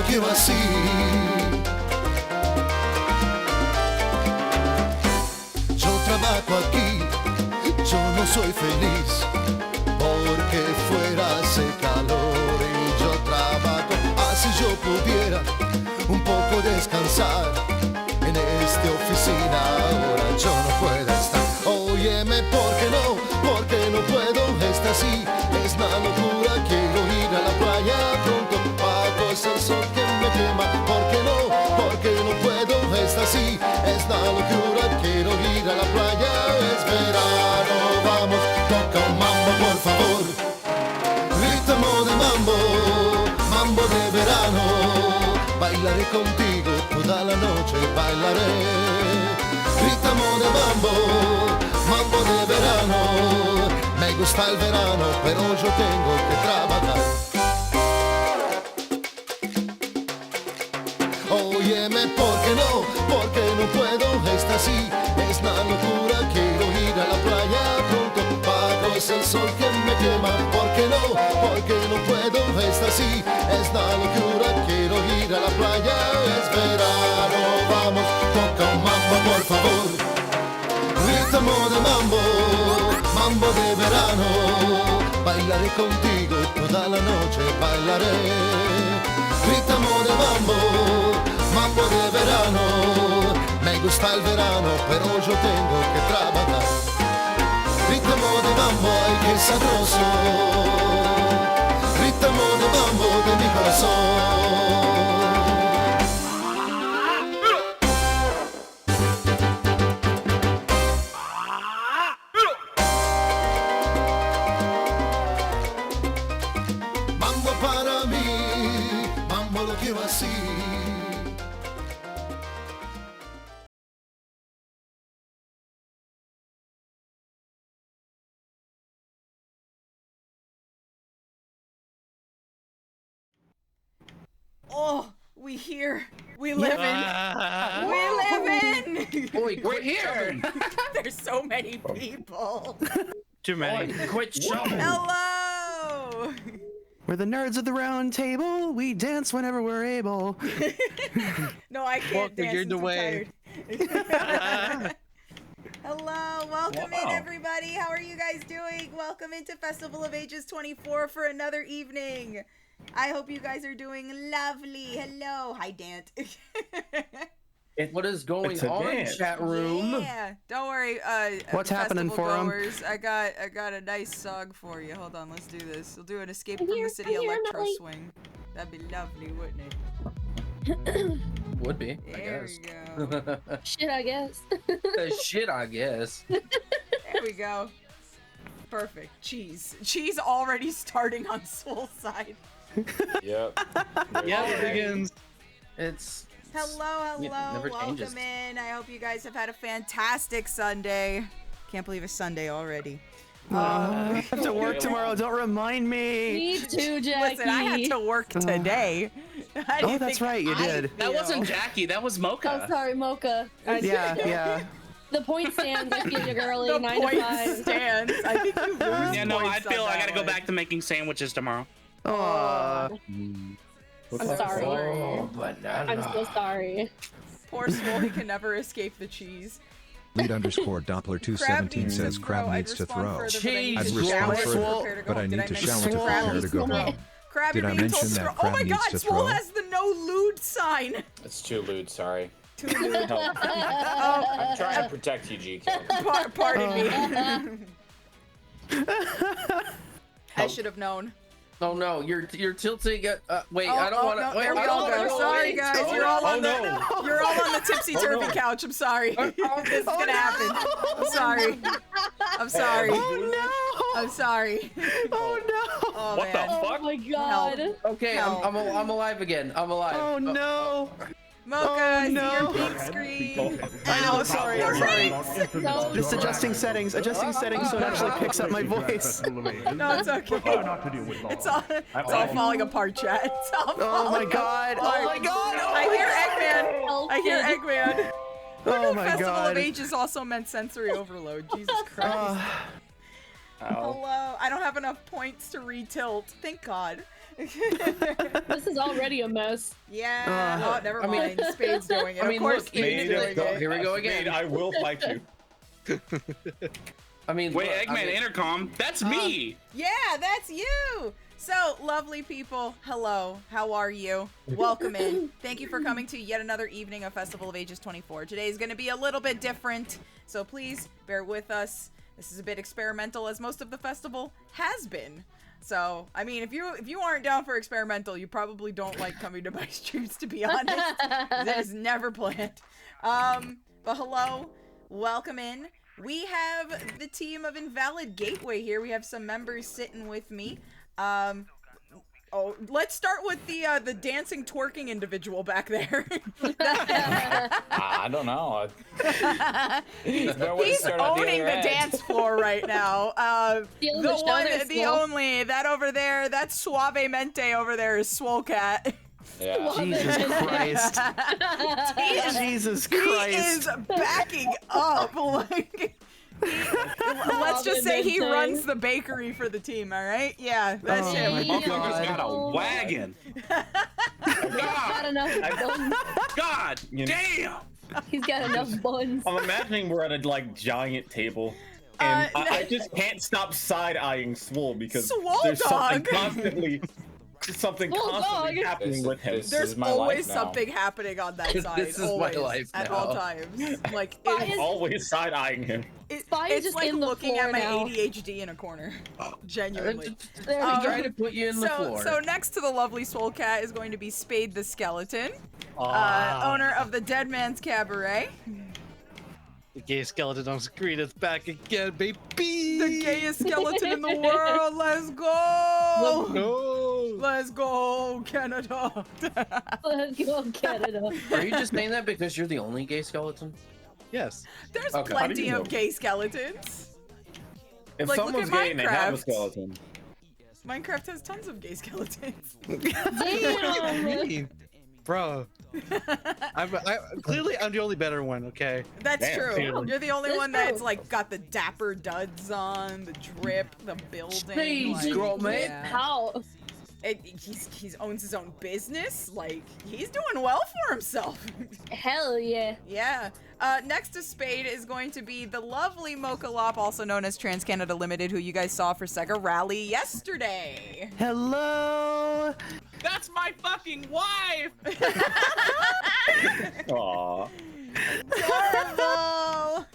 quiero así. Yo trabajo aquí, yo no soy feliz, porque fuera hace calor y yo trabajo. Así yo pudiera un poco descansar en esta oficina, ahora yo no puedo estar. Óyeme, ¿por qué no puedo estar así? Es una locura, quiero ir a la playa pronto, bajo ese sol que me quema. ¿Por qué no puedo estar así? Es una locura, quiero ir a la playa, es verano, vamos, toca un mambo por favor. Ritmo de mambo, mambo de verano, bailaré contigo toda la noche, bailaré. Ritmo de mambo, mambo de verano, me gusta el verano, pero yo tengo que trabajar. Óyeme, ¿por qué no puedo estar así? Es una locura, quiero ir a la playa pronto, bajo ese sol que me quema. ¿Por qué no puedo estar así? Es una locura, quiero ir a la playa, es verano, vamos, toca un mambo por favor. Ritmo de mambo, mambo de verano, bailaré contigo toda la noche, bailaré. Ritmo de mambo, mambo de verano, me gusta el verano, pero yo tengo que trabajar. Ritmo de mambo, ay que sabroso, ritmo de mambo de mi corazón. Mambo para mí, mambo lo quiero así. Oh, we here. We live in. We live in. We're here. There's so many people. Too many. Quit shoving. Hello. We're the nerds of the round table. We dance whenever we're able. No, I can't dance. you're I'm the too way. tired. Hello, welcome in Wow. everybody. How are you guys doing? Welcome into Festival of Ages 24 for another evening. I hope you guys are doing lovely. Hello. Hi, Dant. What is going It's a on, dance. chat room? Yeah, don't worry. What's happening festival for 'em? goers, I got a nice song for you. Hold on, let's do this. We'll do an Escape I'm from here, the City I'm here, Electro Natalie. Swing. That'd be lovely, wouldn't it? Would be, I There guess. we go. Shit, I guess. Shit, I guess. There we go. Perfect. Cheese already starting on Soul Side. Yep. Yeah, it begins. It's Hello, It never welcome changes. in. I hope you guys have had a fantastic Sunday. Can't believe it's Sunday already. I have to work tomorrow. Don't remind me. Me too, Jackie. Listen, I had to work today. How do Oh, you that's think right. You I did. That feel? wasn't Jackie, that was Oh, Mocha. sorry, Mocha. Yeah. The point stands. I feel you, girly. The 9 point to 5. stands. I think you lose Yeah, no, I points on feel I that gotta go one. back to making sandwiches tomorrow. Aw. I'm sorry. Oh, banana. I'm so sorry. Poor Swole can never escape the cheese. Lead underscore Doppler Crab 217 needs says to crab throw. needs I'd to respond throw. further, but I need Cheese to I'd shower respond to further, prepare to go but I home. Did need to mention shower to Crab prepare needs to go throw? home. Crab, Did you're I being told mention to that throw. Oh crab my needs god, to Swole throw? has the no lewd sign. It's too lewd, sorry. Too lewd. No, Oh, I'm trying to protect you, GK. pardon me. I should have known. Oh no, you're tilting. Wait, Oh, I don't want to. no, Wait, there we I all don't go. want to. Sorry, guys. You're all on no. You're all on the tipsy turvy no. couch. I'm sorry. This is gonna happen. I'm sorry. I'm sorry. Oh I'm sorry. no! Oh no! Oh What man. the Oh fuck? my god. Okay, Help. I'm alive again. I'm alive. Oh no! Mocha, Oh, I see no. your pink screen. I know. Sorry. I'm sorry. No, Just adjusting settings so it actually picks up my voice. No, it's okay. It's all falling apart, chat. It's all Oh falling my god! Oh my god! Oh I hear Eggman. I hear Eggman. Oh my Festival god! of Ages also meant sensory overload. Jesus Christ. Hello. I don't have enough points to re-tilt. Thank God. This is already a mess. Yeah. Oh, never I mean- mind. Spade's doing it. I mean, of course, look, Spade's Spade doing it. Here we go again. Spade, I will fight you. I mean, Wait, look, Eggman I mean, Intercom. That's me. Yeah, that's you. So, lovely people, hello. How are you? Welcome in. Thank you for coming to yet another evening of Festival of Ages 24. Today is going to be a little bit different, so please bear with us. This is a bit experimental, as most of the festival has been. So, I mean, if you aren't down for experimental, you probably don't like coming to my streams, to be honest. That is never planned. But hello, welcome in. We have the team of Invalid Gateway here. We have some members sitting with me. Oh, let's start with the dancing, twerking individual back there. I don't know. He's owning the dance floor right now. Stealing The the show one, there, the Swole. only, that over there, that Suavemente over there is Swole Cat. Yeah. Jesus Christ. Jesus He Christ. is backing up. Like, let's just say he Suavemente. runs the bakery for the team, all right? Yeah, that's Oh him. my Motherfucker's got a God. wagon. Got God, enough buns. God, You know- damn. He's got enough buns. I'm imagining we're at a like giant table, and I just can't stop side-eyeing Swole because Swole there's dog. constantly Swole dog. happening with him. This There's is my always life now. something happening on that side. This is my always, life at now. all times. Like Spy it, is- Always side-eyeing him. Spy is it's just like in the looking floor at my now. ADHD in a corner. Genuinely. There we Um, go. trying to put you in the floor. So next to the lovely Swole Cat is going to be Spade the Skeleton, Ah. owner of the Dead Man's Cabaret, The gay skeleton on screen is back again, baby. the gayest skeleton in the world. Let's go! No. Let's go, Canada! Let's go Canada. Are you just saying that because you're the only gay skeleton? Yes. There's Okay. How do plenty you know? of gay skeletons. If Like, look someone's at gay and they have a Minecraft. skeleton, Minecraft has tons of gay skeletons. Damn. Bro. Clearly, I'm the only better one, okay? That's Damn, true. clearly. You're the only That's one that's true. like got the dapper duds on, the drip, the building. Spades, like, girl, man. yeah. How? He's owns his own business. Like, he's doing well for himself. Hell yeah. Yeah. Next to Spade is going to be the lovely Mocha Lop, also known as Trans Canada Limited, who you guys saw for Sega Rally yesterday. Hello. That's my fucking wife. aw, Adorable.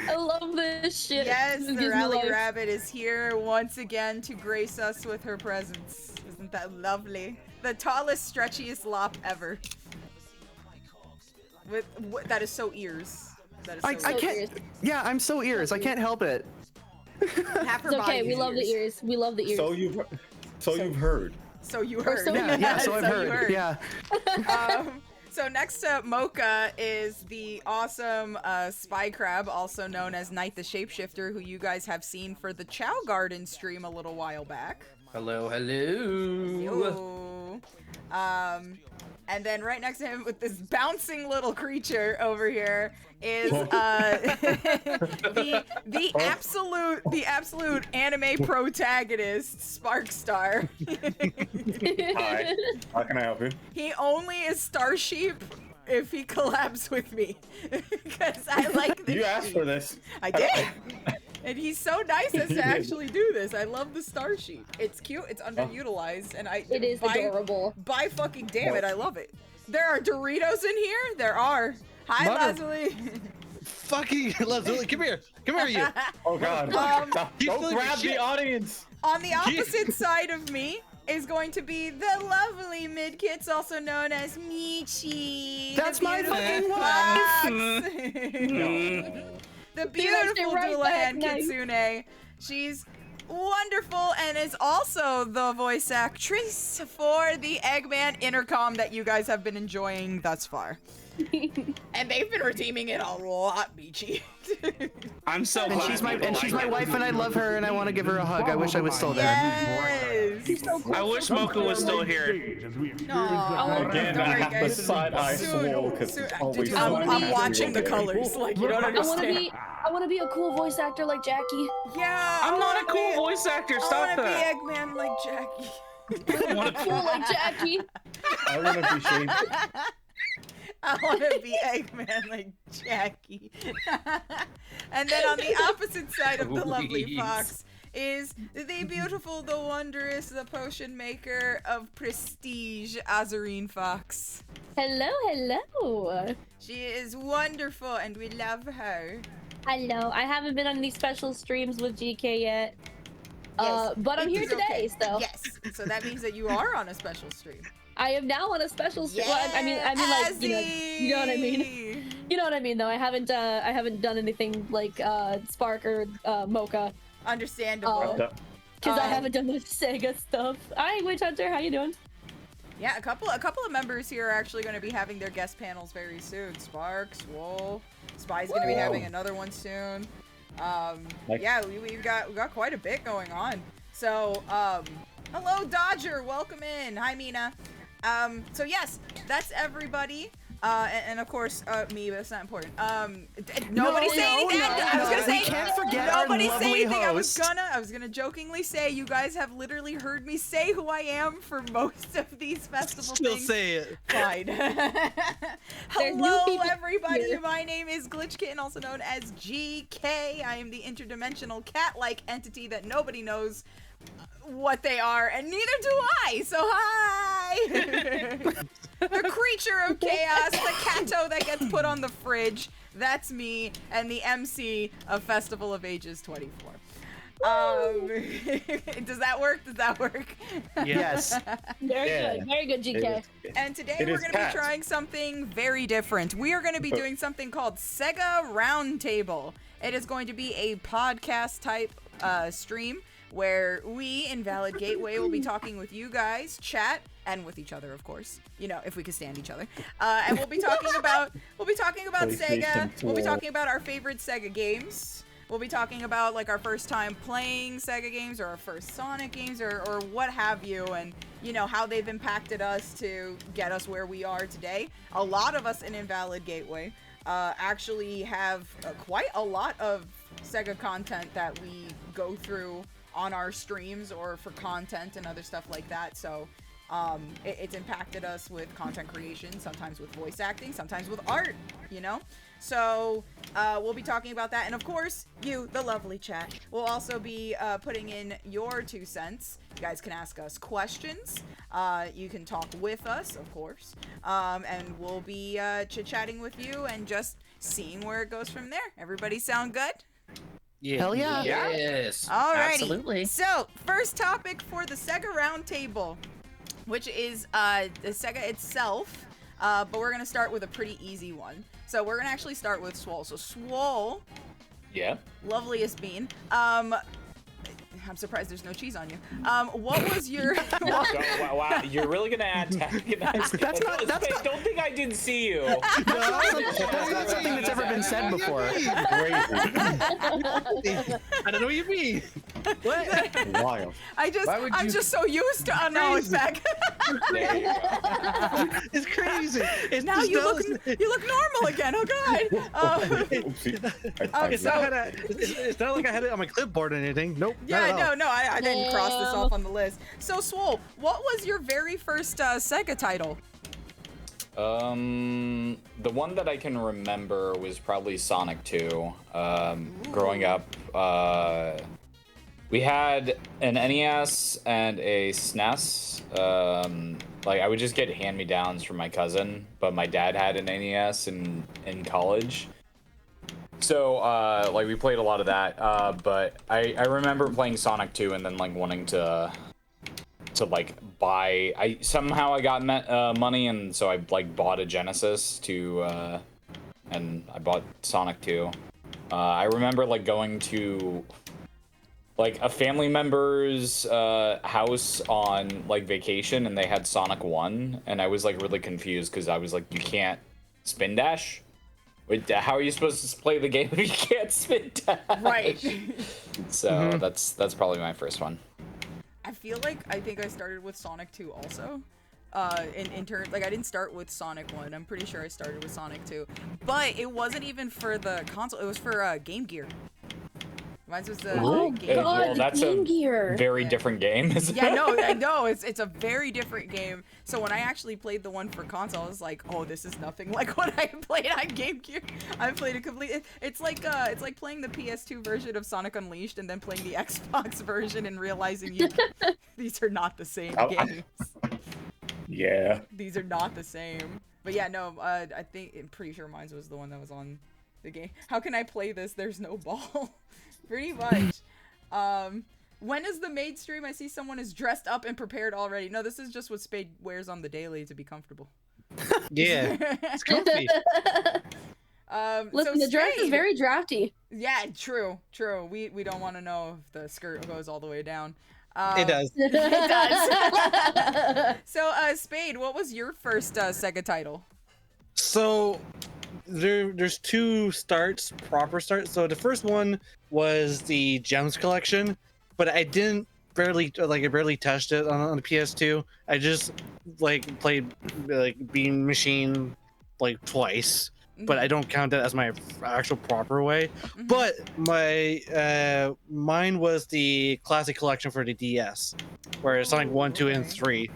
I love this shit. Yes, This the gives me Rally life. Rabbit is here once again to grace us with her presence. Isn't that lovely? The tallest, stretchiest lop ever. That is so ears. That is so I ears. can't. Yeah, I'm so ears. I can't help it. Half her It's body okay. We is love the ears. We love the ears. so you've heard. So you heard. so Yeah, yeah. So I've you heard. Yeah. So next to Mocha is the awesome Spy Crab, also known as Knight the Shapeshifter, who you guys have seen for the Chow Garden stream a little while back. Hello, hello. Yo. And then right next to him with this bouncing little creature over here is the absolute anime protagonist, Sparkstar. Hi, how can I help you? He only is Starsheep if he collabs with me. Because I like this You asked sheep. for this. I did. And he's so nice as to actually do this. I love the star sheep. It's cute. It's underutilized, and It is adorable. By fucking damn it, I love it. There are Doritos in here. There are. Hi, Mother- Leslie. Fucking Leslie, come here. Come here, you. Oh God! Stop. He's Don't feeling grab your the shit. audience. On the opposite side of me is going to be the lovely Midkits, also known as Michi. That's the my beautiful fucking fox. The beautiful right back, Doulahan nice. Kitsune. She's wonderful and is also the voice actress for the Eggman intercom that you guys have been enjoying thus far. And they've been redeeming it a lot, Michi. I'm so And glad she's my people like it. wife, and I love her, and I want to give her a hug. I wish I was still there. Yes. I wish Mocha was still here. Aw, Again, don't I worry, have to guys. side eye Soon, Swole because soon. it's always Dude, I so wanna I'm be- watching the there. colors. Like, you don't understand. I want to be a cool voice actor like Jackie. Yeah. I'm I not a wanna cool be- voice actor. I Stop want to that. be Eggman like Jackie. Cool like Jackie. I want to be shaped. I want to be Eggman like Jackie. And then on the opposite side of the lovely Please. fox is the beautiful, the wondrous, the potion maker of prestige, Azarine Fox. Hello, hello. She is wonderful and we love her. Hello. I haven't been on any special streams with GK yet. Yes, But I'm it here is today, okay. so Yes, so that means that you are on a special stream. I am now on a special stream. Well, I mean, like, you know what I mean. You know what I mean, though. I haven't done anything like Spark or Mocha. Understandable. Because I haven't done the Sega stuff. Hi, Witch Hunter, how you doing? Yeah, a couple of members here are actually going to be having their guest panels very soon. Spark, Swole, Spy's going to be having another one soon. Yeah, we've got quite a bit going on. So, hello Dodger, welcome in. Hi Mina. So yes, that's everybody. And of course, me, but it's not important. Nobody say anything. I was gonna say, we can't forget our nobody say lovely anything. host. I was gonna jokingly say, you guys have literally heard me say who I am for most of these festival Still things. say it. Fine. There's new Hello, people everybody. here. My name is Glitch Kitten, also known as GK. I am the interdimensional cat-like entity that nobody knows what they are, and neither do I. So hi. The creature of chaos, the catto that gets put on the fridge. That's me, and the MC of Festival of Ages 24. Does that work? Does that work? Yes. Very good, GK. And today It we're is going to be cat. trying something very different. We are going to be doing something called Sega Roundtable. It is going to be a podcast type stream where we, Invalid Gateway, will be talking with you guys, chat, and with each other, of course. You know, if we could stand each other. And we'll be talking about PlayStation Sega. We'll be 4. talking about our favorite Sega games. We'll be talking about like our first time playing Sega games or our first Sonic games or what have you, and you know how they've impacted us to get us where we are today. A lot of us in Invalid Gateway actually have quite a lot of Sega content that we go through on our streams or for content and other stuff like that. So it's impacted us with content creation, sometimes with voice acting, sometimes with art, you know? So we'll be talking about that. And of course, you, the lovely chat, will also be putting in your 2 cents. You guys can ask us questions. You can talk with us, of course. And we'll be chit-chatting with you and just seeing where it goes from there. Everybody sound good? Yeah. Hell yeah. Yes. Alrighty. Absolutely. So, first topic for the Sega Roundtable, which is the Sega itself, but we're gonna start with a pretty easy one. So we're gonna actually start with Swole. So Swole, Yeah. loveliest bean. I'm surprised there's no cheese on you. What was your? Wow, you're really gonna add That's not- Don't think I didn't see you. No, that's not something that's ever been said before. Crazy. I don't know what you mean. What? Wild. Why would I'm you- just so used to. Oh no, it's back. There you go. It's crazy. It's Now just you those- look normal again. Oh god. Oopsie. It's not, it's not like I had it on my clipboard or anything. Nope. not at all. No, I didn't cross this Damn. off on the list. So Swole, what was your very first Sega title? The one that I can remember was probably Sonic 2. Growing up, we had an NES and a SNES. Like I would just get hand-me-downs from my cousin, but my dad had an NES in college. So, like, we played a lot of that, but I remember playing Sonic 2 and then, like, wanting to like, buy... I got money, and so I, like, bought a Genesis and I bought Sonic 2. I remember, like, going to, like, a family member's house on, like, vacation, and they had Sonic 1, and I was, like, really confused, because I was like, you can't spin dash? Wait, how are you supposed to play the game if you can't spin dash? Right. So that's probably my first one. I feel like I think I started with Sonic 2 also. In turn, like I didn't start with Sonic 1. I'm pretty sure I started with Sonic 2. But it wasn't even for the console. It was for Game Gear. Mine was the Oh Game god, well, the that's Game a Gear. very different game. Isn't Yeah, it? no, I know. It's a very different game. So when I actually played the one for console, I was like, oh, this is nothing like what I played on Game Gear. I played a complete. It's like playing the PS2 version of Sonic Unleashed and then playing the Xbox version and realizing these are not the same games. Yeah. These are not the same. But yeah, no. I'm pretty sure mine was the one that was on the game. How can I play this? There's no ball. Pretty much. When is the maid stream? I see someone is dressed up and prepared already. No, this is just what Spade wears on the daily to be comfortable. Yeah, it's comfy. Listen, so the dress is Spade- very drafty. Yeah, true. We don't want to know if the skirt goes all the way down. It does. It does. So, Spade, what was your first Sega title? So there's two proper starts. So the first one was the Gems collection, but I barely touched it on the PS2. I just played Beam Machine twice, but I don't count that as my actual proper way. But mine was the classic collection for the DS, where it's Sonic 1, 2, and 3.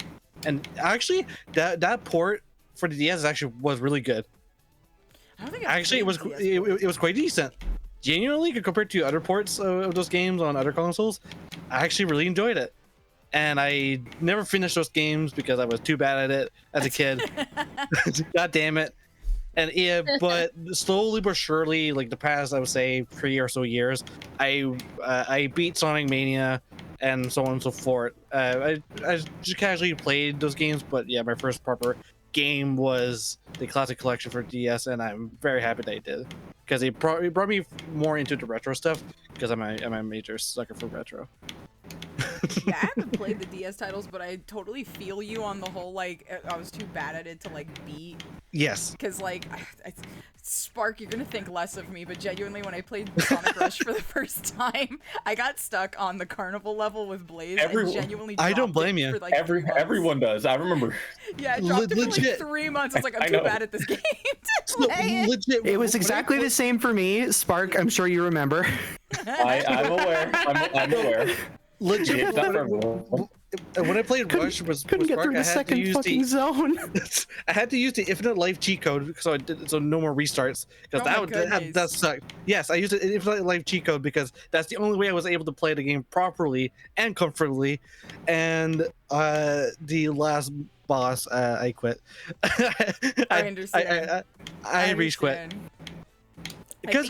And actually, that port for the DS was really good. I don't think It was quite decent. Genuinely, compared to other ports of those games on other consoles, I actually really enjoyed it. And I never finished those games because I was too bad at it as a kid. God damn it. And yeah, but slowly but surely, the past, I would say 3 or so years, I beat Sonic Mania and so on and so forth. I just casually played those games, but yeah, my first proper game was the classic collection for DS, and I'm very happy that I did, because it brought me more into the retro stuff, because I'm a major sucker for retro. Yeah, I haven't played the DS titles, but I totally feel you on the whole, I was too bad at it to, beat. Yes. Because, Spark, you're gonna think less of me, but genuinely, when I played Sonic Rush for the first time, I got stuck on the carnival level with Blaze. I genuinely I don't dropped blame it you. for, 3 months. Everyone does. I remember. Yeah, I dropped it for, Legit. 3 months. I was like, I'm I too know. bad at this game to play it. Legit. It was exactly the same for me. Spark, I'm sure you remember. I'm aware. I'm aware. Legit. It's not for everyone. When I played Rush was Couldn't get Spark, through the I had to second use fucking zone. I had to use the infinite life cheat code, so no more restarts, because Oh my that sucked. Yes, I used the infinite life cheat code because that's the only way I was able to play the game properly and comfortably. And the last boss, I quit. I understand. I rage quit because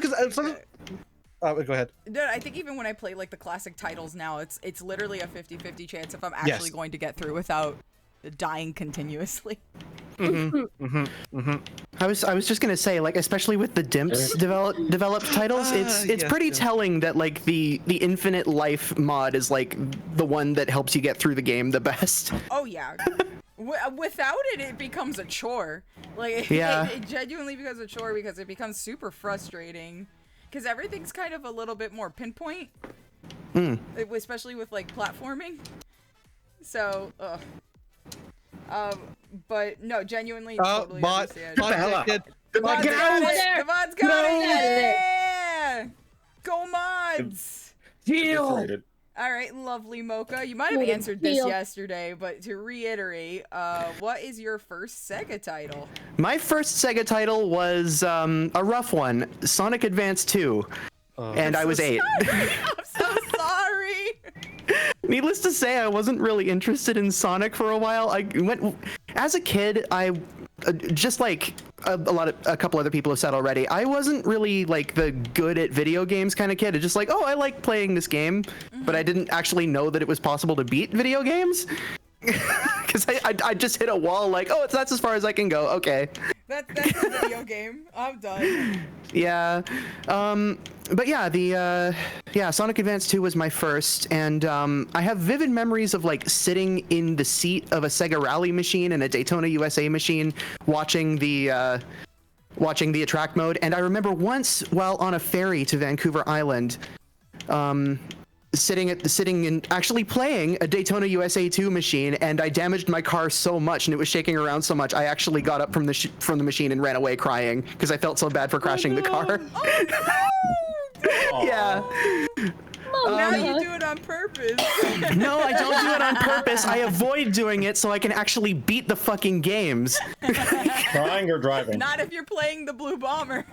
go ahead. No, I think even when I play the classic titles now, it's literally a 50-50 chance if I'm actually going to get through without dying continuously. I was just gonna say, especially with the Dimps developed titles, it's yes, pretty yes. telling that the infinite life mod is the one that helps you get through the game the best. Oh yeah. Without it, it becomes a chore. Yeah. It genuinely becomes a chore because it becomes super frustrating. Because everything's kind of a little bit more pinpoint, especially with platforming. So, but no, genuinely, totally understand. Get The mods Get got out it! there! The mods got it! there! Yeah! Go mods! All right, lovely Mocha. You might have answered this yesterday, but to reiterate, what is your first Sega title? My first Sega title was a rough one, Sonic Advance 2, and I was 8. I'm so sorry. Needless to say, I wasn't really interested in Sonic for a while. As a kid, I just like a couple other people have said already, I wasn't really the good at video games kind of kid. It's just I like playing this game, but I didn't actually know that it was possible to beat video games. Because I just hit a wall that's as far as I can go. Okay. That's a video game. I'm done. Yeah. But yeah, Sonic Advance 2 was my first, and I have vivid memories of sitting in the seat of a Sega Rally machine and a Daytona USA machine watching the attract mode. And I remember once while on a ferry to Vancouver Island, sitting and actually playing a Daytona USA 2 machine, and I damaged my car so much and it was shaking around so much I actually got up from the machine and ran away crying because I felt so bad for crashing the car. Oh, no! Yeah. Oh, Now no. you do it on purpose. No, I don't do it on purpose. I avoid doing it so I can actually beat the fucking games. Flying or driving? Not if you're playing the Blue Bomber.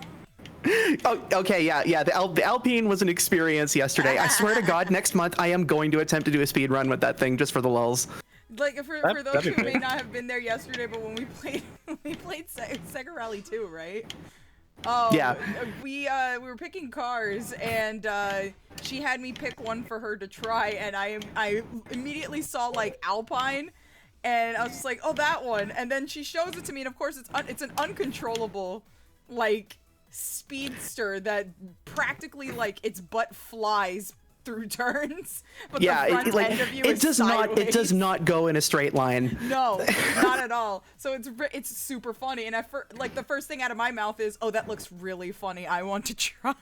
Oh, okay, yeah. The Alpine was an experience yesterday. I swear to God, next month I am going to attempt to do a speed run with that thing just for the lulz. Like for those that'd be who may great. not have been there yesterday, but when we played Sega Rally 2, right? Oh Yeah. We were picking cars, and she had me pick one for her to try, and I immediately saw like Alpine, and I was just like, oh, that one. And then she shows it to me, and of course it's an uncontrollable like speedster that practically like its butt flies through turns, but Yeah, the front end of you is does sideways. not go in a straight line. No, not at all. So it's super funny, and like the first thing out of my mouth is, "Oh, that looks really funny. I want to try."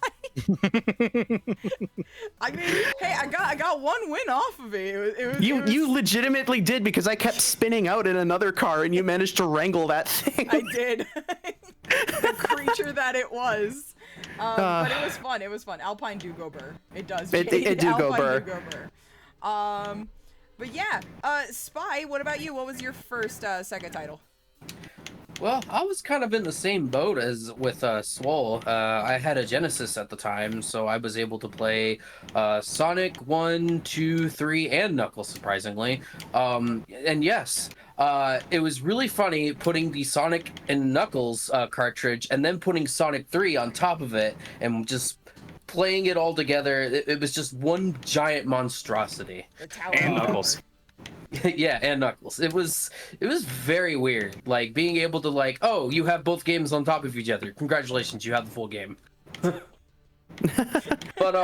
I mean, hey, I got one win off of it. It was You legitimately did, because I kept spinning out in another car and you managed to wrangle that thing. I did. The creature that it was. But it was fun. It was fun. Alpine do go burr. It does. It do go Alpine burr. do go burr. But yeah, Spy, what about you? What was your first Sega title? Well, I was kind of in the same boat as with Swole. I had a Genesis at the time, so I was able to play Sonic 1, 2, 3, and Knuckles, surprisingly. And yes, it was really funny putting the Sonic and Knuckles cartridge and then putting Sonic 3 on top of it and just playing it all together. It was just one giant monstrosity. And Knuckles. Yeah, and Knuckles. It was very weird. Like being able to like, oh, you have both games on top of each other. Congratulations, you have the full game. But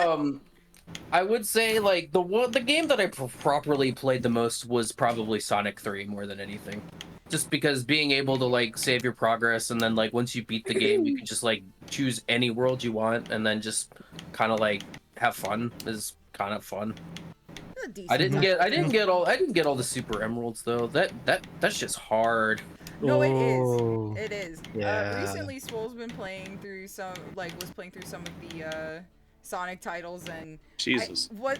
I would say like the game that I properly played the most was probably Sonic 3 more than anything. Just because being able to like save your progress, and then like once you beat the game, you can just like choose any world you want and then just kind of like have fun is kind of fun. I didn't get all the super emeralds though. That's just hard. No, it Oh, is. It is. yeah. Recently, Swole's been playing through some of the Sonic titles, and Jesus. what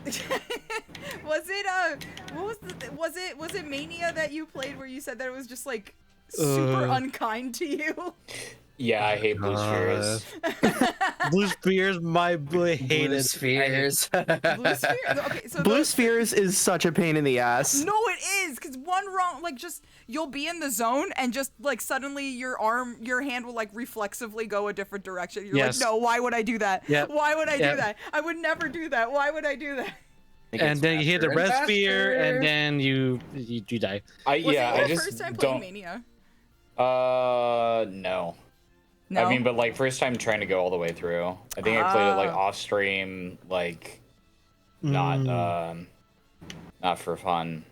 was it Mania that you played where you said that it was just like super unkind to you? Yeah, I hate Blue Spheres. Blue Spheres, my boy, hated. Blue spheres. Blue Sphere? Okay, so Blue Spheres is such a pain in the ass. No, it is, because one wrong, like, just, you'll be in the zone, and just, like, suddenly your hand will, like, reflexively go a different direction. You're Yes. like, no, why would I do that? Yep. Why would I Yep. do that? I would never do that. Why would I do that? And then you hit the red sphere, and then you die. Was I it your just first time playing don't. Mania? No. No? I mean, but like first time trying to go all the way through. I think I played it like off stream, like not for fun,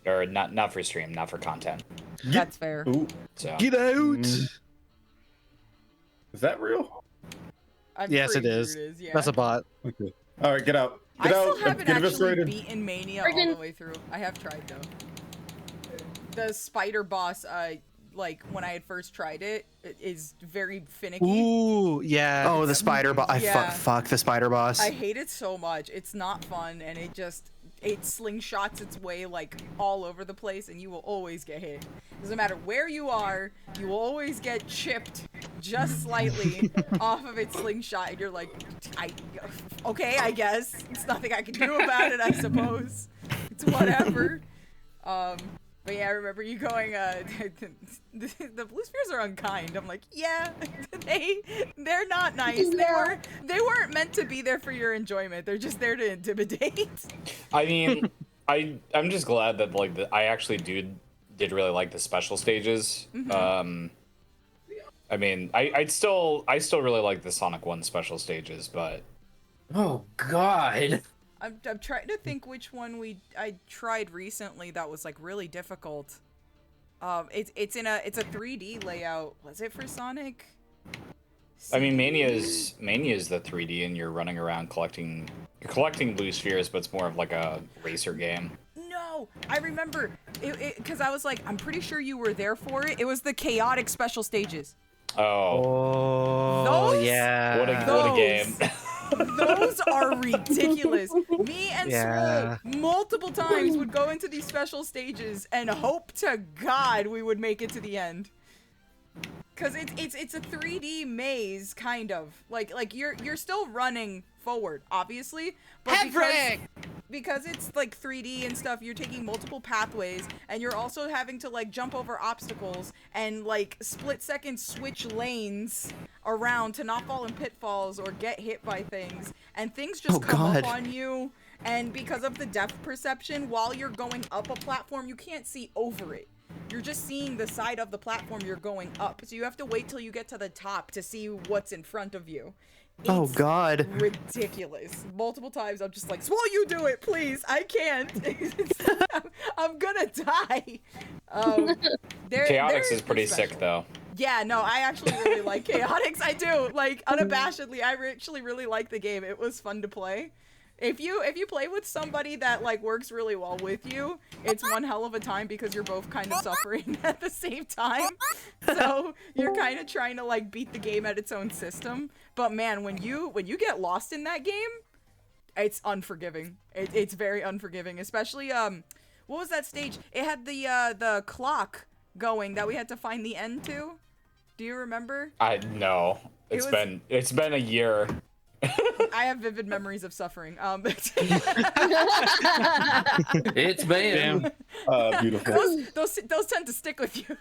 or not for stream, not for content. That's fair. Ooh, So Get out! is that real? I'm Yes, it pretty sure is. It is, yeah. That's a bot. Okay. All right, get out. I Get still out. haven't Get actually eviscerated. beaten Mania all the way through. I have tried, though. The spider boss, like, when I had first tried it, it is very finicky. Ooh, yeah. Oh, the spider boss. Yeah. Fuck the spider boss. I hate it so much. It's not fun, and it slingshots its way, like, all over the place, and you will always get hit. Doesn't matter where you are, you will always get chipped just slightly off of its slingshot, and you're like, okay, I guess. It's nothing I can do about it, I suppose. It's whatever. But yeah, I remember you going, the Blue Spheres are unkind. I'm like, yeah, they're not nice. They weren't meant to be there for your enjoyment. They're just there to intimidate. I mean, I'm just glad that like I actually did really like the special stages. Mm-hmm. I mean, I still really like the Sonic 1 special stages, but Oh God. I'm trying to think which one I tried recently that was like really difficult. It's a 3D layout. Was it for Sonic? I mean, Mania is the 3D, and you're running around collecting Blue Spheres, but it's more of like a racer game. No, I remember it because I was like, I'm pretty sure you were there for it. It was the chaotic special stages. Oh, Oh, Those? yeah. what a game! Those are ridiculous. Me and Yeah. Swole multiple times would go into these special stages and hope to God we would make it to the end. Cause it's a 3D maze kind of like you're still running forward, obviously, but because it's like 3D and stuff, you're taking multiple pathways and you're also having to like jump over obstacles and like split-second switch lanes around to not fall in pitfalls or get hit by things, and things just come up on you, and because of the depth perception, while you're going up a platform, you can't see over it. You're just seeing the side of the platform you're going up, so you have to wait till you get to the top to see what's in front of you. Oh God. Ridiculous. Multiple times I'm just like, Swole, you do it, please. I can't. I'm gonna die. Chaotix is pretty sick though. Yeah, no, I actually really like Chaotix. I do. Like, unabashedly, I actually really like the game. It was fun to play. If you play with somebody that like works really well with you, it's one hell of a time because you're both kind of suffering at the same time. So you're kind of trying to like beat the game at its own system. But man, when you get lost in that game, it's unforgiving. It's very unforgiving. Especially what was that stage? It had the clock going that we had to find the end to. Do you remember? No. It's been a year. I have vivid memories of suffering. It's bam. Beautiful. Those tend to stick with you.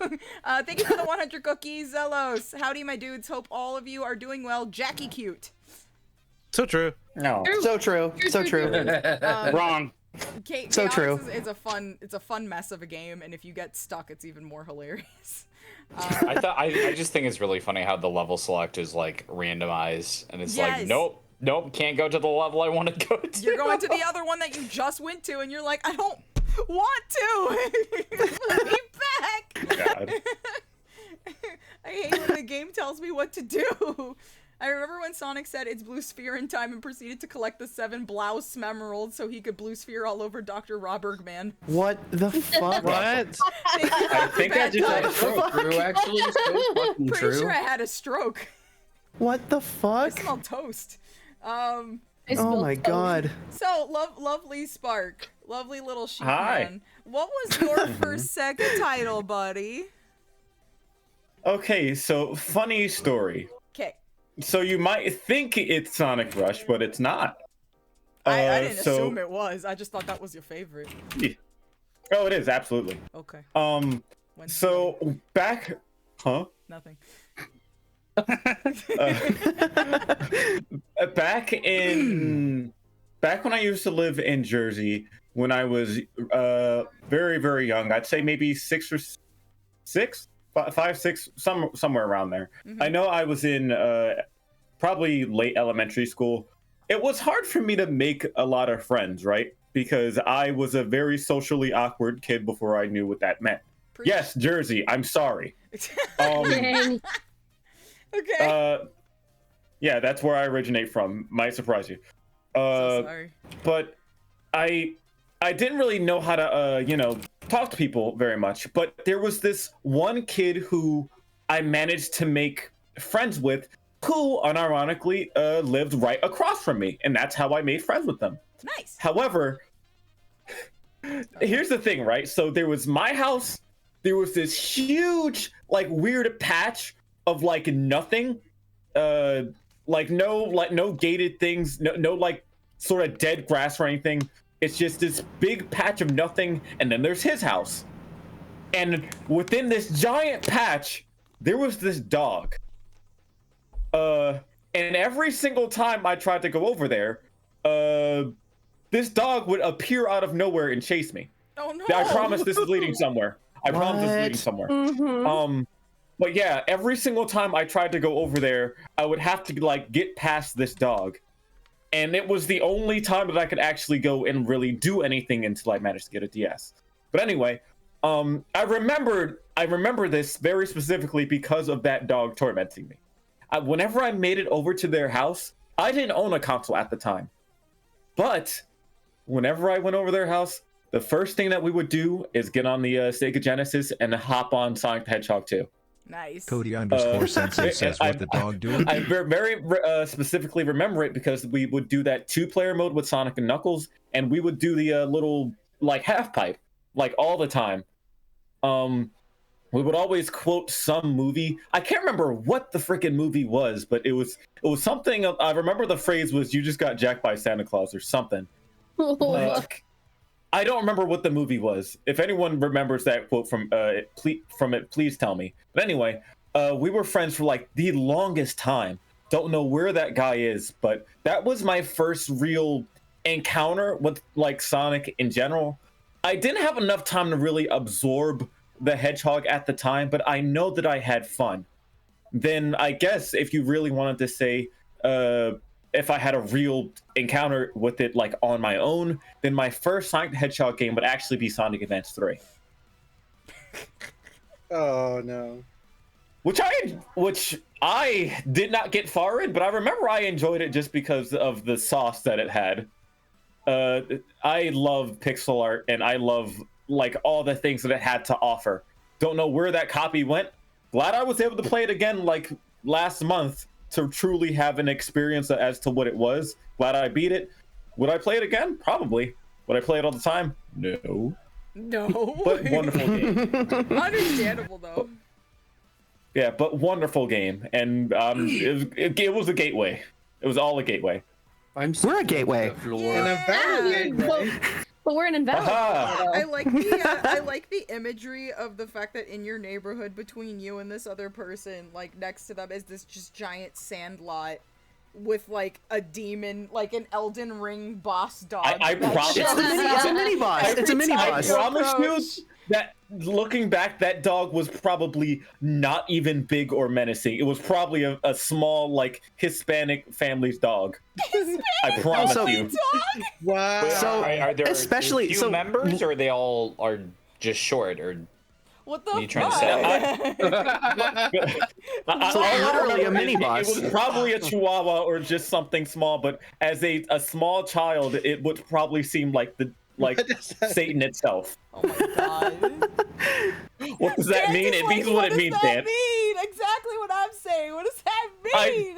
Thank you for the 100 cookies, Zelos. Howdy, my dudes. Hope all of you are doing well. Jackie cute. So true. No. So true. So true. Wrong. So true. It's a fun mess of a game, and if you get stuck, it's even more hilarious. I just think it's really funny how the level select is like randomized, and it's like, nope, can't go to the level I want to go to. You're going to the other one that you just went to, and you're like, I don't want to. Put me back. God. I hate when the game tells me what to do. I remember when Sonic said it's blue sphere in time and proceeded to collect the 7 Blouse emeralds so he could blue sphere all over Dr. Robergman. What the fuck? What? I think I just had a stroke. True, actually, so fucking Pretty true. sure I had a stroke. What the I fuck? smell toast. Oh my God. So, lovely Spark. Lovely little sheep Hi. man. What was your first Sega title, buddy? Okay, so funny story. Okay. So you might think it's Sonic Rush, but it's not. I didn't assume it was. I just thought that was your favorite. Oh, it is, absolutely. Okay. When- So back, huh? Nothing. Back when I used to live in Jersey, when I was very, very young, I'd say maybe 5, 6, somewhere around there. Mm-hmm. I know I was in probably late elementary school. It was hard for me to make a lot of friends, right? Because I was a very socially awkward kid before I knew what that meant. Yes, Jersey, I'm sorry. Okay. Yeah, that's where I originate from. Might surprise you. So sorry. But I didn't really know how to talk to people very much. But there was this one kid who I managed to make friends with, who unironically lived right across from me, and that's how I made friends with them. Nice. However, here's the thing, right? So there was my house. There was this huge, like, weird patch of like nothing, like no gated things, no like sort of dead grass or anything. It's just this big patch of nothing, and then there's his house. And within this giant patch, there was this dog. And every single time I tried to go over there, this dog would appear out of nowhere and chase me. Oh no! I promise this is leading somewhere. I promise this is leading somewhere. Mm-hmm. But yeah, every single time I tried to go over there, I would have to like get past this dog. And it was the only time that I could actually go and really do anything until I managed to get a DS. But anyway, I remember this very specifically because of that dog tormenting me. Whenever I made it over to their house, I didn't own a console at the time. But whenever I went over their house, the first thing that we would do is get on the Sega Genesis and hop on Sonic the Hedgehog 2. Nice. Cody underscore Sensei says what the dog doing? I very specifically remember it because we would do that 2-player mode with Sonic and Knuckles, and we would do the little like half pipe like all the time. We would always quote some movie. I can't remember what the freaking movie was, but it was something. I remember the phrase was "You just got jacked by Santa Claus" or something. Like, I don't remember what the movie was. If anyone remembers that quote from it, please tell me. But anyway, we were friends for like the longest time. Don't know where that guy is, but that was my first real encounter with like Sonic in general. I didn't have enough time to really absorb the Hedgehog at the time, but I know that I had fun. Then I guess if you really wanted to say if I had a real encounter with it like on my own, then my first Sonic the Hedgehog game would actually be Sonic Advance 3. Oh no. Which I did not get far in, but I remember I enjoyed it just because of the sauce that it had. I love pixel art and I love like all the things that it had to offer. Don't know where that copy went. Glad I was able to play it again like last month to truly have an experience as to what it was. Glad I beat it. Would I play it again? Probably. Would I play it all the time? No. No. But wonderful game. Understandable though. Yeah, but wonderful game. And it was a gateway. It was all a gateway. We're a gateway. But we're an invalid. I like the imagery of the fact that in your neighborhood between you and this other person, like next to them is this just giant sand lot with like a demon, like an Elden Ring boss dog. I promise. It's a mini boss. It's a mini boss. I promise you that looking back, that dog was probably not even big or menacing. It was probably a small, like Hispanic family's dog. I promise you. Dog? Wow. So are there especially few members, or they all are just short, or what the are you trying to say? So literally a mini It boss. was probably a Chihuahua or just something small, but as a small child, it would probably seem like Satan itself. Oh my god. What does that mean? It means what it means, Dan. Mean? Exactly what I'm saying. What does that mean?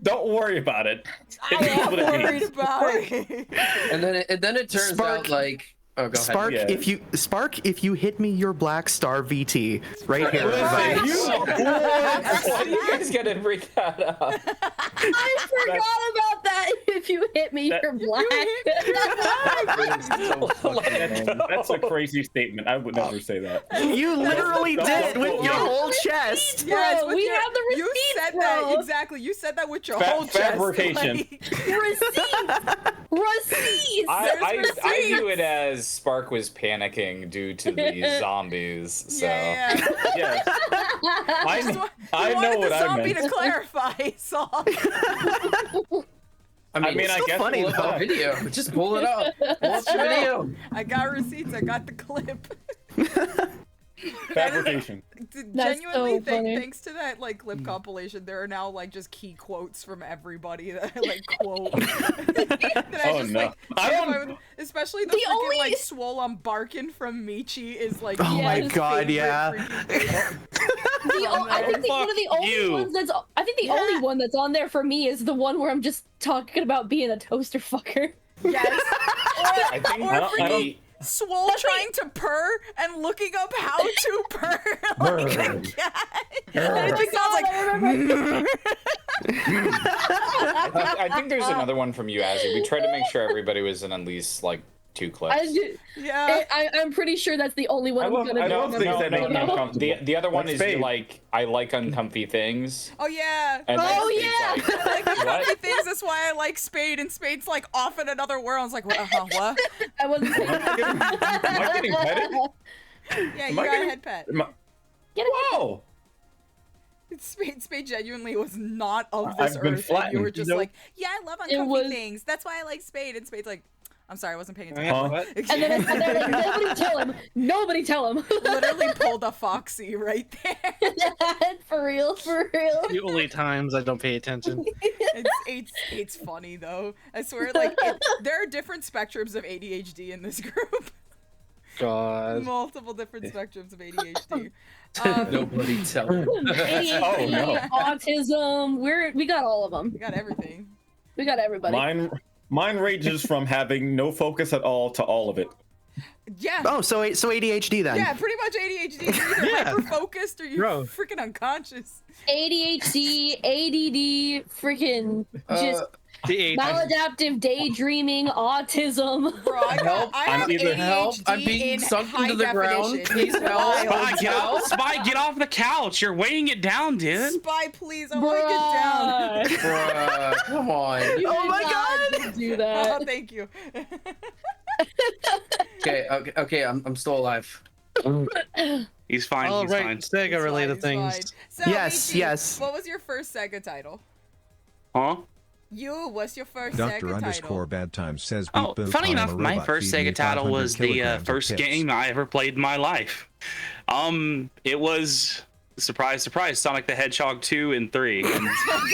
Don't worry about it. It I means am what it worried means. about it. And then it turns out like, oh, go Spark, ahead. if you hit me your Black Star VT right here, everybody. Why do you guys gotta bring that up? I forgot about that. If you hit me, you're black. That's a crazy statement. I would never say that. You literally did with your whole chest. Yes, Bro, we have the receipts, You said bro. that exactly. You said that with your whole chest. Fabrication. Receipts. I view it as Spark was panicking due to the zombies. So Yeah. Yes. I know wanted what the I zombie meant. to clarify. So I mean, I still guess funny, Pull up though. the video. Just pull it up. Pull up the video. I got receipts. I got the clip. Fabrication. That's Genuinely, so funny. thanks to that like clip compilation, there are now like just key quotes from everybody that I like quote. That I Oh, just, no. like, I say if don't- I would- especially the The freaking only- like swole I'm barking from Michi is like Oh my his God, favorite yeah. freaking thing. I think one of the only you. ones that's. I think the only one that's on there for me is the one where I'm just talking about being a toaster fucker. Yes. I think Or the- Swole trying to purr and looking up how to purr like a cat. And it just sounds like I think there's another one from you, Azzy. We tried to make sure everybody was in at least like 2 clips. yeah. I'm pretty sure that's the only one I I'm love- gonna I do. love things that make me uncomfortable. The other one Like is Spade. I like uncomfy things. Oh yeah. And then Oh, Spade's yeah. like, Like what? the things. That's why I like Spade, and Spade's like off in another world. I was like, what? What? I wasn't saying Am I getting petted? Yeah, you Am I got a getting- head pet. Get it? Whoa! Spade genuinely was not of this I've been earth, and you were flattened. just Nope. like, yeah, I love It uncomfy was- things. That's why I like Spade. And Spade's like, I'm sorry, I wasn't paying attention. Huh? And then they're like, nobody tell him. Nobody tell him. Literally pulled a Foxy right there. For real, for real. The only times I don't pay attention. It's funny though. I swear, like there are different spectrums of ADHD in this group. God. Multiple different spectrums of ADHD. Nobody tell him. ADHD, Oh, no. autism. We got all of them. We got everything. We got everybody. Mine ranges from having no focus at all to all of it. Yeah. Oh, so ADHD then. Yeah, pretty much ADHD. You're either Yeah. hyper-focused or you're Bro. freaking unconscious. ADHD, ADD, freaking just The age. maladaptive daydreaming, autism. Bro, I have ADHD Help, I'm being in sunk high into the ground. definition. Please It's help. wild. Spy, get off the couch. You're weighing it down, dude. Spy, please. I want to get down. Bruh. Bruh, come on. Oh my God. Do that. Oh, thank you. Okay, I'm still alive. He's fine. All he's right, fine. Sega related It's fine, things. it's fine. So, Yes, Michi, yes. What was your first Sega title? Huh? What's your first Dr. Sega underscore title? bad times says Oh, beep boop, funny I am enough, a my robot, first feed me Sega title 500 was the kilograms of first pips. game I ever played in my life. It was surprise, surprise, Sonic the Hedgehog 2 and 3. And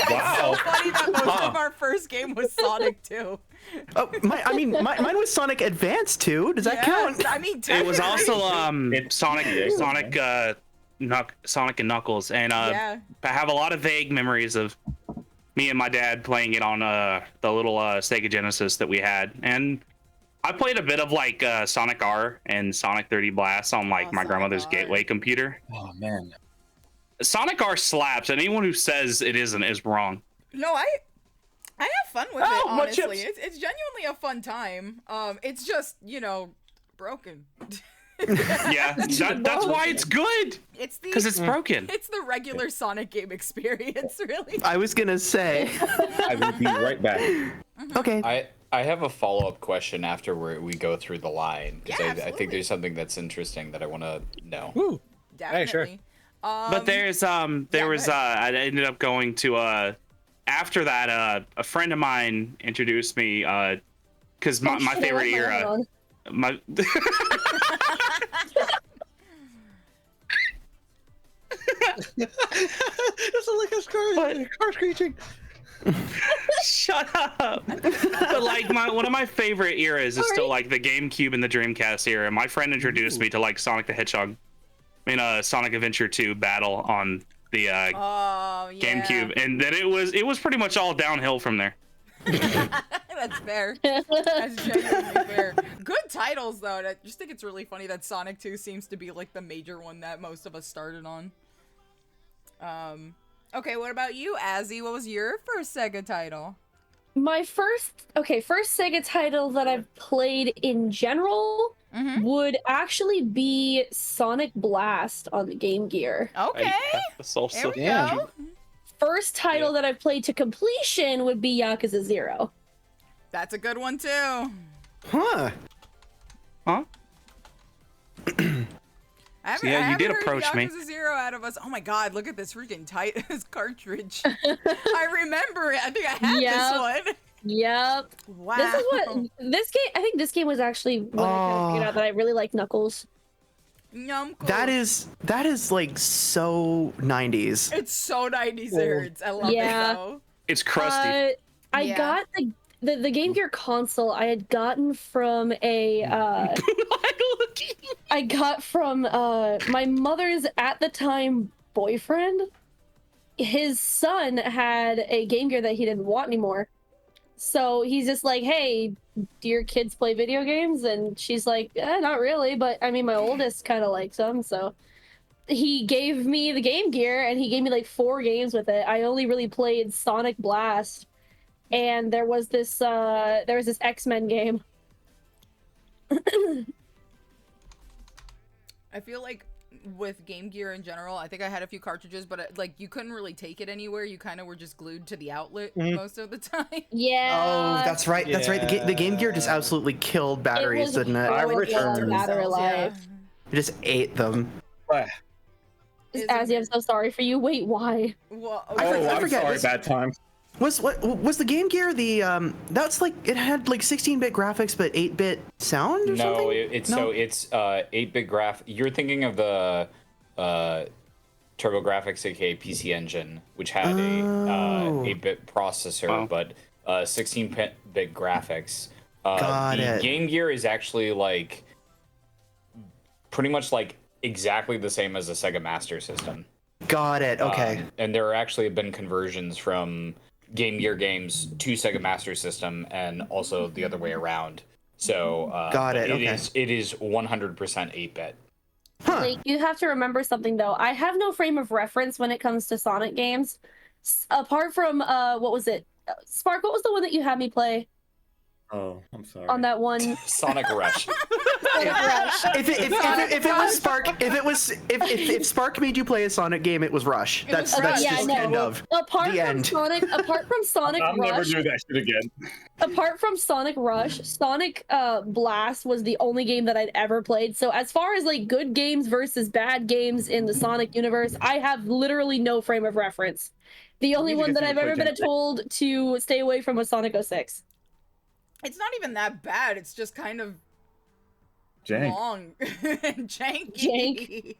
So funny that most of our first game was Sonic 2. Oh, mine was Sonic Advance too. Does that count? I mean, it was technically. also Sonic and Knuckles, and Yeah. I have a lot of vague memories of me and my dad playing it on the little Sega Genesis that we had, and I played a bit of like Sonic R and Sonic 3D Blast on like Oh, my Sonic grandmother's R. Gateway computer. Oh man. Sonic R slaps, and anyone who says it isn't is wrong. No, I have fun with Oh, it, what honestly. chips? It's genuinely a fun time. It's just, broken. Yeah, that's why it's good, It's the because it's broken. it's the regular Sonic game experience, really. I was gonna say. I will be right back. Okay. I have a follow-up question after we go through the line, because Yeah, I absolutely. think there's something that's interesting that I want to know. Woo. Definitely. sure. But there go was I ended up going to after that a friend of mine introduced me because my Oh, shit, I favorite left my era own. my It's like a car screeching. shut up. But like one of my favorite eras is still like the GameCube and the Dreamcast era. My friend introduced me to like Sonic the Hedgehog in Sonic Adventure 2 battle on the Oh, yeah. GameCube, and then it was pretty much all downhill from there. That's fair. That's genuinely fair. Good titles, though. I just think it's really funny that Sonic 2 seems to be like the major one that most of us started on. Okay, what about you, Azzy? What was your first Sega title? My first Sega title that I've played in general would actually be Sonic Blast on the Game Gear. Okay. There we go. First title that I've played to completion would be Yakuza 0. That's a good one, too. Huh. Huh? I haven't, Yeah, I you haven't did heard approach me. Yakuza 0 out of us. Oh my god, look at this freaking this cartridge. I remember it. I think I had this one. Yep. Wow. This is what this game. I think this game was actually when I kind of figured out that I really like Knuckles. That is like so 90s. It's so 90s it hurts. I love it though. It's crusty. I got the Game Gear console I had gotten from a I got from my mother's at the time boyfriend. His son had a Game Gear that he didn't want anymore. So he's just like, hey, do your kids play video games? And she's like, not really, but I mean, my oldest kind of likes them. So he gave me the Game Gear and he gave me like 4 games with it. I only really played Sonic Blast. And there was this X-Men game. I feel like with Game Gear in general, I think I had a few cartridges, but like you couldn't really take it anywhere. You kind of were just glued to the outlet most of the time. Yeah. Oh, that's right. That's right. The Game Gear just absolutely killed batteries, didn't it? I returned. Battery life. It just ate them. Azzy, I'm so sorry for you. Wait, why? Well, I'm forget. sorry, bad time. Was the Game Gear the that's like it had like 16-bit graphics but 8-bit sound or something? No, it's 8-bit graph. You're thinking of the TurboGrafx, aka PC Engine, which had a 8-bit processor, but 16-bit graphics. Got the it. Game Gear is actually like pretty much like exactly the same as a Sega Master System. Got it. Okay. And there actually have been conversions from Game Gear games to Sega Master System, and also the other way around. So Got it. Okay. It is 100% 8-bit. Huh. Like, you have to remember something though. I have no frame of reference when it comes to Sonic games. Apart from what was it? Spark, what was the one that you had me play Oh, I'm sorry. on that one? Sonic Rush. Sonic Rush. If it was Spark, if Spark made you play a Sonic game, it was Rush. That's Yeah, just no. end of. Apart The from end. Sonic I'll never Rush, do that shit again. apart from Sonic Rush, Sonic Blast was the only game that I'd ever played. So as far as like good games versus bad games in the Sonic universe, I have literally no frame of reference. The only one that I've ever been told to stay away from was Sonic 06. It's not even that bad. It's just kind of Jank. long and janky. Jank.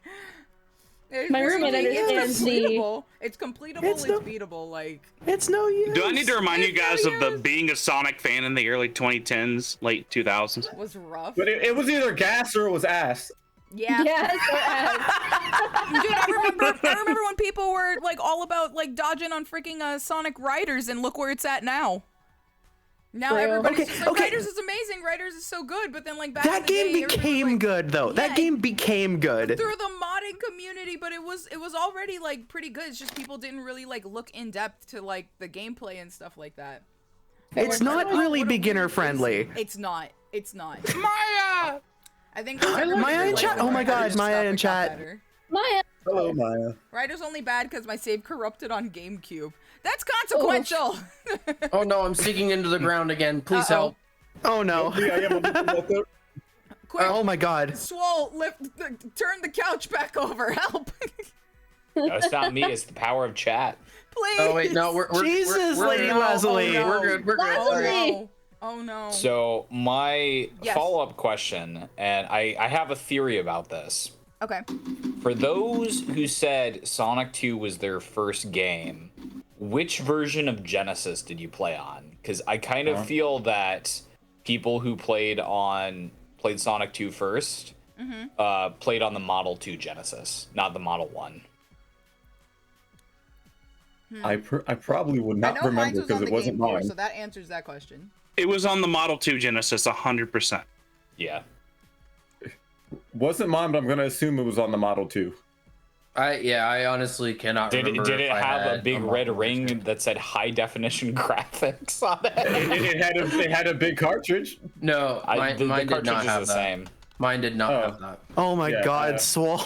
It's My roommate understands the- completable. It's completable. It's beatable. Like, It's no use. Do I need to remind you It's no guys of the use. being a Sonic fan in the early 2010s, late 2000s? was rough. But it was either gas or it was ass. Yeah. Yes. Dude, I remember when people were like all about like dodging on freaking Sonic Riders, and look where it's at now. Now True. everybody's Okay, just like, okay. Riders is amazing. Riders is so good, but then like back in That the game day, everybody was became like, good though. Yeah, That game became good. through the modding community, but it was already like pretty good. It's just people didn't really like look in depth to like the gameplay and stuff like that. It's Or- not what a really weird beginner place. friendly. It's not. It's not. Maya! I think Maya in chat. Oh my God, Maya in chat. Maya. Hello, Maya. Riders only bad because my save corrupted on GameCube. That's consequential. Oh no, I'm sinking into the ground again. Please Uh-oh. help. Oh no. Yeah, I am a little Quick, Oh my God. Swole, turn the couch back over. Help, No, it's not me. It's the power of chat. please. Oh wait, no, we're Jesus, we're Lady good. Leslie. Oh, no. We're good. We're good. Oh Leslie. no. Oh no. So my Yes. follow-up question, and I have a theory about this. Okay. For those who said Sonic 2 was their first game, which version of Genesis did you play on? Because I kind of feel that people who played Sonic 2 first played on the Model 2 Genesis, not the Model 1. I probably would I not know mine remember was because on it the wasn't Game Gear, mine. so that answers that question. It was on the Model 2 Genesis, 100%. Yeah. Wasn't mine, but I'm gonna assume it was on the Model 2. I honestly cannot Did remember. it if I have a had big red Model ring version. that said high definition graphics on it? It had a big cartridge. No, mine, the mine did cartridge not is have the that. same. Mine did not Oh. have that. Oh my Yeah, God, Swole.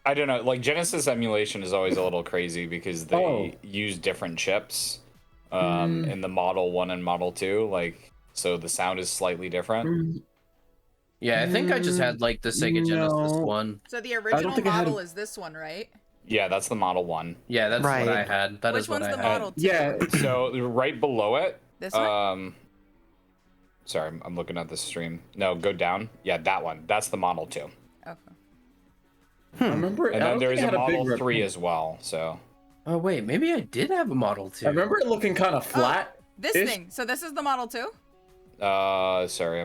I don't know. Like Genesis emulation is always a little crazy because they Oh. use different chips in the Model 1 and Model 2. Like, so the sound is slightly different. Yeah, I think I just had like the Sega Genesis No. one. So the original think I had model a- is this one, right? Yeah, that's the Model 1. Yeah, that's Right. what I had. That is Which what one's I the had. Model 2? Yeah. So right below it. This one? Sorry, I'm looking at the stream. No, go down. Yeah, that one. That's the Model 2. Okay. I remember. And I then don't there's think a it had big Model 3 red- as well. So Oh wait, maybe I did have a Model 2. I remember it looking kind of flat. This Ish. thing. So this is the Model 2? sorry,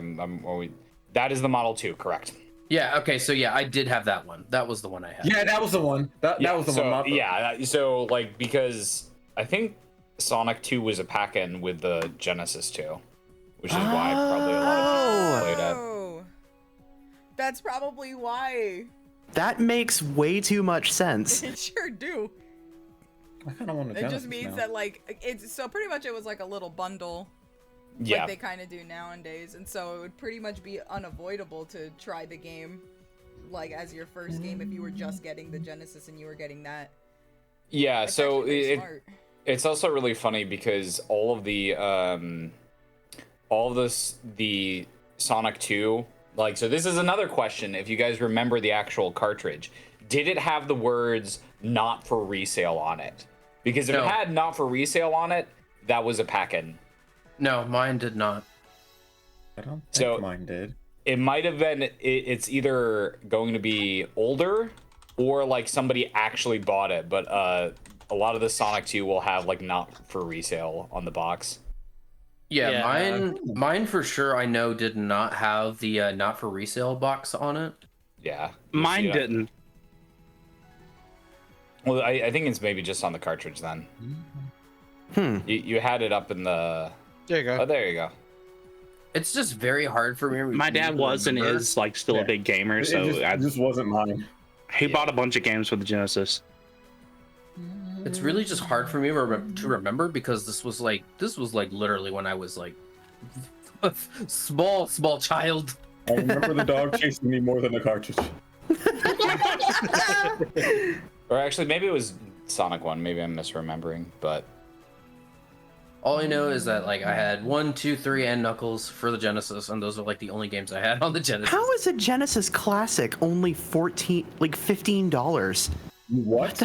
that is the Model 2, correct? Yeah, okay, so yeah, I did have that one. That was the one I had. Yeah, that was the one. That was the so, one. Not the- Yeah, so like because I think Sonic 2 was a pack-in with the Genesis 2, which is why probably a lot of people played it. Oh. That's probably why. That makes way too much sense. It sure do. I kind of want to. It just means that like it's so pretty much it was like a little bundle Yeah, like they kind of do nowadays, and so it would pretty much be unavoidable to try the game like as your first game if you were just getting the Genesis and you were getting that. yeah. It's So actually pretty smart. it's also really funny because all of the Sonic 2, like, so this is another question. If you guys remember the actual cartridge, did it have the words "not for resale" on it? Because if No. it had "not for resale" on it, that was a pack-in. No, mine did not. I don't think So- mine did. It might have been. It's either going to be older, or like somebody actually bought it. But a lot of the Sonic 2 will have like "not for resale" on the box. Yeah, Yeah. mine for sure. I know did not have the not for resale box on it. Yeah. Mine didn't. Well, I think it's maybe just on the cartridge then. You had it up in the. There you go. Oh, there you go. It's just very hard for me. My dad was and is like still a big gamer, so it just wasn't mine. he bought a bunch of games for the Genesis. It's really just hard for me to remember because this was like literally when I was like a small child. I remember the dog chasing me more than the cartridge. Or actually, maybe it was Sonic 1. Maybe I'm misremembering, but All I know is that like I had 1, 2, 3, and Knuckles for the Genesis, and those are like the only games I had on the Genesis. How is a Genesis Classic only $15? What?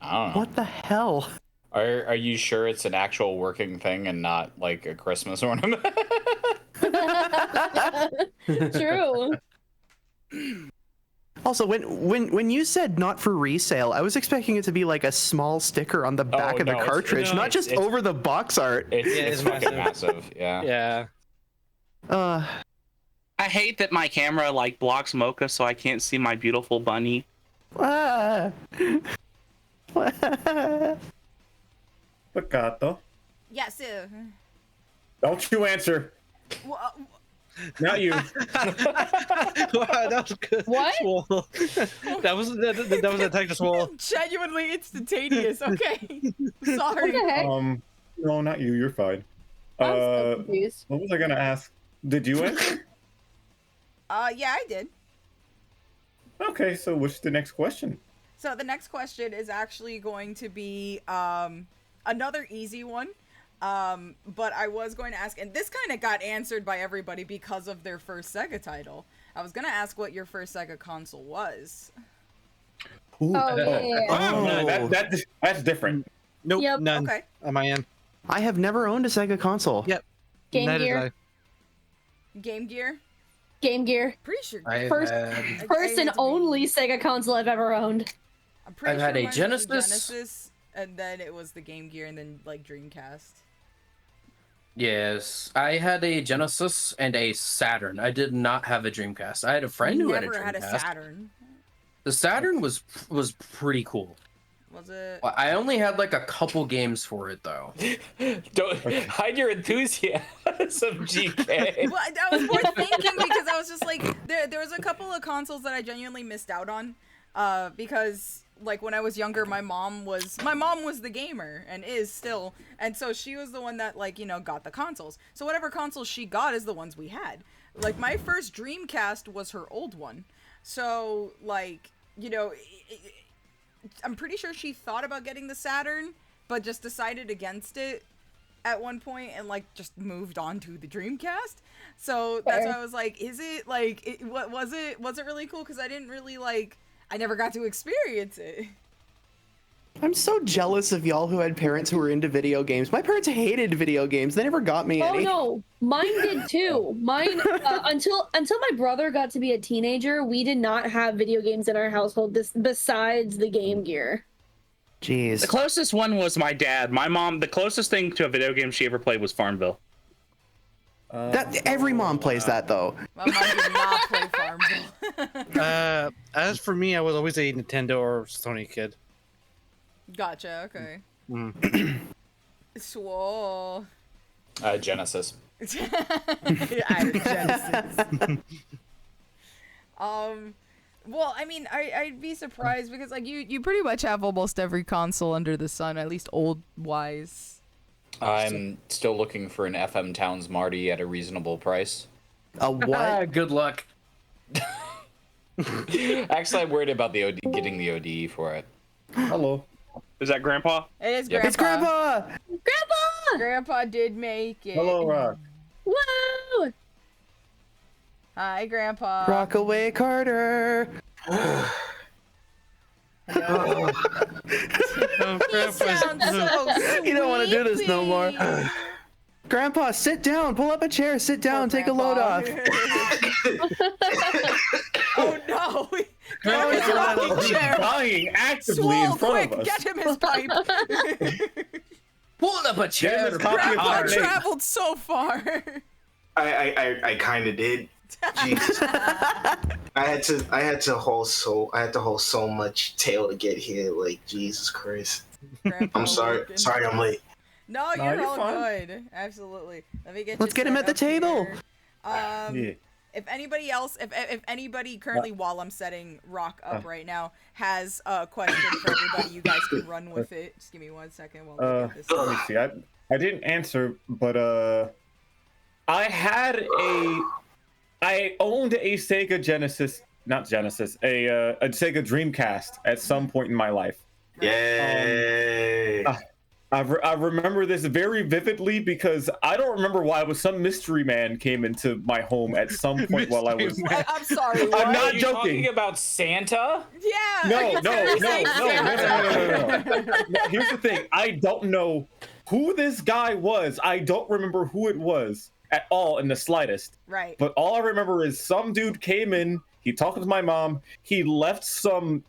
I don't know. What the hell? Are you sure it's an actual working thing and not like a Christmas ornament? True. Also, when you said not for resale, I was expecting it to be like a small sticker on the back of the no, cartridge, not just over the box art. It's fucking massive. Yeah. Yeah. I hate that my camera like blocks Mocha, so I can't see my beautiful bunny. Ah. Peccato. Yes, sir. Don't you answer. Well, Not you. Wow, that was good. What? Swole. that was an attack to Swole. genuinely instantaneous. Okay. What Sorry. the heck? No, not you. You're fine. I'm so confused. What was I gonna ask? Did you answer? Yeah, I did. Okay, so what's the next question? So the next question is actually going to be another easy one. But I was going to ask, and this kind of got answered by everybody because of their first Sega title. I was going to ask what your first Sega console was. Ooh. Oh, yeah. No, that's different. Nope, Yep. none. Okay. On my end. I have never owned a Sega console. Yep. Game Neither did Gear. Game Gear? Game Gear. Pretty sure. First and only Sega console I've ever owned. I'm pretty I've sure had a mine was the Genesis. and then it was the Game Gear, and then like Dreamcast. Yes, I had a Genesis and a Saturn. I did not have a Dreamcast. I had a friend who had a Never Dreamcast. had a Saturn. The Saturn was pretty cool. Was it? I only had like a couple games for it though. Don't hide your enthusiasm, GK. Well, I was more thinking because I was just like, there was a couple of consoles that I genuinely missed out on, because like when I was younger, my mom was the gamer and is still, and so she was the one that like got the consoles. So whatever consoles she got is the ones we had. Like my first Dreamcast was her old one, so like I'm pretty sure she thought about getting the Saturn, but just decided against it at one point and like just moved on to the Dreamcast. So that's why I was like, is it like what was it really cool? Because I didn't really I never got to experience it. I'm so jealous of y'all who had parents who were into video games. My parents hated video games. They never got me any. Oh no, mine did too. Mine until my brother got to be a teenager, we did not have video games in our household. Besides the Game Gear. Jeez. The closest one was my dad. My mom, the closest thing to a video game she ever played was Farmville. That every mom plays that though. My mom did not play Farmville. As for me, I was always a Nintendo or Sony kid. Gotcha. Okay. Mm. Swole. Genesis. Genesis. Well, I mean, I'd be surprised because like you pretty much have almost every console under the sun, at least old wise. I'm still looking for an FM Towns Marty at a reasonable price. A what? Good luck. Actually, I'm worried about the getting the ODE for it. Hello. Is that Grandpa? It is Yep. Grandpa. It's Grandpa! Grandpa! Grandpa did make it. Hello, Rock. Whoa! Hi, Grandpa. Rock away, Carter. Hello. Oh, He sounds so You don't want to do this no more. sleepy. Grandpa, sit down. Pull up a chair. Sit down. Take a load off. Oh no! No, Grandpa's you're rocking chair. dying actively Swole, in front quick, of us. get him his pipe. Pull up a chair. His copy of Grandpa Snake. traveled so far. I kind of did. Jesus. I had to hold so much tail to get here. Like Jesus Christ. Grandpa I'm sorry. working. Sorry, I'm late. No, No, you're you're all fine. good. Absolutely. Let me get. Let's you get him set at the up table. here. Yeah. If anybody else, if anybody currently, while I'm setting Rock up right now, has a question for everybody, you guys can run with it. Just give me 1 second while I get this. Let me see. I didn't answer, but I owned a Sega Genesis, not Genesis, a Sega Dreamcast at some point in my life. Yay! I remember this very vividly because I don't remember why, but some mystery man came into my home at some point while I was. I'm sorry. What? I'm not Are you joking. talking about Santa? Yeah. No, are no, you no, saying Santa? no. Here's the thing. I don't know who this guy was. I don't remember who it was at all in the slightest. Right. But all I remember is some dude came in, he talked to my mom, he left some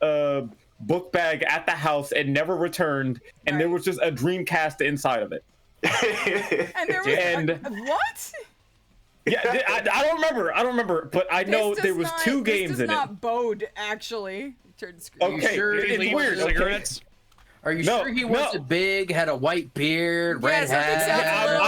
book bag at the house and never returned, and there was just a Dreamcast inside of it. And there was what? Yeah, I don't remember, but I know there was two games this in does it. not bode, actually. Turn the screen. Okay, sure it's he weird. was Okay. Cigarettes? Are you No, sure he no. wasn't big, had a white beard, red Yes, I think so. hat?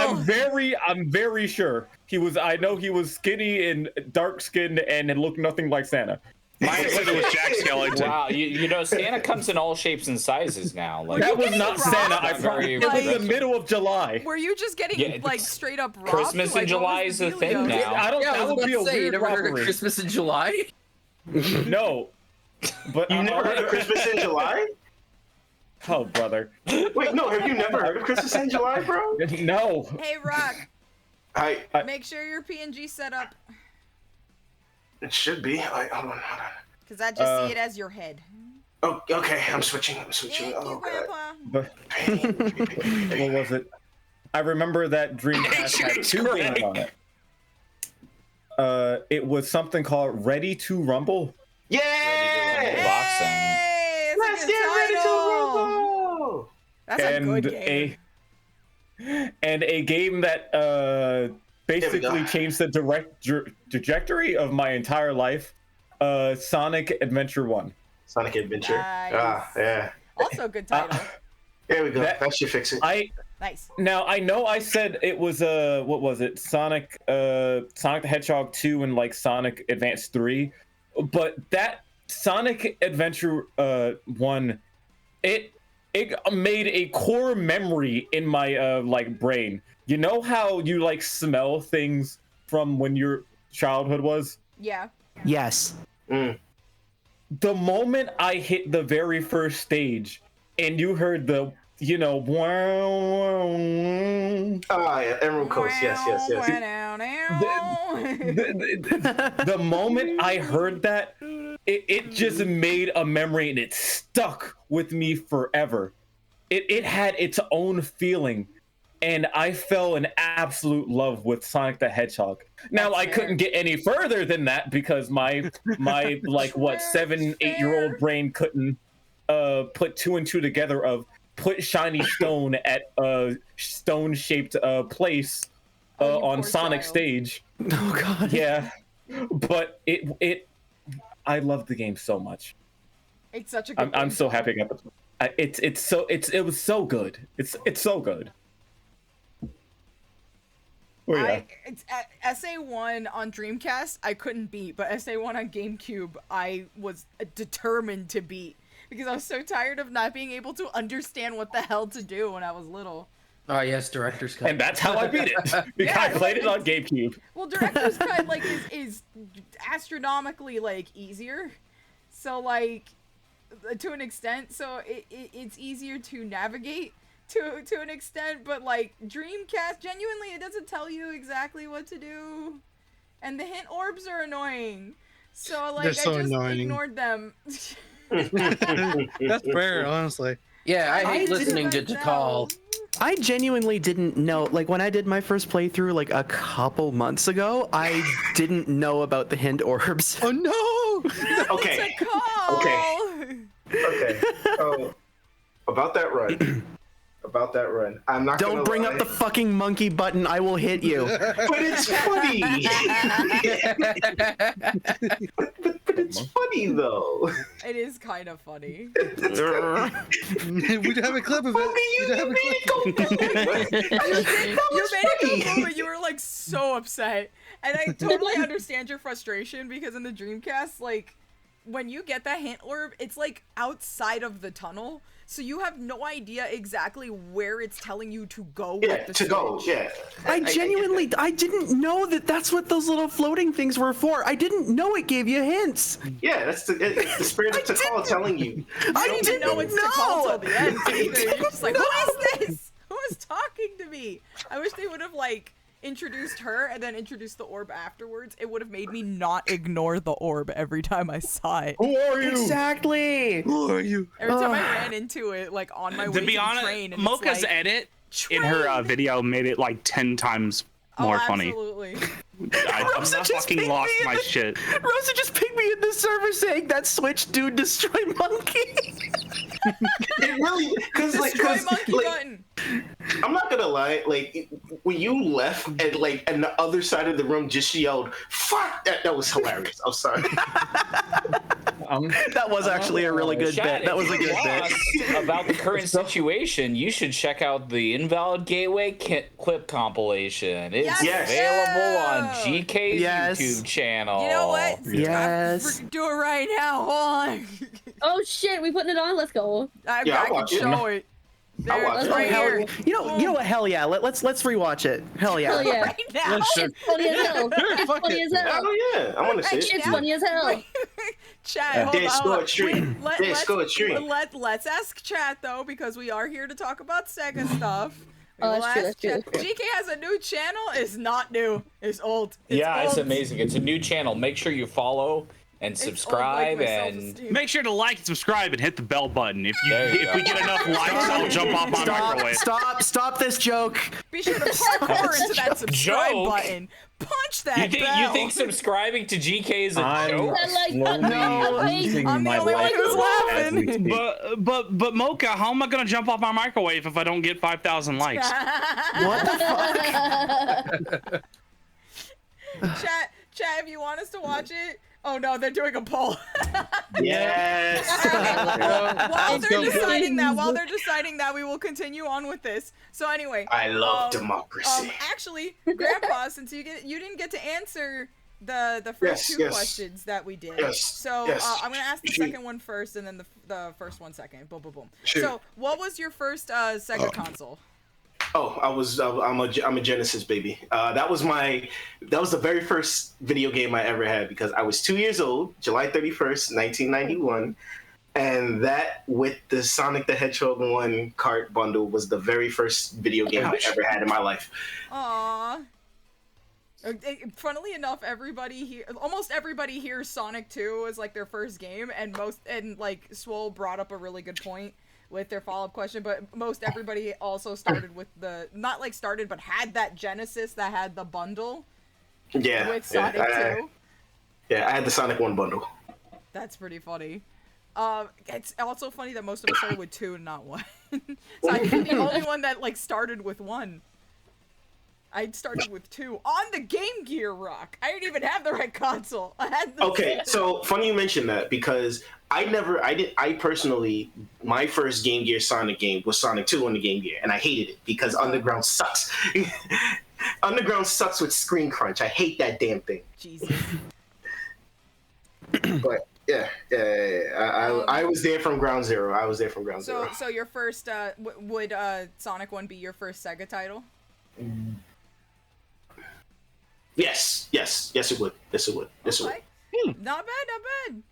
I'm very sure he was. I know he was skinny and dark skinned and it looked nothing like Santa. Mine said it was Jack Skellington. Wow, you know Santa comes in all shapes and sizes now. Like That was not robbed? Santa. I Not promise. very- It was the middle of July. Were you just getting Yeah, like straight up robbed? Christmas in Like, July what was is the a thing dealio? now. I don't. Yeah, I that was would about be to a say, you weird never heard of robbery. Christmas in July? No, but You never heard of Christmas in July? Oh, brother. Wait, no. Have you never heard of Christmas in July, bro? No. Hey, Rock, I. make sure your PNG set up, It should be. Hold on. because I just see it as your head. Oh, okay. I'm switching. Thank you, Oh, God. Grandpa. But what was it? I remember that Dreamcast had two games on it. It was something called Ready to Rumble. Yeah! boxing. Hey, that's Let's a get good ready to title. rumble! That's a good game. A game that basically changed the trajectory of my entire life. Sonic Adventure 1. Sonic Adventure. Nice. Ah, yeah. Also a good title. There we go. That- That should fix it. Nice. Now I know I said it was what was it? Sonic the Hedgehog 2 and like Sonic Advance 3, but that Sonic Adventure 1, it made a core memory in my like brain. You know how you like smell things from when your childhood was? Yeah. Yes. The moment I hit the very first stage and you heard the Ah, yeah. Emerald Coast. Yes. The moment I heard that, it just made a memory and it stuck with me forever. It had its own feeling, and I fell in absolute love with Sonic the Hedgehog. Now That's I couldn't get any further than that because my like what 7-8-year-old brain couldn't put two and two together of put shiny stone at a stone-shaped place Oh, you on poor Sonic child. stage. Oh God. Yeah, but I love the game so much. It's such a good I'm game. so happy I got the. It was so good. It's so good. Oh yeah. It's SA1 on Dreamcast I couldn't beat, but SA1 on GameCube I was determined to beat because I was so tired of not being able to understand what the hell to do when I was little. Oh yes, director's cut. And that's how I beat it. Because I played it on GameCube. Well, Director's Cut like is astronomically like easier, so like to an extent, so it's easier to navigate to an extent, but like Dreamcast, genuinely, it doesn't tell you exactly what to do, and the hint orbs are annoying. So like They're so I just annoying. ignored them. That's fair, honestly. Yeah, I hate didn't listening to know. Tikal. I genuinely didn't know, like when I did my first playthrough like a couple months ago, I didn't know about the hint orbs. Oh no! Okay. Call. Okay. Okay. Oh, about that run. about that run. I'm not. Don't bring up the fucking monkey button. I will hit you. But it's funny. but it's funny though. It is kind of funny. We have a clip of it. You made it go but you were like so upset. And I totally understand your frustration because in the Dreamcast, like, when you get that hint orb, it's like outside of the tunnel. So you have no idea exactly where it's telling you to go with the switch. I genuinely, I didn't know that that's what those little floating things were for. I didn't know it gave you hints. Yeah, it's the spirit of Tikal telling you. I didn't know it's Tikal till the end either. You're just like, who is this? Who is talking to me? I wish they would have, like, introduced her and then introduced the orb afterwards. It would have made me not ignore the orb every time I saw it. Who are you? Exactly. Who are you? Every time I ran into it, like on my way to the train. And Mocha's like, edit in her video made it like 10 times more funny. Absolutely. I fucking lost my shit. Rosa just pinged me in the server saying that Switch dude destroy monkey. It really, because Destroy monkey button. I'm not gonna lie, like when you left and like and the other side of the room just yelled "fuck," that was hilarious. I'm sorry. That was actually a really good Chad, bit. That was a if you good bit. want about the current situation, you should check out the Invalid Gateway clip compilation. It's available on GK's YouTube channel. You know what? Yes. Do it right now. Hold on. Oh shit, we putting it on? Let's go. I can show it. There, watch it's it. right here. You know what? Hell yeah. Let's rewatch it. Hell yeah. Hell yeah. Right now. It's funny as hell. It's funny as hell. Oh yeah, I want to see it. It's funny as hell. Chat, hold Let's go on. a stream. Let's ask chat though, because we are here to talk about Sega stuff. Oh, that's true. GK has a new channel. It's not new. It's old. It's amazing. It's a new channel. Make sure you follow and subscribe and make sure to like and subscribe and hit the bell button. If we get enough likes, I'll jump off my microwave. Stop this joke. Be sure to parkour into that subscribe button. Punch that bell. You think subscribing to GK is a joke? I'm the only one who's laughing. But Mocha, how am I gonna jump off my microwave if I don't get 5,000 likes? What the fuck? Chat, if you want us to watch it. Oh no, they're doing a poll. Yes. While they're deciding that, we will continue on with this. So anyway, I love democracy. Actually, Grandpa, since you didn't get to answer the first two questions that we did. So I'm gonna ask the second one first, and then the first one second. Boom, boom, boom. Sure. So, what was your first Sega console? Oh, I'm a Genesis baby. That was the very first video game I ever had because I was 2 years old, July 31st, 1991, and that with the Sonic the Hedgehog 1 cart bundle was the very first video game I ever had in my life. Aww. Funnily enough, almost everybody here, Sonic 2 was like their first game, and like Swole brought up a really good point with their follow-up question, but most everybody also started with but had that Genesis that had the bundle. Yeah. With Sonic 2. Yeah, I had the Sonic 1 bundle. That's pretty funny. It's also funny that most of us started with 2 and not 1. So I'm the only one that like started with 1. I started with 2 on the Game Gear, Rock. I didn't even have the right console. I had the Okay, so funny you mentioned that because I personally, my first Game Gear Sonic game was Sonic 2 on the Game Gear, and I hated it because Underground sucks. Underground sucks with screen crunch. I hate that damn thing. Jesus. But yeah. I was there from ground zero. Zero. So your first, would Sonic 1 be your first Sega title? Yes, it would. Not bad.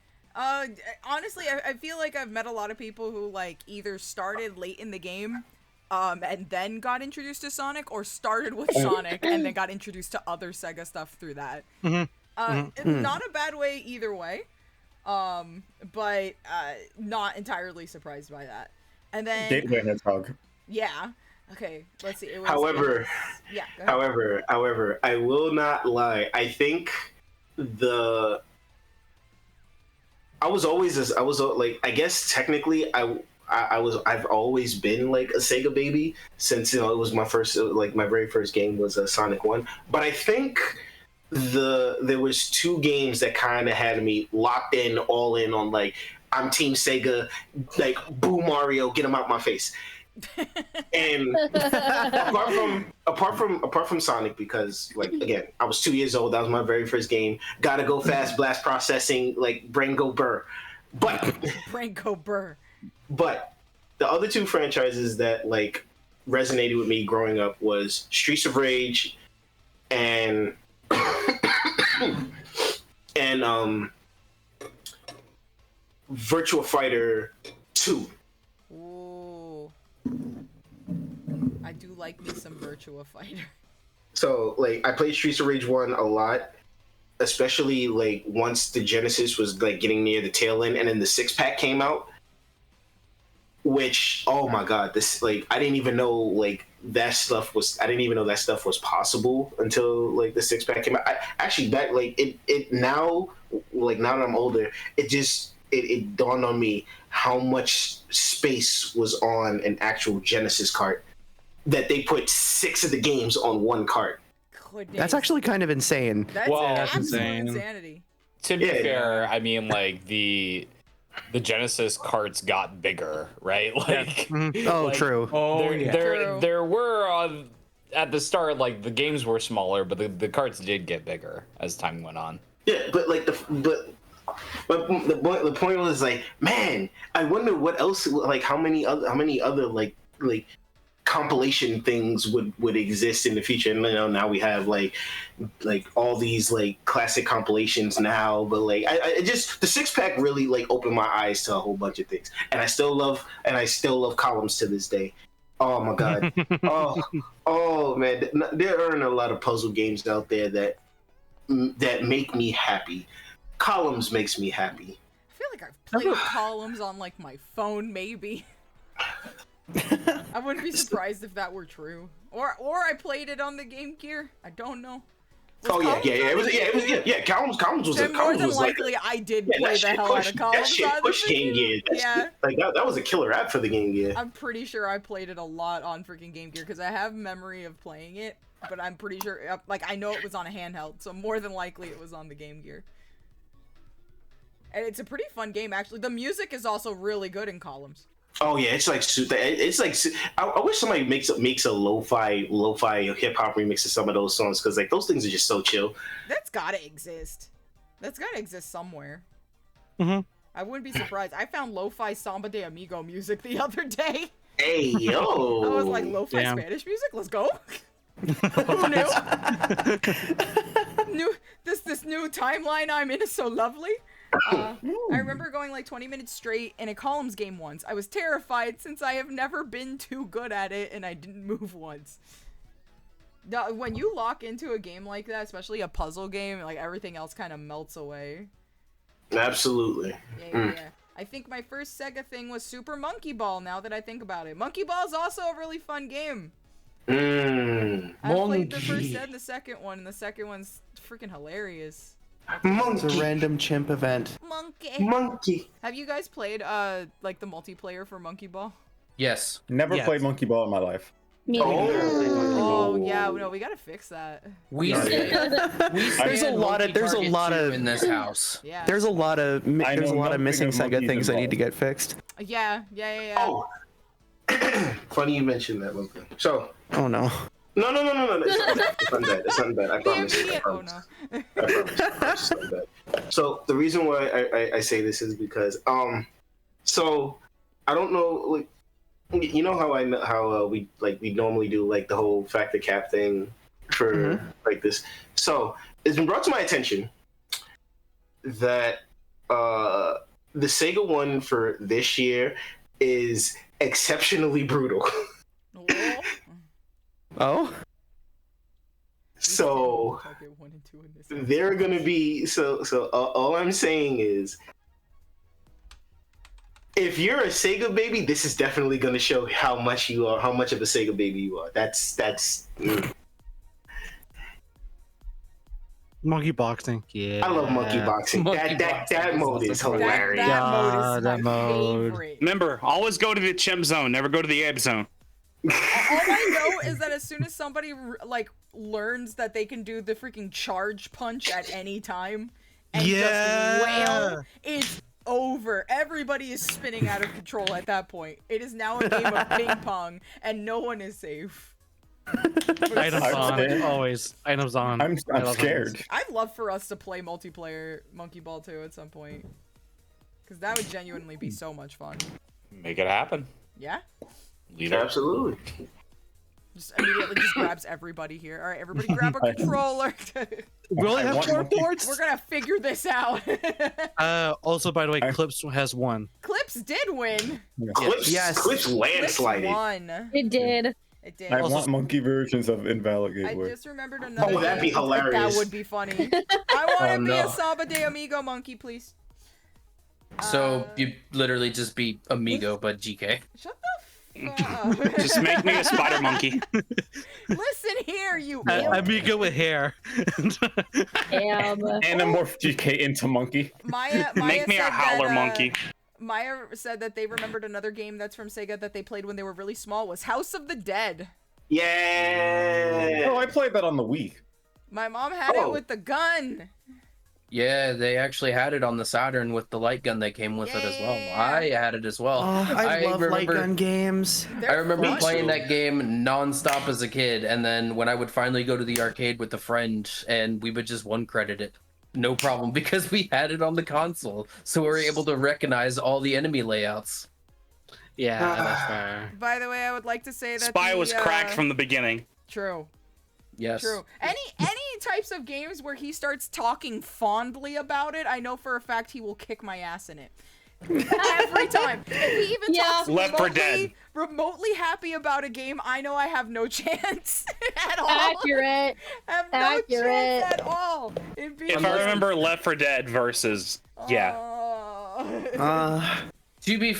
Honestly, I feel like I've met a lot of people who like either started late in the game, and then got introduced to Sonic, or started with Sonic and then got introduced to other Sega stuff through that. Not a bad way either way, but not entirely surprised by that. And then Gateway Hedgehog. Yeah. Okay, let's see. However, I will not lie. I think I guess technically I I've always been like a Sega baby since it was my first, like my very first game was Sonic 1. But I think there was 2 games that kind of had me locked in, all in on like I'm Team Sega, like boo Mario, get him out my face. And apart from Sonic, because like again, I was 2 years old. That was my very first game. Gotta go fast, blast processing, like brain go burr. But Brain go burr. But the other 2 franchises that like resonated with me growing up was Streets of Rage and and Virtua Fighter 2. Ooh. I do like me some Virtua Fighter. So like I played Streets of Rage 1 a lot, especially like once the Genesis was like getting near the tail end, and then the 6-pack came out. Which, oh my god, this like I didn't even know like that stuff was possible until like the 6-pack came out. Actually back like it now, like now that I'm older, it dawned on me how much space was on an actual Genesis cart, that they put 6 of the games on one cart. Goodness. That's actually kind of insane. That's That's absolute insane. insanity. To be fair, I mean, like the Genesis carts got bigger, right? Like, Oh, like, true. there were at the start, like the games were smaller, but the carts did get bigger as time went on. Yeah, but like the point was like, man, I wonder what else, like how many other like compilation things would exist in the future. And now we have like all these like classic compilations now, but like I just the 6-pack really like opened my eyes to a whole bunch of things, and I still love columns to this day. Oh my god. oh man, there aren't a lot of puzzle games out there that make me happy. Columns makes me happy. I feel like I've played Columns on like my phone, maybe. I wouldn't be surprised if that were true. Or I played it on the Game Gear. I don't know. Columns was then more than likely I did play the hell out of Columns. That shit pushed Game Gear. Like that was a killer app for the Game Gear. I'm pretty sure I played it a lot on freaking Game Gear because I have memory of playing it, but I'm pretty sure, like, I know it was on a handheld, so more than likely it was on the Game Gear. And it's a pretty fun game, actually. The music is also really good in Columns. Oh yeah, it's like I wish somebody makes a lo-fi hip hop remix of some of those songs, because like those things are just so chill. That's gotta exist. That's gotta exist somewhere. Mm-hmm. I wouldn't be surprised. I found lo-fi Samba de Amigo music the other day. Hey yo! I was like, lo-fi Spanish music? Let's go. Who knew? This new timeline I'm in is so lovely. I remember going like 20 minutes straight in a Columns game once. I was terrified since I have never been too good at it and I didn't move once. Now, when you lock into a game like that, especially a puzzle game, like everything else kind of melts away. Absolutely. Yeah. I think my first Sega thing was Super Monkey Ball, now that I think about it. Monkey Ball is also a really fun game. I played the first and the second one, and the second one's freaking hilarious. It's a random chimp event. Monkey. Have you guys played like the multiplayer for Monkey Ball? Yes. Never played Monkey Ball in my life. Oh yeah, no, we gotta fix that. There's a lot of in this house. Yeah. There's a lot of missing Sega things that need to get fixed. Yeah. Oh. Funny you mentioned that one thing. So. Oh no. No. It's not bad. I promise. Oh no. I promise. It's not bad. So the reason why I say this is because so I don't know, like, you know how we normally do like the whole factor cap thing for like this. So it's been brought to my attention that the Sega one for this year is exceptionally brutal. Oh? So they're gonna be all I'm saying is, if you're a Sega baby, this is definitely gonna show how much of a Sega baby you are. That's Monkey boxing. Yeah. I love monkey boxing. Monkey That boxing mode is is awesome. hilarious. That mode Yeah, is that my mode. favorite. Remember, always go to the chimp zone. Never go to the ape zone. All I know is that as soon as somebody like learns that they can do the freaking charge punch at any time and just wail, it's over. Everybody is spinning out of control at that point. It is now a game of ping pong, and no one is safe. Items on. Always. Items on. I'm I love scared. items. I'd love for us to play multiplayer Monkey Ball 2 at some point, because that would genuinely be so much fun. Make it happen. Yeah? Leader. Absolutely. Just immediately just grabs everybody here. All right, everybody grab a controller. We only have 4 ports. We're gonna figure this out. Also, by the way, Clips has 1. Clips did win. Clips, Yes. Clips Clips landslided. won. It did. It did. I want monkey versions of Invalid I Gateway. just remembered another. Oh, that'd be game. hilarious. That would be funny. I want to Oh, be a no. Saba de Amigo monkey, please. So you literally just beat Amigo, but GK. Shut the fuck up. Just make me a spider monkey. Listen here, you. Amigo with hair. Damn. Anamorph GK into monkey. Maya Make me a said howler that, monkey. Maya said that they remembered another game that's from Sega that they played when they were really small was House of the Dead. Yeah. Oh, I played that on the Wii. My mom had it with the gun. Yeah, they actually had it on the Saturn with the light gun that came with it as well. I had it as well. Oh, I love light gun games. I remember fun. playing that game nonstop as a kid, and then when I would finally go to the arcade with a friend, and we would just one credit it, no problem, because we had it on the console, so we were able to recognize all the enemy layouts. Yeah, that's fair. By the way, I would like to say that Spy the, was cracked from the beginning. True. Yes. True. Any types of games where he starts talking fondly about it, I know for a fact he will kick my ass in it. Every time. If he even talks Left 4 Dead. remotely happy about a game, I know I have no chance at all. Accurate. I have no chance at all. If I remember Left 4 Dead versus, yeah. To be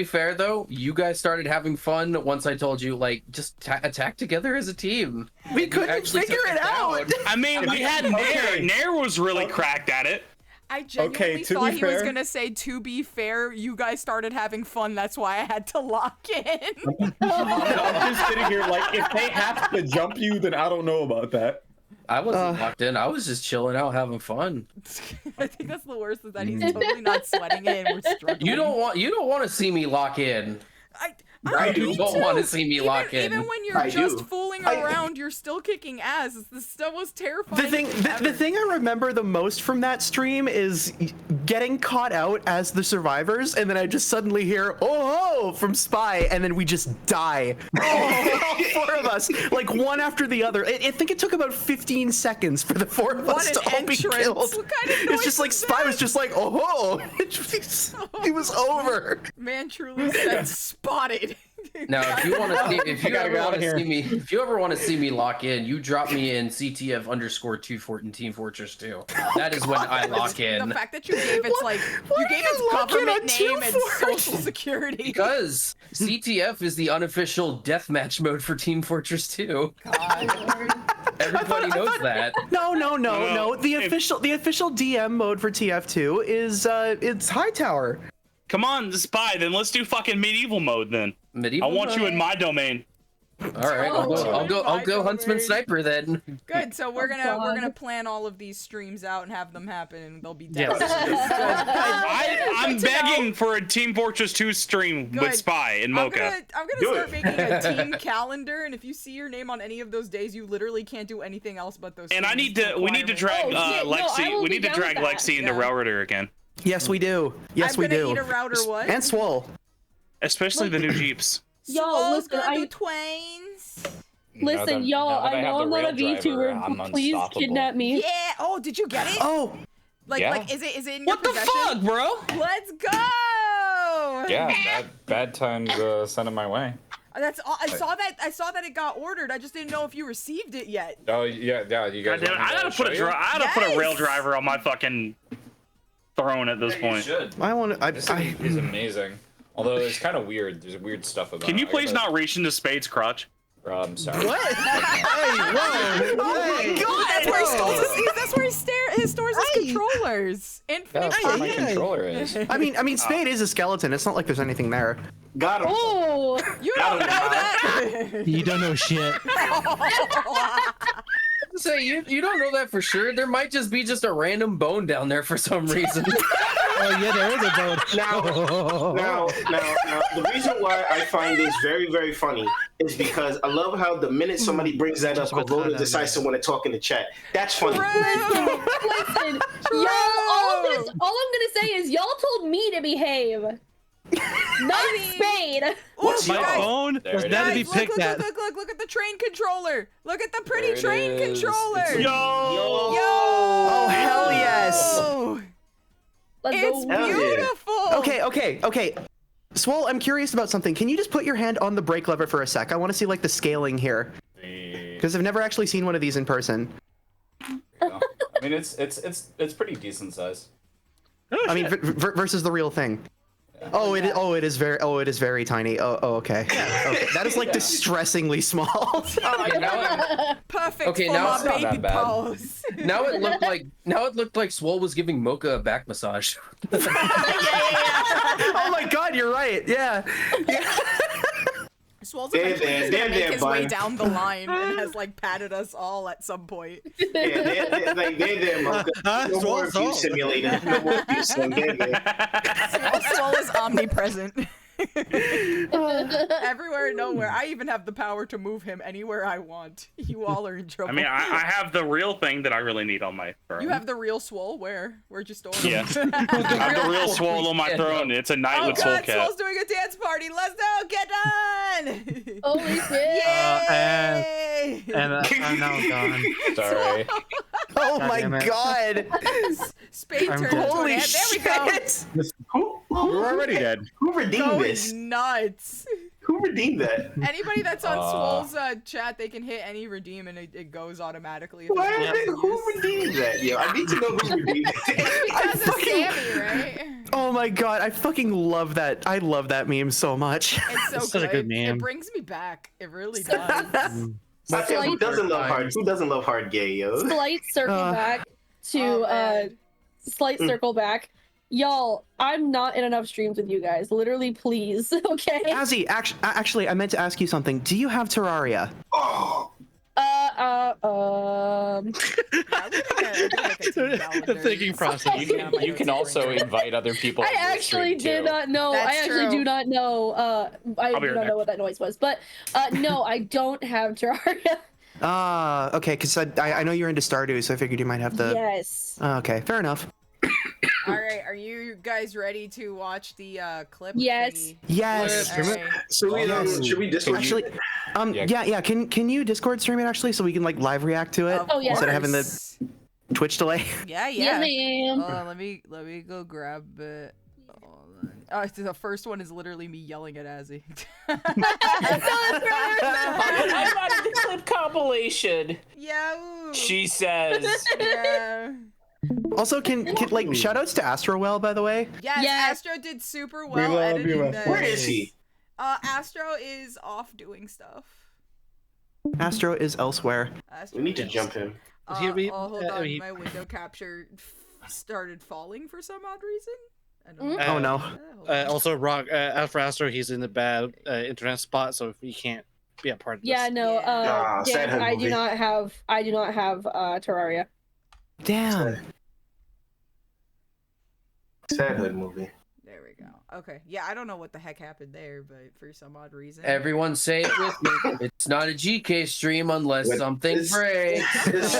fair though, you guys started having fun once I told you, like, just attack together as a team. We You couldn't actually figure took it out. down. I mean, we had Nair. Nair was really cracked at it. I genuinely to thought be he was fair- gonna say, to be fair, you guys started having fun, that's why I had to lock in. I'm just sitting here like, if they have to jump you, then I don't know about that. I wasn't locked in. I was just chilling out, having fun. I think that's the worst, is that he's totally not sweating it and we're struggling. You don't want to see me lock in. I You don't want to see me lock in. Even when you're just fooling around, you're still kicking ass. It's the most terrifying The thing I remember the most from that stream is getting caught out as the survivors, and then I just suddenly hear "oh" from Spy, and then we just die. All 4 of us, like one after the other. I think it took about 15 seconds for the 4 of us to all be killed. What kind of It's just like Spy was just like "oh," it was over. Man truly said spotted. Now, if you want to see, if you gotta ever get out want of to here. see me, if you ever want to see me lock in, you drop me in CTF_2 in Team Fortress 2. That is when I lock in. The fact that you gave its like you gave its government name and social security. Because CTF is the unofficial deathmatch mode for Team Fortress 2. Everybody knows that. No. The official DM mode for TF2 is it's Hightower. Come on, the Spy. Then let's do fucking medieval mode. Then Medieval I want you mode? in my domain. All right, I'll go Huntsman Sniper then. Good, so we're gonna plan all of these streams out and have them happen, and they'll be dead. I'm begging for a Team Fortress 2 stream with Spy and Mocha. I'm gonna start making a team calendar, and if you see your name on any of those days, you literally can't do anything else but those. And I streams need to. We need to drag Lexi. We need to drag Lexi into Router again. Yes, we do. Yes, we do. Eat a router what? And Swole. Especially the new Jeeps. Y'all, listen, Listen, y'all, I know I'm not a VTuber, but please kidnap me. Yeah. Oh, did you get it? Oh. Like, is it in your What the possession? fuck, bro? Let's go. Yeah, bad times sent it my way. That's all. I saw that it got ordered. I just didn't know if you received it yet. Oh yeah, you guys. God damn it, I gotta put a rail driver on my fucking throne at this point. I want to. This is amazing. Although it's kind of weird. There's weird stuff about it. Can you please not reach into Spade's crotch? I'm sorry. What? Hey, whoa! Oh my god, that's where he stores his, that's where he stores his controllers. Infinite That's where my Hey. controller is. I mean, Spade is a skeleton. It's not like there's anything there. Got him. Oh, You don't know that. You don't know shit. Say you don't know that for sure. There might just be a random bone down there for some reason. Oh yeah, there is a boat. Now, the reason why I find this very, very funny is because I love how the minute somebody brings that up, Corona decides to want to talk in the chat. That's funny. listen, y'all. All I'm gonna say is y'all told me to behave. Not Spade. What's My your phone was it meant to be Guys, picked at. look at the train controller. Look at the pretty There it train is. controller. It's- Yo. Oh hell yes! Let's It's go. Hell yeah. beautiful. Okay. Swole, I'm curious about something. Can you just put your hand on the brake lever for a sec? I want to see like the scaling here, because I've never actually seen one of these in person. I mean, it's pretty decent size. I mean, versus the real thing. It is very tiny. Okay. That is like distressingly small. Okay, Perfect Okay, for now my it's not baby that bad. pose. now it looked like Swole was giving Mocha a back massage. Oh my god, you're right. Yeah. Swole's There, eventually there, just gonna there, make there, his way bud. down the line and has like patted us all at some point. Yeah, they're Mocha. No more abuse simulator. No more abuse simulator. Swole is omnipresent. Everywhere and nowhere. I even have the power to move him anywhere I want. You all are in trouble. I mean, I have the real thing that I really need on my throne. You have the real Swole? Where'd you store him? Yeah. I have the real Swole on my throne. It's a knight Oh with Soul god, Cat. Swole's doing a dance party. Let's go, get done! Holy shit. Yay! And I'm now gone. Sorry. Oh God my damn it. god. Spade I'm turned dead. into an Holy ant. There we go. shit. We're already dead. Who redeemed Going this? nuts. Who redeemed that? Anybody that's on Swole's chat, they can hit any redeem and it goes automatically. If Why it's is it, not who used. redeemed that? Yo, I need to know who redeemed it. Because of Sammy, right? Oh my god, I fucking love that. I love that meme so much. It's so It's such a good meme. It brings me back. It really does. Who doesn't love hard? Who doesn't love hard gay, yo? Slight circle back to Oh, man. slight circle back. Y'all, I'm not in enough streams with you guys. Literally, please. Okay. Azzy, actually, I meant to ask you something. Do you have Terraria? Oh, The thinking process. You can also invite other people. I on your actually stream, did too. not know. That's I actually true. do not know. I I'll do be right not back. know what that noise was. But no, I don't have Terraria. Okay, because I know you're into Stardew, so I figured you might have the. Yes. Okay, fair enough. All right, are you guys ready to watch the clip? Yes. thingy? Yes. All right. so should we Discord? Actually, Yeah. yeah. Can you Discord stream it actually so we can like live react to it Of Oh, yeah. instead of having the course. Twitch delay? Yeah, Yeah, yeah. ma'am. Let me go grab it. Hold on. The first one is literally me yelling at Azzy. I'm not in the clip compilation. Yeah. Ooh. She says. Yeah. Also, can like shoutouts to Astrowell, by the way. Yes, Yes. Astro did super well love you, editing Astro. this. Where is he? Astro is off doing stuff. Astro is elsewhere. Astro We need to is- jump him. He- we- hold on, he- my window capture started falling for some odd reason. I don't Mm. know. Oh no. Hold on. Also, Rock Alpha Astro, he's in the bad internet spot, so he can't be a part of this. Yeah, no. Yeah. Sad Dan, Hood I do movie. not have. I do not have Terraria. Damn. Sad Hood movie. There we go. Okay. Yeah, I don't know what the heck happened there, but for some odd reason. Everyone say it with me. It's not a GK stream unless Wait, something it's- breaks. It's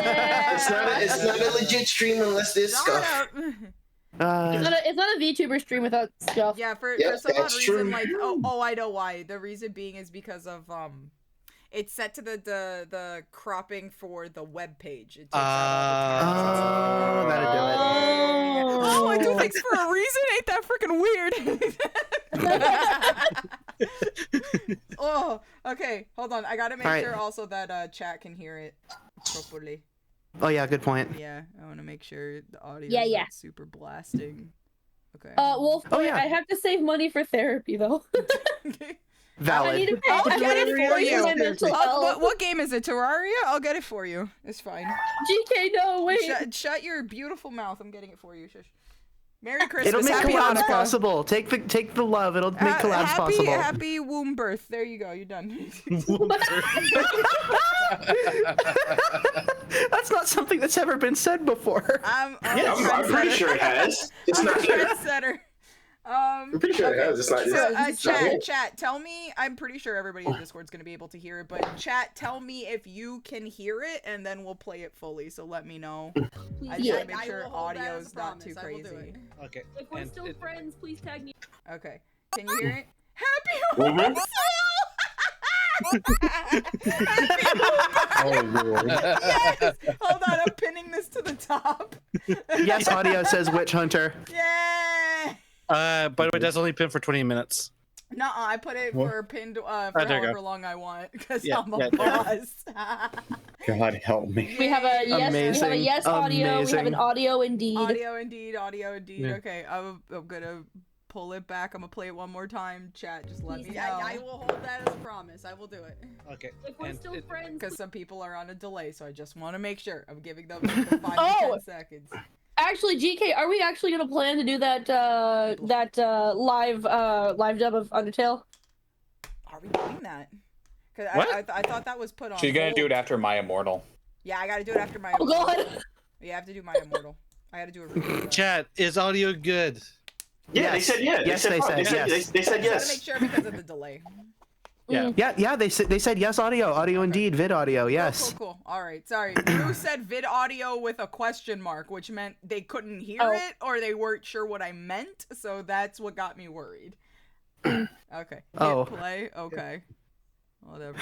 not a legit stream unless there's Shut stuff. up. It's not a VTuber stream without stuff. Yeah, for Yeah, some odd that's reason, true. like I know why. The reason being is because of it's set to the cropping for the web page. It takes out all the that'll do it. Oh, I do things for a reason. Ain't that freaking weird? Oh, okay. Hold on. I gotta make All right. sure also that chat can hear it properly. Oh yeah, good point. Yeah, I want to make sure the audio Yeah, is yeah. not super blasting. Okay. Wolf, Oh, yeah. I have to save money for therapy though. Valid. I need to pay I'll get it for you. my mental health. What game is it, Terraria? I'll get it for you. It's fine. GK, no, wait. Shut your beautiful mouth. I'm getting it for you. Shush. Merry Christmas. It'll make Happy collabs Hanukkah. possible. Take the love. It'll make collabs possible. Happy womb birth. There you go. You're done. That's not something that's ever been said before. I'm pretty sure it has. It's not here. Trendsetter. I'm pretty sure it has. It's not. Chat. Tell me. I'm pretty sure everybody in Discord's gonna be able to hear it, but chat. Tell me if you can hear it, and then we'll play it fully. So let me know. I just want to make sure audio's not too crazy. Okay. If we're still friends, please tag me. Okay. Can you hear it? Happy Oh Lord. Yes! Hold on, I'm pinning this to the top. Yes, audio says Witch Hunter. Yeah! By the way, that's only pinned for 20 minutes. Nuh-uh, I put it for pinned for there you however go. long I want, because Yeah, I'm a yeah. boss. God help me. We have a yes. We have a Amazing. yes audio. We have Amazing. an audio indeed. Audio indeed. Yeah. Okay, I'm gonna pull it back. I'm gonna play it one more time. Chat, just let me know. Yeah, I will hold that as a promise. I will do it. Okay. If we're still friends, Because some people are on a delay, so I just want to make sure. I'm giving them 5 to 10 seconds. actually, GK, are we actually gonna plan to do that live dub of Undertale? Are we doing that? Because What? I thought that was put on She's gonna hold. do it after My Immortal. Yeah, I gotta do it after my Oh god. Yeah, I have to do my Immortal. I gotta do it. Really Chat, is audio good? Yeah, they said yeah. Yes, they said yes. They said Gotta make yes. sure because of the delay. Yeah. Yeah. They said yes, audio indeed, vid audio. Yes. Cool. All right. Sorry. You said vid audio with a question mark, which meant they couldn't hear Oh. it or they weren't sure what I meant. So that's what got me worried. Okay. Hit Oh. play. Okay. Whatever.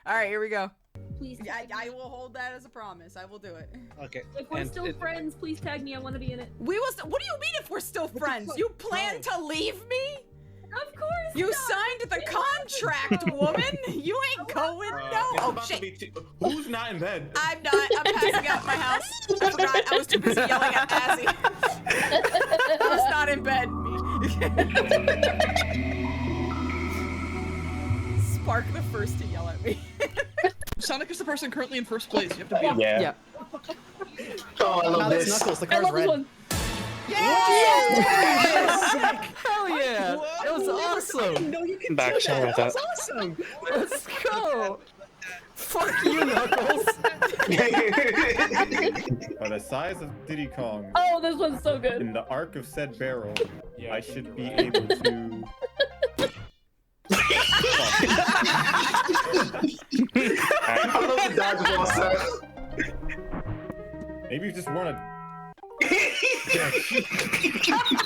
All right. Here we go. Please. I will hold that as a promise. I will do it. Okay. If we're still friends, please tag me. I want to be in it. We will. What do you mean if we're still friends? You plan to leave me? Of course. You signed the contract, woman. You ain't going. No. Oh shit. Who's not in bed? I'm not. I'm passing out at my house. I forgot. I was too busy yelling at Azzy. I was not in bed. Spark the first to yell at me. Sonic is the person currently in first place. You have to beat him. Yeah. Oh, I love this. Knuckles. The I car's love this red. one. Hell yeah! It was awesome. Back, sorry about that. Awesome. Let's go. Fuck you, Knuckles. By the size of Diddy Kong, Oh, this one's so good. in the arc of said barrel, I should be able to. I love the dodgeball set. Maybe you just want to.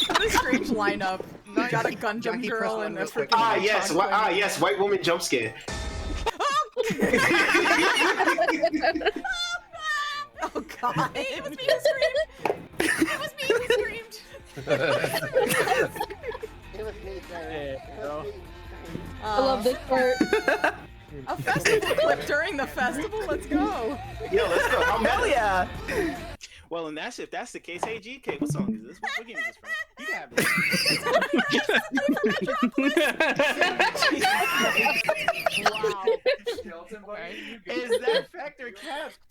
What a strange lineup. You got a Gundam Jackie, press girl one and a real quick. freaking. Yes, white woman jump scare. Oh god. It was me who screamed. It was me who screamed. I love this part. A festival clip during the festival. Let's go. Yo, let's go. How Hell yeah. Well, and if that's the case, hey GK, what song is this? What game is this from? You can have this. Wow.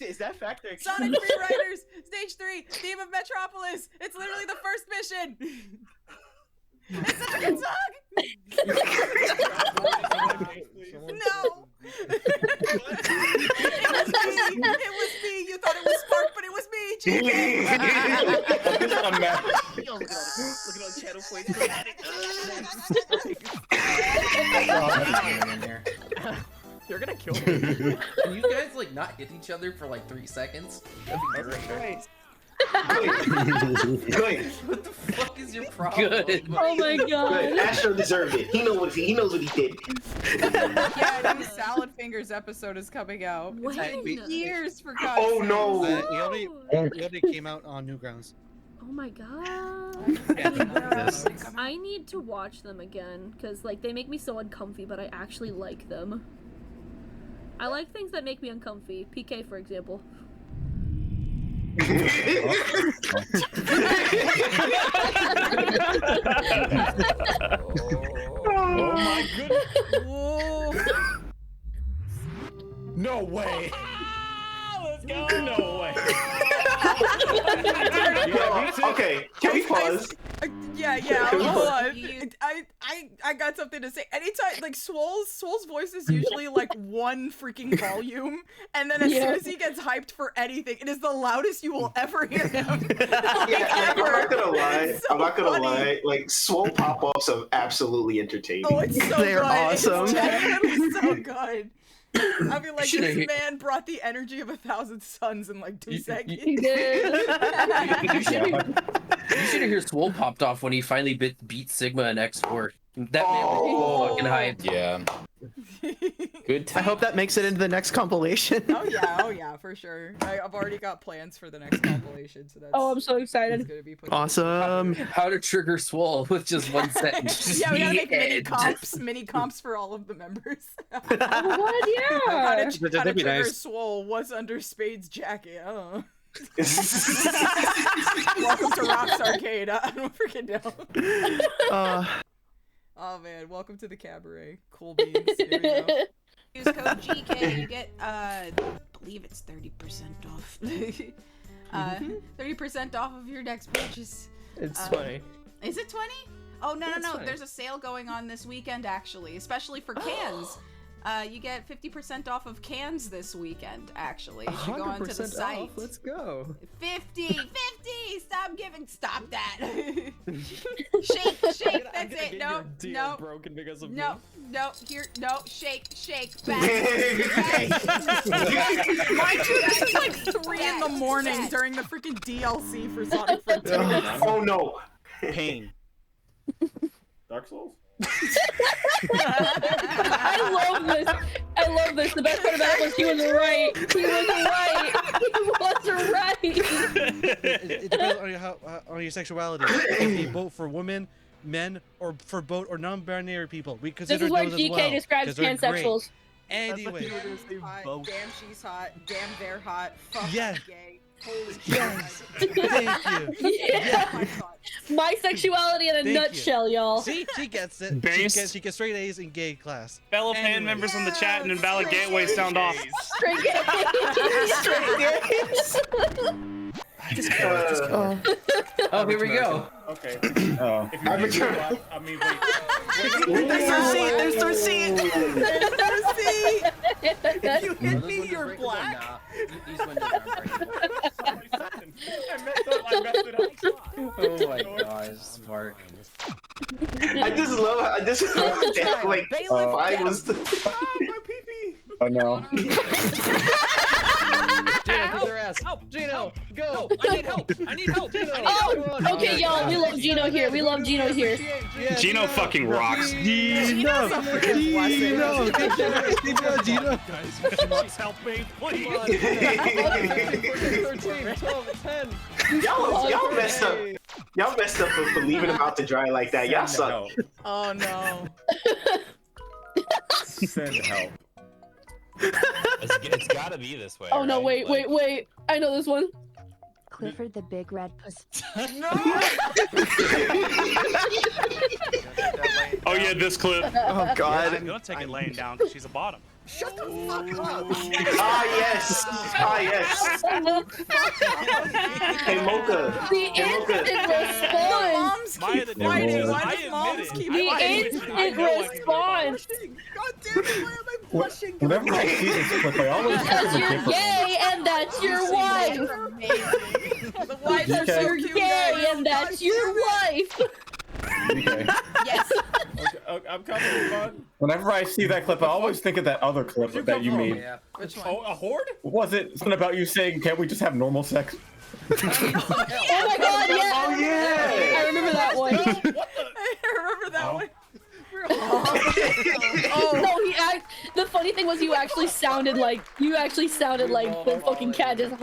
Is that factor? Sonic Free Riders, Stage 3, Theme of Metropolis. It's literally the first mission. It's such a good song. No. It was me. You thought it was Spark, but it was me. I'm mad. Yo, look at all the channel points. You're gonna kill me. Can you guys like not hit each other for like 3 seconds? That'd be great. Good. What the fuck is your problem? Good. Oh my god. Good. Astro deserved it. He knows what he did. Yeah, a new Salad Fingers episode is coming out. It's been years for God's Oh sake. no. He already came out on Newgrounds. Oh my god. Yeah. I need to watch them again because like they make me so uncomfy, but I actually like them. I like things that make me uncomfy. PK, for example. I got something to say. Anytime, like Swole's voice is usually like one freaking volume, and then as soon as he gets hyped for anything, it is the loudest you will ever hear him. I'm not gonna lie. So I'm not gonna funny. lie. Like Swole pop-offs are absolutely entertaining. Oh, it's so They're good. awesome. It's definitely so good. I mean, like, Should've- this man brought the energy of 1,000 suns in like 2 seconds. He did. You should hear Swole popped off when he finally beat Sigma and X4. That man was fucking hyped. Yeah. Good I time. hope that makes it into the next compilation. Oh yeah, for sure. I've already got plans for the next compilation, so that's. Oh, I'm so excited. Gonna be put Awesome. How to trigger Swole with just one sentence. Yeah, we gotta make End. mini comps for all of the members. Oh my god, How yeah. to That'd be trigger nice. Swole? What's under Spade's jacket? Oh. Welcome to Rock's Arcade. I don't freaking know. Oh man, welcome to the cabaret. Cool beans. Here we go. Use code GK, you get I believe it's 30% off. 30% off of your next purchase. It's 20. Is it 20? Oh no, Yeah, no, it's no. 20. There's a sale going on this weekend actually, especially for cans. You get 50% off of cans this weekend, actually. If you go onto the 100% site. off. Let's go. 50! Stop that! Shake, that's it. No, no. Broken because of No, me. no, here, no, shake, back. Mind you, this is like 3 in the morning during the freaking DLC for Sonic Frontiers. Oh no. Pain. Dark Souls? I love this. The best part about it was he was right. It depends on on your sexuality. If you vote for women, men, or for both or non-binary people, we This consider is what those as GK well, describes 'cause they're great. pansexuals. Anyway, Hot, damn, she's hot. Damn, they're hot. Fuck, Yes. I'm gay. Holy Yes. shit. Thank you. Yeah. My sexuality in a Thank you. nutshell, y'all. See, she gets it. Base. She gets straight A's in gay class. Fellow fan members in the chat and Invalid Gateway sound off. Straight Oh, here we go. Okay. Oh. If you get black, I mean, wait. There's the receipt. If you hit me, you're black. I messed it up. Oh my gosh, smart. I just love that. Like, I was. Oh no. Gino, kick their ass. Gino, go. I need help. I need help. Oh, okay, y'all. We love Gino here. We love Gino here. Gino fucking rocks. Gino. Guys, please help me, please. 13, 12, 10. Y'all messed up. Y'all messed up for leaving him out to dry like that. Y'all suck. Oh no. Send help. It's gotta be this way. Oh no, right? wait. I know this one. Clifford the Big Red Pussy. Oh yeah, this clip. Oh god. I'm gonna take it laying down because she's a bottom. Shut the fuck up. Ah yes. Hey Mocha. The Hey Mocha. instant response. Maya the Why Devil. do I moms admit keep it. The instant response. God damn it, why am I blushing? Whenever I see this clip, I always think Because of a you're different. gay and that's your wife. The wife is so You're cute, gay guys. and that's your wife. Okay. Yes. Okay, I'm coming, bud. Whenever I see that clip, I always think of that other clip that you made. Yeah. Which one? Oh, a horde? Was it something about you saying, "Can't we just have normal sex"? Oh my god, yeah. Oh yeah. I remember that one. I remember that one. Oh no, the funny thing was you actually sounded like the fucking cat just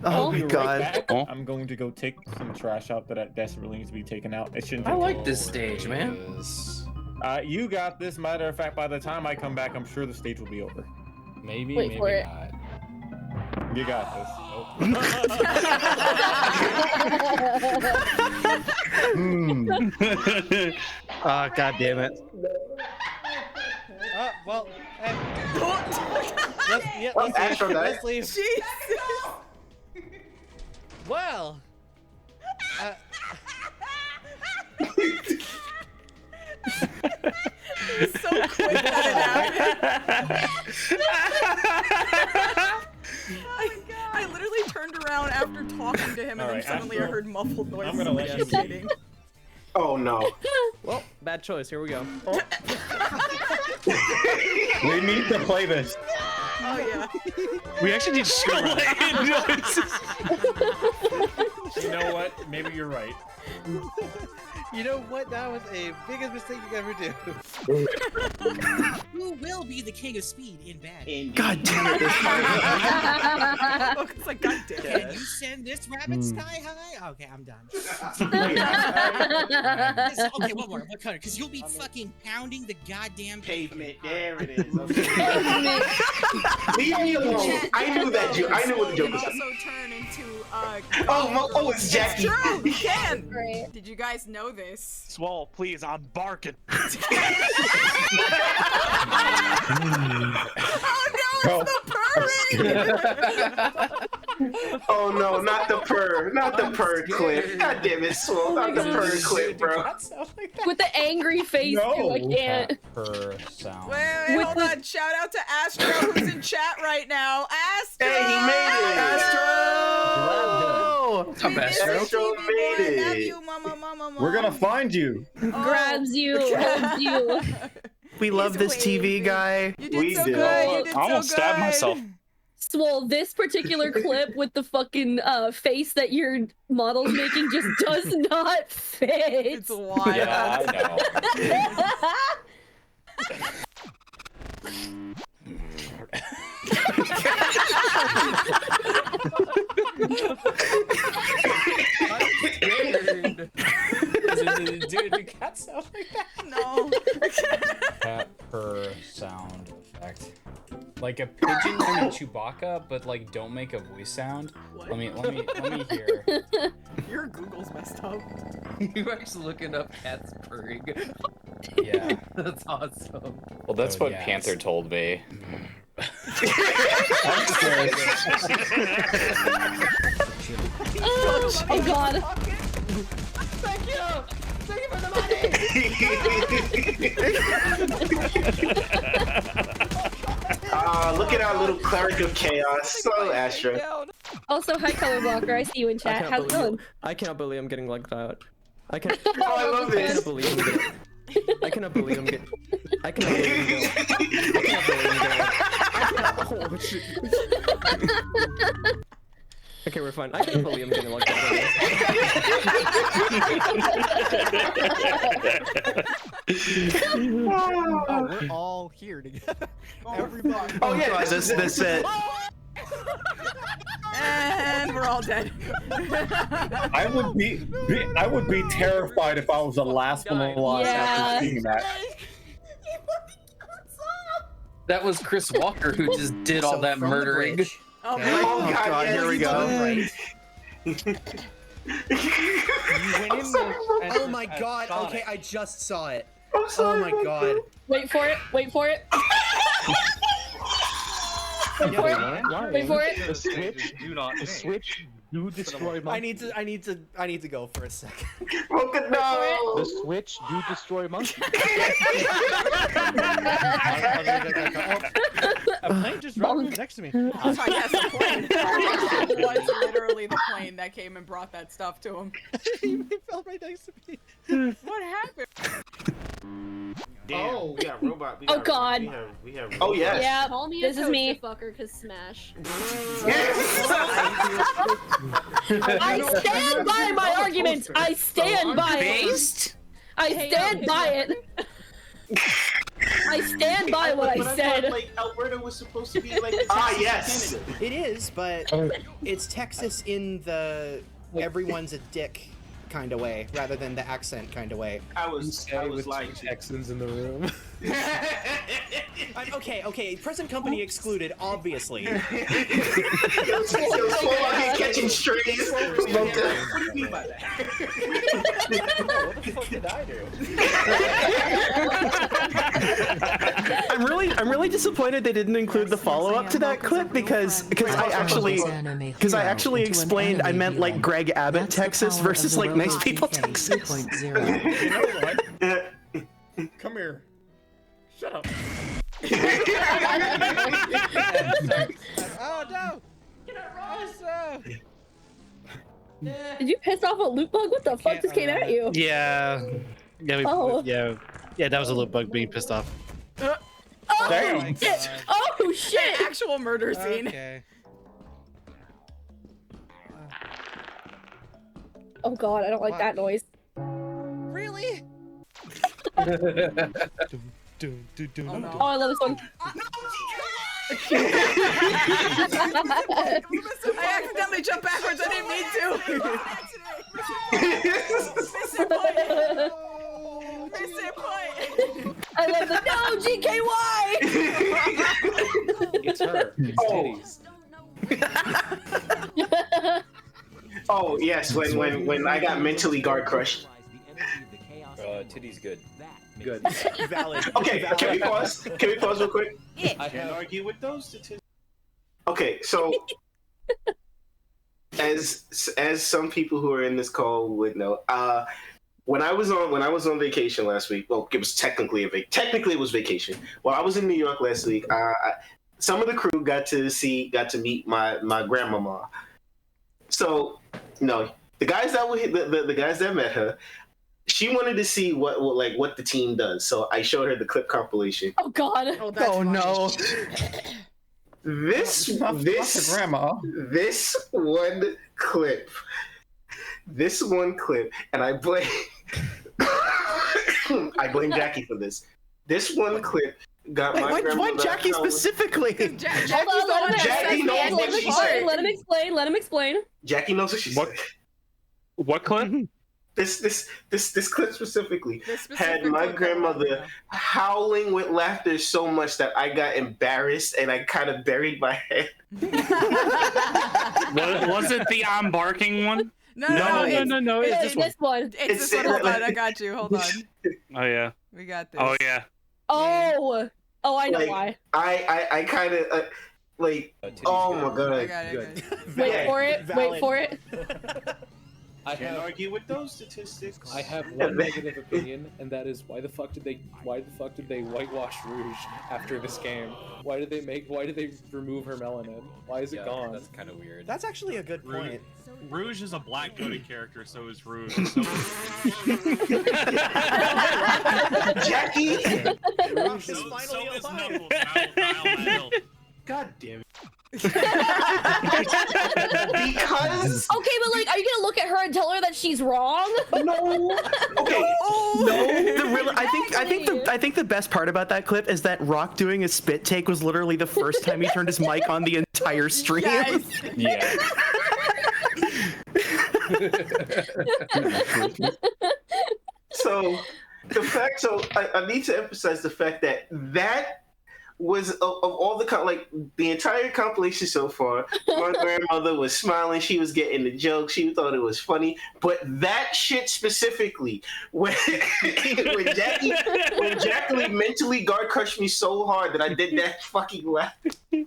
Oh my Be right god. back. I'm going to go take some trash out that desperately needs to be taken out. It shouldn't. I take like this stage, man. You got this. Matter of fact, by the time I come back, I'm sure the stage will be over. Maybe, Wait maybe for it. not. You got this. Oh god damn it. Well, let's leave. Jesus. Well, to him, and All then right, suddenly I Astro, heard muffled noises. I'm gonna let like you he's eating. Oh no. Well, bad choice. Here we go. We need to play this. Oh yeah. We actually need to You know what? Maybe you're right. You know what? That was a biggest mistake you could ever do. Who will be the king of speed in bed? God damn it, this part. Oh, it's like, God damn Can it. you send this rabbit sky high? Okay, I'm done. Okay, one more. What color? Because you'll be fucking pounding the goddamn Pavement. There it is. Leave me alone. I knew that joke. I knew what the joke was. Also turn into Oh, it's Jackie. True, he can. Great. Did you guys know this? Swole, please, I'm barking. Oh no, it's the purring! Oh no, not the purr. Not the purr clip. God damn it, Swole. Not the purr clip, bro. With the angry face, too. I can't. Per sound. Wait, hold on. Shout out to Astro, who's in chat right now. Astro! Hey, he made it. Astro! What's up, Astro? Astro made Love it. you, mama. We're gonna find you. Grabs you, holds you. We love this TV guy. You did We so did. good. You did I almost so stabbed good. myself. Swole, this particular clip with the fucking face that your model's making just does not fit. It's wild. Yeah, I know. Dude, the cat sound like that? No. Cat purr sound effect. Like a pigeon and a Chewbacca, but like don't make a voice sound. What? Let me hear. Your Google's messed up. You actually looking up cats purring. Yeah. That's awesome. Well, that's Oh, what yes. Panther told me. Oh god. Thank you. Thank you for the money. Look at our little cleric of chaos. So, Astro. Also, hi, Color Blocker. I see you in chat. How's it going? I cannot believe I'm getting locked out. I can't. Oh, I love I cannot this. believe I'm getting. I cannot believe I'm getting. I cannot believe I'm getting. I cannot believe I'm getting. Oh, shit. Okay, we're fine. I can't believe I'm getting locked out. Oh, we're all here together. Everybody. Oh, yeah. God, this it. And we're all dead. I would be terrified if I was the last one alive Yeah. after seeing that. That was Chris Walker who just did all So that from the murdering. bridge- Oh, Oh, my God, here we go. Right. Oh my god. Okay, I just saw it. I'm sorry. Oh my god. Wait for it. Wait for it. Wait for it. Wait for it. The switch. Do not. The switch. Do destroy monkeys. I need to go for a second. Broken no. The switch. Do destroy monkeys. A plane just dropped next to me. Oh, yes, the plane. It was literally the plane that came and brought that stuff to him. He fell right next to me. What happened? Damn, Oh. we got robot. Oh, God. We have Oh, yes. Yeah, Call me this a is me. fucker, cause smash. I stand by my argument. I stand by it. I stand by it. I stand by what I But said. thought, like, Alberta was supposed to be like the Texas Ah, of yes. Canada. It is, but it's Texas in the everyone's a dick kind of way, rather than the accent kind of way. I was like Texans in the room. Okay, present company excluded, obviously. Yo, Swole out here catching strays. What do you mean by that? What the fuck did I do? I'm really disappointed they didn't include the follow-up to that clip because I actually explained I meant like Greg Abbott, Texas versus like nice people, Texas. You know what? Come here. Shut up. Oh no! Did you piss off a loot bug? What the fuck just came at you? Yeah. Yeah, Oh. Yeah, that was a little bug being pissed off. Oh, Damn. shit. Oh shit! An actual murder scene. Okay. Oh god, I don't like that noise. Really? Oh, I love this one. I accidentally jumped backwards. I didn't mean to. Missing point. Missing point. I love the no GKY. It's her. It's titties. Oh yes, when I got mentally guard crushed. Titty's good. Good. Valid. Okay, Valid. can we pause? Can we pause real quick? I can't argue with those statistics. Okay, so as some people who are in this call would know, when I was on vacation last week, well, it was technically it was vacation. While I was in New York last week, some of the crew got to meet my grandmama. So, the guys that were the guys that met her, she wanted to see what the team does. So I showed her the clip compilation. Oh god. Oh no. This one clip, and I blame Jackie for this. This one clip got my grandmother. Why Jackie specifically? Jackie knows what she said. Let him explain. Jackie knows what she said. What clip? This clip specifically had my grandmother howling with laughter so much that I got embarrassed and I kind of buried my head. Was it the I'm barking one? No. It's this one. It's this one. Hold on, I got you. Hold on. Oh yeah. We got this. Oh yeah. Oh, I know why. I kind of oh my god. I got it. Wait for it. Wait for it. I can't argue with those statistics. I have one negative opinion, and that is why the fuck did they whitewash Rouge after this game? Why did they remove her melanin? Why is it gone? That's kind of weird. That's actually a good point. Rouge is a black coded character, so is Rouge. Jackie! Rouge is finally alive. God damn it. Because Okay, but are you gonna look at her and tell her that she's wrong? No. Okay. No. I think the best part about that clip is that Rock doing a spit take was literally the first time he turned his mic on the entire stream. Yes. Yeah. So I need to emphasize the fact that was of all the entire compilation so far. My grandmother was smiling. She was getting the joke. She thought it was funny. But that shit specifically, when Jackie mentally guard crushed me so hard that I did that fucking laugh, was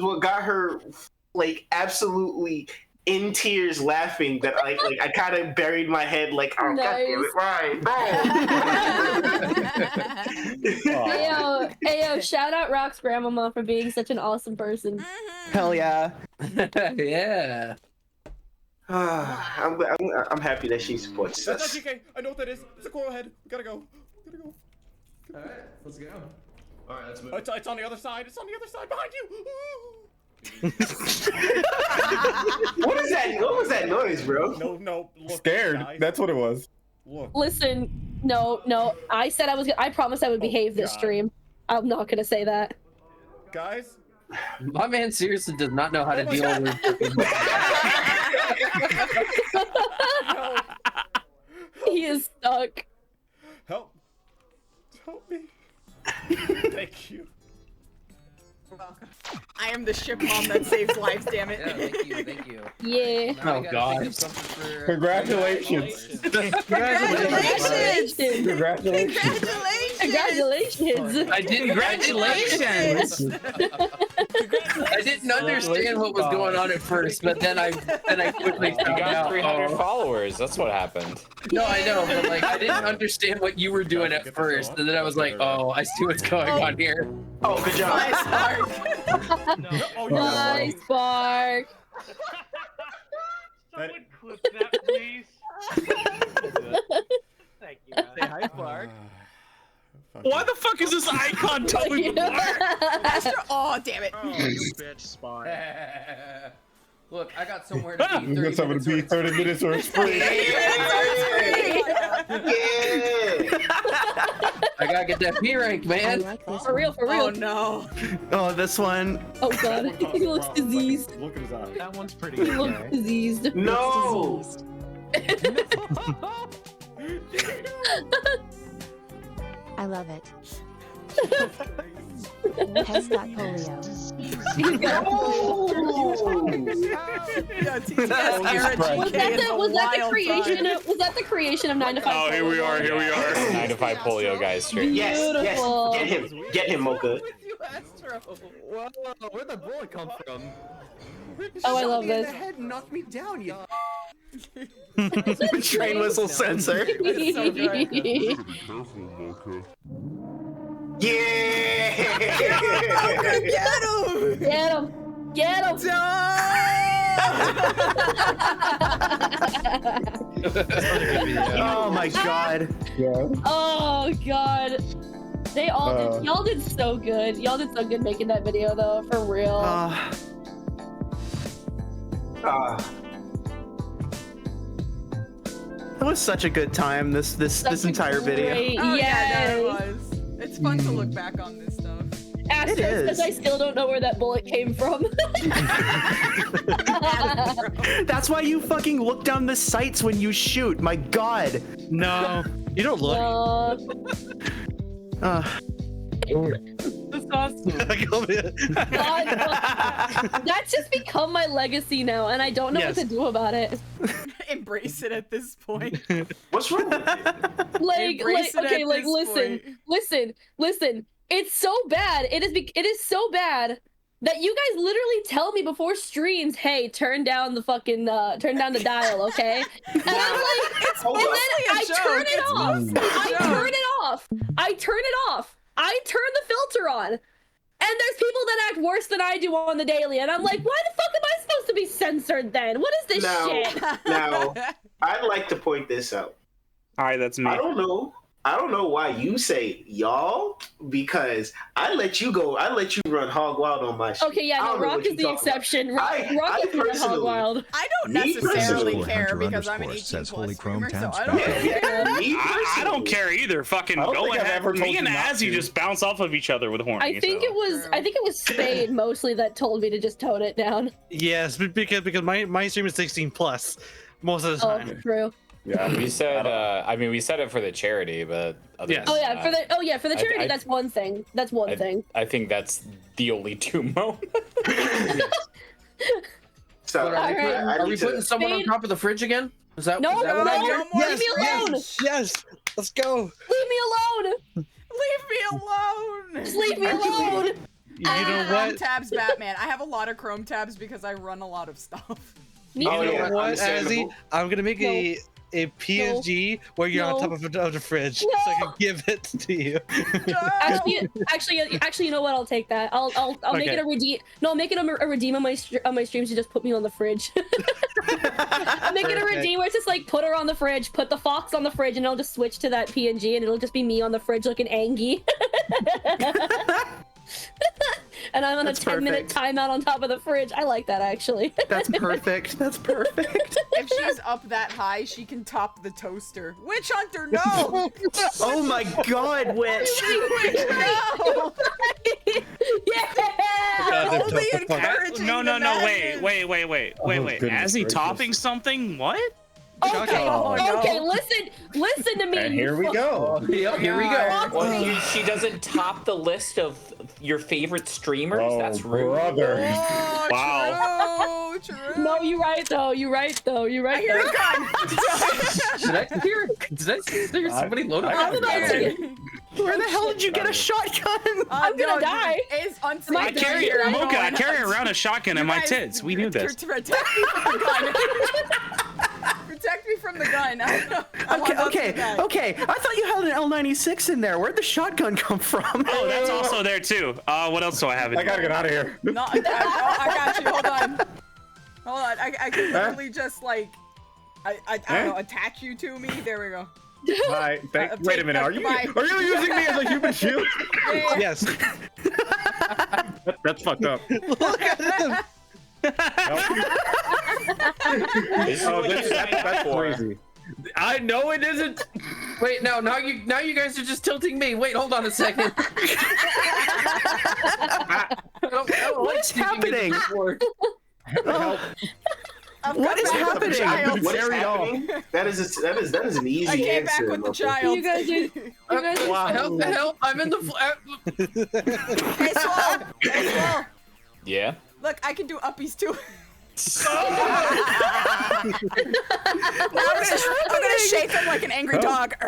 what got her absolutely in tears laughing that I kind of buried my head oh god damn it, right. Hey, shout out Rock's grandmama for being such an awesome person. Hell yeah. Yeah. I'm happy that she supports That's us. not GK. I know what that is. It's a coral head. We gotta go. Alright, let's go. Alright, let's move. It's on the other side. It's on the other side behind you. What was that noise, bro? No. Look, Scared. guys. That's what it was. Look. Listen, no. I said I promised I would behave this stream. I'm not gonna say that. Guys. My man seriously does not know how to deal with He is stuck. Help me. Thank you. I am the ship mom that saves lives, damn it. Yeah, thank you. Yeah. Oh god. Congratulations. Congratulations! Congratulations! I did. Congratulations! I didn't understand what was going on at first, but then I quickly You found got out. 300 followers. That's what happened. No, I know, but I didn't understand what you were doing at first, and then I was like, oh, I see what's going on here. Oh, good job. Nice, Mark. Nice, Bark. Someone clip that, please. Thank you. Man. Say hi, Clark. Why the fuck is this icon Toby Astro. Oh, damn it. Oh, you bitch, Spawn. Look, I got somewhere to be. You got somewhere to be 30 minutes or it's free. I gotta get that P rank, man. For real, for real. Oh no. Oh, this one. Oh god, he looks diseased. Look at his eyes. That one's pretty He good. looks diseased. No. I love it. Has got polio. Was that the creation of 9 to 5? Oh, here we are. 9 to 5 polio guys straight. Yes, Beautiful. yes. Get him, Mocha. Whoa, where'd the bullet come from? Oh, I love Shot me in this. the head and knocked me down, you. Train whistle sensor. Yeah! Get him! Get him! Oh my god. Oh god. They all did. Y'all did so good. Y'all did so good making that video though, for real. That was such a good time. This entire video. Oh, yeah, no, Yes. it was. It's fun to look back on this stuff. Asterisk, because I still don't know where that bullet came from. That's why you fucking look down the sights when you shoot. My god. No, you don't look. That's awesome. That's just become my legacy now, and I don't know what to do about it. Embrace it at this point. What's wrong with it? Embrace it Okay, at like, this listen. It's so bad. It is so bad that you guys literally tell me before streams, hey, turn down the fucking, turn down the dial, okay? And I'm like, and then I turn it off. I turn it off. I turn the filter on. And there's people that act worse than I do on the daily. And I'm like, why the fuck am I supposed to be censored then? What is this shit? Now, I'd like to point this out. Hi, that's me. I don't know why you say y'all, because I let you go. I let you run hog wild on my shit. Okay, yeah, no, Rock is the exception. Rock is the hog wild. I don't necessarily care because I'm an 18 plus streamer, so I don't care. I don't care either. Fucking go ahead. Me and Azzy just bounce off of each other with horny. I think it was Spade mostly that told me to just tone it down. Yes, because my stream is 16 plus most of the time. Oh, true. Yeah, we said. We said it for the charity, but yes. For the charity, that's one thing. That's one thing. I think that's the only two moments. So are we putting someone on top of the fridge again? Is that No, what I hear? leave me alone. Yes, let's go. Leave me alone. Leave me alone. Just leave me alone. You know Chrome what? tabs, Batman. I have a lot of Chrome tabs because I run a lot of stuff. You know what, Azzy? I'm gonna make a PSG where you're on top of the fridge, so I can give it to you. Actually, you know what? I'll take that. I'll make it a redeem. No, I'll make it a redeem on my streams to just put me on the fridge. I'll make it a redeem where it's just like put her on the fridge, put the fox on the fridge, and it'll just switch to that PNG, and it'll just be me on the fridge looking angry. And I'm on a 10-minute timeout on top of the fridge. I like that, actually. That's perfect. That's perfect. If she's up that high, she can top the toaster. Witch Hunter, no! Oh my god, Witch! No! Yeah! Only encouraging No, the wait. Azzy topping something? What? Okay, okay, listen to me. And here we go. Yep, here we go. Well, she doesn't top the list of your favorite streamers. Oh, That's rude. brother. Oh, Wow. True. No, you're right though. You're right though. I hear a gun. Did I hear somebody loading? I'm about to. Where the hell did you get a shotgun? I'm gonna die. It's unsafe. I carry around a shotgun in my tits. We knew this. Protect me from the gun. Protect me from the gun. Okay. I thought you had an L96 in there. Where'd the shotgun come from? Oh, that's also there too. What else do I have? I gotta get out of here. No, I got you. Hold on. Hold on, I can literally just like, I don't know, attach you to me. There we go. Hi. Wait a minute. Are you using me as a human shield? Yeah. Yes. That's fucked up. Look at him. That's crazy. I know it isn't. Wait, no, now you guys are just tilting me. Wait, hold on a second. What is happening? What is happening? What is Very happening? That is an easy I came back answer. with the Loki. child. You guys Help! I'm in the. Hey, Swole. Hey, Swole. Yeah. Look, I can do uppies too. Oh! I'm gonna shake him like an angry dog. So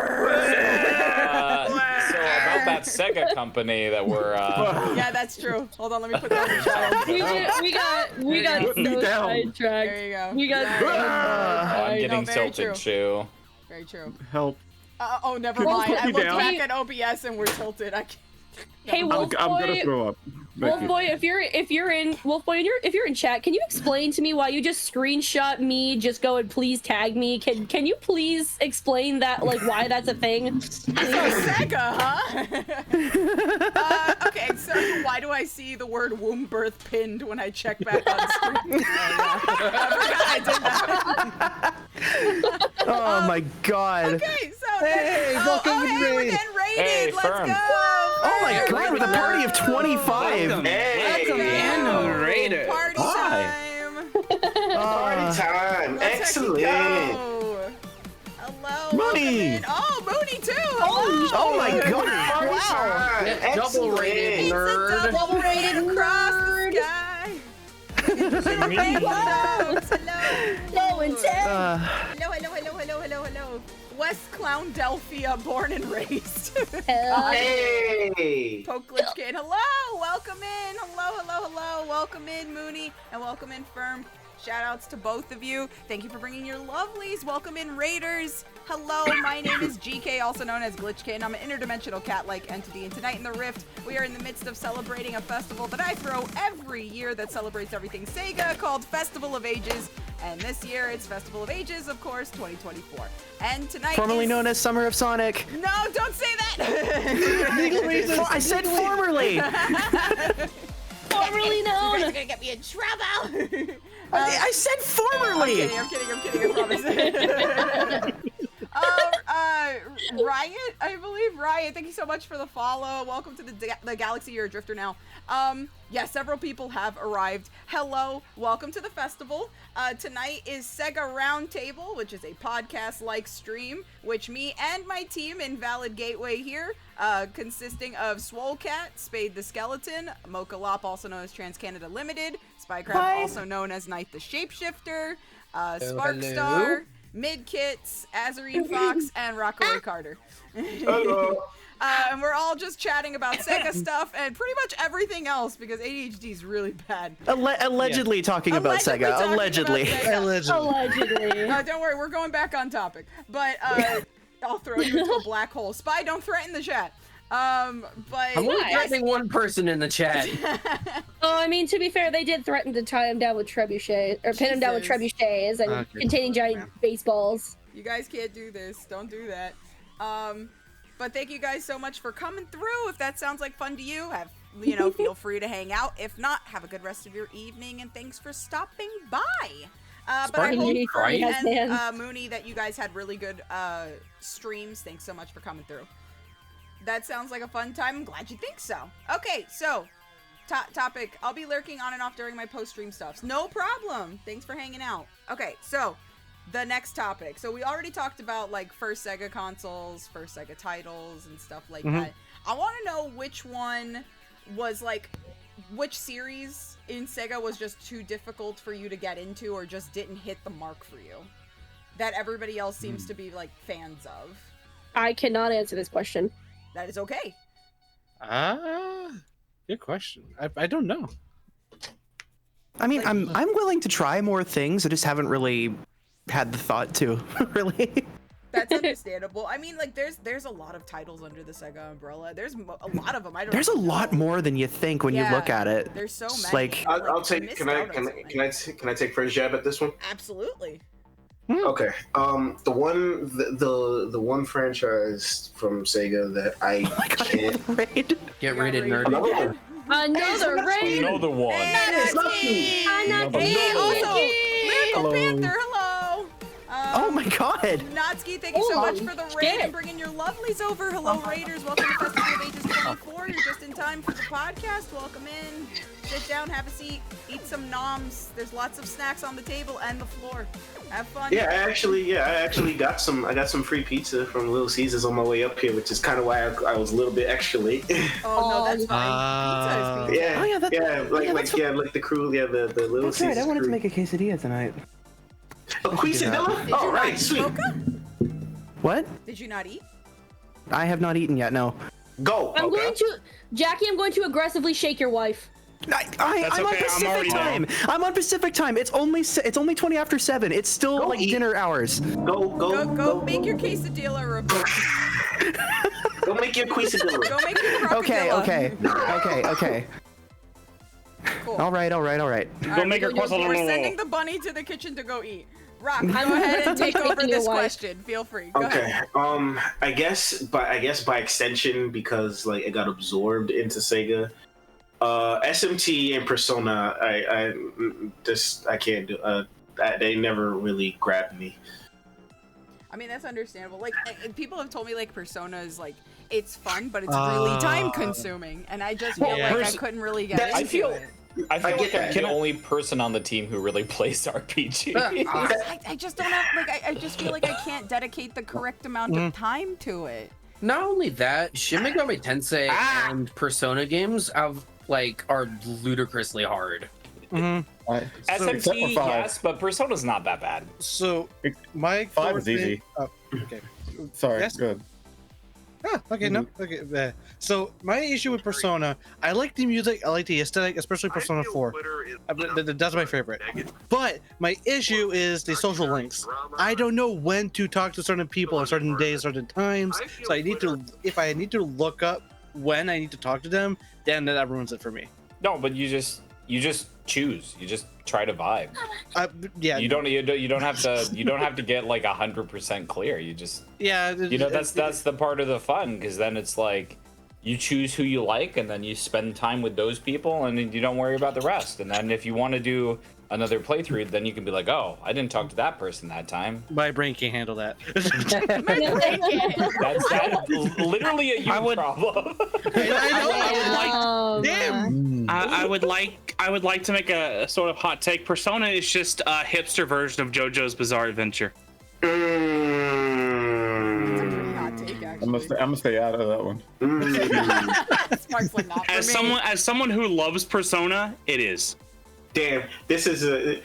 about that Sega company that we're. Yeah, that's true. Hold on, let me put that on the child. We got so sidetracked. There you go. We got so I'm getting very tilted true. too. Very true. Help. Oh, never Can you mind. put I me looked down? back at OBS and we're tilted. I can't. Hey, Wolf I'm gonna Boy. throw up. Wolf Boy, if you're in Wolf Boy, if you're in chat, can you explain to me why you just screenshot me? Just go and please tag me. Can you please explain that, like, why that's a thing? So Sega, huh? Okay, so why do I see the word womb birth pinned when I check back on screen? I did that. Oh my god. Okay, so Hey, welcome to hey, the we're raid. getting raided. Hey, Let's Firm. go. Oh my god, with a party of 25. Welcome, Hey. welcome in, Raider. Party Hi. time. Party time. Let's actually Excellent. go. Hello. Mooney. welcome in. Oh, Mooney too. Hello. Oh my god. Party Wow. time. Get double Excellent. rated, It's nerd. a double rated across the sky. Hello. No intent. Hello. West Clowndelphia, born and raised. Hey. Poke Glitch Kid, hello, welcome in, hello, welcome in Mooney, and welcome in Firm. Shout outs to both of you. Thank you for bringing your lovelies. Welcome in Raiders. Hello, my name is GK, also known as Glitch Kid, and I'm an interdimensional cat-like entity, and tonight in the Rift, we are in the midst of celebrating a festival that I throw every year that celebrates everything Sega, called Festival of Ages, and this year it's Festival of Ages, of course, 2024. And tonight Formerly is... known as Summer of Sonic. No, don't say that! Legal reasons. I said formerly. Formerly known. You're gonna get me in trouble! I said formerly. I'm kidding, I promise. Riot, I believe. Riot, thank you so much for the follow. Welcome to the Galaxy. You're a drifter now. Yeah, several people have arrived. Hello, welcome to the festival. Tonight is Sega Roundtable, which is a podcast-like stream, which me and my team, Invalid Gateway here, consisting of Swolecat, Spade the Skeleton, Mocha Lop, also known as Trans Canada Limited, Spycraft, also known as Knight the Shapeshifter, Sparkstar, Midkits, Azarine Fox, and Rockaway Carter. Hello. And we're all just chatting about Sega stuff and pretty much everything else because ADHD is really bad. Allegedly talking about Sega. Allegedly. Allegedly. Don't worry, we're going back on topic. But I'll throw you into a black hole. Spy, don't threaten the chat. But I'm only threatening one person in the chat. Oh, I mean, to be fair, they did threaten to tie him down with trebuchets, or pin him down with trebuchets and containing giant baseballs. You guys can't do this. Don't do that. But thank you guys so much for coming through. If that sounds like fun to you, feel free to hang out. If not, have a good rest of your evening, and thanks for stopping by. But I hope Furry and Mooney that you guys had really good streams. Thanks so much for coming through. That sounds like a fun time. I'm glad you think so. Okay, so topic. I'll be lurking on and off during my post-stream stuffs. No problem. Thanks for hanging out. Okay, so the next topic. So we already talked about like first Sega consoles, first Sega titles, and stuff like that. I want to know which one was like, which series in Sega was just too difficult for you to get into or just didn't hit the mark for you that everybody else seems to be like fans of. I cannot answer this question. That is okay. Good question. I don't know. I mean, I'm willing to try more things. I just haven't really had the thought to, really. That's understandable. I mean, like, there's a lot of titles under the Sega umbrella. There's a lot of them. I don't. There's a lot more than you think when you look at it. There's so It's many. like I'll take. Can I take first jab at this one? Absolutely. Okay. The one franchise from Sega that I can't get rated nerdy. Another raid. Another one. Hey, also, Lyrical Panther, hello. Oh my God. Natsuki, thank you so much for the raid and bringing your lovelies over. Hello, Raiders. Welcome to Festival of Ages 24. You're just in time for the podcast. Welcome in. Sit down, have a seat, eat some noms. There's lots of snacks on the table and the floor. Have fun. Yeah, I actually got some. I got some free pizza from Little Caesars on my way up here, which is kind of why I was a little bit extra late. Oh no, that's fine. Pizza is pizza. Like the crew, the Little That's Caesars. right. I wanted crew. to make a quesadilla tonight. A quesadilla? Did All you right, not sweet. eat, Mocha? What? Did you not eat? I have not eaten yet. No. Go. I'm going to, Jackie. I'm going to aggressively shake your wife. I'm on Pacific time. I'm on Pacific time. It's only 20 after 7. It's still like dinner hours. Go make your quesadilla, Rebecca. Go make your quesadilla. Go make your crocodilla. Okay. Cool. All right. Go make her We're quesadilla. sending the bunny to the kitchen to go eat. Rock, go ahead and take over this question. Feel free. Go ahead. I guess by extension, because like it got absorbed into Sega. SMT and Persona, I can't do. They never really grabbed me. I mean, that's understandable. Like, people have told me like Persona is like it's fun, but it's really time consuming, and I just feel like I couldn't really get into it. I feel like I'm the only person on the team who really plays RPG. I just don't have like I just feel like I can't dedicate the correct amount of time to it. Not only that, Shin Megami Tensei and Persona games are ludicrously hard. SMT, yes, but Persona's not that bad. So my 5 is easy. Okay. Sorry. Yes? Good. Okay, no. Okay. So my issue with Persona, I like the music, I like the aesthetic, especially Persona 4. That's my favorite. But my issue is the social links. I don't know when to talk to certain people on certain days, certain times. So if I need to look up when I need to talk to them, then that ruins it for me. No, but you just choose. You just try to vibe. Yeah. You don't have to get like 100% clear. You just that's the part of the fun, because then it's like you choose who you like and then you spend time with those people and then you don't worry about the rest. And then if you want to do another playthrough, then you can be like, oh, I didn't talk to that person that time. My brain can't handle that. That's literally a you problem. I would like to make a sort of hot take. Persona is just a hipster version of JoJo's Bizarre Adventure. I'm gonna stay out of that one. As someone who loves Persona, it is. Damn, this is the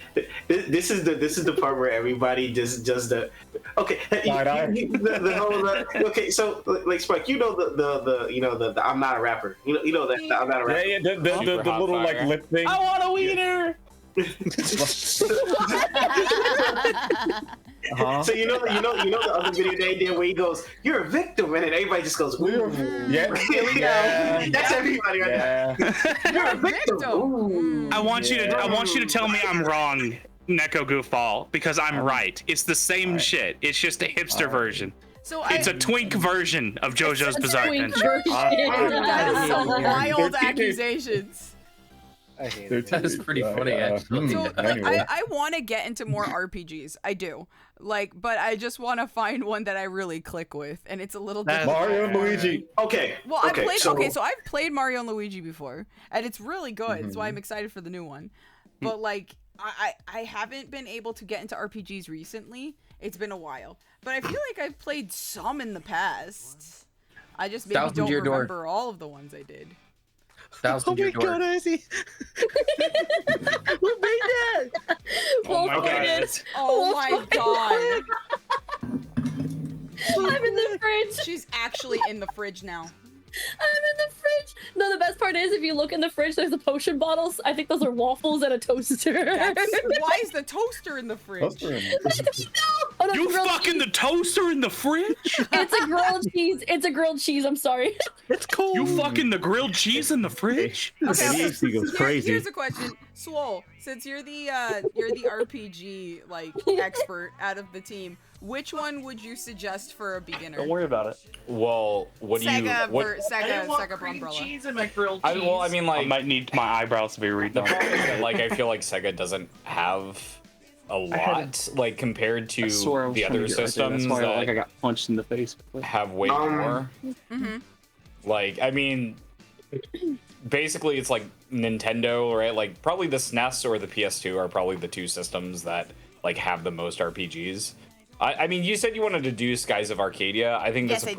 part where everybody just does the okay. The whole okay, so like Spike, you know the I'm not a rapper. You know that I'm not a rapper. Yeah, the little like lip thing. I want a wiener. So you know the other video they did where he goes, "You're a victim," and then everybody just goes, "Ooh." Yeah, here we go. That's everybody right now. You're a victim. Ooh. I want you to tell me I'm wrong, Neko Goofball, because I'm right. It's the same shit. It's just a hipster version. So it's a twink version of JoJo's Bizarre Adventure. That is some wild accusations. I hate it. That is pretty funny, actually. So I want to get into more RPGs. I do. But I just want to find one that I really click with, and it's a little different. Mario and Luigi. Okay. Well, so I've played Mario and Luigi before, and it's really good. That's why I'm excited for the new one. But I haven't been able to get into RPGs recently. It's been a while, but I feel like I've played some in the past. I just maybe don't remember all of the ones I did. Oh my god, Izzy! Who made that? Oh my god! Oh my god! I'm in the fridge. She's actually in the fridge now. I'm in the fridge. No, the best part is if you look in the fridge, there's the potion bottles. I think those are waffles and a toaster. Why is the toaster in the fridge? Oh no, You grilled fucking cheese. the toaster in the fridge? It's a grilled cheese. It's a grilled cheese. I'm sorry. It's cool. You fucking the grilled cheese in the fridge? Okay. goes crazy. Here's a question, Swole. Since you're the RPG like expert out of the team, which one would you suggest for a beginner? Don't worry about it. Well, what do you? Sega, What, Sega umbrella. cheese in my grilled cheese. well, I mean, I like, might need my eyebrows to be the redone. problem is that, like, I feel like Sega doesn't have a lot, like, compared to the other systems That's why that like I got punched in the face. have way more. Mm-hmm. Like, I mean, basically, it's like Nintendo, right? Like, probably the SNES or the PS2 are probably the two systems that like have the most RPGs. I mean, you said you wanted to do Skies of Arcadia. I think that's Yes, a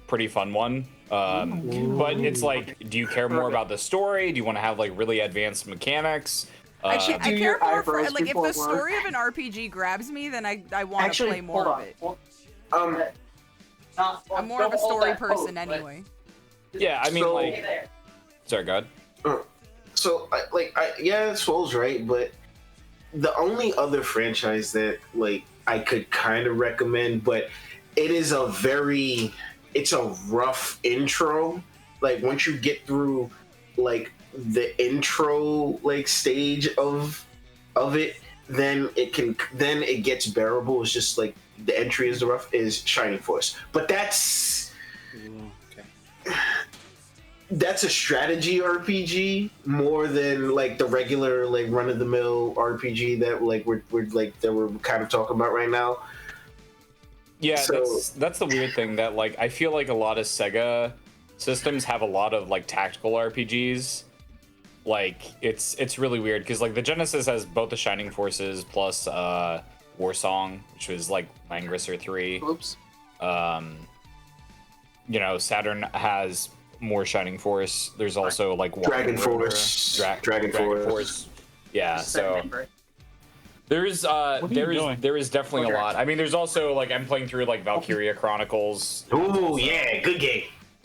pretty fun one. But it's like, do you care more about the story? Do you want to have like really advanced mechanics? I care more for eyebrows like if before the story of an RPG grabs me, then I want to play more of it. I'm more of a story person anyway. Yeah, I mean, So- like, sorry, God. So, yeah, Swole's right, but the only other franchise that like I could kind of recommend, but it's a rough intro. Like once you get through like the intro like stage of it, then it gets bearable. It's just like the entry is the rough is Shining Force, but that's a strategy RPG more than like the regular like run of the mill RPG that like we're kind of talking about right now. Yeah, So- that's the weird thing that like I feel like a lot of Sega systems have a lot of like tactical RPGs. Like it's really weird because like the Genesis has both the Shining Forces plus Warsong, which was like Langrisser 3. Oops. You know, Saturn has more Shining Force. There's also like Dragon Water Rotor, Force. Dragon Force. Yeah, so there is definitely a lot. I mean, there's also like I'm playing through like Valkyria Chronicles. Ooh, yeah, good game.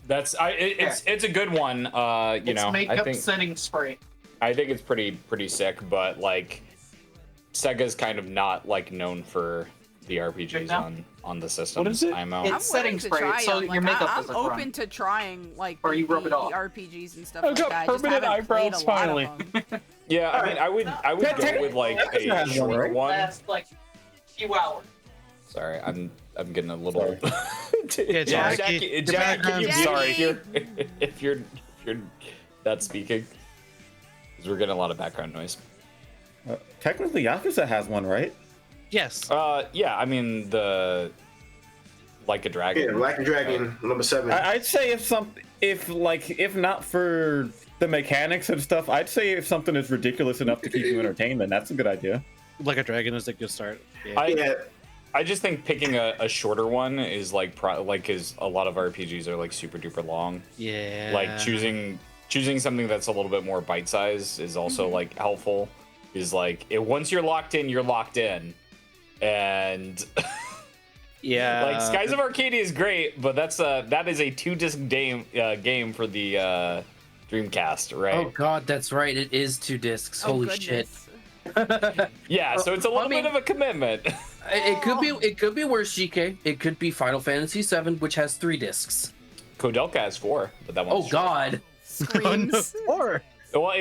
It's a good one. You know, makeup I think setting spray. I think it's pretty sick, but like Sega's kind of not like known for the RPGs on the system. What is it? IMO. It's I'm setting willing to spray, try so them. your Like, makeup I'm doesn't open run. to trying like Or you rub it off. the RPGs and stuff I've like got that. I just permanent haven't played eyebrows a lot finally. of them. Yeah, I mean, I would go with like a short one. Last like few hours. Sorry, I'm getting a little. Yeah, Jackie, Jackie, sorry if you're not speaking, because we're getting a lot of background noise. Technically, Yakuza has one, right? Yes. Yeah, I mean the Like a Dragon. Yeah, Like a Dragon, number 7. I'd say if not for the mechanics and stuff, I'd say if something is ridiculous enough to keep you entertained, then that's a good idea. Like a Dragon is a good start. Yeah. I just think picking a shorter one is like because a lot of RPGs are like super duper long. Yeah. Like choosing something that's a little bit more bite size is also like helpful. Is like once you're locked in, and yeah, like Skies of Arcadia is great, but that is a 2-disc game for the Dreamcast, right? Oh god, that's right. It is 2 discs. Holy shit. Yeah, so it's a little bit of a commitment. It could be worse, GK. It could be Final Fantasy VII, which has 3 discs. Kodelka has 4, but that one's god. Screams. 4. Well,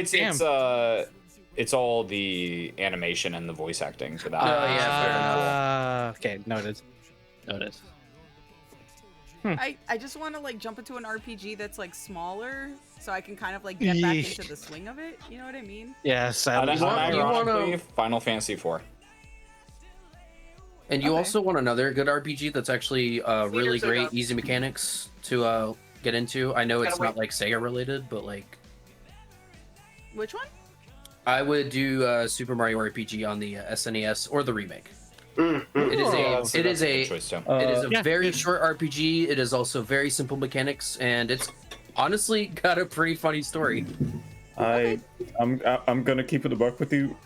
it's all the animation and the voice acting for that. Oh yeah, fair enough. Okay, noted. I just want to like jump into an RPG that's like smaller, so I can kind of like get back into the swing of it. You know what I mean? Yes. Ironically, Final Fantasy 4. And you also want another good RPG that's actually really great, easy mechanics to get into. I know it's not like Sega related, but like. Which one? I would do Super Mario RPG on the SNES or the remake. It is a very short RPG. It is also very simple mechanics, and it's honestly got a pretty funny story. I'm gonna keep it a buck with you.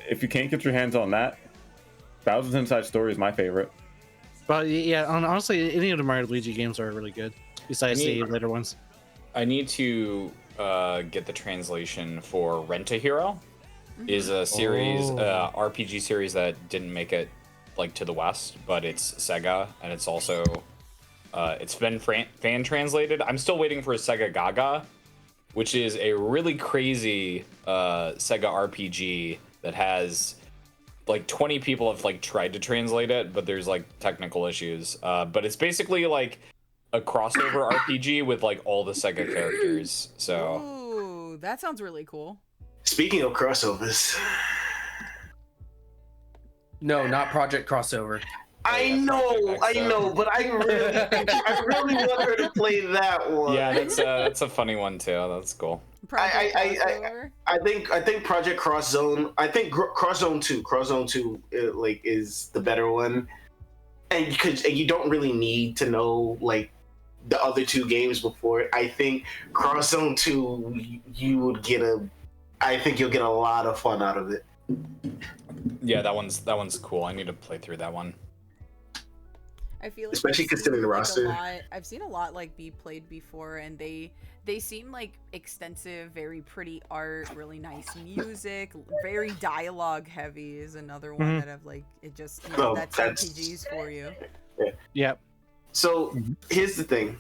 If you can't get your hands on that, Bowser's Inside Story is my favorite. But yeah, honestly, any of the Mario Luigi games are really good. Besides the later ones. I need to get the translation for Rent a Hero. Is a series RPG series that didn't make it like to the west, but it's Sega, and it's also it's been fan translated. I'm still waiting for Sega Gaga, which is a really crazy Sega RPG that has like 20 people have like tried to translate it, but there's like technical issues. But it's basically like a crossover RPG with like all the Sega characters. So Ooh, that sounds really cool. Speaking of crossovers. No, not Project Crossover. I know, but I really want her to play that one. yeah, that's a funny one too. That's cool. Project I think Project Cross Zone. I think Cross Zone 2 like is the better one, and because you don't really need to know like the other two games before it. I think Cross Zone 2 I think you'll get a lot of fun out of it. Yeah, that one's cool. I need to play through that one. I feel like especially considering the roster. I've seen a lot like be played before, and they seem like extensive, very pretty art, really nice music, very dialogue heavy is another one that I've like it just that's RPGs for you. Yeah. Yep. So here's the thing.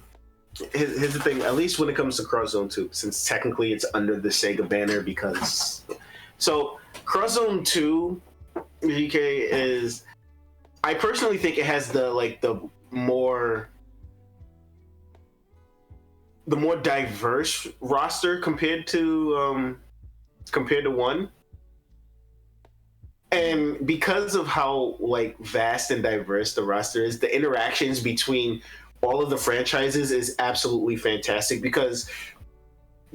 Here's the thing. At least when it comes to Cross Zone 2, since technically it's under the Sega banner, because so Cross Zone 2 VK is. I personally think it has the more diverse roster compared to 1, and because of how like vast and diverse the roster is, the interactions between all of the franchises is absolutely fantastic. Because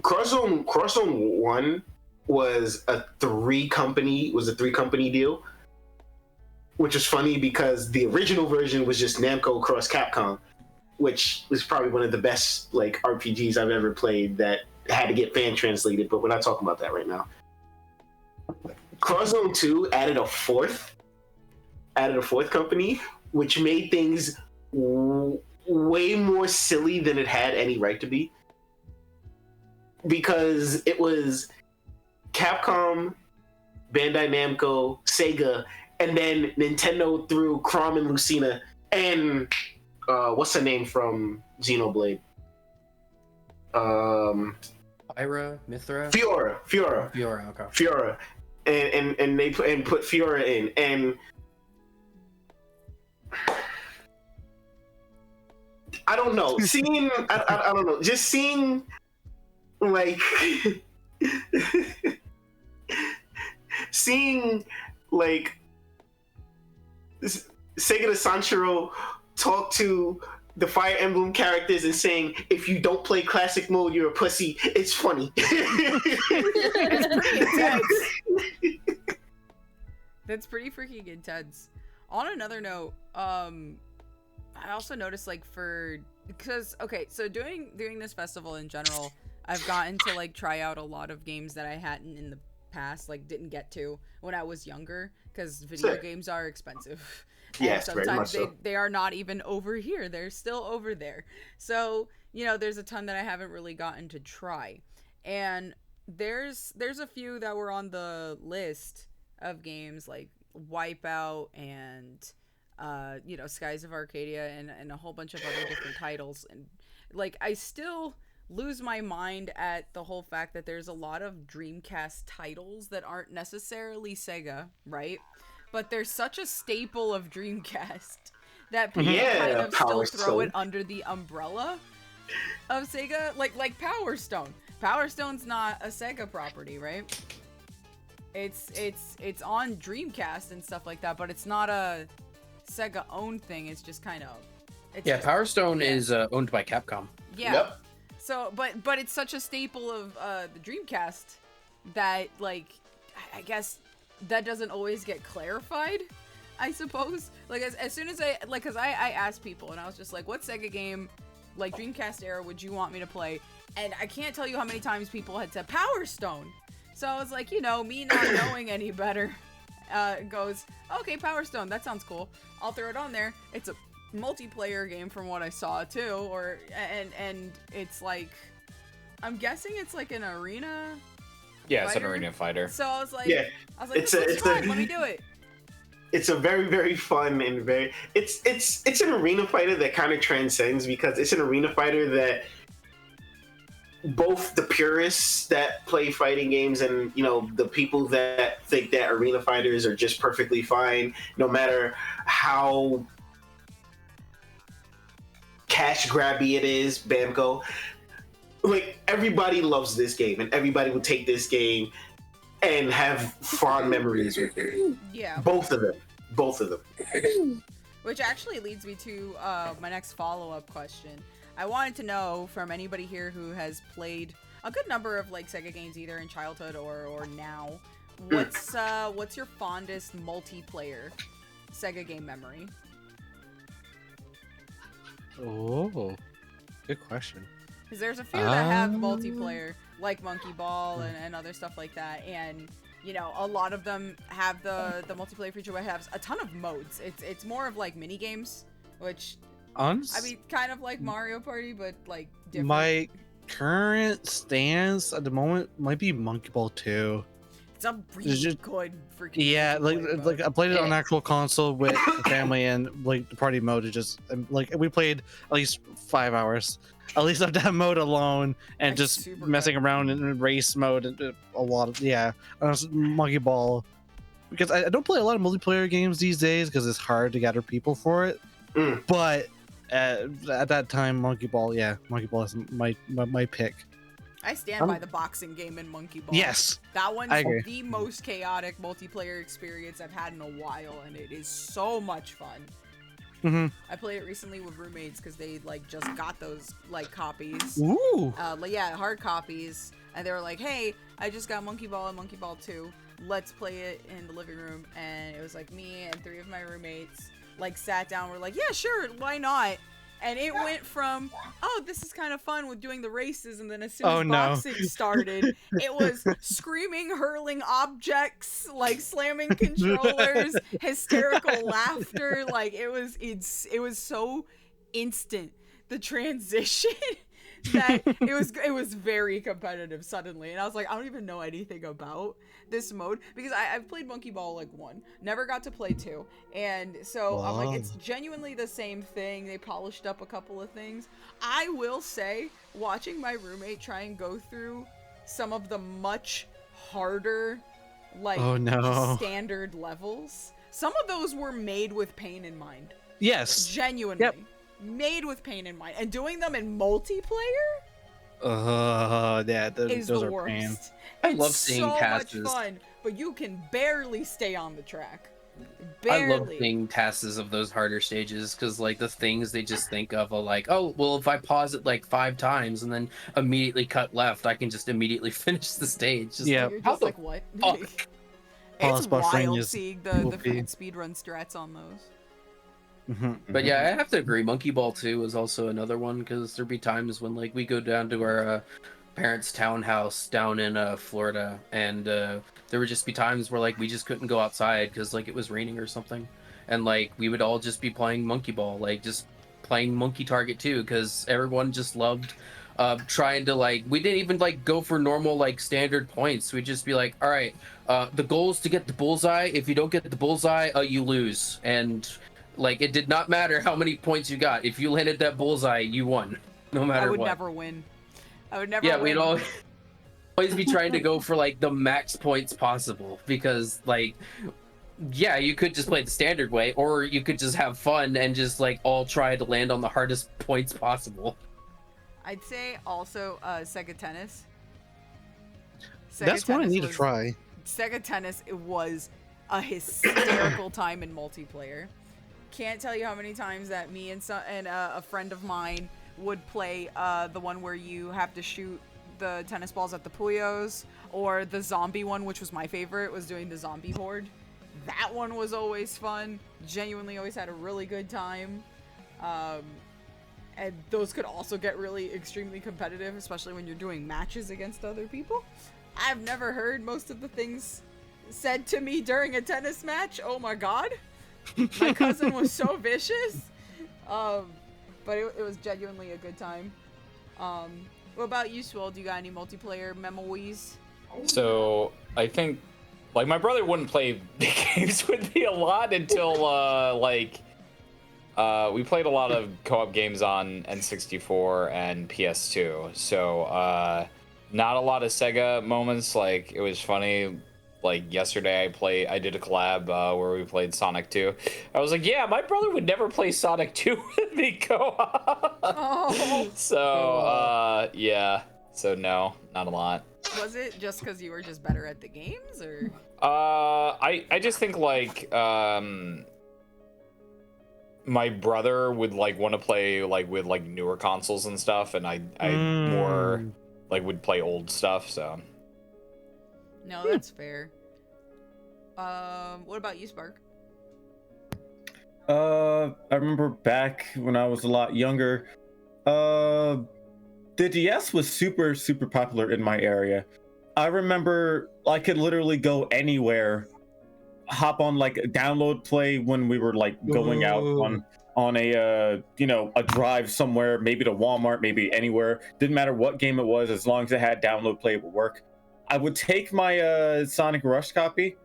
Cross Zone 1 was a 3-company deal. Which is funny because the original version was just Namco cross Capcom, which was probably one of the best like RPGs I've ever played that had to get fan translated, but we're not talking about that right now. Cross Zone 2 added a fourth company, which made things way more silly than it had any right to be. Because it was Capcom, Bandai Namco, Sega, and then Nintendo threw Crom and Lucina, and what's the name from Xenoblade? Ira, Mithra? Fiora, okay. Fiora, and they put Fiora in, and I don't know. I don't know. Just seeing like Sega de Sanshiro talk to the Fire Emblem characters and saying, if you don't play classic mode, you're a pussy. It's funny. It's pretty intense. That's pretty freaking intense. On another note, I also noticed so doing this festival in general, I've gotten to like try out a lot of games that I hadn't in the past, like didn't get to when I was younger, because video games are expensive. Yes, and very much sometimes so. they are not even over here, they're still over there. So there's a ton that I haven't really gotten to try, and there's a few that were on the list of games like Wipeout and Skies of Arcadia and a whole bunch of other different titles, and like I still lose my mind at the whole fact that there's a lot of Dreamcast titles that aren't necessarily Sega, right? But they're such a staple of Dreamcast that people kind of still throw it under the umbrella of Sega, like Power Stone. Power Stone's not a Sega property, right? It's on Dreamcast and stuff like that, but it's not a Sega owned thing. It's just kind of Power Stone is owned by Capcom. Yeah. Yep. So, but it's such a staple of the Dreamcast that, like, I guess that doesn't always get clarified, I suppose. Like, as soon as because I asked people, and I was just like, what Sega game, like, Dreamcast era would you want me to play? And I can't tell you how many times people had said Power Stone. So I was like, me not knowing any better, goes, okay, Power Stone, that sounds cool. I'll throw it on there. It's a multiplayer game from what I saw too, and it's like, I'm guessing it's like an arena. Yeah, it's an arena fighter. So I was like, Yeah. this looks fun. Let me do it. it's a very, very fun and very it's an arena fighter that kind of transcends, because it's an arena fighter that both the purists that play fighting games and, you know, the people that think that arena fighters are just perfectly fine no matter how cash grabby it is, Bamco, like, everybody loves this game and everybody will take this game and have fond memories with it. Yeah. Both of them. Which actually leads me to my next follow-up question. I wanted to know from anybody here who has played a good number of like Sega games either in childhood or now, what's your fondest multiplayer Sega game memory? Oh, good question. Because there's a few that have multiplayer, like Monkey Ball and other stuff like that, and you know, a lot of them have the multiplayer feature where it has a ton of modes. It's more of like mini games, which I mean, kind of like Mario Party, but like different. My current stance at the moment might be Monkey Ball 2. It's a really good freaking. Yeah, like I played it on actual console with the family, and like the party mode is just like we played at least 5 hours. At least of that mode alone, and That's just super messing around in race mode and a lot of Monkey Ball. Because I don't play a lot of multiplayer games these days because it's hard to gather people for it. But at that time, Monkey Ball is my pick. I stand by the boxing game in Monkey Ball. Yes, that one's I agree. the most chaotic multiplayer experience I've had in a while, and it is so much fun. I played it recently with roommates because they like just got those like copies. Ooh. Hard copies, and they were like, "Hey, I just got Monkey Ball and Monkey Ball 2. Let's play it in the living room." And it was like me and 3 of my roommates like sat down. We're like, "Yeah, sure, why not?" And it went from, oh, this is kind of fun with doing the races, and then as soon as boxing started, it was screaming, hurling objects, like slamming controllers, hysterical laughter. Like it was so instant, the transition, that it was very competitive suddenly. And I was like, I don't even know anything about this mode, because I've played Monkey Ball like 1, never got to play 2, and so I'm like, it's genuinely the same thing. They polished up a couple of things. I will say, watching my roommate try and go through some of the much harder like standard levels, some of those were made with pain in mind. Yes, genuinely made with pain in mind, and doing them in multiplayer those are worst. pain. I love seeing so passes. much fun, but you can barely stay on the track. I love seeing passes of those harder stages, because like the things they just think of are like, oh, well, if I pause it like 5 times and then immediately cut left, I can just immediately finish the stage. Just You're just like, what? It's wild seeing the freaking speedrun strats on those. But yeah, I have to agree. Monkey Ball 2 is also another one, because there'd be times when like we go down to our parents' townhouse down in Florida, and there would just be times where like we just couldn't go outside because like it was raining or something, and like we would all just be playing Monkey Ball, like just playing Monkey Target 2, because everyone just loved trying to like, we didn't even like go for normal like standard points. We'd just be like, all right, the goal is to get the bullseye. If you don't get the bullseye, you lose. And like, it did not matter how many points you got. If you landed that bullseye, you won, no matter what. I would never win. I would never. Yeah, win. we'd always be trying to go for like the max points possible, because like, yeah, you could just play the standard way, or you could just have fun and just like all try to land on the hardest points possible. I'd say also Sega Tennis. That's one I need to try. Sega Tennis, it was a hysterical time in multiplayer. Can't tell you how many times that me and a friend of mine would play the one where you have to shoot the tennis balls at the Puyos, or the zombie one, which was my favorite, was doing the zombie horde. That one was always fun. Genuinely always had a really good time. And those could also get really extremely competitive, especially when you're doing matches against other people. I've never heard most of the things said to me during a tennis match. Oh my god. My cousin was so vicious. But it was genuinely a good time. What about you, Swole? Do you got any multiplayer memories? So I think like my brother wouldn't play games with me a lot until we played a lot of co-op games on N64 and PS2. So not a lot of Sega moments. Like it was funny. Like yesterday, I did a collab where we played Sonic 2. I was like, yeah, my brother would never play Sonic 2 with me co-op. Oh. So yeah. So no, not a lot. Was it just because you were just better at the games, or? I just think like my brother would like want to play like with like newer consoles and stuff, and I more like would play old stuff. So. No, that's fair. What about you, Spark? I remember back when I was a lot younger, the DS was super popular in my area. I remember I could literally go anywhere, hop on like download play when we were like going out on a a drive somewhere, maybe to Walmart, maybe anywhere. Didn't matter what game it was, as long as it had download play, it would work. I would take my Sonic Rush copy,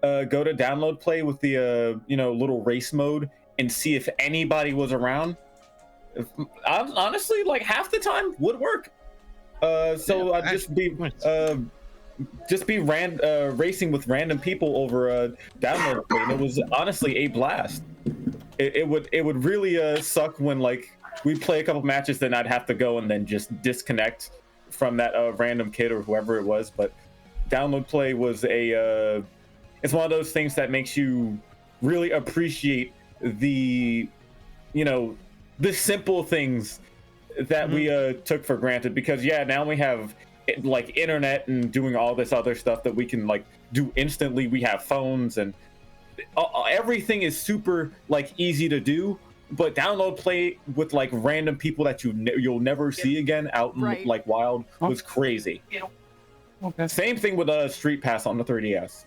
go to download play with the little race mode, and see if anybody was around. Honestly, like half the time would work. So I'd just be racing with random people over download play, and it was honestly a blast. It would really suck when like we'd play a couple matches, then I'd have to go and then just disconnect from that random kid or whoever it was. But download play was it's one of those things that makes you really appreciate the the simple things that we took for granted, because now we have like internet and doing all this other stuff that we can like do instantly. We have phones and everything is super like easy to do. But download play with like random people that you'll never see again out in like wild was crazy. Okay. Same thing with Street Pass on the 3DS.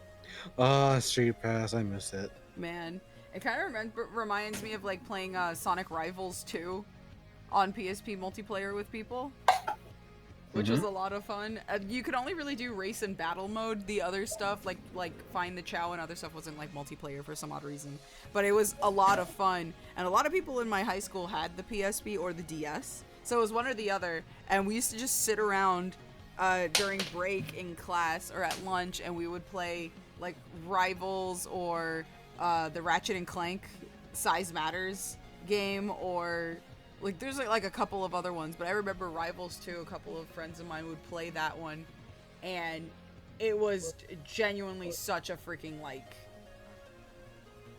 Street Pass, I miss it. Man, it kind of reminds me of like playing Sonic Rivals 2 on PSP multiplayer with people, which was a lot of fun. You could only really do race and battle mode. The other stuff, like Find the Chow and other stuff, wasn't like multiplayer for some odd reason. But it was a lot of fun, and a lot of people in my high school had the PSP or the DS, so it was one or the other. And we used to just sit around during break in class or at lunch, and we would play like Rivals or the Ratchet and Clank Size Matters game, or like there's like a couple of other ones, but I remember Rivals 2. A couple of friends of mine would play that one, and it was genuinely such a freaking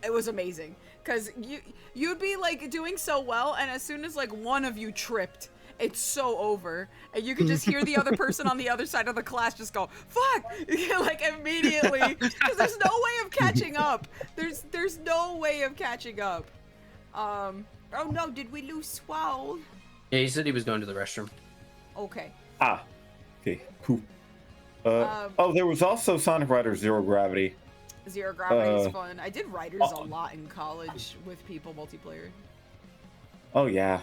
it was amazing, because you'd be like doing so well, and as soon as like one of you tripped, it's so over, and you could just hear the other person on the other side of the class just go fuck like immediately, because there's no way of catching up. There's no way of catching up. Oh no, did we lose Swole? Yeah, he said he was going to the restroom. Okay. Okay, cool. There was also Sonic Riders Zero Gravity. Zero Gravity is fun. I did Riders a lot in college with people multiplayer. Oh yeah.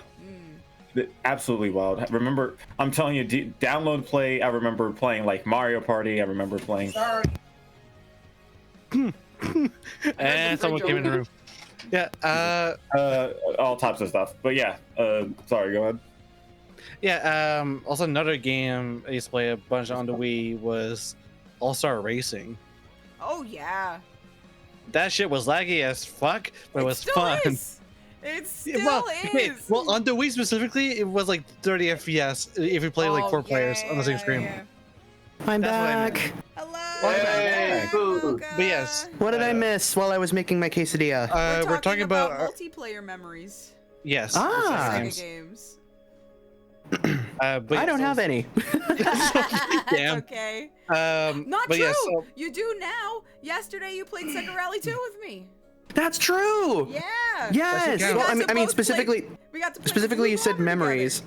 Absolutely wild. Remember, I'm telling you, download play. I remember playing like Mario Party. I remember playing. Sorry. And someone came in the room. Yeah. All types of stuff. But yeah. Sorry. Go ahead. Yeah. Also, another game I used to play a bunch on the Wii was All-Star Racing. Oh yeah. That shit was laggy as fuck, but it was fun. It still is. Well, on the Wii specifically, it was like 30 FPS if you play like 4 players on the same screen. Yeah. I'm back. Hello. Hey. But yes. What did I miss while I was making my quesadilla? We're talking about multiplayer memories. Yes. Sega games. But I don't have any. Damn. Okay. Not true. Yes, you do now. Yesterday you played Sega Rally 2 with me. That's true. Yeah. Yes. Well, I mean specifically. We got to play specifically, you said memories.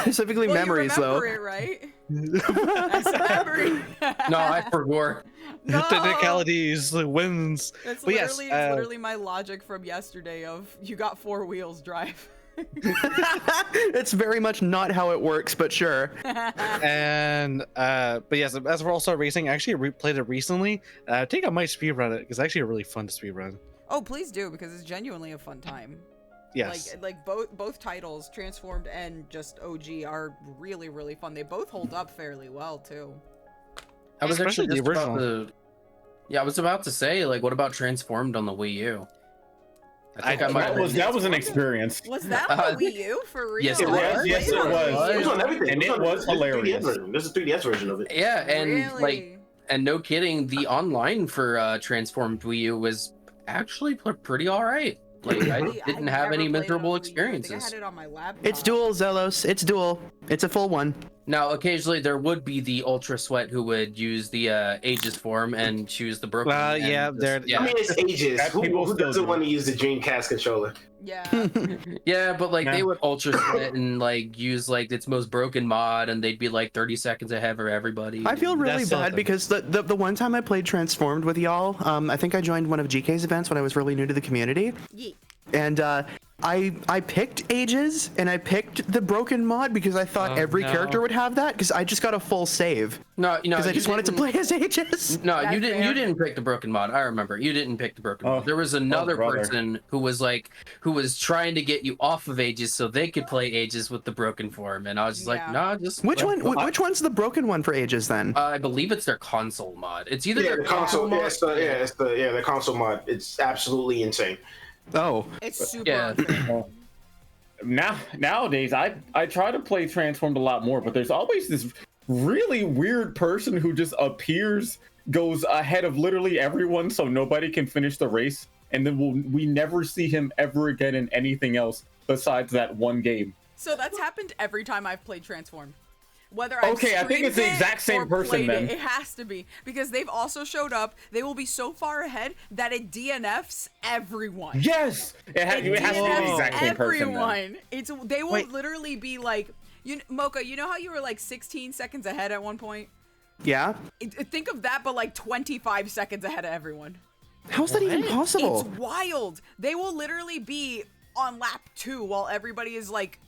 Specifically, memories though. You remember it, right? That's a memory. No, I forgot. No. Technicalities, wins. It's But literally, yes, it's literally my logic from yesterday of you got 4 wheels drive. It's very much not how it works, but sure. And but yes, as we're also racing, I actually played it recently. I think I might speedrun it because it's actually really fun to speedrun. Oh, please do, because it's genuinely a fun time. Yes. Like both titles, Transformed and just OG, are really, really fun. They both hold up fairly well too. I was actually Especially the just about original. to, yeah, I was about to say, like, what about Transformed on the Wii U? I think I might have that was an experience. Was that on the Wii U for real? Yes, It was. Yes, it was. It was on everything. And it was hilarious. There's a 3DS version of it. Yeah, and Really? like, and no kidding, the online for Transformed Wii U was actually pretty all right. Like, I didn't have any miserable I experiences. had it on my laptop. It's dual, Zelos. It's dual. It's a full one. Now, occasionally there would be the Ultra Sweat who would use the Aegis form and choose the broken. Yeah, and they're. yeah. I mean, it's ages. That people Who still doesn't do. want to use the Dreamcast controller? Yeah. Yeah, but like they Yeah. would Ultra Sweat and like use like its most broken mod, and they'd be like 30 seconds ahead of everybody. I feel really That's bad something. because the one time I played Transformed with y'all, I think I joined one of GK's events when I was really new to the community. Yeet. And I picked Ages and I picked the broken mod because I thought every character would have that because I just got a full save. No, you know, Because I you just wanted to didn't- play as Ages. No, That's you didn't. fair. You didn't pick the broken mod. I remember. You didn't pick the broken mod. There was another brother. person who was trying to get you off of Ages so they could play Ages with the broken form, and I was just like, Yeah. nah, just Which one's the broken one for Ages then? I believe it's their console mod. It's either Yeah, their the console. mod. The console mod. It's absolutely insane. Oh. It's super Yeah. unfair. Nowadays, I try to play Transformed a lot more, but there's always this really weird person who just appears, goes ahead of literally everyone, so nobody can finish the race, and then we never see him ever again in anything else besides that one game. So that's happened every time I've played Transformed. Whether I've Okay, I think it's the streamed it exact same or person played then. It has to be because they've also showed up. They will be so far ahead that it DNFs everyone. Yes, it has to be the DNFs exact same person. Then. everyone. They will Wait. literally be like, Mocha. You know how you were like 16 seconds ahead at one point? Yeah? Think of that, but like 25 seconds ahead of everyone. How's that even possible? It's wild. They will literally be on lap 2 while everybody is like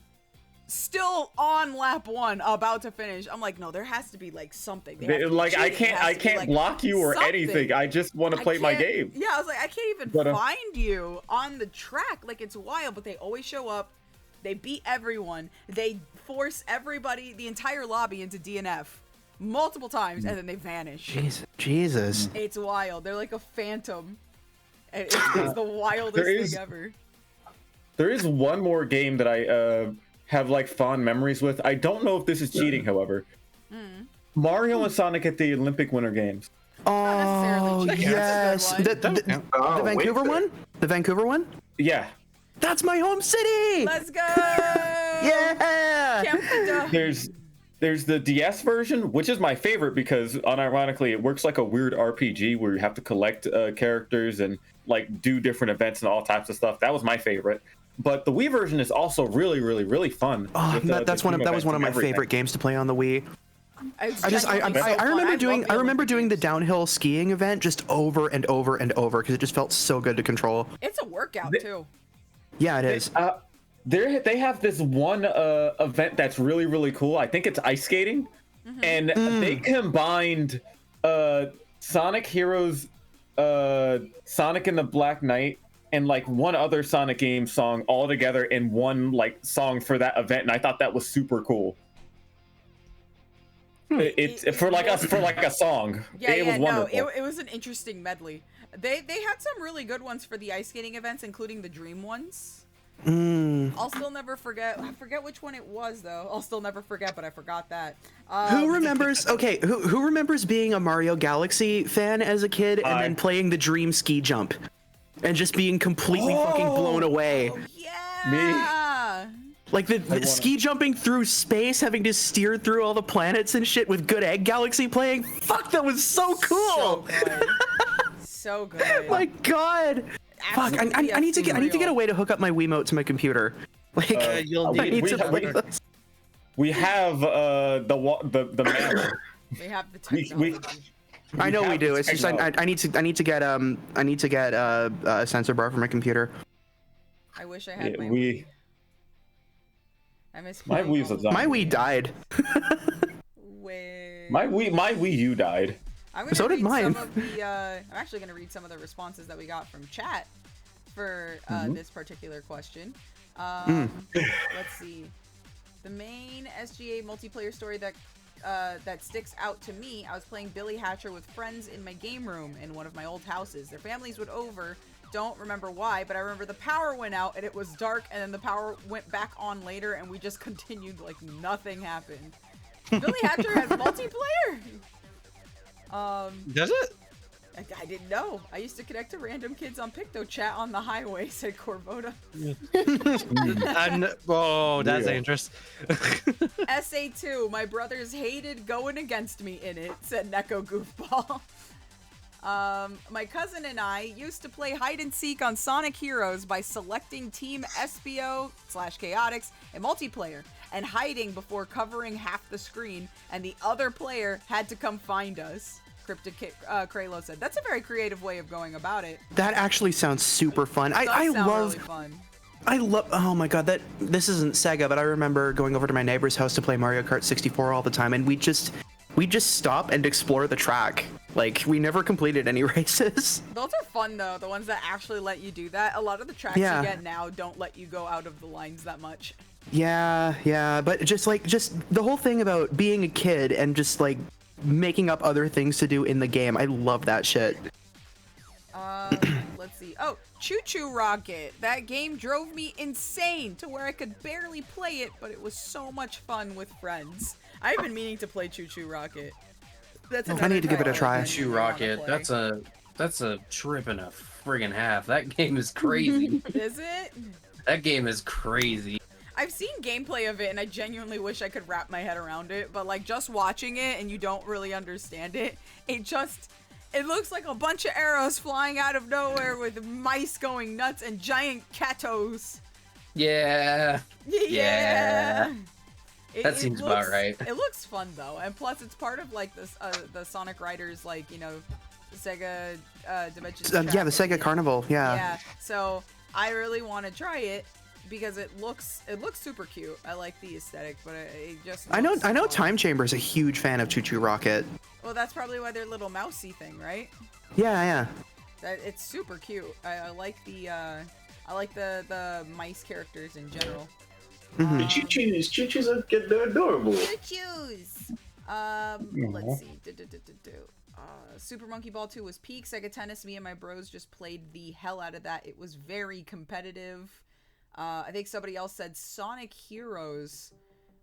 still on lap 1 about to finish. I'm like, no, there has to be like something. They have to be Like I cheating. It can't has to be, like, block you or something. anything. I just want to I play my can't- game. Yeah, I was like, I can't even But, find you on the track. Like, it's wild, but they always show up. They beat everyone. They force everybody, the entire lobby, into DNF multiple times, and then they vanish. Jesus. It's wild. They're like a phantom. And it's the wildest is- thing ever. There is one more game that I have like fond memories with. I don't know if this is cheating, however. Mario and Sonic at the Olympic Winter Games. Oh, yes. The Vancouver one? The Vancouver one? Yeah. That's my home city! Let's go! Yeah! There's the DS version, which is my favorite because unironically it works like a weird RPG where you have to collect characters and like do different events and all types of stuff. That was my favorite. But the Wii version is also really, really, really fun. Oh, with, that was the one team of my events and favorite games to play on the Wii. I remember doing the downhill skiing event just over and over and over because it just felt so good to control. It's a workout, too. Yeah, it is. They have this one event that's really, really cool. I think it's ice skating. And they combined Sonic Heroes, Sonic and the Black Knight, and like one other Sonic game song all together in one like song for that event, and I thought that was super cool. It's for like a song. Yeah, it was wonderful. No, it was an interesting medley. They had some really good ones for the ice skating events, including the Dream ones. I'll still never forget. I forget which one it was though. I'll still never forget, but I forgot that. Who remembers? Okay, who remembers being a Mario Galaxy fan as a kid and then playing the Dream ski jump, and just being completely fucking blown away? Yeah. Like the ski jumping through space, having to steer through all the planets and shit with Good Egg Galaxy playing. Fuck, that was so cool. So good. My God. Fuck, I need to get a way to hook up my Wiimote to my computer. Like, you'll I need we, to we, play this. we have the man. We have the technology. I know we do. It's just I need to get a sensor bar for my computer. I wish I had my. I miss My playing Wii's all a of zombie. My Wii died. My Wii U died. I'm gonna So did read mine. Some of the, I'm actually going to read some of the responses that we got from chat for this particular question. Let's see. The main SGA multiplayer story that that sticks out to me, I was playing Billy Hatcher with friends in my game room in one of my old houses. Their families would over. Don't remember why, but I remember the power went out and it was dark, and then the power went back on later, and we just continued like nothing happened. Billy Hatcher has multiplayer. Does it? I didn't know. I used to connect to random kids on PictoChat on the highway, said Corvoda. Oh, that's dangerous. SA2, my brothers hated going against me in it, said Neko Goofball. My cousin and I used to play hide and seek on Sonic Heroes by selecting Team SBO/Chaotix in multiplayer and hiding before covering half the screen, and the other player had to come find us. Cryptic Kralo said. That's a very creative way of going about it. That actually sounds super fun. I Sound love. really fun. I love. Oh my god, this isn't Sega, but I remember going over to my neighbor's house to play Mario Kart 64 all the time, and we just stop and explore the track. Like, we never completed any races. Those are fun though, the ones that actually let you do that. A lot of the tracks you get now don't let you go out of the lines that much. Yeah, but just the whole thing about being a kid and just like making up other things to do in the game. I love that shit. Let's see. Oh, Choo Choo Rocket. That game drove me insane to where I could barely play it, but it was so much fun with friends. I've been meaning to play Choo Choo Rocket. That's I need to give it a try. Choo Choo Rocket. That's a trip and a friggin' half. That game is crazy. Is it? That game is crazy. I've seen gameplay of it, and I genuinely wish I could wrap my head around it, but like just watching it and you don't really understand it, it looks like a bunch of arrows flying out of nowhere with mice going nuts and giant catos. Yeah. Yeah. That seems about right. It looks fun though, and plus it's part of like this the Sonic Riders, like, you know, Sega Dimensions. Yeah, the Sega Carnival. Yeah. So I really want to try it because it looks super cute. I like the aesthetic, but it just. I know fun. Time Chamber's a huge fan of Choo Choo Rocket. Well, that's probably why they're little mousy thing, right? Yeah. It's super cute. I like the mice characters in general. The choo-choos are they're adorable. Choo-choos. Let's see. Super Monkey Ball 2 was peak. Sega Tennis, me and my bros just played the hell out of that. It was very competitive. I think somebody else said Sonic Heroes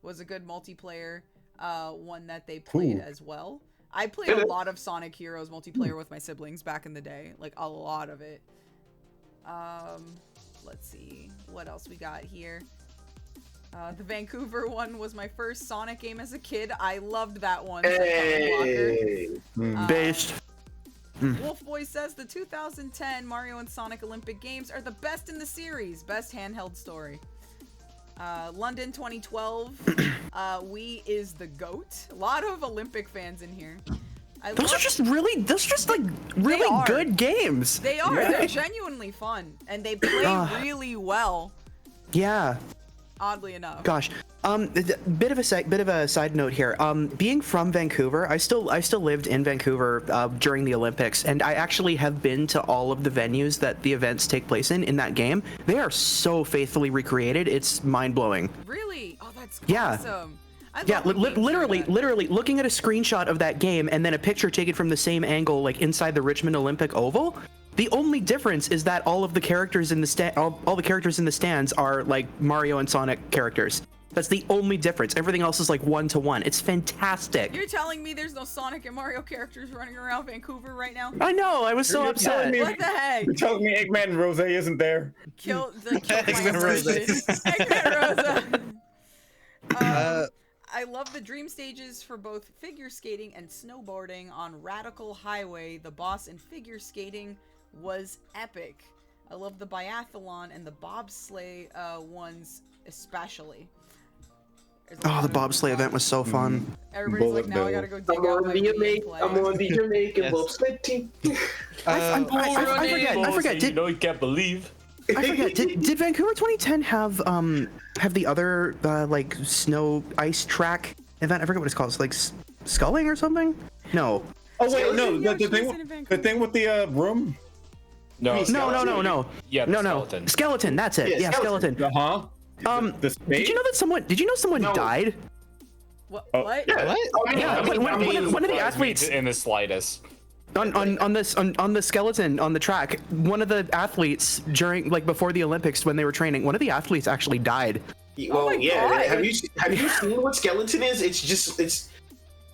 was a good multiplayer one that they played as well. I played a lot of Sonic Heroes multiplayer with my siblings back in the day. Like, a lot of it. Let's see. What else we got here? The Vancouver one was my first Sonic game as a kid. I loved that one. Based. Wolf Boy says the 2010 Mario and Sonic Olympic Games are the best in the series. Best handheld story. London 2012. Wii is the GOAT. A lot of Olympic fans in here. Those are just really good games. They are. Yeah. They're genuinely fun, and they play really well. Yeah. Oddly enough. Gosh, bit of a side note here. Being from Vancouver, I still lived in Vancouver during the Olympics, and I actually have been to all of the venues that the events take place in that game. They are so faithfully recreated. It's mind blowing. Really? Oh, that's awesome. Yeah, literally looking at a screenshot of that game and then a picture taken from the same angle, like inside the Richmond Olympic Oval. The only difference is that all the characters in the stands are like Mario and Sonic characters. That's the only difference. Everything else is like 1-to-1. It's fantastic. You're telling me there's no Sonic and Mario characters running around Vancouver right now? I know. I was so upset. What the heck? You're telling me Eggman Rose isn't there? Kill Eggman Rose. Eggman Rose. I love the dream stages for both figure skating and snowboarding on Radical Highway. The boss in figure skating was epic. I love the biathlon and the bobsleigh ones especially. Oh, the bobsleigh event was so fun. Everybody's like, now I gotta go dig out my Wii and play. I'm on the Jamaican bobsled team. I forget. You know you can't believe. I forget. Did Vancouver 2010 have the other like snow ice track event? I forget what it's called. It's like sculling or something. No. Oh wait, no. The thing with the room. No. No. Yeah, skeleton. Skeleton. That's it. Yeah, skeleton. Did you know someone died? What? Yeah. One of the athletes in the slightest. On the skeleton on the track, one of the athletes before the Olympics when they were training, one of the athletes actually died. Well, have you seen what skeleton is? It's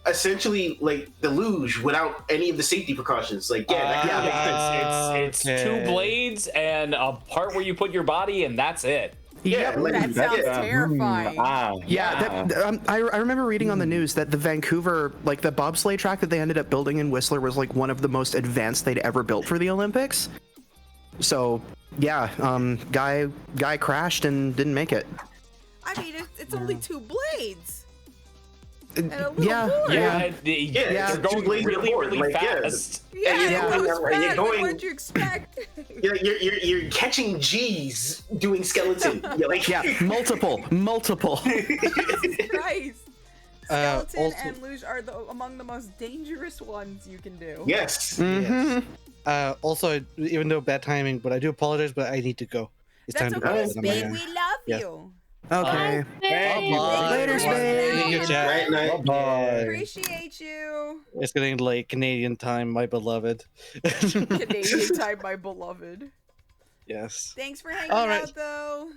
essentially like the luge without any of the safety precautions. Like it's two blades and a part where you put your body, and that's it. Yeah, that sounds terrifying. I remember reading on the news that the Vancouver, like the bobsleigh track that they ended up building in Whistler, was like one of the most advanced they'd ever built for the Olympics. So yeah, guy crashed and didn't make it. I mean, it's only two blades. Yeah. They're going really fast. You're going. What'd you expect? You're catching G's doing skeleton. Multiple. Christ. Skeleton and luge are among the most dangerous ones you can do. Yes. Yes. Also, even though bad timing, but I do apologize, but I need to go. It's That's time to okay, go. Spade. We love you. Okay. Later, Spade. Bye. Appreciate you. It's getting late. Canadian time, my beloved. Canadian time, my beloved. Yes. Thanks for hanging right. out, though.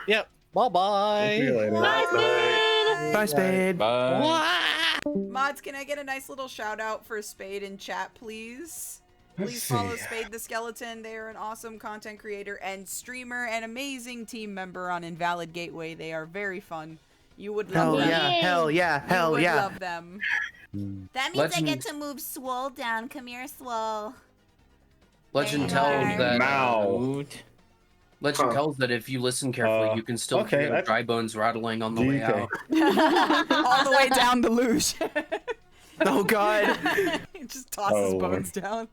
Yep. Bye-bye. Bye, Spade. Bye. Mods, can I get a nice little shout out for Spade in chat, please? Please follow Spade the Skeleton. They are an awesome content creator and streamer and amazing team member on Invalid Gateway. They are very fun. You would love them. Hell yeah. You would love them. That means I get to move Swole down. Come here, Swole. Legend tells that. Legend tells that if you listen carefully, you can still hear dry bones rattling on the way out. All the way down the luge. Oh God! He just tosses bones down.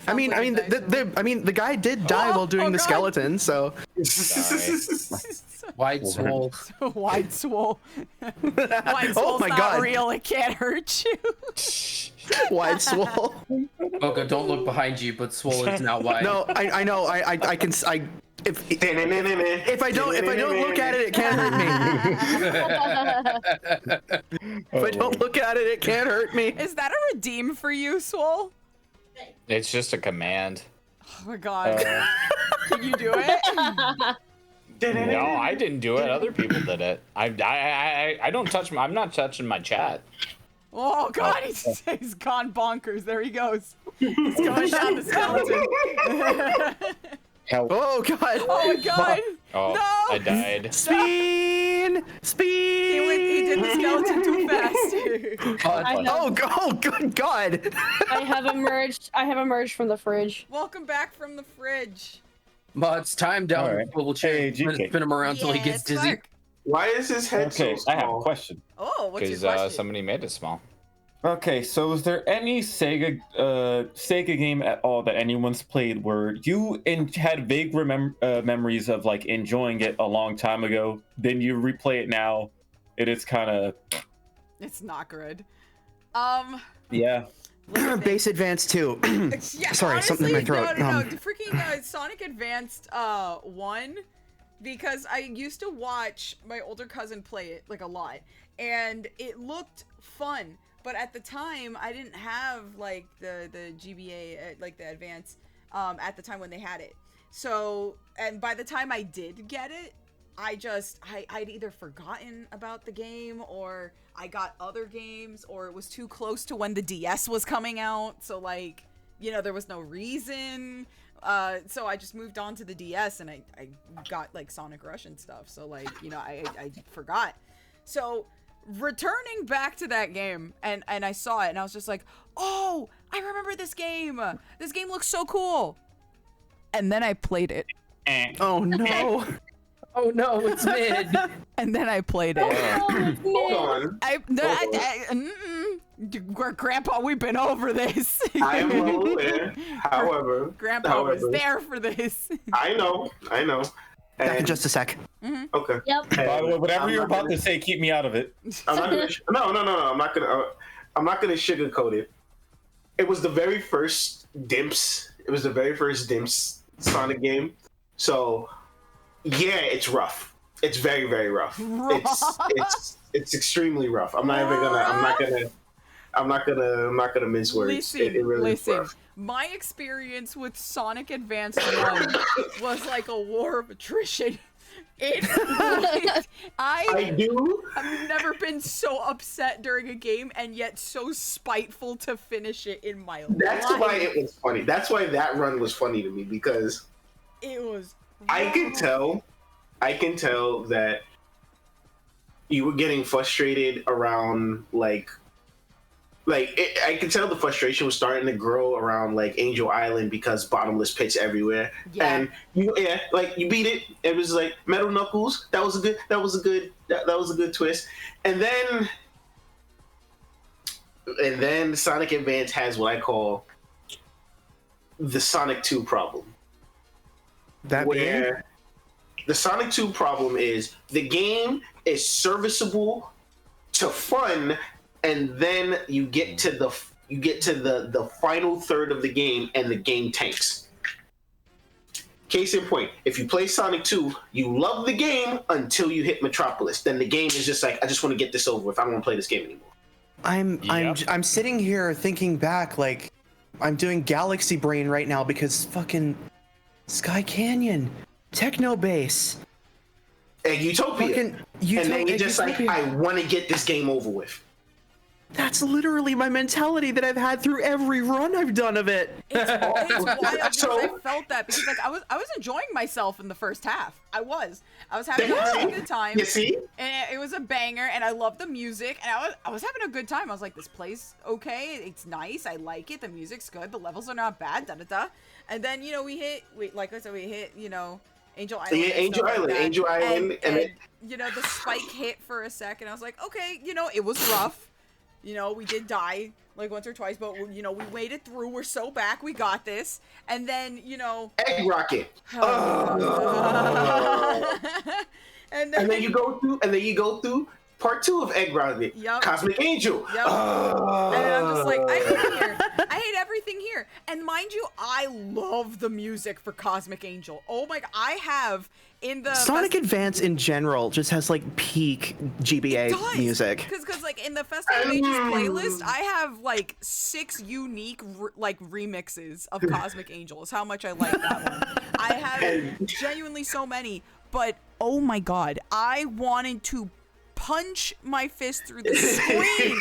I mean, the guy did die while doing the skeleton, so. Wide swole. Wide swole. Wide swole's not real. It can't hurt you. Wide swole. Boca, don't look behind you, but swole is now wide. No, I know. I can. If I don't look at it, it can't hurt me. If I don't look at it, it can't hurt me. Is that a redeem for you, Swole? It's just a command. Oh my God. Can you do it? No, I didn't do it. Other people did it. I don't touch. I'm not touching my chat. Oh God, he's gone bonkers. There he goes. He's going down the skeleton. Oh God! Oh my God! Oh, no! I died. Speed! He did the skeleton too fast. Oh, good God! I have emerged from the fridge. Welcome back from the fridge. Mods, time down. Right. We'll change. Spin him around till he gets dizzy. Why is his head so small? I have a question. Oh, what's your question? Because somebody made it small. Okay, so is there any Sega game at all that anyone's played where you had vague memories of like enjoying it a long time ago, then you replay it now, it is kind of... It's not good. Yeah. Base Advance 2. Yeah, Sorry, honestly, something in my throat. No. Freaking Sonic Advanced 1, because I used to watch my older cousin play it like a lot, and it looked fun. But at the time, I didn't have like the GBA, like the Advance, at the time when they had it. So, and by the time I did get it, I'd either forgotten about the game, or I got other games, or it was too close to when the DS was coming out. So like, there was no reason. So I just moved on to the DS, and I got like Sonic Rush and stuff. So like, I forgot. So returning back to that game, and I saw it, and I was just like, oh, I remember this game. This game looks so cool. And then I played it. Oh no. Oh no, it's mid. And then I played it. Hold on. Grandpa, we've been over this. I am well aware. However, Grandpa was there for this. I know. Back in just a sec. Okay. Yep. By the way, whatever you're about to say, keep me out of it. I'm not gonna, no. I'm not gonna sugarcoat it. It was the very first Dimps. It was the very first Dimps Sonic game. So, yeah, it's rough. It's very, very rough. It's extremely rough. I'm not gonna mince words. Listen, it really is rough. My experience with Sonic Advance 1 was like a war of attrition. I've never been so upset during a game and yet so spiteful to finish it in my life. That's why it was funny. That's why that run was funny to me, because it was. I can tell that you were getting frustrated around I could tell the frustration was starting to grow around like Angel Island because bottomless pits everywhere. Yeah. And you beat it. It was like Metal Knuckles. That was a good twist. And then Sonic Advance has what I call the Sonic 2 problem. The Sonic 2 problem is the game is serviceable to fun, and then you get to the final third of the game and the game tanks. Case in point, if you play Sonic 2, you love the game until you hit Metropolis. Then the game is just like, I just want to get this over with. I don't want to play this game anymore. I'm sitting here thinking back, like I'm doing Galaxy Brain right now because fucking Sky Canyon, Techno Base, and Utopia. And then you're just like, I want to get this game over with. That's literally my mentality that I've had through every run I've done of it. It's wild because I felt that because like I was enjoying myself in the first half. I was having a really good time. You see? And it was a banger, and I loved the music, and I was having a good time. I was like, this plays okay. It's nice. I like it. The music's good. The levels are not bad. And then we hit Angel Island. Yeah, Angel Island, and the spike hit for a second. I was like, okay, it was rough. We did die like once or twice, but we made it through. We're so back. We got this. And then, Egg Rocket. And then you go through part 2 of Egg Rocket. Yep. Cosmic Angel. Yep. And I'm just like, I hate it here. I hate everything here. And mind you, I love the music for Cosmic Angel. Oh my god, I have in the Sonic Advance in general just has like peak GBA music. Because like in the Festival of Ages playlist, I have like 6 unique remixes of Cosmic Angel. Is how much I like that one. I have genuinely so many, but oh my god, I wanted to punch my fist through the screen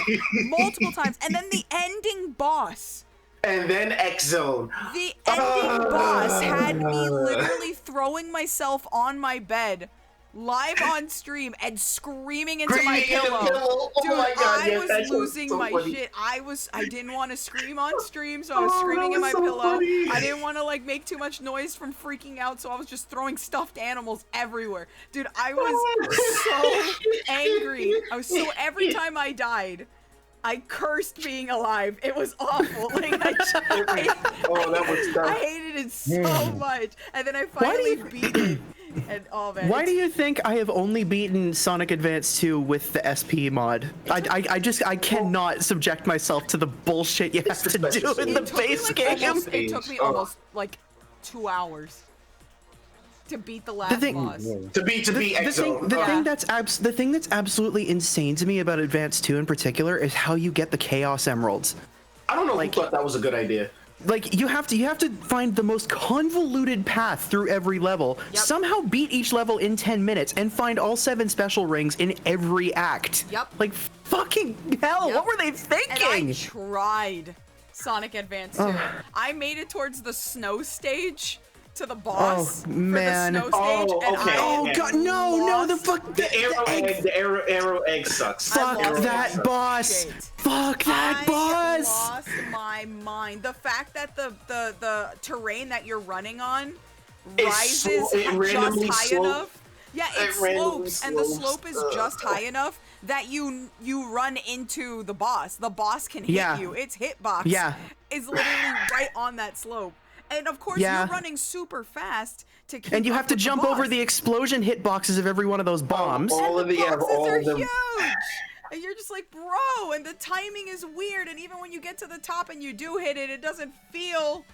multiple times, and then the ending boss. And then X Zone. The ending boss had me literally throwing myself on my bed, live on stream, and screaming into my pillow. Oh Dude, my God, I was losing my shit. I didn't want to scream on stream, so I was screaming in my pillow. Funny. I didn't want to make too much noise from freaking out, so I was just throwing stuffed animals everywhere. Dude, I was so angry. Every time I died, I cursed being alive. It was awful. That was tough. I hated it so much. And then I finally beat it. And man. Why do you think I have only beaten Sonic Advance 2 with the SP mod? I cannot subject myself to the bullshit you have to do in the base game. It took me almost 2 hours to beat the last boss. To beat Exo. The thing that's absolutely insane to me about Advance 2 in particular is how you get the Chaos Emeralds. I don't know who thought that was a good idea. Like you have to find the most convoluted path through every level, somehow beat each level in 10 minutes, and find all 7 special rings in every act. Yep. Like fucking hell, what were they thinking? And I tried Sonic Advance 2. I made it towards the snow stage. To the boss for the snow stage, okay. God, no, the arrow egg sucks. Fuck that boss. Fuck that boss. I lost my mind. The fact that the terrain that you're running on rises just high enough Yeah, it slopes, and the slope is just high enough that you run into the boss. The boss can hit you. Its hitbox is literally right on that slope. And of course, you're running super fast to keep And you up have to with jump the boss. over the explosion hitboxes of every one of those bombs. All of the Boxes are huge! And you're just like, bro, and the timing is weird, and even when you get to the top and you do hit it, it doesn't feel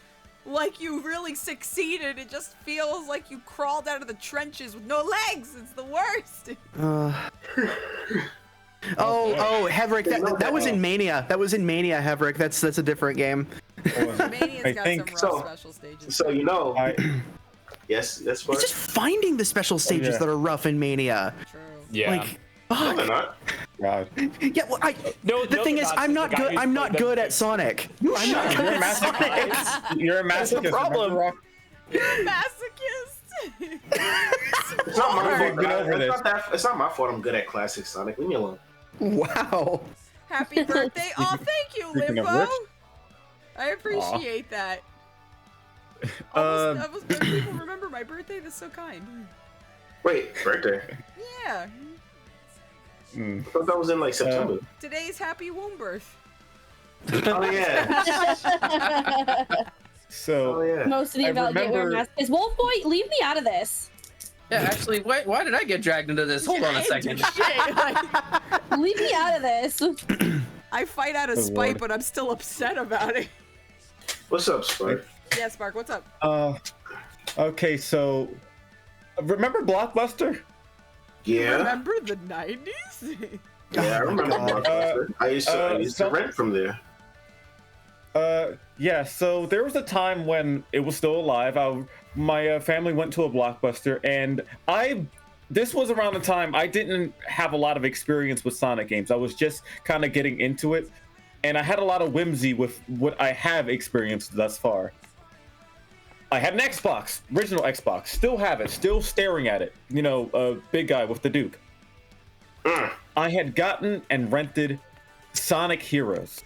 like you really succeeded. It just feels like you crawled out of the trenches with no legs. It's the worst. Heverick, that was in Mania. That was in Mania, Heverick. That's a different game. Mania's got some rough special stages. So yes, that's fine. It's just finding the special stages that are rough in Mania. True. Yeah. Like, No, they're not. God. Yeah, well, the thing is, I'm not good. I'm not good at Sonic. I'm not good at Sonic. You're a masochist. That's the problem. You're a masochist. It's not my fault. It's not my fault. I'm good at classic Sonic. Leave me alone. Wow. Happy birthday! Oh, thank you, Speaking of Limbo. which- I appreciate that. Almost people remember my birthday. That's so kind. Wait, birthday? Yeah. I thought that was in like September. Today's happy womb birth. Oh yeah. So Most of the Invalid Gateway are masochists. Wolf Boy, leave me out of this. Yeah, actually, why did I get dragged into this? Hold on a second. Leave me out of this. I fight out of spite, but I'm still upset about it. What's up, Spark? Yeah, Spark, what's up? Okay, so remember Blockbuster? Yeah. Remember the 90s? Yeah, I remember Blockbuster. I used to rent from there. Yeah, so there was a time when it was still alive. My family went to a Blockbuster, and this was around the time I didn't have a lot of experience with Sonic games. I was just kind of getting into it, and I had a lot of whimsy with what I have experienced thus far. I had an Xbox, original Xbox, still have it, still staring at it. You know, big guy with the Duke. I had gotten and rented Sonic Heroes.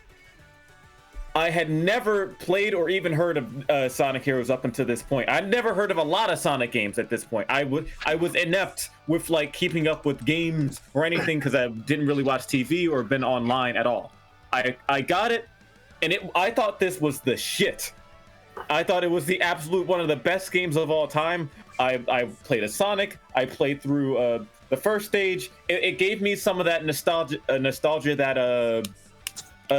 I had never played or even heard of Sonic Heroes up until this point. I'd never heard of a lot of Sonic games at this point. I was inept with like keeping up with games or anything because I didn't really watch TV or been online at all. I got it, and I thought this was the shit. I thought it was the absolute one of the best games of all time. I played as Sonic. I played through the first stage. It gave me some of that nostalgia that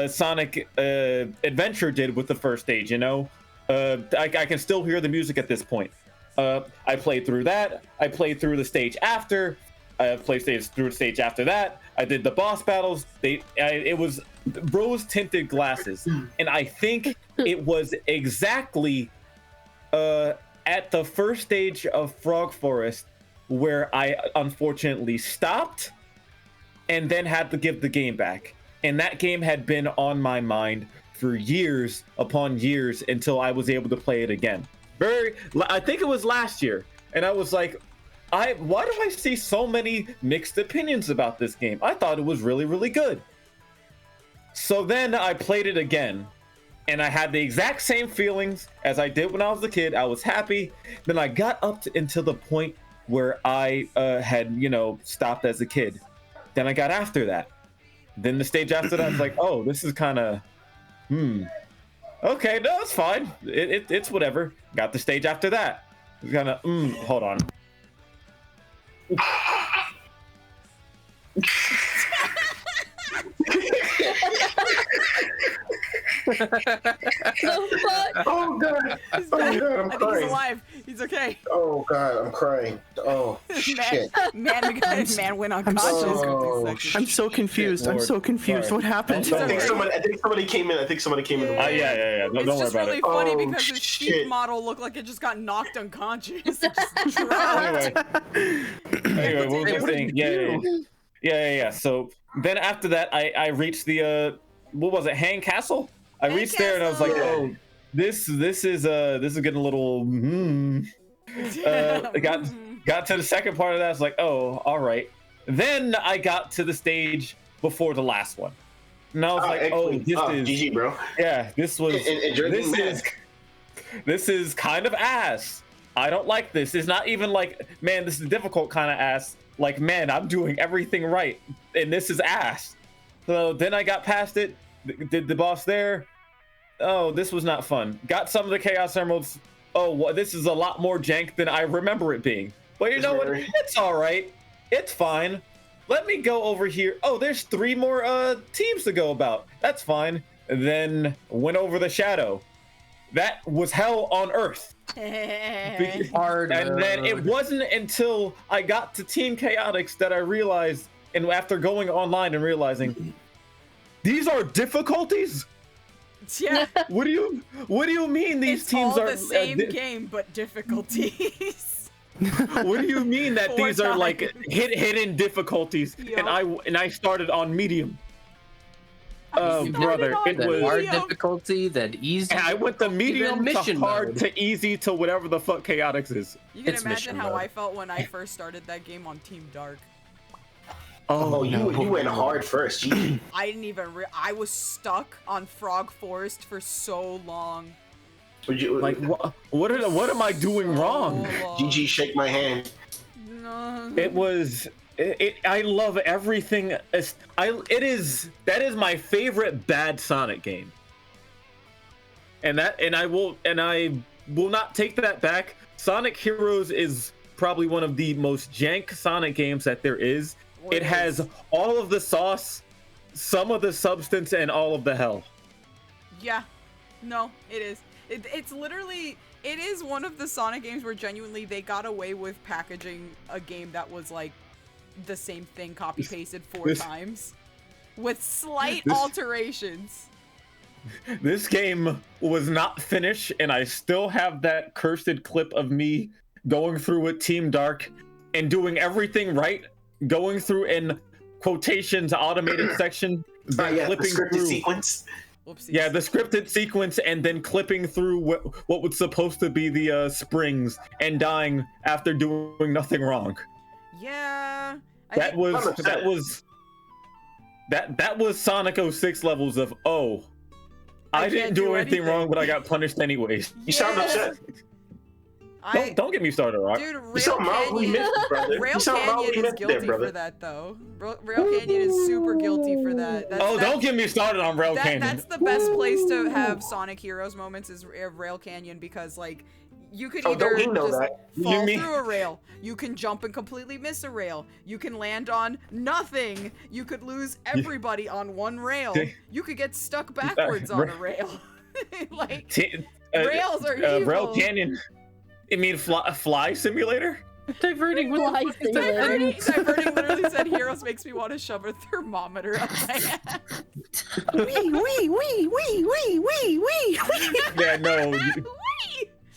Sonic Adventure did with the first stage. You know, I can still hear the music at this point. I played through that. I played through the stage after. I played through the stage after that. I did the boss battles. It was rose-tinted glasses, and I think it was exactly at the first stage of Frog Forest where I unfortunately stopped and then had to give the game back. And that game had been on my mind for years upon years until I was able to play it again. I think it was last year, and I was like, why do I see so many mixed opinions about this game? I thought it was really, really good. So then I played it again, and I had the exact same feelings as I did when I was a kid. I was happy. Then I got up until the point where I had, stopped as a kid. Then I got after that. Then the stage after that, I was like, oh, this is kind of, okay, no, it's fine. It's whatever. Got the stage after that. It's kind of, hold on. Oh god! He's Oh back. god! I'm I think crying. he's alive. He's okay. Oh god! I'm crying. Oh shit! Man went unconscious. I'm so confused. I'm so confused. Sorry. What happened? I think somebody came in. Yeah. Don't It's worry just about really it. funny Oh, because his sheep shit. model looked like it just got knocked unconscious. It just dropped. Anyway, what was I saying? Yeah. So then after that, I reached the what was it? Hang Castle. I reached there and I was like, oh, this is getting a little. Got to the second part of that. I was like, oh, all right. Then I got to the stage before the last one. And I was like, oh, this is GG, bro. Yeah, this was. This is kind of ass. I don't like this. It's not even like, man, this is difficult kind of ass. Like, man, I'm doing everything right, and this is ass. So then I got past it, did the boss there. Oh, this was not fun. Got some of the Chaos Emeralds. Oh, well, this is a lot more jank than I remember it being. But you know what? It's all right. It's fine. Let me go over here. Oh, there's 3 more teams to go about. That's fine. And then went over the shadow. That was hell on earth. Hard. And then it wasn't until I got to Team Chaotix that I realized, and after going online and realizing, these are difficulties? Yeah. What do you mean these teams all are the same game but difficulties? What do you mean that 4 these are like times. hidden difficulties? Yup. And I started on medium. Oh, brother, it was hard difficulty, then easy. I went the medium to hard to easy to whatever the fuck Chaotix is. You can imagine how I felt when I first started that game on Team Dark. Oh, you went hard first. Gee. I didn't even. I was stuck on Frog Forest for so long. Like what am I doing wrong? GG, shake my hand. No. It was. I love everything. That is my favorite bad Sonic game. And I will not take that back. Sonic Heroes is probably one of the most jank Sonic games that there is. It has all of the sauce, some of the substance, and all of the hell. Yeah, no, it is. It's literally. It is one of the Sonic games where genuinely they got away with packaging a game that was like the same thing copy pasted 4 times with slight alterations. This game was not finished, and I still have that cursed clip of me going through with Team Dark and doing everything right, going through in quotations automated section, then clipping the scripted through sequence. Whoopsies. Yeah, the scripted sequence, and then clipping through what was supposed to be the springs and dying after doing nothing wrong. Yeah. That was Sonic 06 levels of I didn't do anything wrong, but I got punished anyways. You sound upset. Don't get me started, Rock. Dude, Rail Canyon is guilty for that, though. Rail Canyon is super guilty for that. Don't get me started on Rail Canyon. That's the best place to have Sonic Heroes moments is Rail Canyon because, like, you could either just fall through a rail, you can jump and completely miss a rail, you can land on nothing, you could lose everybody on one rail, you could get stuck backwards on a rail. Like, rails are evil. Rail Canyon. You mean fly simulator? Diverting Diverting literally said Heroes makes me want to shove a thermometer up my ass. Wee. Yeah, no.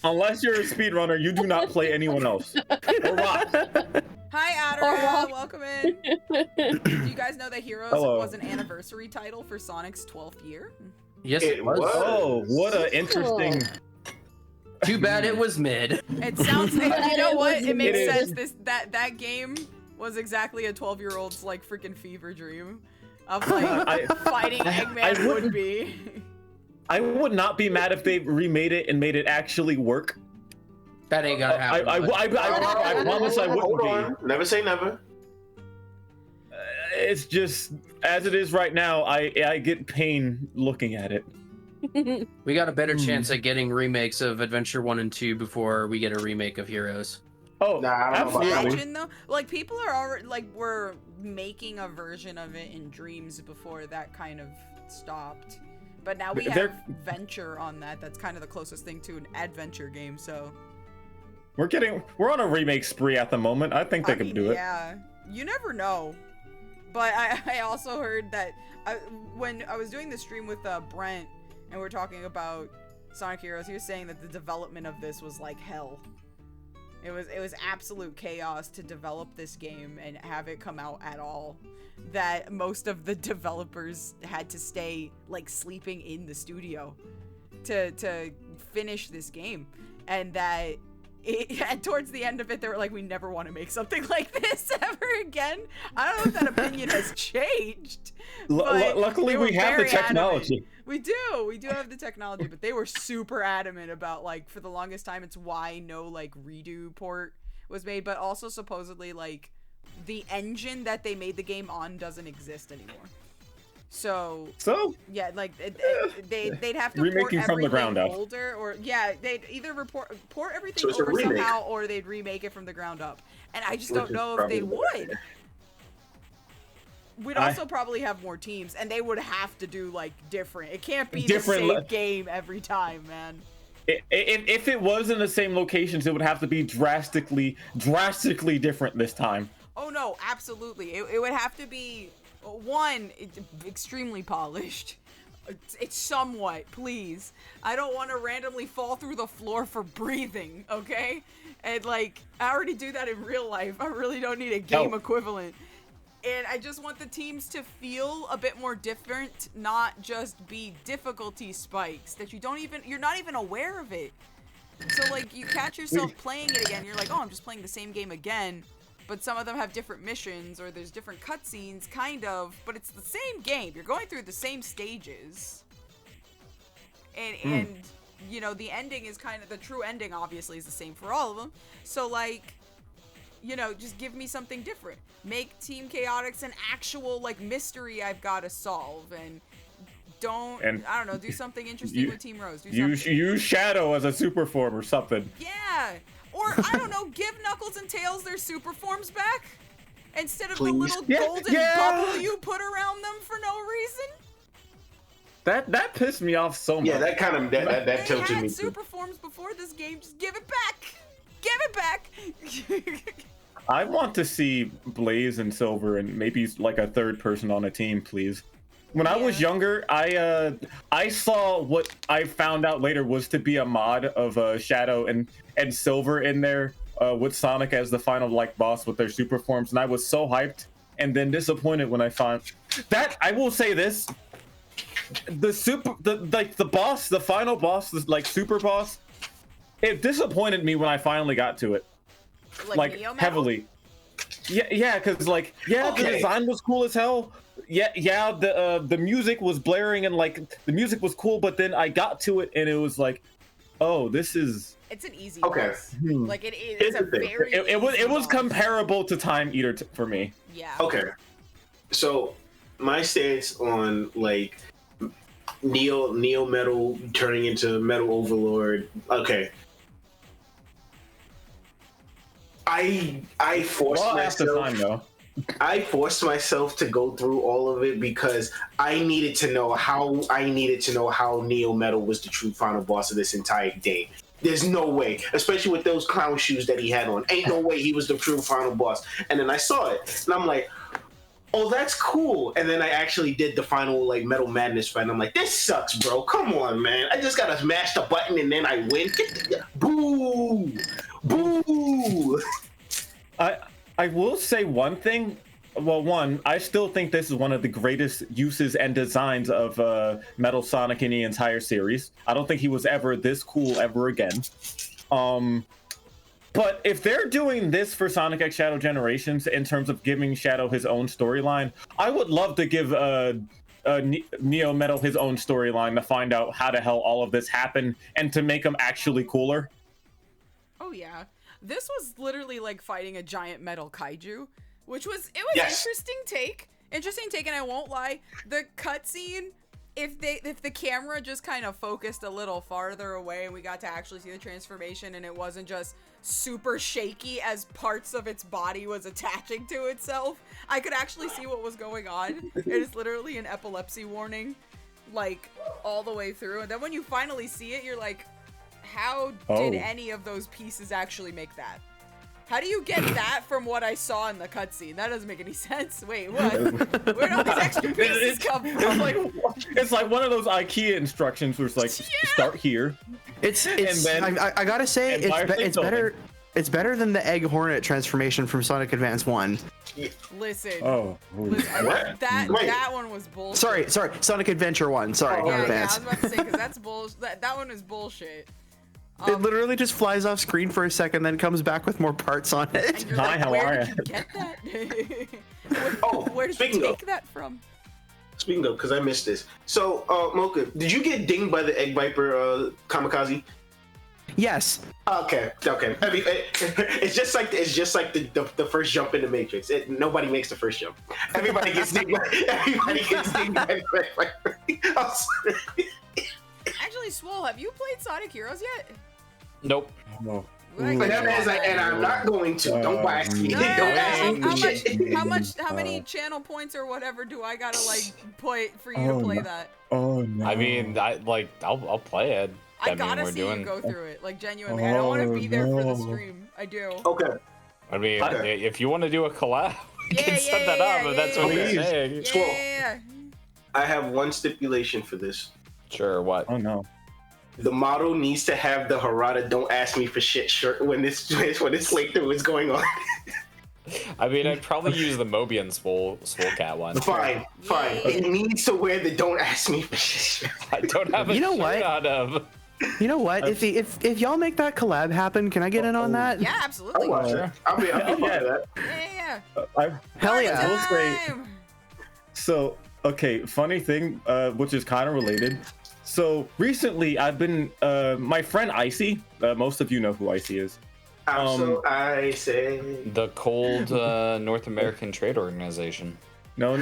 Unless you're a speedrunner, you do not play anyone else. Or Rock. Hi, Adara. Welcome in. Do you guys know that Heroes was an anniversary title for Sonic's 12th year? Yes, it was. Oh, what an interesting... Too bad it was mid. It sounds like, you know what? It makes sense. That game was exactly a 12-year-old's like freaking fever dream of like fighting Eggman would be. I would not be mad if they remade it and made it actually work. That ain't gonna happen. I promise I wouldn't be. Never say never. It's just as it is right now. I get pain looking at it. We got a better chance at getting remakes of Adventure 1 and 2 before we get a remake of Heroes. Oh, absolutely. Imagine though, like people are already like were making a version of it in Dreams before that kind of stopped. But now we have Venture on that. That's kind of the closest thing to an adventure game. So we're on a remake spree at the moment. I think they could do it. Yeah, you never know. But I also heard that when I was doing the stream with Brent and we're talking about Sonic Heroes, he was saying that the development of this was like hell. It was absolute chaos to develop this game and have it come out at all. That most of the developers had to stay like sleeping in the studio to finish this game, and that towards the end of it they were like, we never want to make something like this ever again. I don't know if that opinion has changed, But Luckily, they were we have the very technology. adamant. We do have the technology, but they were super adamant about, like, for the longest time, it's why no, like, redo port was made, but also supposedly, like, the engine that they made the game on doesn't exist anymore. So yeah, like they'd have to Remaking port everything from the ground up. older, or they'd either port everything So it's a over remake. somehow, or they'd remake it from the ground up. And I just Which don't is know if probably they better. would. We'd also probably have more teams, and they would have to do like different. It can't be the same game every time, man. If it was in the same locations, it would have to be drastically different this time. Oh no, absolutely. It would have to be one, extremely polished. It's somewhat, please. I don't want to randomly fall through the floor for breathing, okay? And like, I already do that in real life. I really don't need a game equivalent. And I just want the teams to feel a bit more different, not just be difficulty spikes that you're not even aware of it. So like, you catch yourself playing it again, you're like, oh, I'm just playing the same game again. But some of them have different missions, or there's different cutscenes, kind of, but it's the same game. You're going through the same stages. And you know, the ending is kind of, the true ending obviously is the same for all of them. So like, you know, just give me something different. Make Team Chaotix an actual, like, mystery I've got to solve, and I don't know, do something interesting with Team Rose. Use Shadow as a super form or something. Yeah! Or, I don't know, give Knuckles and Tails their super forms back? Instead of the little golden bubble you put around them for no reason? That pissed me off so much. Yeah, that kind of that tilted me They had too. super forms before this game, just give it back! Give it back! I want to see Blaze and Silver and maybe like a third person on a team, please. When I was younger, I saw what I found out later was to be a mod of Shadow and Silver in there with Sonic as the final like boss with their super forms, and I was so hyped and then disappointed when I found that. I will say this: the final boss, the like super boss, it disappointed me when I finally got to it. Like heavily. Yeah, because like the design was cool as hell. Yeah, the music was blaring and like the music was cool, but then I got to it and it was like, oh, this is. It's an easy boss. Like it's a very. It was comparable to Time Eater for me. Yeah. Okay. So my stance on like Neo Metal turning into Metal Overlord. Okay. I forced myself to go through all of it because I needed to know how Neo Metal was the true final boss of this entire game. There's no way, especially with those clown shoes that he had on. Ain't no way he was the true final boss. And then I saw it, and I'm like, oh, that's cool. And then I actually did the final like Metal Madness fight, and I'm like, this sucks, bro. Come on, man. I just gotta mash the button and then I win. Boo! Boo! I will say one thing. Well, one, I still think this is one of the greatest uses and designs of Metal Sonic in the entire series. I don't think he was ever this cool ever again. But if they're doing this for Sonic X Shadow Generations in terms of giving Shadow his own storyline, I would love to give Neo Metal his own storyline to find out how the hell all of this happened and to make him actually cooler. Oh yeah, this was literally like fighting a giant metal kaiju, which was interesting take, and I won't lie, the cutscene, if the camera just kind of focused a little farther away and we got to actually see the transformation and it wasn't just super shaky as parts of its body was attaching to itself, I could actually see what was going on. It is literally an epilepsy warning, like all the way through, and then when you finally see it, you're like, how did any of those pieces actually make that? How do you get that from what I saw in the cutscene? That doesn't make any sense. Wait, what? Where did all these extra pieces come from? It's like one of those IKEA instructions where it's like, start here. It's I gotta say, it's better. It's better than the Egg Hornet transformation from Sonic Advance 1. Listen. Oh. What? That one was bullshit. Sorry. Sonic Adventure 1. Sorry, not Advance. I was about to say, because that's bullshit. That one is bullshit. It literally just flies off screen for a second, then comes back with more parts on it. Hi, how are you? Where did you get that? Where did you take that from? Speaking of, because I missed this. So, Mocha, did you get dinged by the Egg Viper kamikaze? Yes. Okay. I mean, it's just like the first jump in the Matrix. Nobody makes the first jump. Everybody gets dinged. Everybody gets dinged by the Egg Viper. Actually, Swole, have you played Sonic Heroes yet? Nope. No. And I'm not going to. Don't ask me. No, Don't ask me. How many channel points or whatever do I gotta put for you to play that? Oh no. I mean, I'll play it. I gotta see you go through it. Like genuinely, I don't want to be there for the stream. I do. Okay. I mean, if you want to do a collab, we can set that up. If that's what you're saying. Yeah. I have one stipulation for this. Sure. What? Oh no. The model needs to have the Harada "Don't ask me for shit" shirt when this playthrough is going on. I mean, I'd probably use the Mobian Swole Cat one. Fine. He needs to wear the "Don't ask me for shit" shirt. I don't have a shirt on him. You know what? If y'all make that collab happen, can I get in on that? Yeah, absolutely. I'll watch it. I'll be part of that. Yeah. Hell yeah. I will say. So, okay, funny thing, which is kind of related. So recently, I've been my friend Icy. Most of you know who Icy is. So I say the Cold North American Trade Organization. No.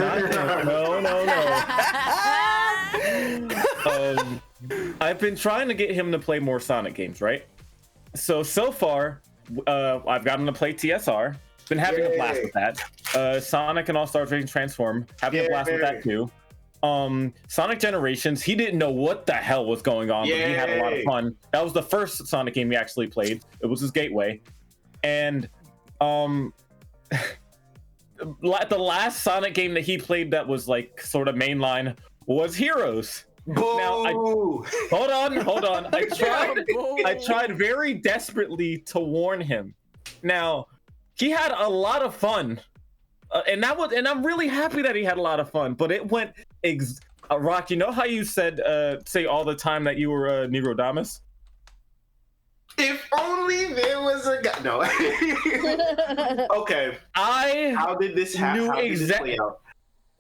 I've been trying to get him to play more Sonic games, right? So far, I've gotten to play TSR. Been having a blast with that. Sonic and All-Star Racing Transform, having a blast with that too. Sonic Generations, he didn't know what the hell was going on, but he had a lot of fun. That was the first Sonic game he actually played. It was his Gateway. And the last Sonic game that he played that was like sort of mainline was Heroes. Boo! Now, hold on. I tried very desperately to warn him. Now, he had a lot of fun. And I'm really happy that he had a lot of fun, but it went Rock, you know how you said say all the time that you were Negrodamus? If only there was a guy. No. Okay. How did this happen?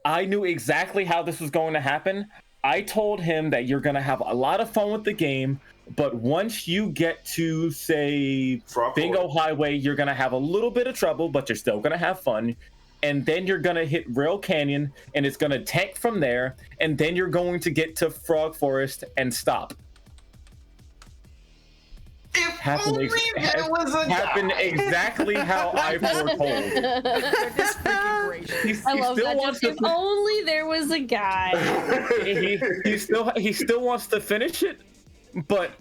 I knew exactly how this was going to happen. I told him that you're going to have a lot of fun with the game, but once you get to, say, Bingo Highway, you're going to have a little bit of trouble, but you're still going to have fun. And then you're going to hit Rail Canyon, and it's going to tank from there, and then you're going to get to Frog Forest and stop. Happened exactly how I foretold. I love that. If only there was a guy. he still wants to finish it, but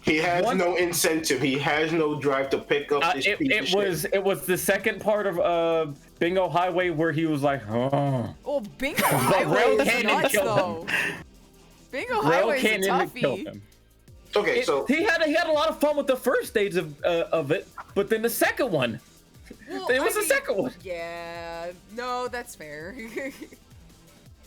he has no incentive. He has no drive to pick up this piece of shit. It was the second part of Bingo Highway where he was like, oh. Well, Bingo Highway is nuts though. Bingo Highway is a toughie. Okay, he had a lot of fun with the first stage of it, but then the second one, the second one. Yeah, no, that's fair.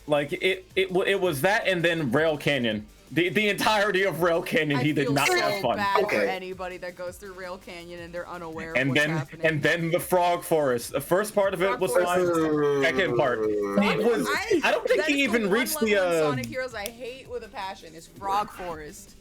Like it was that, and then Rail Canyon. The entirety of Rail Canyon, he did not have fun. Bad for anybody that goes through Rail Canyon and they're unaware of what's happening. And then the Frog Forest. The first part of it was fine. The second part, I don't think he even reached the Sonic Heroes I hate with a passion is Frog Forest.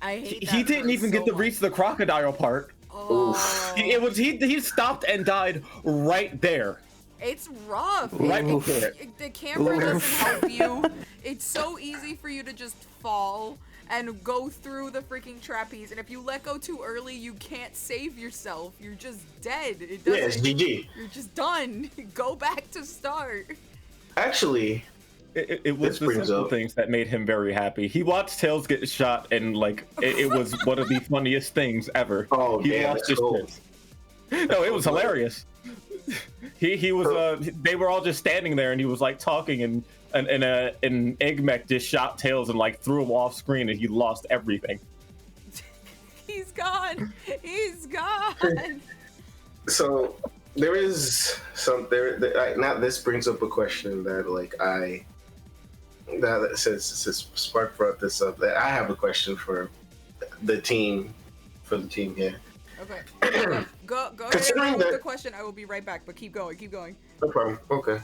I hate that. He didn't even get to reach the crocodile part. Oh. He stopped and died right there. It's rough. Right before it. The camera doesn't help you. It's so easy for you to just fall and go through the freaking trapeze. And if you let go too early, you can't save yourself. You're just dead. It's GG. You're just done. Go back to start. Actually, it was the simple things that made him very happy. He watched Tails get shot, and like it was one of the funniest things ever. Oh, he lost his shit. No, it was hilarious. He was they were all just standing there, and he was like talking, and an egg mech just shot Tails and like threw him off screen, and he lost everything. He's gone. He's gone. So there is some now this brings up a question that since Spark brought this up, that I have a question for the team here. Okay. Go ahead with the question. I will be right back, but keep going. No problem. Okay.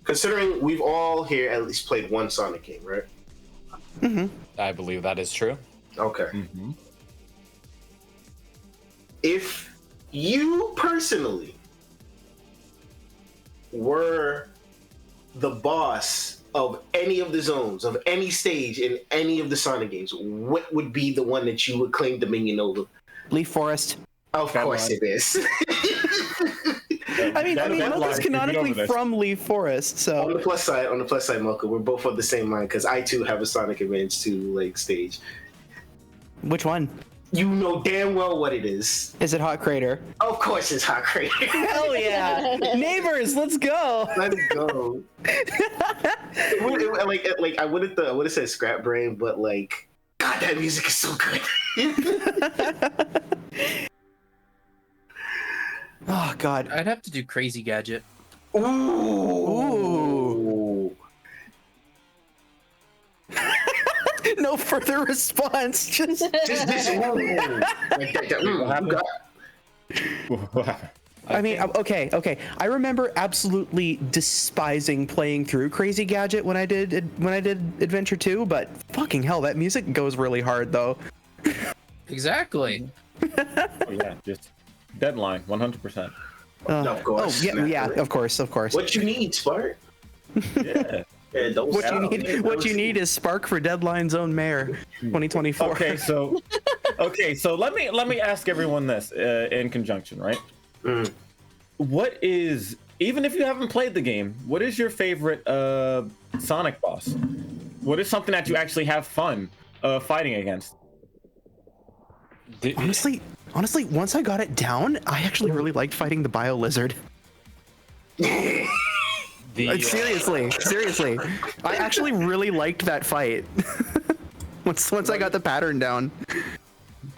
considering we've all here at least played one Sonic game, right? Mm-hmm. I believe that is true. Okay. If you personally were the boss of any of the zones, of any stage in any of the Sonic games, what would be the one that you would claim dominion over? Leaf Forest. Of course it is. I mean, Mocha's canonically from Leaf Forest, so. On the plus side, Mocha, we're both of the same mind because I too have a Sonic Advance 2 like stage. Which one? You know damn well what it is. Is it Hot Crater? Of course it's Hot Crater. Hell yeah! Neighbors, let's go. Let's go. like I would have said Scrap Brain, but like, God, that music is so good. Oh God, I'd have to do Crazy Gadget. Ooh. No further response. Just I mean, okay. I remember absolutely despising playing through Crazy Gadget when I did Adventure 2, but fucking hell, that music goes really hard though. Exactly. Oh, yeah, just deadline, 100%. Of course. Oh yeah, of course. What you need, Spark? Yeah. What you need is Spark for Deadline's own mayor, 2024. Okay, so let me ask everyone this in conjunction, right? What is, even if you haven't played the game, what is your favorite Sonic boss? What is something that you actually have fun fighting against? Honestly, once I got it down, I actually really liked fighting the Bio Lizard. Seriously, I actually really liked that fight. once I got the pattern down.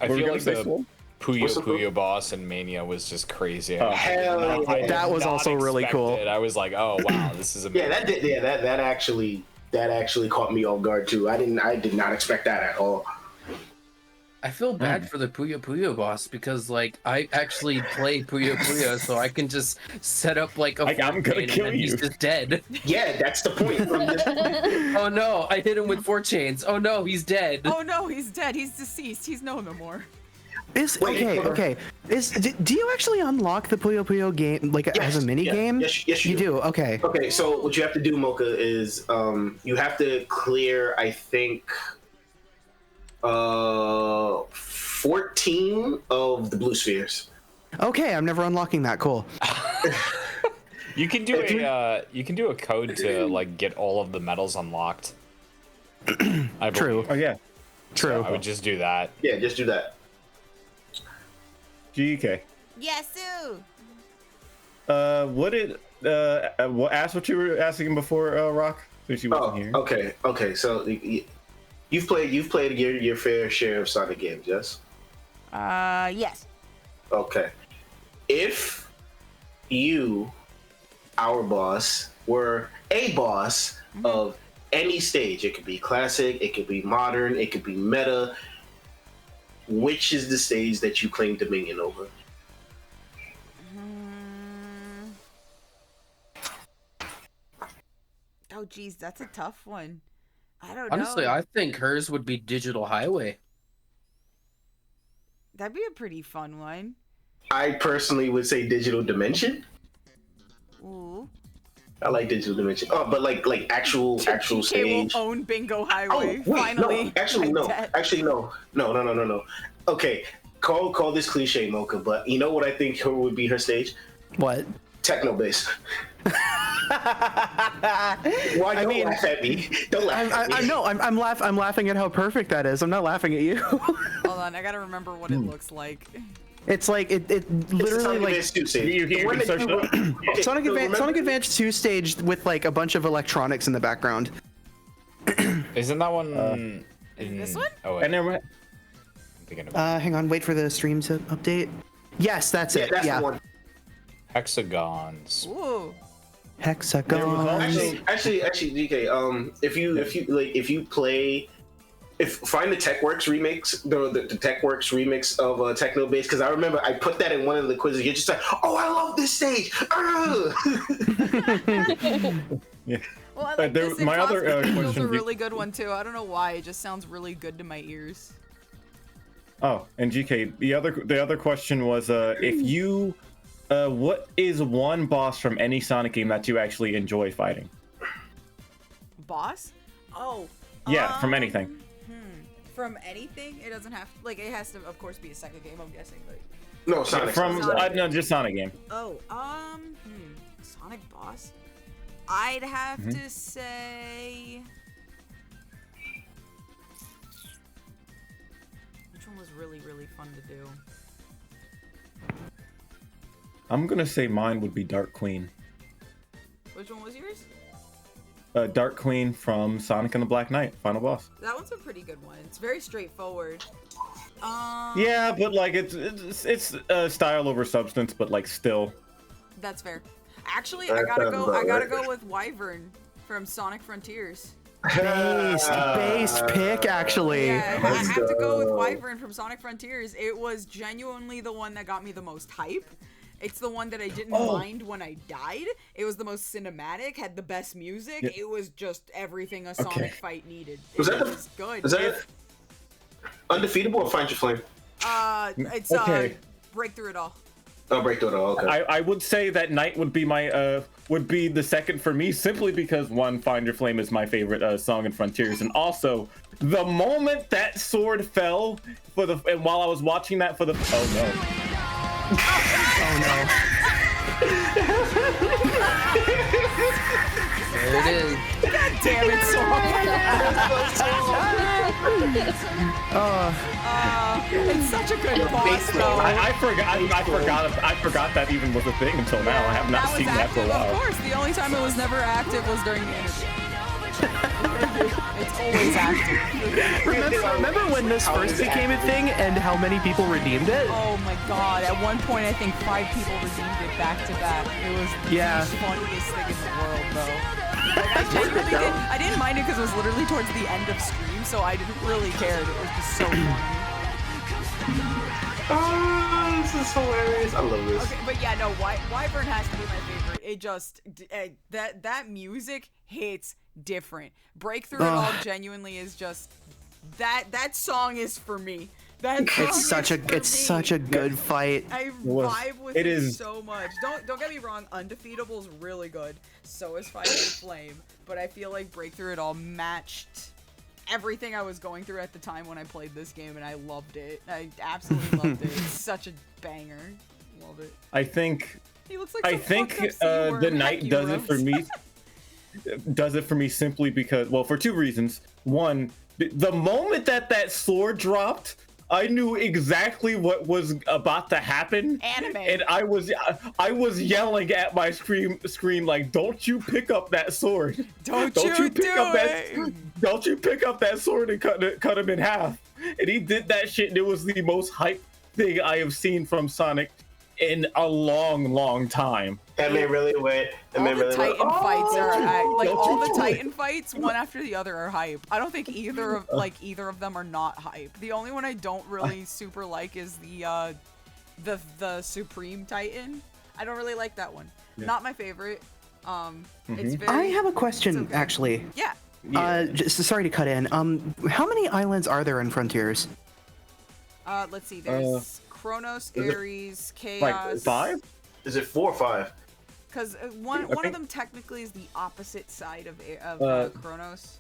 I feel like the Puyo boss in Mania was just crazy. Hell yeah. That was also really cool. I was like, oh wow, this is amazing. that actually caught me off guard too. I did not expect that at all. I feel bad for the Puyo boss because like I actually play Puyo, so I can just set up like I'm gonna kill you. He's just dead. Yeah, that's the point. Oh no, I hit him with 4 chains. Oh no, he's dead. Oh no, he's dead. He's deceased. He's no more. Okay. Do you actually unlock the Puyo game like as a mini game? Yes, you do. Okay. Okay, so what you have to do, Mocha, is you have to clear, I think, 14 of the blue spheres. Okay, I'm never unlocking that. Cool. You can do a code to like get all of the medals unlocked. True. Oh yeah. True. So I would just do that. Yeah, just do that. GK. Yes, Sue. Ask what you were asking before, Rock, since you wasn't here. Okay. So you've played your fair share of Sonic games, yes? Yes. Okay. If you, our boss, were a boss of any stage, it could be classic, it could be modern, it could be meta, which is the stage that you claim dominion over? Oh geez, that's a tough one. I don't Honestly, know. I think hers would be Digital Highway. That'd be a pretty fun one. I personally would say Digital Dimension. Ooh. I like Digital Dimension. Oh, but like actual stage. Will own Bingo Highway. Oh, wait, finally. No. Actually, no. Okay, call this cliche, Mocha, but you know what I think would be her stage? What? Techno bass. Why don't laugh at me? Don't laugh at me. I'm laughing at how perfect that is. I'm not laughing at you. Hold on, I gotta remember what it looks like. It's like it literally like Sonic Advance 2 stage with like a bunch of electronics in the background. Isn't that one? This one? Oh, wait. Hang on, wait for the stream to update. Yes, that's it. That's the one. Hexagons. Ooh. Hexagons. Actually, DK. If you play find the TechWorks remix, the TechWorks remix of Techno Bass, because I remember I put that in one of the quizzes. You're just like, oh, I love this stage. Yeah. Well, I like There- this my other, Incognito's question- a really good one too. I don't know why, it just sounds really good to my ears. Oh, and GK, the other question was, if you, what is one boss from any Sonic game that you actually enjoy fighting? Boss? Oh. Yeah, from anything. From anything? It doesn't have like it has to, of course, be a Sega game. I'm guessing, but. No, Sonic. No, just Sonic game. Oh, Sonic boss. I'd have to say. Which one was really fun to do? I'm gonna say mine would be Dark Queen. Which one was yours? Dark Queen from Sonic and the Black Knight, final boss. That one's a pretty good one. It's very straightforward. Yeah, but like it's style over substance, but like still. That's fair. Actually, I gotta go with Wyvern from Sonic Frontiers. Based pick, actually. Yeah, I have to go with Wyvern from Sonic Frontiers. It was genuinely the one that got me the most hype. It's the one that I didn't mind when I died. It was the most cinematic, had the best music. Yeah. It was just everything a Sonic fight needed. Was It that was good. Is that Undefeatable or Find Your Flame? It's Break Through It All. Oh, Break Through It All. Okay. I would say that Knight would be my would be the second for me, simply because one, Find Your Flame is my favorite song in Frontiers, and also the moment that sword fell and while I was watching that oh no. Oh no. There it is. God damn it, it's such a good boss, though. I forgot that even was a thing until now. I have not seen that for a while. Of course, the only time it was never active was during the interview. It's always active. Remember when this first became a thing and how many people redeemed it? Oh my god, at one point I think 5 people redeemed it back to back. It was the funniest thing in the world, though. Like, I genuinely didn't mind it because it was literally towards the end of stream, so I didn't really care. It was just so funny. Oh, this is hilarious. I love this. Okay, but yeah, no, Wyvern has to be my favorite. It just, that music hits different. Breakthrough It All genuinely is just, that song is for me. It's such a good fight. I vibe with it so much. Don't get me wrong, Undefeatable's really good. So is Fire and Flame. But I feel like Breakthrough It All matched everything I was going through at the time when I played this game, and I loved it. I absolutely loved it. It's such a banger. Love it. I think He looks like the Knight does it for me. Does it for me simply because, well, for two reasons. One, the moment that sword dropped, I knew exactly what was about to happen. Anime. And I was yelling at my screen like, "Don't you pick up that sword! Don't you pick up that sword and cut him in half!" And he did that shit, and it was the most hype thing I have seen from Sonic in a long time. That man really went. All the Titan fights are like all the Titan fights, one after the other, are hype. I don't think either of them are not hype. The only one I don't really super like is the Supreme Titan. I don't really like that one. Yeah. Not my favorite. It's very. I have a question, actually. Yeah. Just sorry to cut in. How many islands are there in Frontiers? Let's see. There's Kronos, Ares, Chaos. Like 5? Is it 4 or 5? Because one of them technically is the opposite side of Kronos.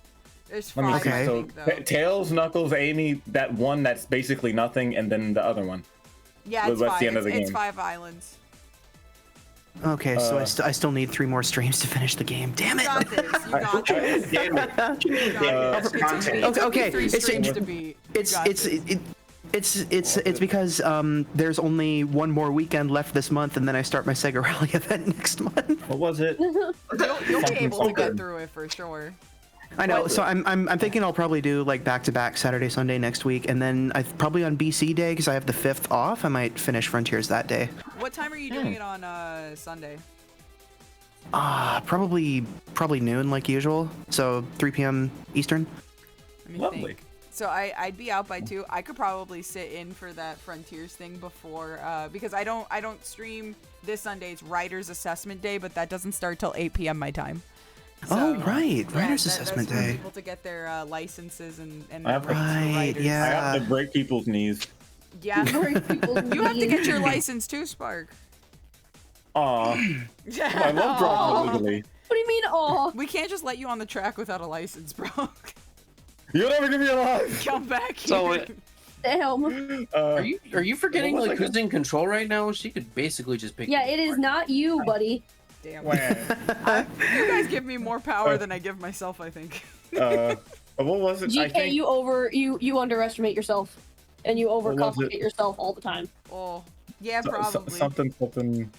There's 5, I think, though. Tails, Knuckles, Amy, that one that's basically nothing, and then the other one. Yeah, it's 5. It's 5 islands. Okay, so I still need 3 more streams to finish the game. Damn it! You got this. Damn it. Okay, it's because there's only one more weekend left this month, and then I start my Sega Rally event next month. What was it? You'll be able to get through it for sure. I know. So I'm thinking I'll probably do like back-to-back Saturday, Sunday next week, and then probably on BC Day, because I have the 5th off, I might finish Frontiers that day. What time are you doing it on Sunday? Probably noon like usual. So 3 p.m. Eastern. Lovely. So I'd be out by 2. I could probably sit in for that Frontiers thing before, because I don't stream this Sunday's Writers Assessment Day, but that doesn't start till 8 p.m. my time. Oh, So, right. yeah, Writers that's Assessment for Day. people to get their licenses and I have, rates for writers. I have to break people's knees. Yeah. You have to get your license too, Spark. Aw. I love driving illegally. What do you mean, aw? We can't just let you on the track without a license, bro. You'll never get me alive. Come back here. So, Damn. are you forgetting what was like I who's in control right now? She could basically just pick. Yeah, it is not you, buddy. Damn. You guys give me more power than I give myself, I think. What was it? I GK, think you underestimate yourself, and you was it? overcomplicate yourself all the time. Oh, yeah, so- probably. something.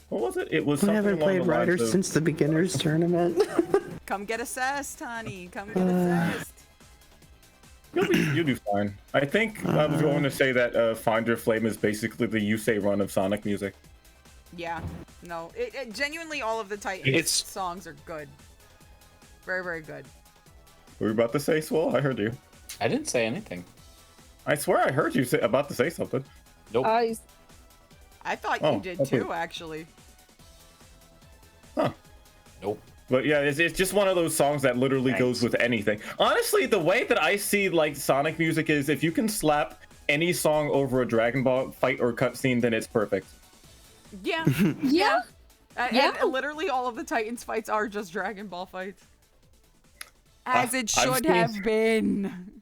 What was it? It was We something haven't along played the lines Riders of- since the beginners tournament. Come get assessed, honey. Come get assessed. You'll be fine. I think I was going to say that Find Your Flame is basically the You Say run of Sonic music. Yeah. No, it genuinely all of the Titans songs are good. Very, very good. What were you about to say, Swole? I heard you. I didn't say anything. I swear I heard you about to say something. Nope. I thought Oh, you did okay. too, actually. Huh. Nope. But yeah, it's just one of those songs that literally goes with anything. Honestly, the way that I see like Sonic music is if you can slap any song over a Dragon Ball fight or cutscene, then it's perfect. Yeah. Yeah. And literally all of the Titans fights are just Dragon Ball fights. As it I've should seen- have been.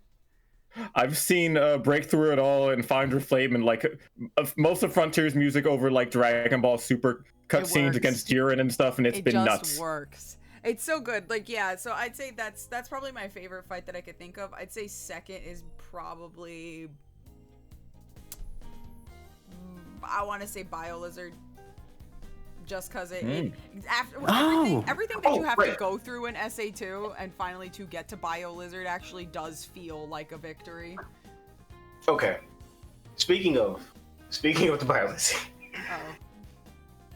I've seen Break Through It All and Find Your Flame and like most of Frontier's music over like Dragon Ball Super cutscenes works. against Jiren and stuff, and it's been just nuts. works. It's so good. Like, yeah, so I'd say that's probably my favorite fight that I could think of. I'd say second is probably, I want to say BioLizard. Just because after everything that you have to go through in SA2 and finally to get to BioLizard actually does feel like a victory. Okay. Speaking of the BioLizard.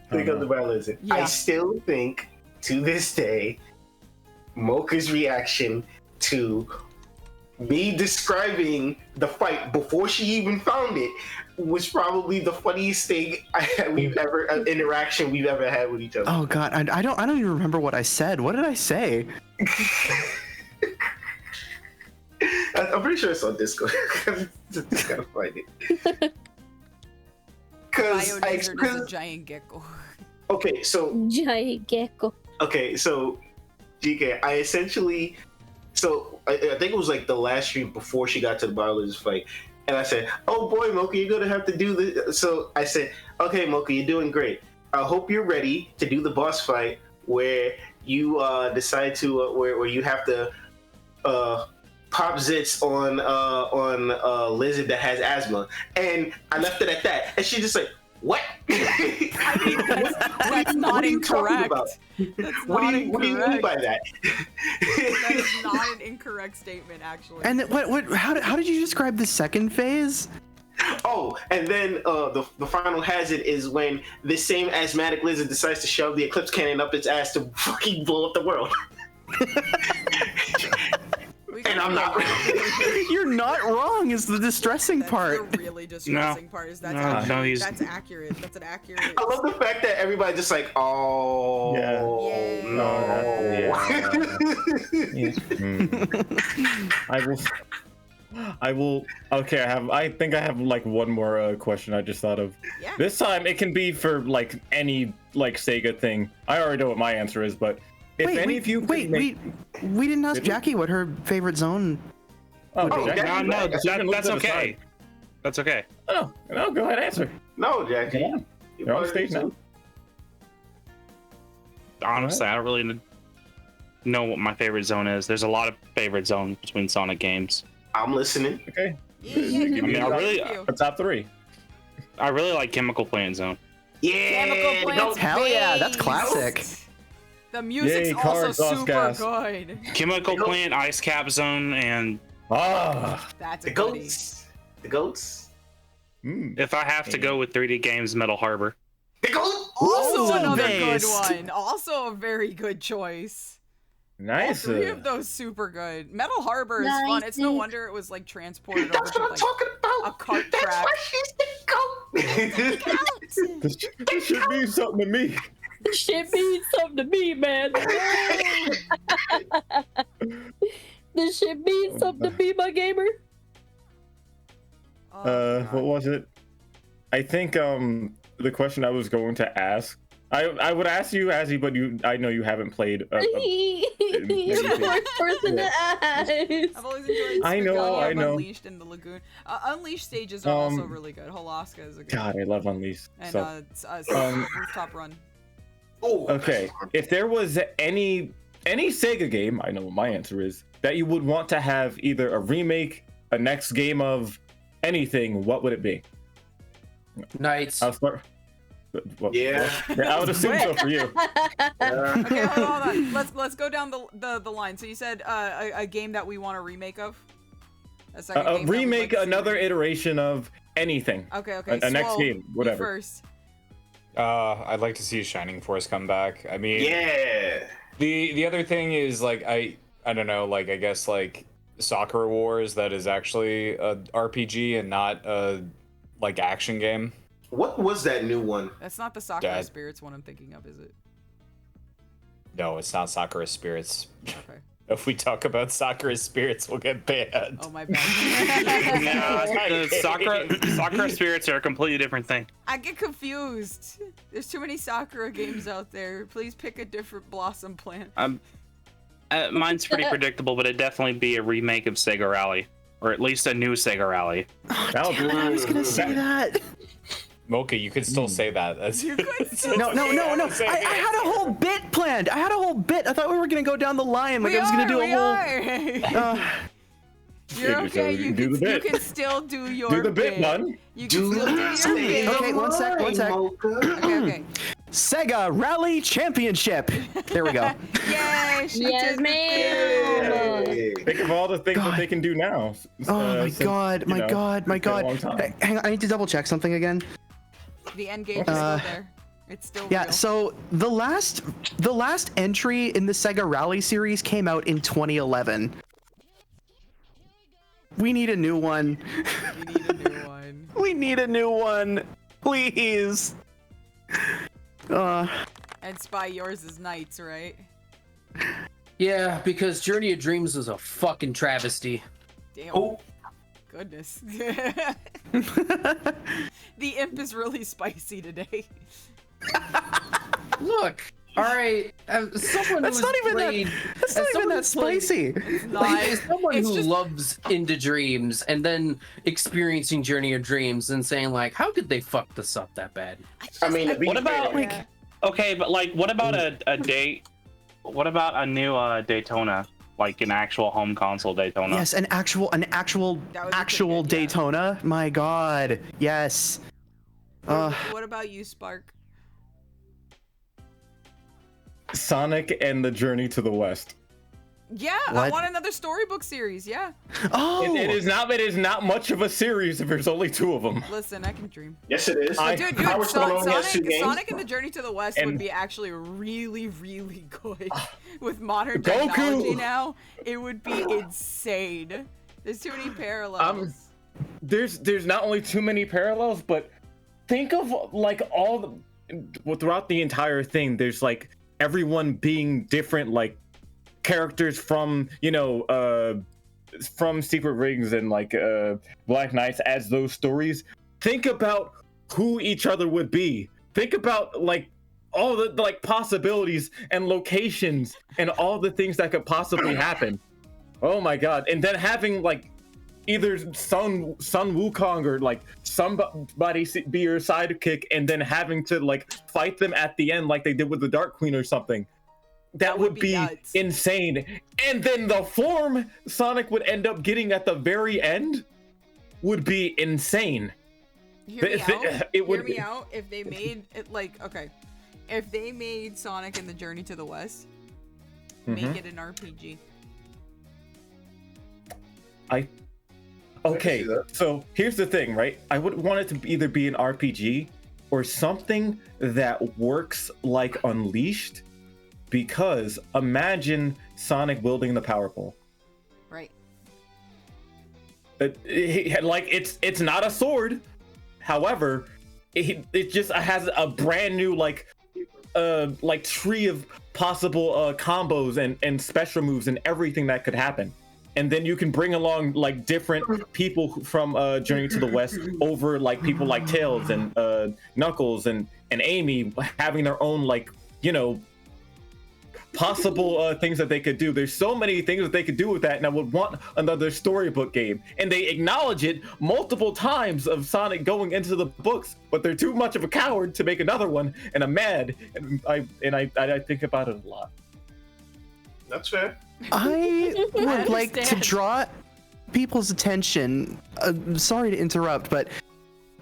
Speaking of the BioLizard, I Yeah. still think to this day, Mocha's reaction to me describing the fight before she even found it was probably the funniest thing interaction we've ever had with each other. Oh god, I don't even remember what I said. What did I say? I'm pretty sure it's on Discord. Just gotta find it. BioLizard is a giant gecko. Okay, so giant gecko. Okay, so GK, I essentially, I think it was like the last stream before she got to the BioLizard fight, and I said, "Oh boy, Mocha, you're gonna have to do this." So I said, "Okay, Mocha, you're doing great. I hope you're ready to do the boss fight where you decide to where you have to pop zits on a lizard that has asthma." And I left it at that, and she just like, "What?" I mean, that's not incorrect. What do you mean by that? That is not an incorrect statement, actually. And how did you describe the second phase? Oh, and then the final hazard is when this same asthmatic lizard decides to shove the Eclipse Cannon up its ass to fucking blow up the world. And I'm not. You're not wrong. Is the distressing part. The really distressing part is that's accurate. That's an accurate. I love the fact that everybody just like, oh no. I will. Okay, I think I have like one more question I just thought of. Yeah. This time it can be for like any like Sega thing. I already know what my answer is, but if any of you we didn't ask Jackie what her favorite zone. Oh, no, that's okay. That's okay. Oh, no, go ahead, answer. No, Jackie. Yeah. You're on stage now. Honestly, I don't really know what my favorite zone is. There's a lot of favorite zones between Sonic games. I'm listening. Okay. The top 3. I really like Chemical Plant Zone. Yeah. Chemical Plant. Hell yeah, that's classic. The music's Yay, also cars off super gas. good. Chemical Plant, Ice Cap Zone, and That's the a goodie. goats. The goats. if I have to go with 3D Games, Metal Harbor. The goats. Also Oh, another based. good one. Also a very good choice. Nice. All three of those super good. Metal Harbor is fun. It's no wonder it was like transported over to like a cart track. This should mean something to me. This shit means something to me, man. This shit means something to me, my gamer. What was it? I think the question I was going to ask. I would ask you, Azzy, but I know you haven't played. You're the worst person to ask. I've always enjoyed I know. Unleashed and the Lagoon. Unleashed stages are also really good. Holaska is a good God, I love Unleashed. And So, Rooftop Run. okay, if there was any Sega game, I know what my answer is, that you would want to have either a remake, a next game of anything, what would it be? Knights. I'll start. Yeah. I would assume so for you. Okay, hold on. Let's go down the line. So you said a game that we want a remake of. A remake, another iteration of anything. Okay. A next game, whatever. First. I'd like to see Shining Force come back. I mean, yeah. The other thing is like I don't know, like I guess like Soccer Wars that is actually a RPG and not a like action game. What was that new one? That's not the Sakura Spirits one I'm thinking of, is it? No, it's not Sakura Spirits. Okay. If we talk about Sakura Spirits, we'll get banned. Oh my bad. No, Sakura Spirits are a completely different thing. I get confused. There's too many Sakura games out there. Please pick a different Blossom plant. Mine's pretty predictable, but it'd definitely be a remake of Sega Rally, or at least a new Sega Rally. Oh, damn, I was gonna say that. Mocha, you could still say that. No. I had a whole bit planned. I thought we were gonna go down the line. Like I was gonna do a whole. You're okay. You can still do your Do the bit, man. You can still do your bit. Okay, one sec. Okay. Sega Rally Championship. There we go. Yes, man. Think of all the things that they can do now. Oh my god. Hang on, I need to double check something again. The end game is still there. It's still real. So the last entry in the Sega Rally series came out in 2011. We need a new one. We need a new one. Please. And Spy, yours is Knights, right? Yeah, because Journey of Dreams was a fucking travesty. Damn. Goodness. The imp is really spicy today. Look, all right. Someone That's who's not even played, That's not even that spicy. Like, someone who loves Into Dreams and then experiencing Journey of Dreams and saying like, how could they fuck this up that bad? I mean, what about okay, but like, what about a date? What about a new Daytona, like an actual home console Daytona? Yes, an actual Daytona. My God, yes. What about you, Spark? Sonic and the Journey to the West. Yeah, I want another storybook series. Yeah. Oh, it is not much of a series if there's only two of them. Listen, I can dream. Yes, it is. Dude, Sonic and the Journey to the West would be actually really, really good. With modern technology now, it would be insane. There's too many parallels. There's not only too many parallels, but think of like throughout the entire thing. There's like everyone being different, like characters from from Secret Rings and like Black Knights as those stories. Think about who each other would be. Think about like all the like possibilities and locations and all the things that could possibly happen. Oh my God. And then having like either Sun Wukong or like somebody be your sidekick and then having to like fight them at the end like they did with the Dark Queen or something. That would be insane. And then the form Sonic would end up getting at the very end would be insane. Hear me out. If they made it like, okay, if they made Sonic and the Journey to the West, make it an RPG. Okay, so here's the thing, right? I would want it to either be an RPG or something that works like Unleashed, because imagine Sonic wielding the power pole. Right. It's not a sword. However, it just has a brand new like tree of possible combos and special moves and everything that could happen. And then you can bring along like different people from Journey to the West over like people like Tails and Knuckles and Amy having their own like, you know, possible things that they could do. There's so many things that they could do with that, and I would want another storybook game. And they acknowledge it multiple times of Sonic going into the books, but they're too much of a coward to make another one, and I'm mad. And I think about it a lot. That's fair. I would like to understand. draw people's attention. Sorry to interrupt, but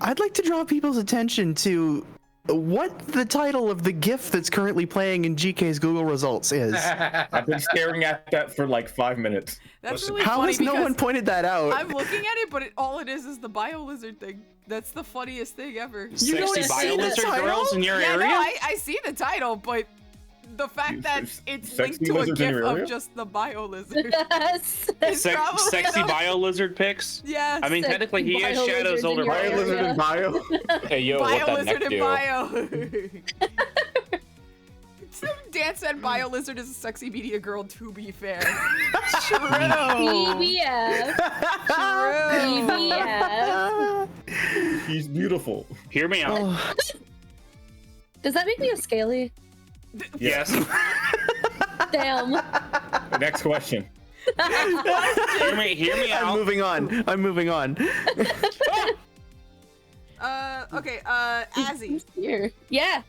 I'd like to draw people's attention to what the title of the GIF that's currently playing in GK's Google results is. I've been staring at that for like 5 minutes. That's really How funny has no because one pointed that out? I'm looking at it, but all it is the bio lizard thing. That's the funniest thing ever. Sexy bio lizard girls in your Yeah, area? no, I see the title, but the fact that it's linked sexy to a lizards in GIF your of area? just the bio lizard. Yes. It's probably Sexy not- bio lizard pics? Yes. I mean, technically, he is Bio Shadow's lizard older in your brother. Bio lizard and bio. Hey, yo, Bio what that lizard neck and do? bio. Dan said bio lizard is a sexy media girl, to be fair. True. BBF. True. BBF. He's beautiful. Hear me out. Oh, Does that make me a scaly? Yes. Damn. Next question. Hear me I'm out. moving on. I'm moving on. Okay, Azzy. Here. Yeah.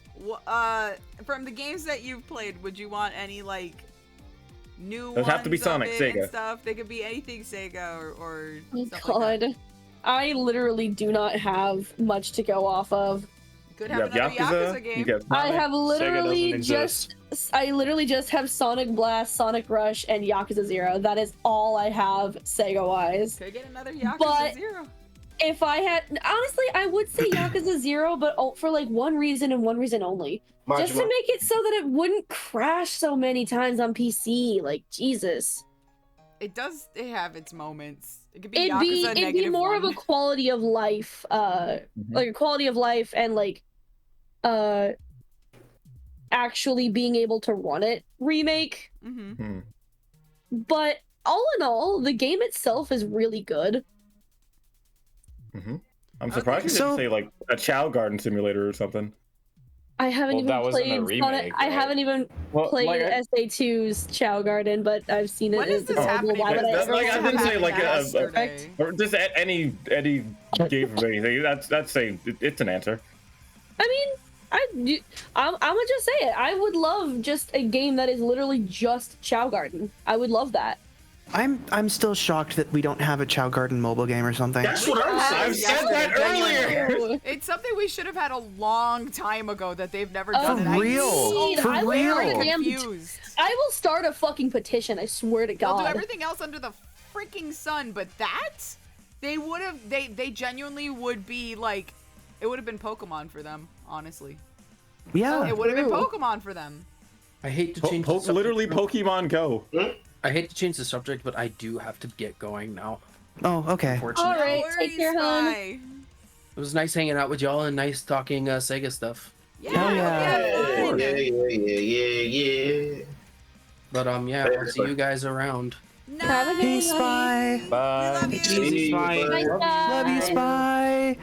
From the games that you've played, would you want any like new Doesn't have to be ones Sonic, of it and Sega. stuff? They could be anything Sega or Oh, stuff like that. God. I literally do not have much to go off of. Could You have have another Yakuza Yakuza. game. You get I Sonic. have literally doesn't just I literally just have Sonic Blast, Sonic Rush, and Yakuza 0. That is all I have Sega wise. Could get another Yakuza But 0. if I had honestly, I would say Yakuza 0, but for like one reason and one reason only. Just to Majima. make it so that it wouldn't crash so many times on PC. Like Jesus. It does have its moments. It could be It'd Yakuza be more of a -1. quality of life, like a quality of life and like actually being able to run it remake. Mm-hmm. But all in all, the game itself is really good. I'm surprised you didn't say like a Chow Garden Simulator or something. I haven't Well, that even wasn't a played Sonic. remake, I right? haven't even Well, played like, SA2's Chow Garden, but I've seen it. When is It's this horrible. happening? Why would I That's ever like I want didn't to say have like Yesterday. or just any game of anything. That's it's an answer. I mean, I'm gonna just say it. I would love just a game that is literally just Chow Garden. I would love that. I'm still shocked that we don't have a Chow Garden mobile game or something. That's what I'm saying. I've said that earlier. It's something we should have had a long time ago that they've never Oh, done. and I'm real. so For I will real. start a damn confused. I will start a fucking petition. I swear to They'll do God. everything else under the freaking sun, but that they would have. They genuinely would be like, it would have been Pokemon for them. Honestly, Yeah. it would have been True. Pokemon for them. I hate to change. the subject Literally real- Pokemon Go. I hate to change the subject, but I do have to get going now. Oh, okay. Unfortunately. All right, No take care, worries, hon. Spy. It was nice hanging out with y'all and nice talking Sega stuff. Yeah, Hell yeah. we had fun. Yeah. But yeah, I'll see you guys around. Have a good Peace, night. Spy. Bye. Easy, Spy. Bye, Love you, Spy.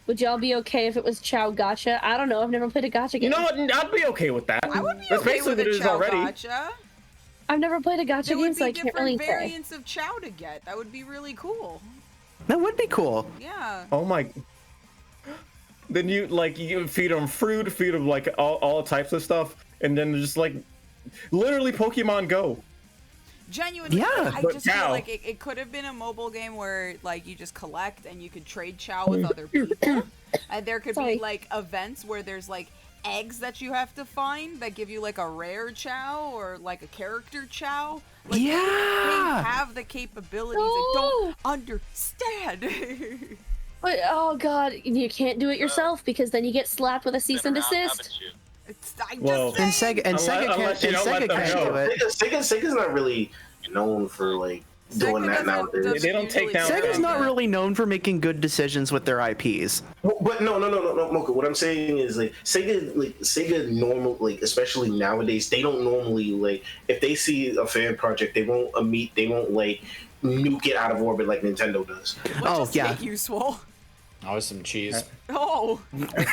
Would y'all be okay if it was Chow Gacha? I don't know. I've never played a gacha game. You know what? I'd be okay with that. I would be That's okay basically with what a it is Chow already. Gacha. I've never played a gacha There game, would so be I can't different really say. variants of Chow to get. That would be really cool. That would be cool. Yeah. Oh my. Then you feed them fruit, feed them like all types of stuff, and then just like literally Pokemon Go. Genuinely, Yeah, I but just feel Chow. like it could have been a mobile game where like you just collect and you could trade Chow with other people, and there could Sorry. be like events where there's like eggs that you have to find that give you like a rare Chow or like a character Chow. Like, Yeah. they have the capabilities. I don't understand. But, oh god, you can't do it yourself because then you get slapped with a cease and desist. Well, and Sega can't do it. Sega's not really known for like doing that nowadays. They don't take down. Sega's not really known for making good decisions with their IPs. But no, Mocha. What I'm saying is like Sega normal, like especially nowadays, they don't normally like if they see a fan project, they won't like nuke it out of orbit like Nintendo does. Oh yeah. Take you, Swole. That was some cheese. Oh. That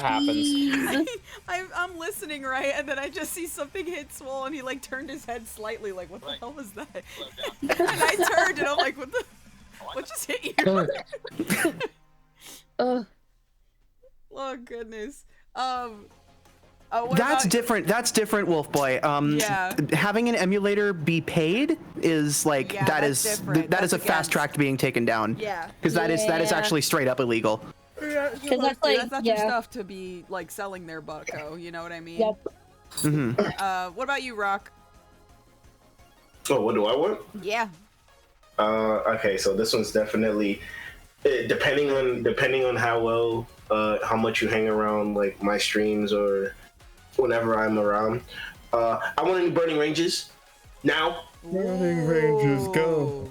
happens. I'm listening, right, and then I just see something hit Swole, and he like turned his head slightly, like what the hell was that? And I turned, and I'm like, what just hit you? Oh goodness. That's different. That's different, Wolf Boy. Yeah. Having an emulator be paid is like that is a fast track to being taken down. Yeah. Because that is actually straight up illegal. Because that's like not your stuff to be like selling their bucko. You know what I mean? Yep. Mm-hmm. What about you, Rock? Oh, what do I want? Yeah. Okay, so this one's definitely depending on how well how much you hang around like my streams or whenever I'm around. I want any burning ranges now. Burning ranges, go.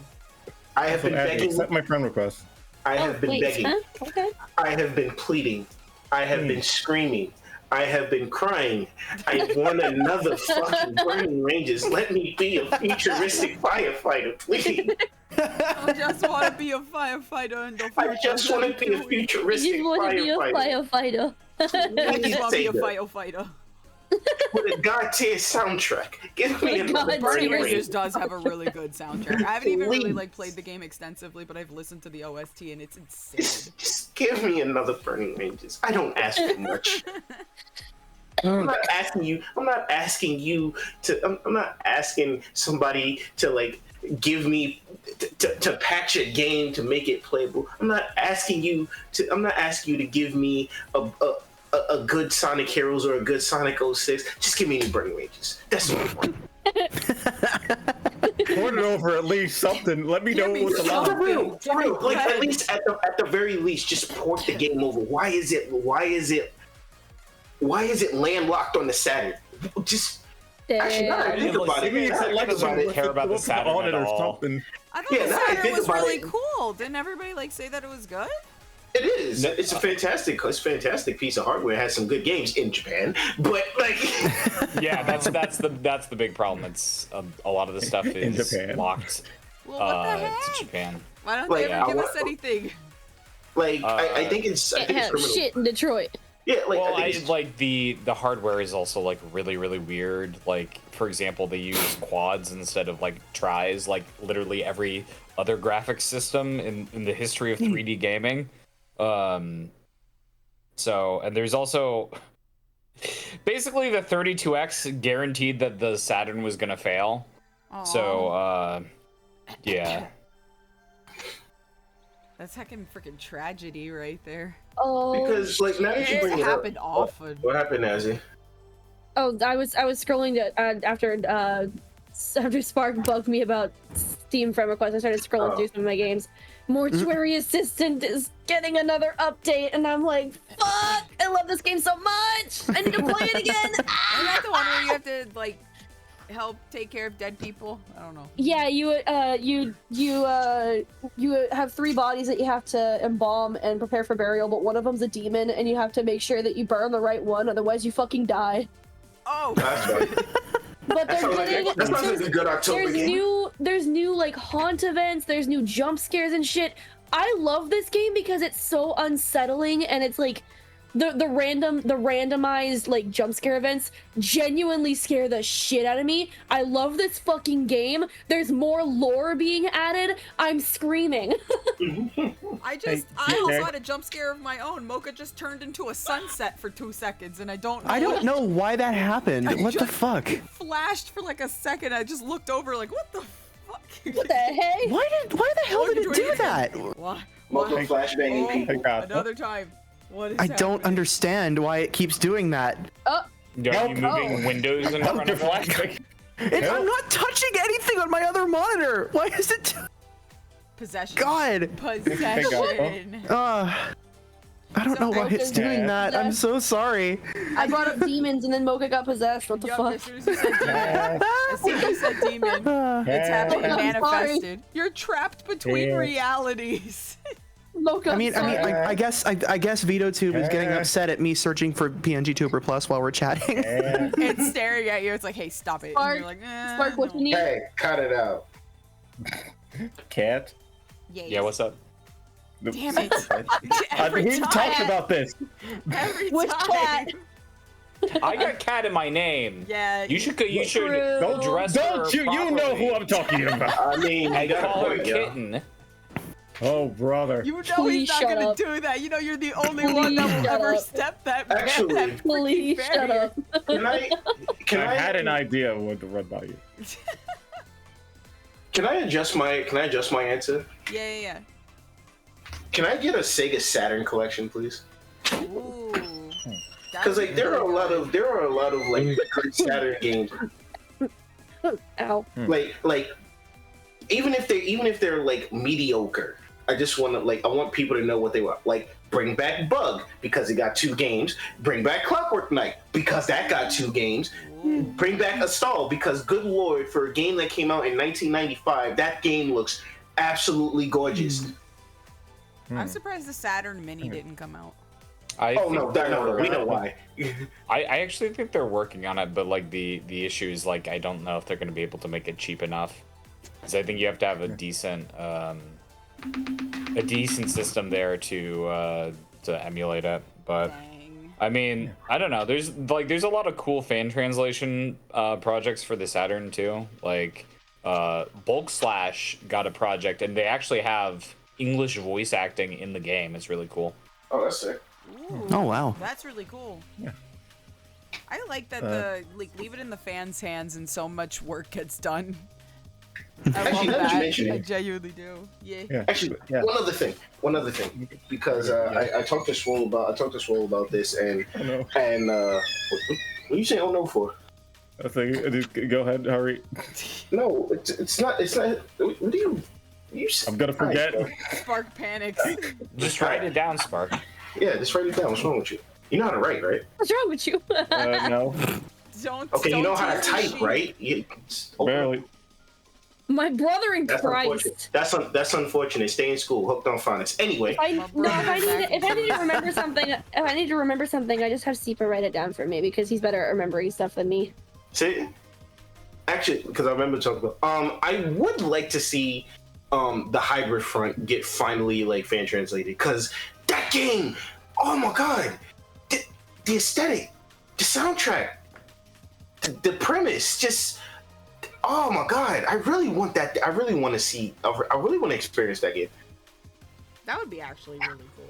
I have been begging. Accept my friend request. I have been begging. Huh? Okay. I have been pleading. I have been screaming. I have been crying. I want another fucking burning ranges. Let me be a futuristic firefighter, please. I just want to be a firefighter in the future. I just want to be a futuristic You want to be a firefighter. I just want to be a firefighter. With a god-tier soundtrack. Give me another burning Burning ranges. does have a really good soundtrack. I haven't even really like played the game extensively, but I've listened to the OST and it's insane. Just give me another burning ranges. I don't ask for much. I'm not asking you. I'm not asking somebody to like give me to patch a game to make it playable. I'm not asking you to give me a good Sonic Heroes or a good Sonic 06. Just give me any burning ranges. That's what I want. Port it over at least something. Let me know what's allowed. For real. Like at least at the very least, just port the game over. Why is it landlocked on the Saturn? Just actually, now that I think about it, I care about the Saturn at all. I thought the Saturn was really cool. Didn't everybody like say that it was good? It is. It's a fantastic piece of hardware. It has some good games in Japan, but like, yeah, that's the big problem. It's a lot of the stuff is locked to Japan. Why don't they ever give us anything? Like, I think it's criminal. Shit in Detroit. Yeah, like, well, the hardware is also like really weird. Like, for example, they use quads instead of like tris, like literally every other graphics system in the history of 3D gaming. So, and there's also basically the 32X guaranteed that the Saturn was gonna fail. Aww. So, yeah. That's heckin' freaking tragedy right there. Oh. Because like now that you bring it up, happened often. What happened, Nazi? Oh, I was scrolling after Spark bugged me about Steam friend requests. I started scrolling through some of my games. Mortuary Assistant is getting another update, and I'm like, fuck! I love this game so much. I need to play it again. Is that the one where you have to like help take care of dead people? I don't know. Yeah, you have 3 bodies that you have to embalm and prepare for burial, but one of them's a demon, and you have to make sure that you burn the right one, otherwise you fucking die. Oh. That's right. But that sounds like a good October game. There's new like haunt events, there's new jump scares and shit. I love this game because it's so unsettling, and it's like the randomized like jump scare events genuinely scare the shit out of me. I love this fucking game. There's more lore being added. I'm screaming. I also had a jump scare of my own. Mocha just turned into a sunset for 2 seconds, and I don't know why that happened. What the fuck? Flashed for like a second. I just looked over like, what the fuck? What the heck? Why the hell did it do that? What? Mocha flashbanging. Another time. What is I don't understand why it keeps doing that. Are you moving windows in front of flashbang? I'm not touching anything on my other monitor. Why is it? Possession. God. Possession. I don't know why it's doing that. I'm so sorry. I brought up demons and then Mocha got possessed. What the fuck? As soon as you said demon, it's happened and manifested. You're trapped between realities. Mocha, I guess VOD is getting upset at me searching for PNG Tuber Plus while we're chatting. It's staring at you. It's like, hey, stop it. Spark, and you're like, Spark, what you need? Hey, cut it out. Cat. Yeah, what's up? Damn it. We've talked about this. Which cat? I got cat in my name. Yeah. You should go dress her Don't you? You know who I'm talking about. I mean, I you got call a her point, yo. kitten. Oh, brother. You know Please he's not shut gonna up. do that. You know you're the only one that will shut ever up. step that. Actually, that Please freaking shut barrier. up. Can I had an idea of what to run by you. Can I adjust my answer? Yeah. Can I get a Sega Saturn collection, please? Ooh. Because like there are a lot of like great Saturn games. Ow. Like even if they're like mediocre, I just want to I want people to know what they want. Like bring back Bug because it got 2 games. Bring back Clockwork Knight because that got 2 games. Ooh. Bring back Astral because good lord, for a game that came out in 1995, that game looks absolutely gorgeous. I'm surprised the Saturn Mini didn't come out. No, we know why. I actually think they're working on it, but like the issue is like I don't know if they're going to be able to make it cheap enough. Because I think you have to have a decent system there to emulate it. But I mean, I don't know. There's a lot of cool fan translation projects for the Saturn too. Like Bulk Slash got a project, and they actually have English voice acting in the game. It's really cool. Oh, that's sick. Ooh, Oh, wow. That's really cool. Yeah. I like that leave it in the fans' hands and so much work gets done. I Actually, love now that you that. mention it. I genuinely do. Yeah. Actually, one other thing, because I talked to Swole about this, and what are you saying? Oh no for? I think go ahead, hurry. No, it's not. What do you? I'm gonna forget. Spark panics. Just write it down, Spark. Yeah, just write it down. What's wrong with you? You know how to write, right? What's wrong with you? No. Okay, you know how to type, right? Barely. My brother in That's Christ. unfortunate. That's unfortunate. Stay in school. Hooked on phonics. Anyway. If I need to remember something, I just have Seepa write it down for me because he's better at remembering stuff than me. See, actually, because I remember talking about. I would like to see the Hybrid Front get finally fan translated, because that game, oh my god, the aesthetic, the soundtrack, the premise, just oh my god, I really want that. I really want to see. I really want to experience that game. That would be actually really cool.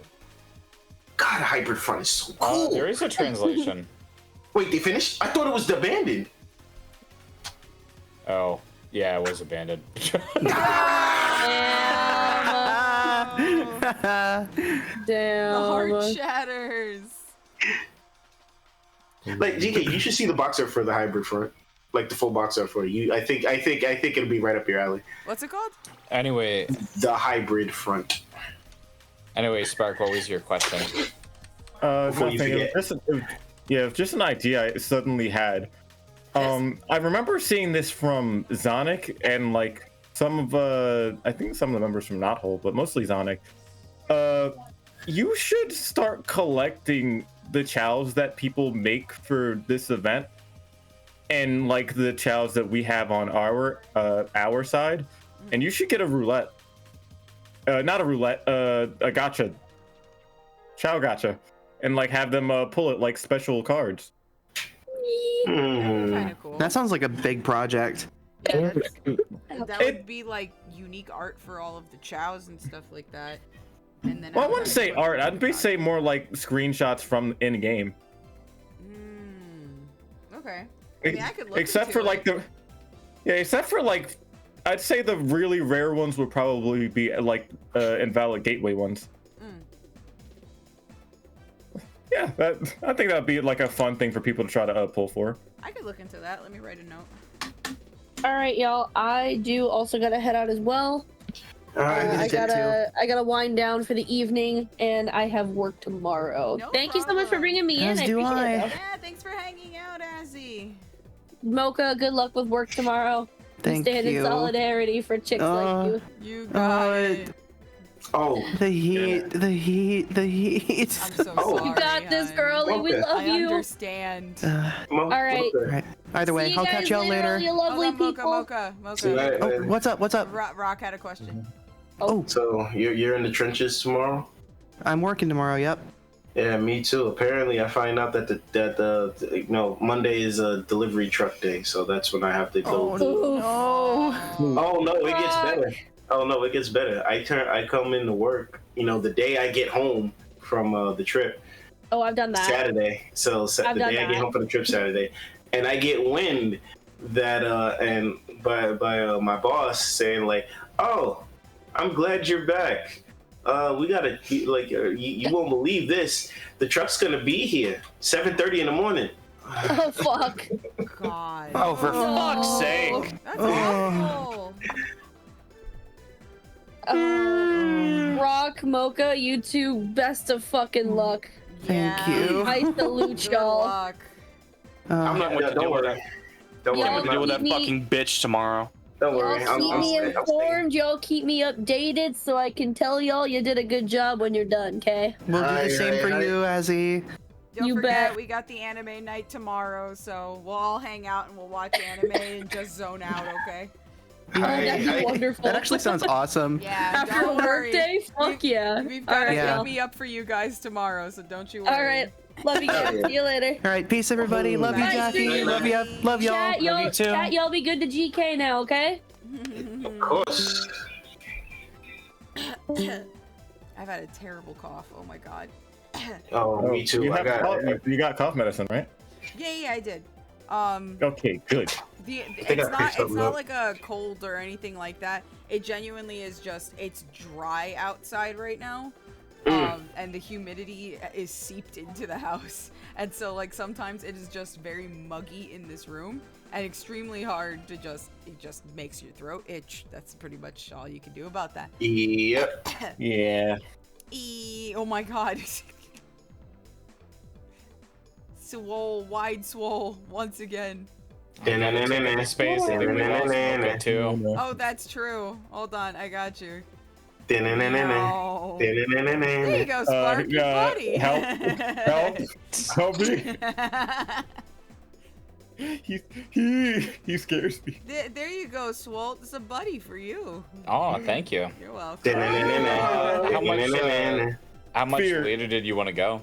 God, Hybrid Front is so cool. There is a translation. Wait, they finished? I thought it was abandoned. Oh, yeah, it was abandoned. Damn. The heart shatters. Like GK, you should see the box art for the Hybrid Front, like the full box art for you. I think it'll be right up your alley. What's it called? Anyway, the Hybrid Front. Anyway, Spark, what was your question? Nothing. Just an idea I suddenly had. I remember seeing this from Zonic and some of I think some of the members from Knothole, but mostly Zonic. You should start collecting the chows that people make for this event, and the chows that we have on our side, and you should get a roulette. Not a roulette, a gacha. Chow gacha. And have them pull it like special cards. Kind of cool. That sounds like a big project. Yeah, that would be unique art for all of the chows and stuff like that. And then Well, I wouldn't say art. I'd say more like screenshots from in game. Okay. I mean, I could look Except for I'd say the really rare ones would probably be Invalid Gateway ones. Yeah, I think that'd be a fun thing for people to try to pull for. I could look into that. Let me write a note. All right, y'all. I do also gotta head out as well. I did I gotta wind down for the evening, and I have work tomorrow. No Thank you so much for bringing me As in. do appreciate I. it, Yeah, thanks for hanging out, Azzy. though. Mocha, good luck with work tomorrow. Thank Stand in you. solidarity for chicks like you. You got it. Oh, The heat, the heat, the heat. I'm so sorry. You got this, girlie. We Okay. love I you. understand. All right. Right. Either way, See you I'll guys catch y'all later. You lovely Hold on, people. Mocha. Oh, what's up? What's up? Rock had a question. Oh, so you're in the trenches tomorrow? I'm working tomorrow. Yep. Yeah, me too. Apparently, I find out that Monday is a delivery truck day, so that's when I have to go. Oh no, it gets better. Oh no, it gets better. I come into work, the day I get home from the trip. Oh, I've done that. Saturday. So the day I get home from the trip Saturday, and I get wind that and by my boss saying like, "Oh, I'm glad you're back. We gotta you won't believe this. The truck's gonna be here 7:30 in the morning." Oh fuck. God. Oh, for fuck's sake. That's awful. Rock, Mocha, you two, best of fucking luck. Thank you. I salute Good y'all. luck. I'm not gonna Don't worry. Don't Y'all worry. To deal with that keep me- fucking bitch tomorrow. Don't worry. Y'all keep me informed. Y'all keep me updated so I can tell y'all you did a good job when you're done, okay? We'll do the same for you, Azzy. Don't You forget, bet. we got the anime night tomorrow, so we'll all hang out and we'll watch anime and just zone out, okay? Oh, that'd be wonderful. That actually sounds awesome. Yeah, After a don't work worry. day? Fuck yeah. We've got Alright, to y'all. be up for you guys tomorrow, so don't you worry. Alright. Love you guys. See you later. All right, peace, everybody. Love you, Bye, Jackie. see you. Love you. Love y'all. Chat, y'all be good to GK now, okay? Of course. I've had a terrible cough. Oh my god. Oh, me too. You I got cough medicine, right? Yeah, I did. Okay, good. It's not like a cold or anything like that. It genuinely is just, it's dry outside right now. And the humidity is seeped into the house. And so like sometimes it is just very muggy in this room and extremely hard to it just makes your throat itch. That's pretty much all you can do about that. Yep. Yeah. Oh my god. Wide swole once again. Space, I think we lost Mocha too. Oh, that's true. Hold on, I got you. There There you go, Spark, your buddy. Help me. He scares me. There you go, Swolt. It's a buddy for you. Oh, thank you. You're welcome. How much later did you want to go?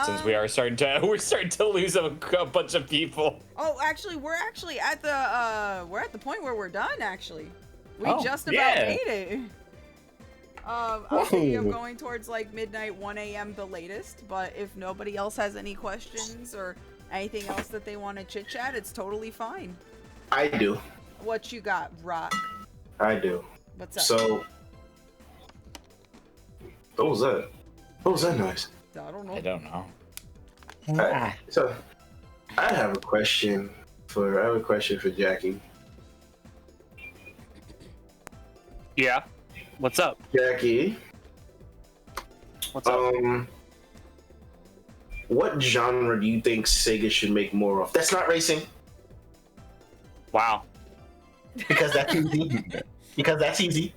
Since we're starting to lose a bunch of people. Oh, actually, we're at the point where we're done. Actually, we just about yeah. made it. I was thinking of going towards like midnight, 1 a.m. the latest. But if nobody else has any questions or anything else that they want to chit chat, it's totally fine. I do. What you got, Rock? I do. What's up? So, what was that? What was that noise? I don't know. I don't know. So, I have a question for Jackie. Yeah. What's up? Jackie. What's up? What genre do you think Sega should make more of? That's not racing. Wow. Because that's easy. Because that's easy.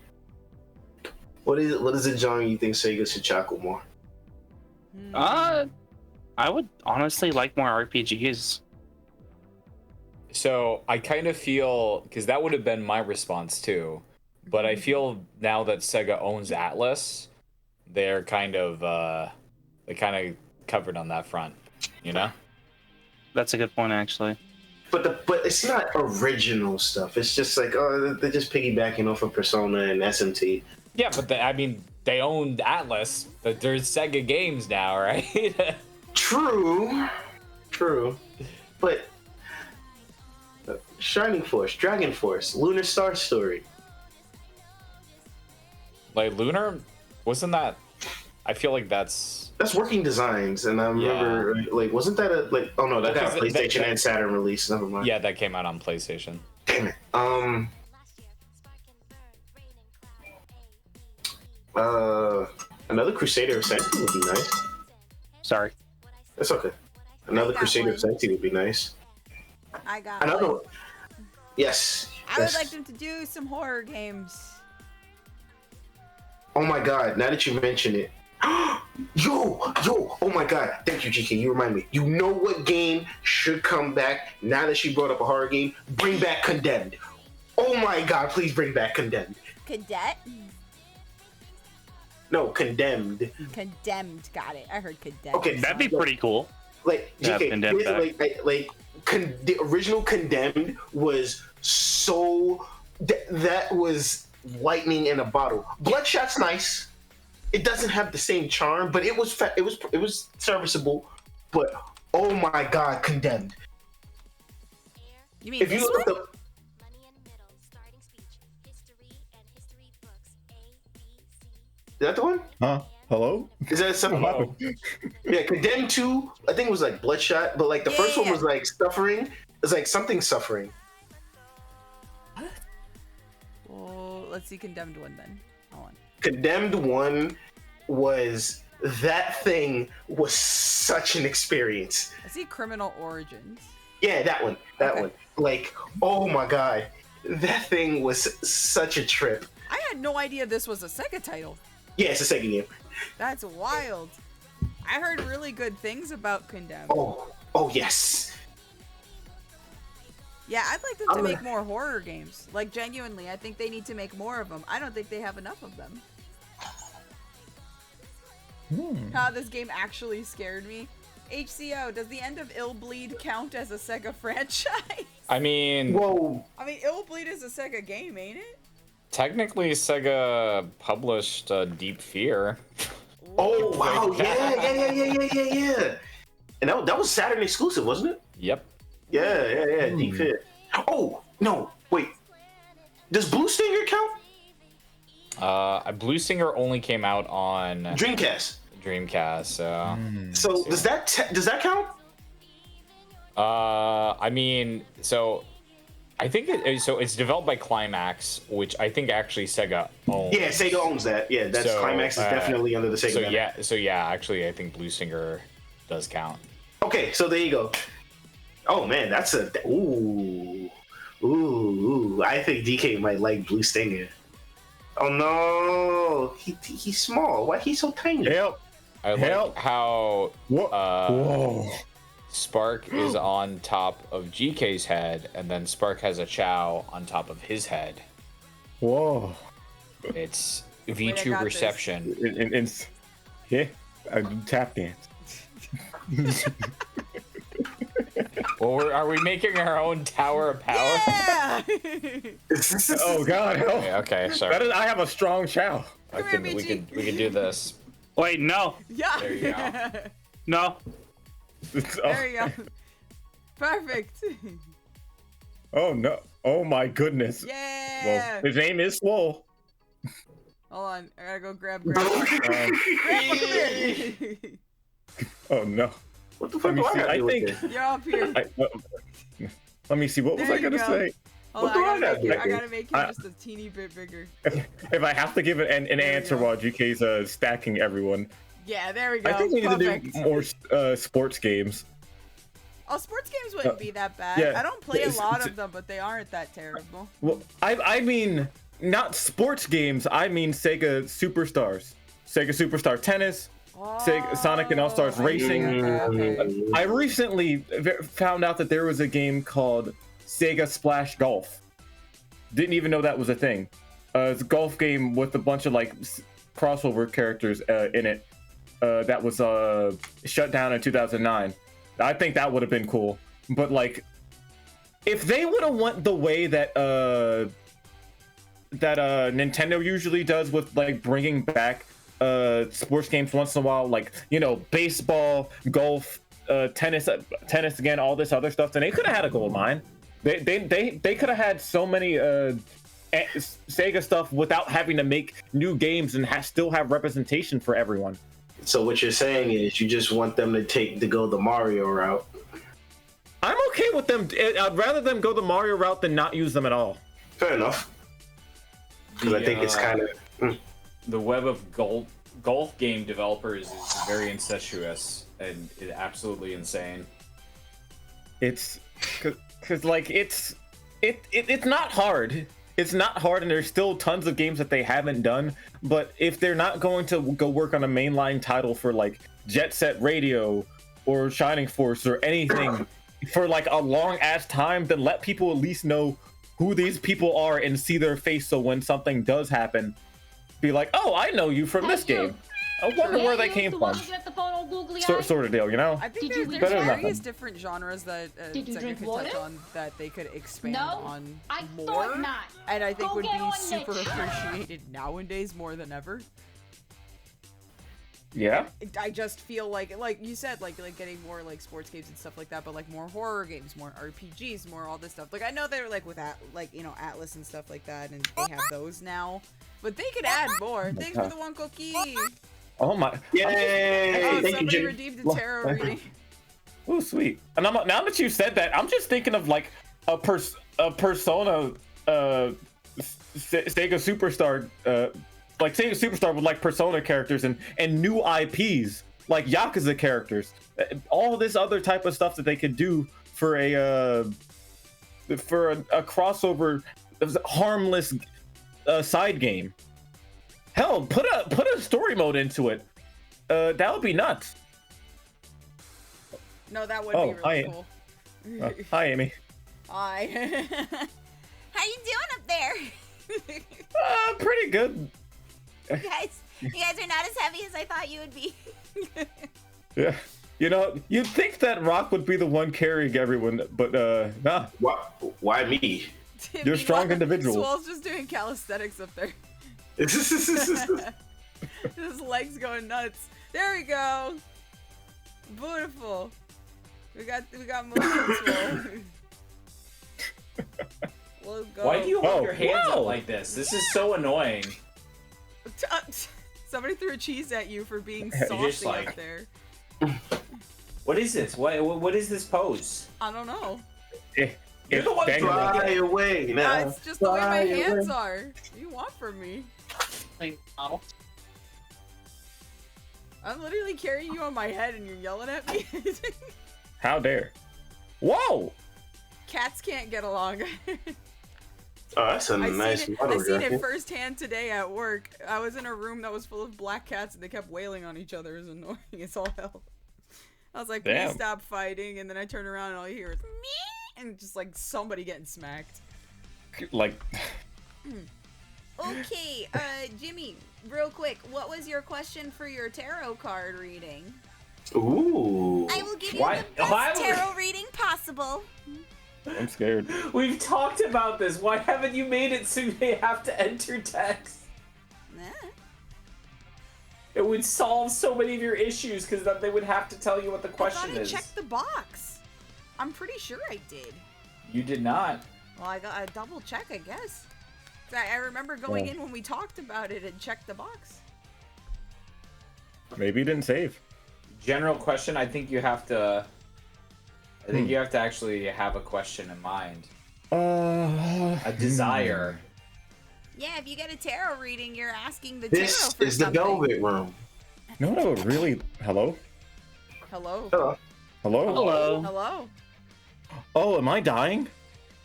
What is a genre you think Sega should tackle more? I would honestly like more RPGs. So I kind of feel, because that would have been my response too, but I feel now that Sega owns Atlas, they're kind of covered on that front, you know? That's a good point, actually. But it's not original stuff. It's just like, oh, they're just piggybacking off of Persona and SMT. Yeah, but they owned Atlas. But there's Sega games now, right? True. But Shining Force, Dragon Force, Lunar Star Story. Like Lunar, wasn't that? I feel like that's Working Designs, and I remember wasn't that oh no, that got a PlayStation and Saturn release. Never mind. Yeah, that came out on PlayStation. Damn it. Another Crusader of Sanctity would be nice. Sorry. That's okay. Another Crusader of Sanctity would be nice. I got Another one. one. Yes. I would yes. like them to do some horror games. Oh my god, now that you mention it. Yo, oh my god. Thank you, GK. You remind me. You know what game should come back now that she brought up a horror game? Bring back Condemned. Oh my god, please bring back Condemned. Cadet? No, Condemned. Condemned. Got it. I heard cadet. Okay, That'd be pretty cool. Like, Yeah, GK, Condemned the original Condemned was so... that was lightning in a bottle. Bloodshot's nice. It doesn't have the same charm, but it was serviceable. But oh my god, Condemned! You mean if you look at the is that the one? Huh? Hello? Is that something? Yeah, Condemned 2, I think it was like Bloodshot, but like the first one was like Suffering. It's like something Suffering. Well, let's see Condemned 1 then. Hold on. Condemned 1 was that thing was such an experience. I see Criminal Origins. Yeah, that one. One. Like, oh my god. That thing was such a trip. I had no idea this was a Sega title. Yeah, it's a Sega game. That's wild. I heard really good things about Condemned. Oh yes. Yeah, I'd like them to make more horror games. Like, genuinely, I think they need to make more of them. I don't think they have enough of them. This game actually scared me. HCO, does the end of Illbleed count as a Sega franchise? I mean, Illbleed is a Sega game, ain't it? technically Sega published Deep Fear. Oh wow, yeah. And that was Saturn exclusive, wasn't it? Yep. Yeah, Deep Fear. Oh no, wait. Does Blue Stinger count? Blue Stinger only came out on Dreamcast. So does that count? I mean, so I think it's developed by Climax, which I think actually Sega owns. Yeah, Sega owns that. Yeah, that's Climax is definitely under the Sega banner. So actually I think Blue Stinger does count. Okay, so there you go. Oh man, that's a ooh. I think DK might like Blue Stinger. Oh no, he's small. Why he's so tiny? Help! I like how Spark is on top of GK's head, and then Spark has a Chow on top of his head. Whoa! It's VTuber reception. Yeah, I do tap dance. Well, are we making our own Tower of Power? Yeah! Oh God! Help. Okay, sorry. I have a strong Chow. We could do this. Wait, no. Yeah. There you go. No. There you go. Perfect. Oh no! Oh my goodness! Yeah. Well, his name is Swole. Hold on, I gotta go grab Grandpa. Grandpa, come here. Oh no! What the fuck do I gotta do with this? You're up here. Let me see. What was There I you gonna go. say? Hold on, I gotta make you just a teeny bit bigger. If I have to give an answer while GK's stacking everyone, Yeah, there we go. I think we need Perfect. to do more sports games. Oh, sports games wouldn't be that bad. yeah. I don't play a lot of them, but they aren't that terrible. Well, I mean not sports games. I mean Sega Superstars, Sega Superstar Tennis, Sega Sonic and All Stars Racing. Okay. I recently found out that there was a game called Sega Splash Golf. Didn't even know that was a thing. It's a golf game with a bunch of like crossover characters in it. That was shut down in 2009. I think that would have been cool. But like, if they would have went the way that Nintendo usually does with like bringing back sports games once in a while, like baseball, golf, tennis again, all this other stuff, then they could have had a gold mine. They could have had so many Sega stuff without having to make new games and still have representation for everyone. So what you're saying is you just want them to go the Mario route. I'm okay with them. I'd rather them go the Mario route than not use them at all. Fair enough. Because I think it's kind of. the web of golf game developers is very incestuous and absolutely insane. It's because like it's not hard. It's not hard, and there's still tons of games that they haven't done. But if they're not going to go work on a mainline title for like Jet Set Radio or Shining Force or anything for like a long ass time, then let people at least know who these people are and see their face. So when something does happen, be like, "Oh, I know you from this game. I wonder where they came from." Sort of deal, you know. I think Better there's than various nothing. different genres that Did you Sega drink could water? touch on that they could expand No, on I more, thought not. and I think Go would get be on super that. appreciated nowadays more than ever. Yeah. I just feel like you said, like getting more like sports games and stuff like that, but like more horror games, more RPGs, more all this stuff. Like I know they're like with Atlas and stuff like that, and they have those now, but they could add more. Thanks for the one cookie. Oh my! Yay! Oh, Thank you, somebody Jimmy. redeemed a tarot reading. Oh, sweet. And now that you said that, I'm just thinking of like a Persona Sega Superstar, like Sega Superstar with like Persona characters and new IPs like Yakuza characters, all this other type of stuff that they could do for a crossover, harmless side game. Hell, put a story mode into it. That would be nuts. No, that would be really cool. Hi, Amy. Hi. How you doing up there? Pretty good. You guys are not as heavy as I thought you would be. Yeah. You know, you'd think that Rock would be the one carrying everyone, but nah. Why me? You're a strong individual. Swell's just doing calisthenics up there. His legs going nuts. There we go. Beautiful. We got movement, Swell. Let's go. Why do you hold your hands up like this? This is so annoying. Somebody threw a cheese at you for being You're saucy just like- up there. What is this? What is this pose? I don't know. You're the one Fly away now. It's just the way my Fly hands away. are. What do you want from me? I'm literally carrying you on my head and you're yelling at me. How dare? Whoa! Cats can't get along. Oh, that's a nice I model seen it jacket. firsthand today at work. I was in a room that was full of black cats and they kept wailing on each other. It was annoying as all hell. I was like, Damn. please stop fighting. And then I turn around and all you hear is me and just like somebody getting smacked. Like, Okay, Jimmy, real quick, what was your question for your tarot card reading? Ooh. I will give you Why- the why best would- tarot reading possible. I'm scared. We've talked about this. Why haven't you made it so they have to enter text? It would solve so many of your issues because then they would have to tell you what the I question thought I is. checked the box. I'm pretty sure I did. You did not. Well, I got a double check, I guess. I remember going Yeah. in when we talked about it and checked the box. Maybe you didn't save. General question. I think you have to. I think you have to actually have a question in mind. A desire. Yeah, if you get a tarot reading, you're asking the tarot This for is the something. Velvet Room. No, no, really. Hello? Hello. Hello. Hello? Hello. Hello. Oh, am I dying?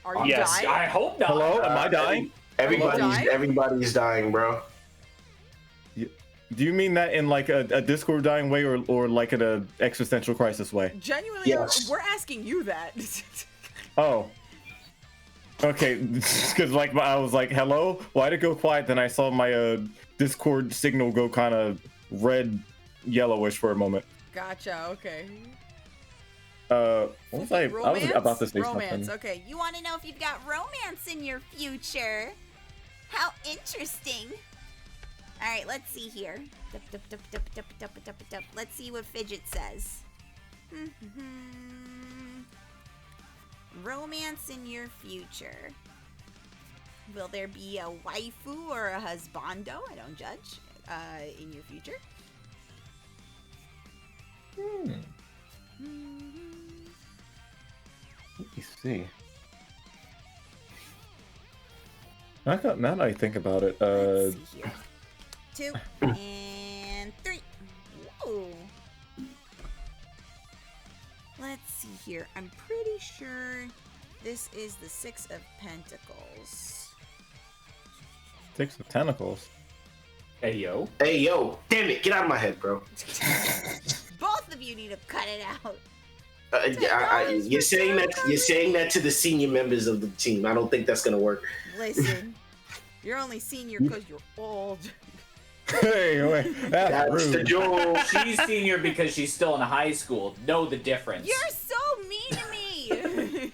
Are you Yes, dying? I hope not. Hello? Am I dying? dying? Everybody's dying, bro. Do you mean that in like a Discord dying way or like in a existential crisis way? Genuinely, Yes. we're asking you that. Oh. Okay, because like I was like, hello? Why'd it go quiet? Then I saw my Discord signal go kind of red, yellowish for a moment. Gotcha. Okay. What was I? I was about to say Romance. something. Okay. You want to know if you've got romance in your future? How interesting. All right, let's see here. Let's see what Fidget says. Romance in your future. Will there be a waifu or a husbando? I don't judge. In your future. Let me see. Now that I think about it, Let's see here. 2, and 3. Whoa. Let's see here. I'm pretty sure this is the 6 of Pentacles. 6 of Tentacles. Hey yo. Hey yo. Damn it, get out of my head, bro. Both of you need to cut it out. You're saying that to the senior members of the team. I don't think that's gonna work. Listen, you're only senior because you're old. Hey, wait, that's the rude. joke. She's senior because she's still in high school. Know the difference. You're so mean to me.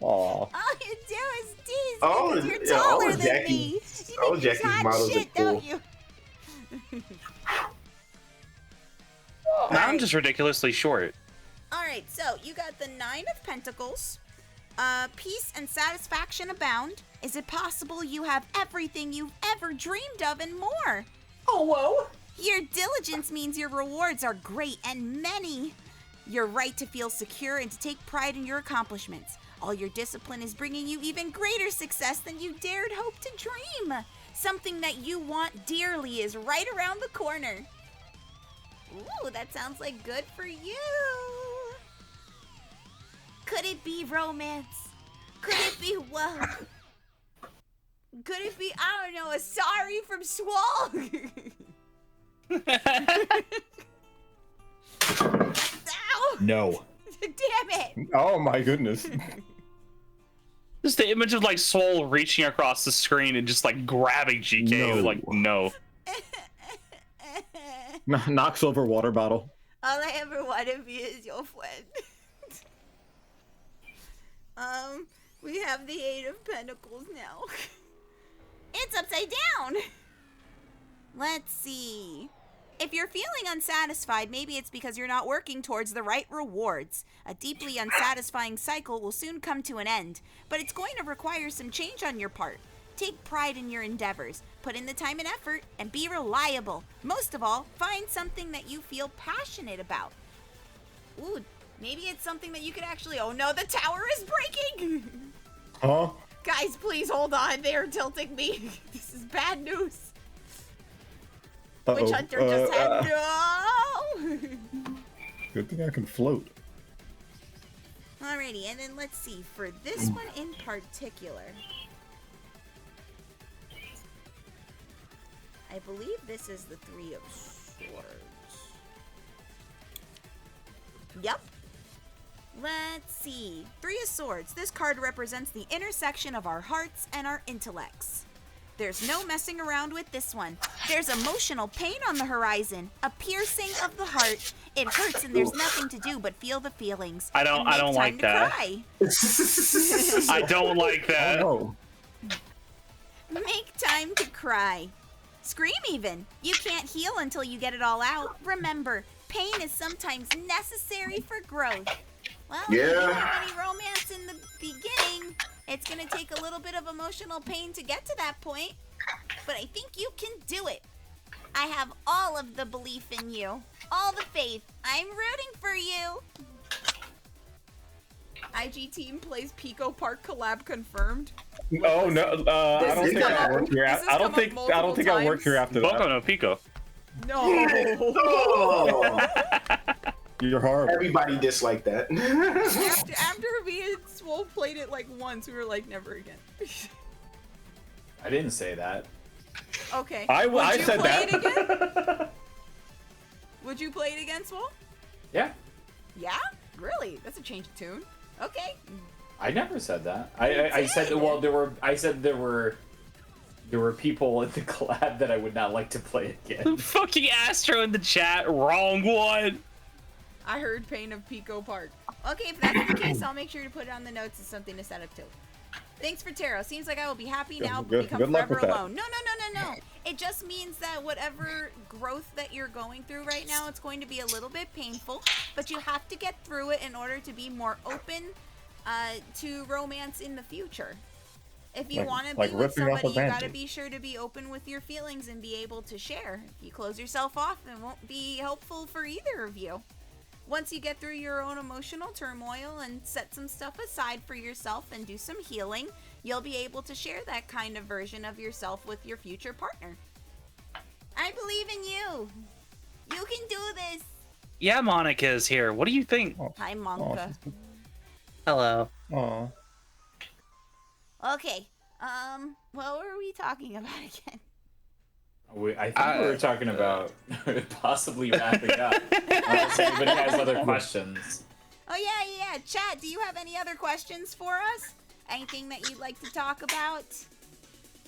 Aw. All you do is tease because you're taller than me. You think you're hot shit, don't you? I'm just ridiculously short. Alright, so you got the 9 of Pentacles. Peace and satisfaction abound. Is it possible you have everything you've ever dreamed of and more? Oh, whoa. Your diligence means your rewards are great and many. You're right to feel secure and to take pride in your accomplishments. All your discipline is bringing you even greater success than you dared hope to dream. Something that you want dearly is right around the corner. Ooh, that sounds like good for you. Could it be romance? Could it be love? Could it be, I don't know, a sorry from Swall? Ow! No. Damn it! Oh my goodness. Just the image of like Soul reaching across the screen and just like grabbing GK. Like, no. Knocks over water bottle. All I ever want to be is your friend. We have the 8 of Pentacles now. It's upside down. Let's see. If you're feeling unsatisfied, maybe it's because you're not working towards the right rewards. A deeply unsatisfying cycle will soon come to an end, but it's going to require some change on your part. Take pride in your endeavors, put in the time and effort, and be reliable. Most of all, find something that you feel passionate about. Ooh, maybe it's something that you could actually... Oh no, the tower is breaking! Huh? Guys, please hold on. They are tilting me. This is bad news. Witch Hunter just had... No! Good thing I can float. Alrighty, and then let's see. For this one in particular... I believe this is the 3 of Swords. Yep. Let's see. 3 of Swords. This card represents the intersection of our hearts and our intellects. There's no messing around with this one. There's emotional pain on the horizon. A piercing of the heart. It hurts and there's nothing to do but feel the feelings. I don't like that. I don't like that. Oh. Make time to cry. Scream even. You can't heal until you get it all out. Remember, pain is sometimes necessary for growth. Well, if you don't have any romance in the beginning, it's gonna take a little bit of emotional pain to get to that point. But I think you can do it. I have all of the belief in you. All the faith. I'm rooting for you. IG team plays Pico Park collab confirmed. Oh no! I don't think I work here. I don't think I work here after that. Welcome to Pico. No. You're horrible. Everybody disliked that. After me and Swole played it like once, we were like, never again. I didn't say that. Okay. I said that. It again? Would you play it again, Swole? Yeah. Yeah? Really? That's a change of tune. Okay. I never said that. I said well there were people in the collab that I would not like to play again. Fucking Astro in the chat, wrong one. I heard Pain of Pico Park. Okay, if that's the case, I'll make sure to put it on the notes as something to set up too. Thanks for tarot. Seems like I will be happy now, but become forever alone. No. It just means that whatever growth that you're going through right now, it's going to be a little bit painful, but you have to get through it in order to be more open to romance in the future. If you want to be with somebody, you gotta be sure to be open with your feelings and be able to share. If you close yourself off, it won't be helpful for either of you. Once you get through your own emotional turmoil and set some stuff aside for yourself and do some healing, you'll be able to share that kind of version of yourself with your future partner. I believe in you. You can do this. Yeah, Monica is here. What do you think? Hi, Monica. Hello. Oh. Okay. What were we talking about again? I think we were talking about possibly wrapping up. Unless anybody has other questions. Oh yeah. Chat, do you have any other questions for us? Anything that you'd like to talk about?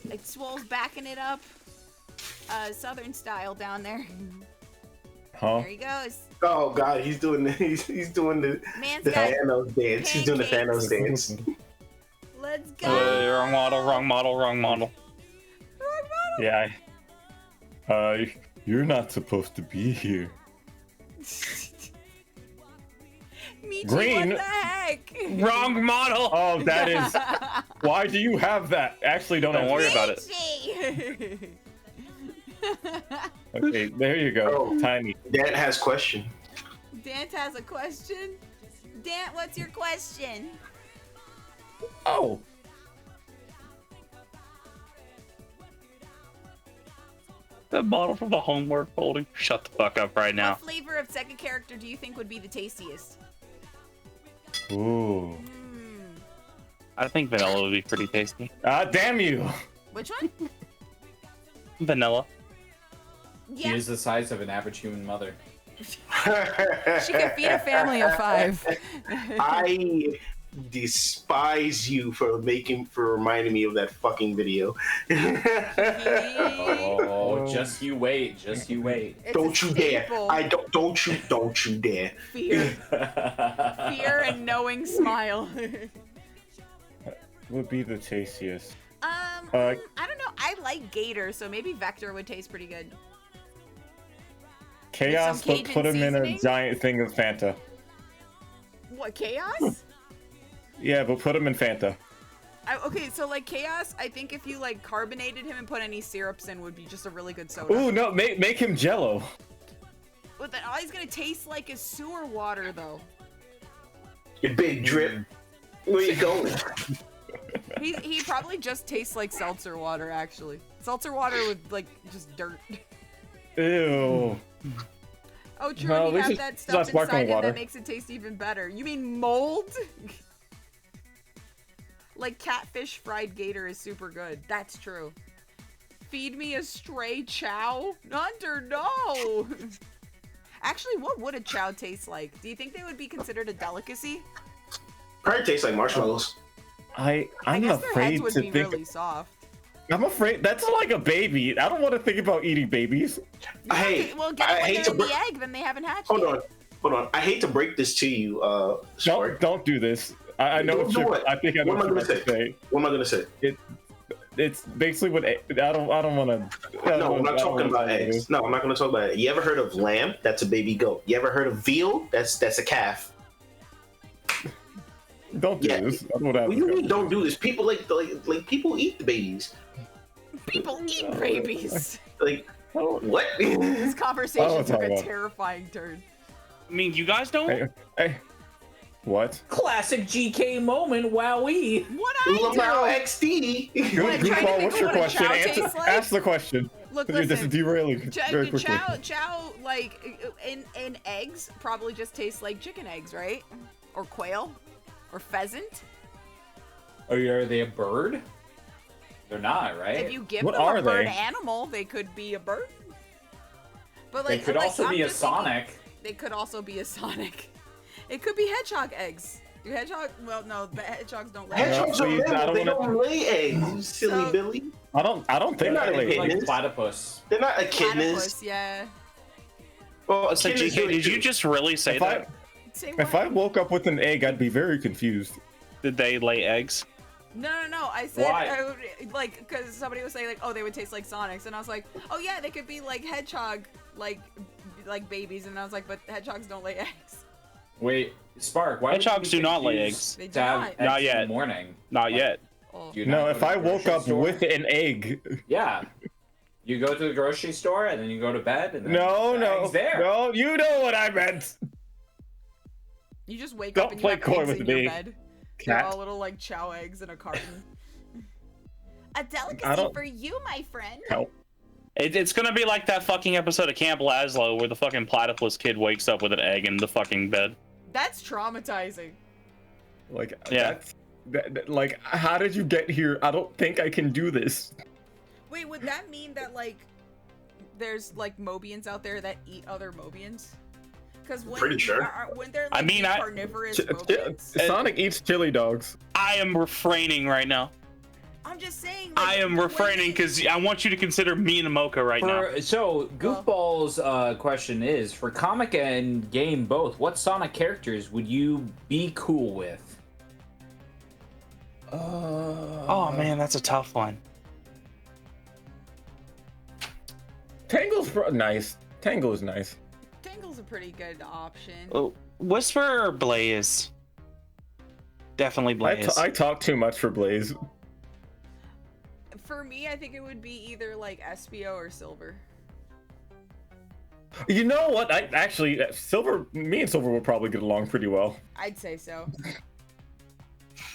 Like Swole's backing it up, Southern style down there. Huh? There he goes. Oh God, he's doing the Man's the got Thanos dance. He's doing the Thanos dance. Let's go. Wrong model. Yeah. You're not supposed to be here. Michi, Green. what the heck? Wrong model. Oh, that is. Why do you have that? Actually, don't worry about it. Michi! Okay, there you go. Oh. Tiny. Dad has question. Dant has a question. Dant, what's your question? Oh. The model from the homework folder. Shut the fuck up right now. What flavor of Sega character do you think would be the tastiest? Ooh. I think vanilla would be pretty tasty. Ah, damn you. Which one? Vanilla. She is the size of an average human mother. She could feed a family of 5. I despise you for reminding me of that fucking video. Oh, just you wait. Just you wait. It's don't a you dare. staple. I don't you dare. Fear. Fear and knowing smile. Would be the tastiest. I don't know. I like Gator, so maybe Vector would taste pretty good. Chaos, but Cajun put him in a seasoning? giant thing of Fanta. What, Chaos? Yeah, but put him in Fanta. Okay, so like Chaos, I think if you like carbonated him and put any syrups in would be just a really good soda. Ooh, no, make him Jello. But then all he's gonna taste like is sewer water though. Your big drip. Where you going? He probably just tastes like seltzer water actually. Seltzer water with like just dirt. Ew. Oh, true. No, You this have is that not stuff sparkling inside it water. that makes it taste even better. You mean mold? Like catfish fried gator is super good. That's true. Feed me a stray chow? Hunter, no! Actually, what would a chow taste like? Do you think they would be considered a delicacy? Probably tastes like marshmallows. I'm I guess their afraid heads would to be think. really soft. I'm afraid that's like a baby. I don't want to think about eating babies. Hey, Well, get I it when hate they're to in break. the egg, then they haven't hatched Hold yet. on. I hate to break this to you, Don't do this. I know Don't do what it. I think I know What am I what you're gonna about to say. What am I gonna say? It's basically what I don't want to. No, I'm not talking about eggs. No, I'm not gonna talk about it. You ever heard of lamb? That's a baby goat. You ever heard of veal? That's a calf. Don't do this. I don't What do you mean don't do this? People like people eat the babies. People eat babies. Like what? This conversation Oh, took a talk about- terrifying turn. I mean, you guys don't? Hey. What? Classic GK moment, wowee. What I Lamau do? XD. Good call. What's your question? Ask the question. Look, This is listen. derailing very quickly. Chow, like in eggs, probably just tastes like chicken eggs, right? Or quail, or pheasant. Oh, are they a bird? They're not, right? If you give What them are a bird they? animal, they could be a bird. But They like, could like, also I'm be a just thinking- Sonic. They could also be a Sonic. It could be hedgehog eggs. Do hedgehog? Well, no, the hedgehogs don't lay Hedgehogs please, don't I lay- don't they wanna- don't lay eggs. You silly So- Billy. I don't think They're not they're echidnas. Like platypus. They're not echidnas. Platypus, yeah. Well, So, echidnas GK, do it did you too. just really say If that? Say If what? I woke up with an egg, I'd be very confused. Did they lay eggs? No. I said Why? I would, like, because somebody was saying like, oh, they would taste like Sonics, and I was like, oh yeah, they could be like hedgehog, like babies, and I was like, but hedgehogs don't lay eggs. Wait, Spark, why would you Hedgehogs be do not lay confused eggs. They do to have not. eggs Not in yet. the morning. Not yet. Oh. Do you No, not if go to I the woke grocery up store? with an egg. Yeah. You go to the grocery store and then you go to bed and then No, the egg's there. no, you know what I meant. You just wake Don't up and you play have coy eggs with in me, your bed. cat. They're all little like chow eggs in a carton. A delicacy I don't- for you, my friend. Help. It's gonna be like that fucking episode of Camp Lazlo where the fucking platypus kid wakes up with an egg in the fucking bed. That's traumatizing. Like, yeah. Like, how did you get here? I don't think I can do this. Wait, would that mean that, like, there's, like, Mobians out there that eat other Mobians? Because when, Pretty sure. When they're, like, carnivorous Mobians... Sonic eats chili dogs. I am refraining right now. I'm just saying. Like, I am refraining because I want you to consider me and Mocha right now. So, Goofball's question is, for comic and game both, what Sonic characters would you be cool with? Oh man, that's a tough one. Tangle's nice. Tangle is nice. Tangle's a pretty good option. Oh, Whisper or Blaze? Definitely Blaze. I talk too much for Blaze. For me, I think it would be either like SBO or Silver. You know what? I actually me and Silver would probably get along pretty well. I'd say so.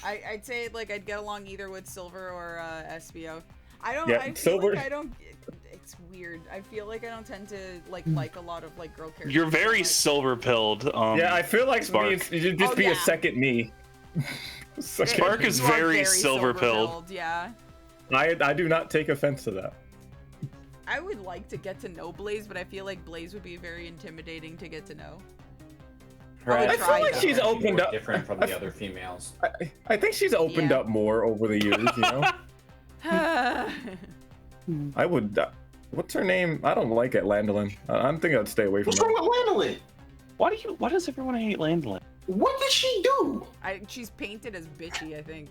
I'd say like I'd get along either with Silver or SBO. I don't. Yeah, I feel Silver. like I don't. It's weird. I feel like I don't tend to like a lot of like girl characters. You're very silver-pilled. Yeah, I feel like Spark. you'd just be a second me. Spark is very silver-pilled. Yeah. I do not take offense to that. I would like to get to know Blaze, but I feel like Blaze would be very intimidating to get to know. Right. I feel like she's opened up. Different from the other females. I think she's opened up more over the years, you know? I would. What's her name? I don't like it, Landolin. I'm thinking I'd stay away from her. What's wrong with Landolin? Why does everyone hate Landolin? What did she do? She's painted as bitchy, I think.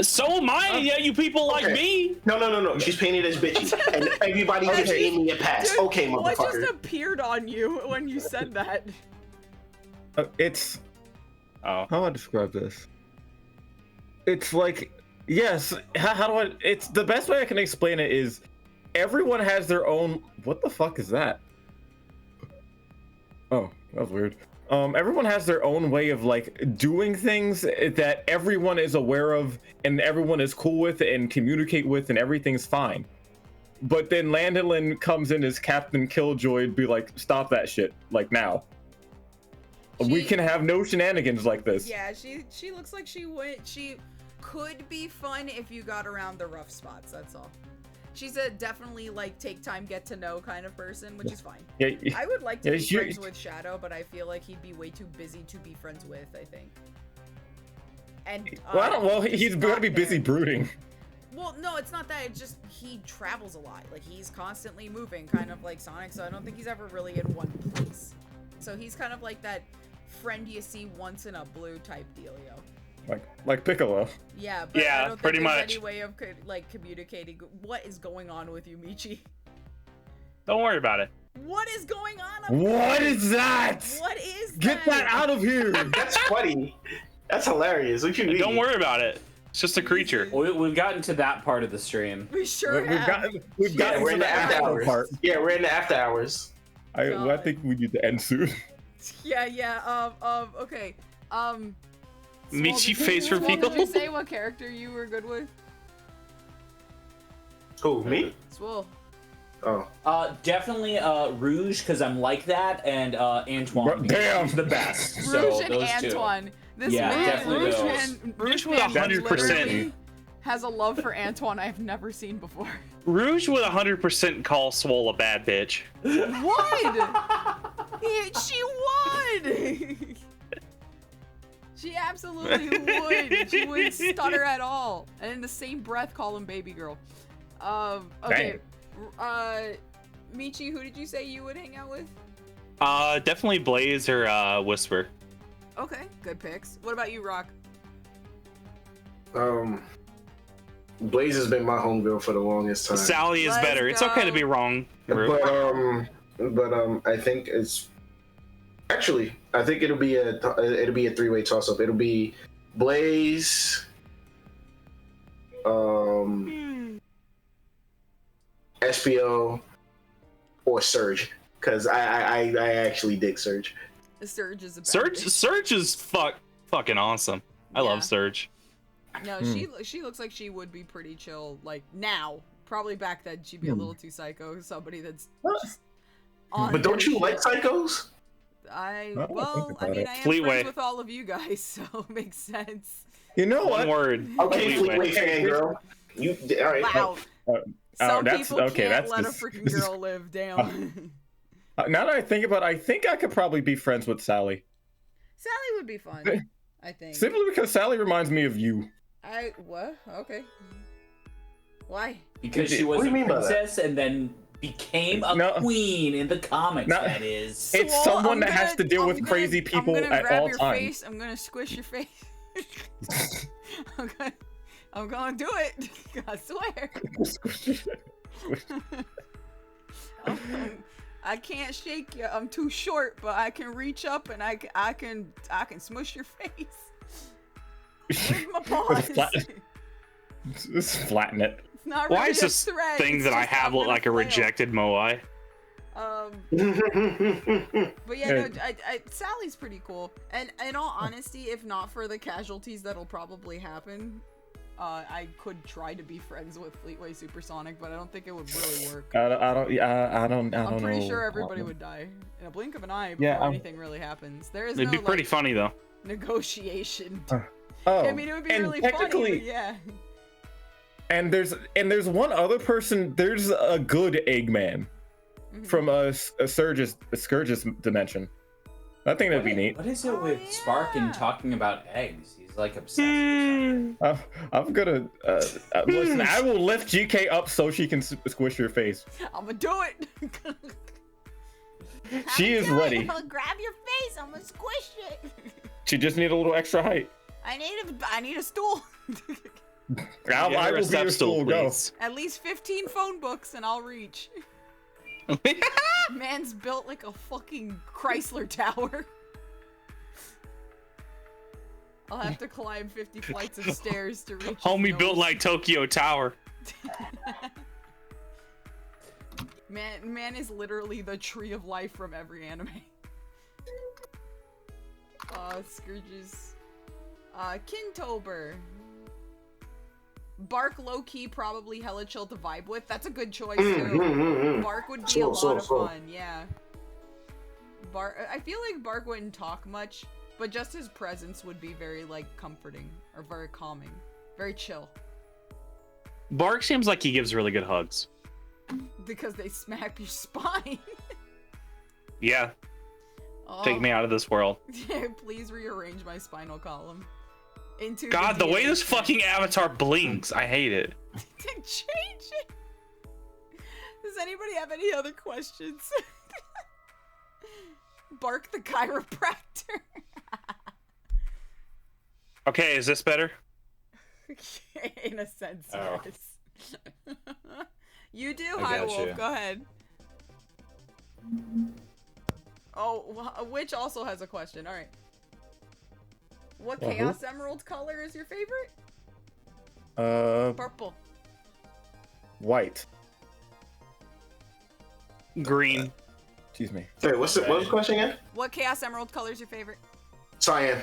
So am I. Yeah, you people like me. No. She's painted as bitchy, and everybody gives Amy a pass. Dude, Okay, motherfucker. What just appeared on you when you said that? It's. Oh. How do I describe this? It's like, yes. How do I? It's the best way I can explain it is, everyone has their own. What the fuck is that? Oh, that was weird. Everyone has their own way of like doing things that everyone is aware of and everyone is cool with and communicate with and everything's fine. But then Landolin comes in as Captain Killjoy and be like, stop that shit, like now. We can have no shenanigans like this. Yeah, she looks like she could be fun if you got around the rough spots, that's all. She's a definitely like take time, get to know kind of person, which is fine. Yeah, I would like to be friends with Shadow, but I feel like he'd be way too busy to be friends with, I think. And he's gonna be busy brooding. Well, no, it's not that. It's just he travels a lot. Like he's constantly moving, kind of like Sonic. So I don't think he's ever really in one place. So he's kind of like that friend you see once in a blue type dealio. Like Piccolo. Yeah, but yeah, I don't pretty think there's much. any way of like communicating. What is going on with you, Michi? Don't worry about it. What is going on? What is that? What is that? Get that out of here! That's funny. That's hilarious. What you mean? Don't worry about it. It's just a creature. We've gotten to that part of the stream. We sure have. We've gotten we're to in the the after hours. part. Yeah, we're in the after hours. I think we need to end soon. Yeah. Okay. Michi face reveal. Did you say what character you were good with? Who, me? Swole. Oh. Definitely Rouge, because I'm like that, and Antoine. Damn. The best. Rouge so and those Antoine. Two. This Yeah, man, definitely Rouge those. man, Rouge with 100%. has a love for Antoine I've never seen before. Rouge with 100% call Swole a bad bitch. Would! She would! She absolutely would. She wouldn't stutter at all. And in the same breath call him baby girl. Okay. Michi, who did you say you would hang out with? Definitely Blaze or Whisper. Okay, good picks. What about you, Rock? Blaze has been my homegirl for the longest time. Sally is better. It's okay to be wrong. But I think it's actually I think it'll be a three-way toss-up. It'll be Blaze, SPO, or Surge, because I actually dig Surge. Surge is a Surge is fucking awesome. I love Surge. No, she looks like she would be pretty chill, like now. Probably back then she'd be a little too psycho. Somebody that's just But don't you like psychos? I I am Fleetway. friends with all of you guys, so it makes sense. You know One what? word. Okay, Fleetway fangirl. You all right? Wow. Some that's people okay. can't That's let just- a freaking girl live. Damn. Now that I think about it, I think I could probably be friends with Sally. Sally would be fun. I think. Simply because Sally reminds me of you. What? Okay. Why? Because she What was do a you mean by that? princess and then became a queen in the comics. No. That is. It's Swole, someone I'm that has gonna- to deal I'm with gonna- crazy people I'm gonna at grab all your times. face. I'm gonna squish your face. I'm gonna do it. I swear. I can't shake you. I'm too short, but I can reach up and I can smush your face. Where's my paws? Just flatten it. It's not Why really is a this threat, thing it's that I just have I'm look gonna like a flail. rejected Moai? But yeah, no, Sally's pretty cool. And in all honesty, if not for the casualties that'll probably happen, I could try to be friends with Fleetway Supersonic, but I don't think it would really work. I don't know. I'm pretty sure everybody would die in a blink of an eye before Yeah, anything really happens. There is It'd no be pretty like, funny though. negotiation. Oh, I mean, it would be and really funny. technically- But yeah. And there's one other person. There's a good Eggman from a Scourge's dimension. I think that'd be neat. What is it with Spark and talking about eggs? He's like obsessed. I'm gonna listen. I will lift GK up so she can squish your face. I'm gonna do it. She is ready. I'm gonna grab your face. I'm gonna squish it. She just need a little extra height. I need a stool. I will be your stool. Go. At least 15 phone books and I'll reach. Man's built like a fucking Chrysler tower. I'll have to climb 50 flights of stairs to reach. Homie built like Tokyo Tower. Man is literally the tree of life from every anime. Scourges. Kintober. Bark low-key probably hella chill to vibe with. That's a good choice too. Bark would be a lot of fun, yeah. I feel like Bark wouldn't talk much, but just his presence would be very like comforting or very calming. Very chill. Bark seems like he gives really good hugs. Because they smack your spine. Yeah. Take me out of this world. Please rearrange my spinal column. Into God, the way DNA. this fucking avatar blinks, I hate it. To change it. Does anybody have any other questions? Bark the chiropractor. Okay, is this better? In a sense, Oh. yes. You do, I High got Wolf. you. Go ahead. Oh, Witch also has a question. All right. What Who? Chaos Emerald color is your favorite? Purple. White. Green. Excuse me. Sorry, what was the question again? What Chaos Emerald color is your favorite? Cyan.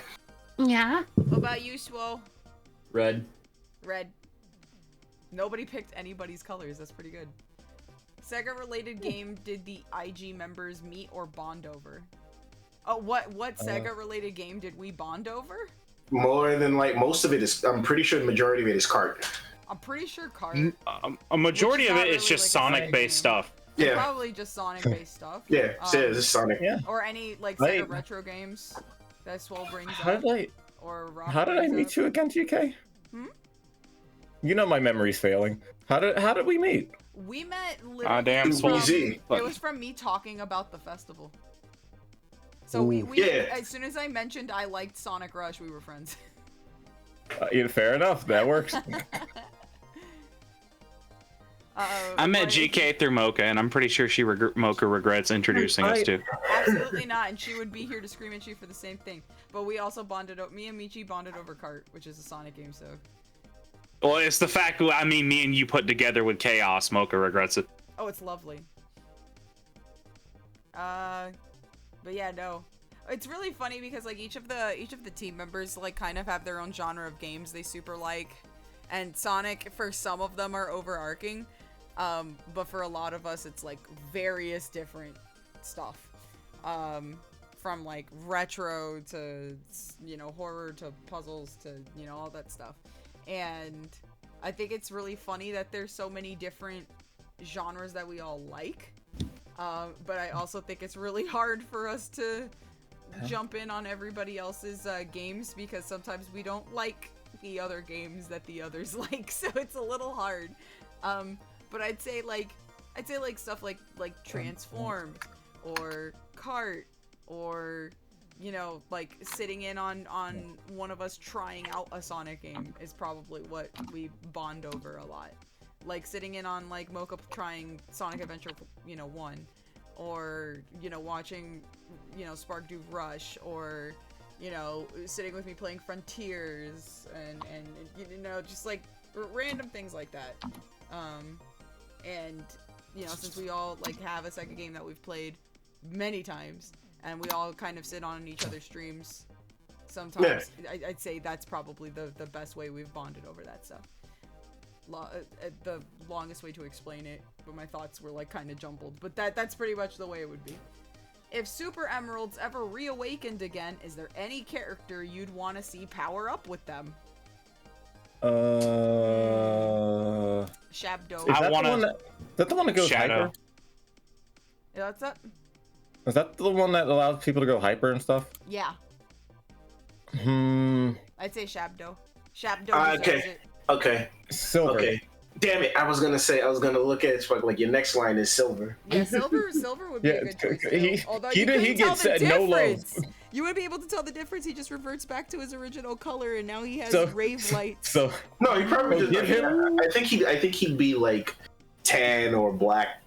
Yeah. What about you, Swole? Red. Red. Nobody picked anybody's colors. That's pretty good. Sega-related game did the IG members meet or bond over? Oh, what Sega-related game did we bond over? More than like most of it is. I'm pretty sure the majority of it is cart. I'm pretty sure card. A majority Which of is it not is really just like a Sonic-based stuff. Yeah. Probably just Sonic-based stuff. Yeah, it is Sonic. Yeah. Or any like Wait. Sega retro games that Swole brings How up. did I? Or Rob How did I brings meet up. you again, GK? Hmm? You know my memory's failing. How did we meet? We met literally Ah, damn, from, Swole. Easy. it was from me talking about the festival. So we Yeah. as soon as I mentioned I liked Sonic Rush, we were friends. Yeah, fair enough. That works. I met GK through Mocha, and I'm pretty sure Mocha regrets introducing us to. Absolutely not, and she would be here to scream at you for the same thing. But we also bonded. Me and Michi bonded over Kart, which is a Sonic game. So. Well, it's the fact that me and you put together with Chaos. Mocha regrets it. Oh, it's lovely. But yeah, no. It's really funny because like each of the team members like kind of have their own genre of games they super like, and Sonic for some of them are overarching. But for a lot of us, it's like various different stuff. From like retro to, you know, horror to puzzles to, you know, all that stuff. And I think it's really funny that there's so many different genres that we all like. But I also think it's really hard for us to jump in on everybody else's games because sometimes we don't like the other games that the others like, so it's a little hard. But I'd say like stuff like Transform or Kart, or, you know, like sitting in on one of us trying out a Sonic game is probably what we bond over a lot. Like sitting in on like Mocha trying Sonic Adventure, you know, 1, or, you know, watching, you know, Spark do Rush, or, you know, sitting with me playing Frontiers, and you know, just like random things like that. And, you know, since we all like have a Sega game that we've played many times, and we all kind of sit on each other's streams sometimes, yeah. I'd say that's probably the best way we've bonded over that stuff. The longest way to explain it, but my thoughts were like kind of jumbled, but that's pretty much the way it would be. If Super Emeralds ever reawakened again, is there any character you'd want to see power up with them? Shabdo. Is that the one that goes Shadow. hyper? Yeah, that's it. Is that the one that allows people to go hyper and stuff? Yeah. I'd say Shabdo. Shabdo. Okay. Silver. Okay. Damn it! I was gonna look at it like your next line is Silver. Yeah, Silver would be a good choice. He gets no love. You would be able to tell the difference. He just reverts back to his original color, and now he has rave lights. No, he probably just. I think he'd be like tan or black.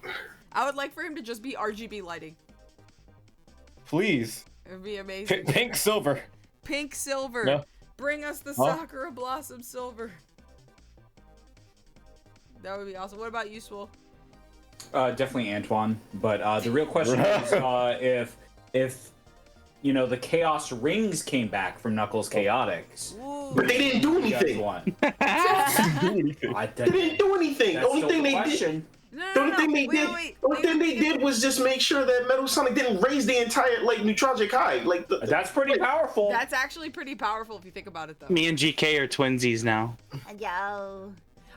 I would like for him to just be RGB lighting. Please. It would be amazing. Pink Silver. Pink Silver. No. Bring us the Sakura Blossom Silver. That would be awesome. What about you, Swole? Definitely Antoine. But the real question is if you know the Chaos Rings came back from Knuckles Chaotix. But they didn't do anything. They didn't do anything. The only thing they did. The only thing they did was just make sure that Metal Sonic didn't raise the entire like Neutralgic High. Like that's pretty powerful. That's actually pretty powerful if you think about it, though. Me and GK are twinsies now. Yo.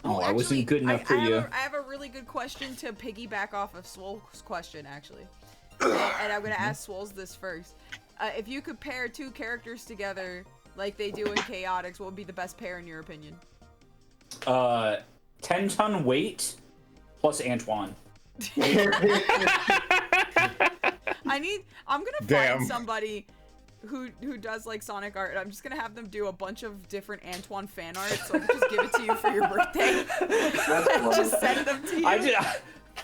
Oh, I wasn't good enough for you. I have a really good question to piggyback off of Swole's question, actually. And I'm going to ask Swole's this first. If you could pair two characters together like they do in Chaotix, what would be the best pair in your opinion? 10-ton weight plus Antoine. I'm gonna find somebody who does like Sonic art. I'm just gonna have them do a bunch of different Antoine fan art, so I can just give it to you for your birthday. And just send them to you.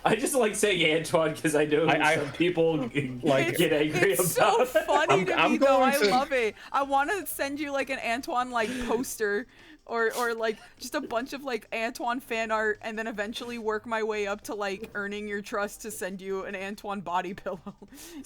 I just like saying Antoine because I know some people like get angry about. It's so funny to me though. I love it. I want to send you like an Antoine like poster. Or like just a bunch of like Antoine fan art, and then eventually work my way up to like earning your trust to send you an Antoine body pillow.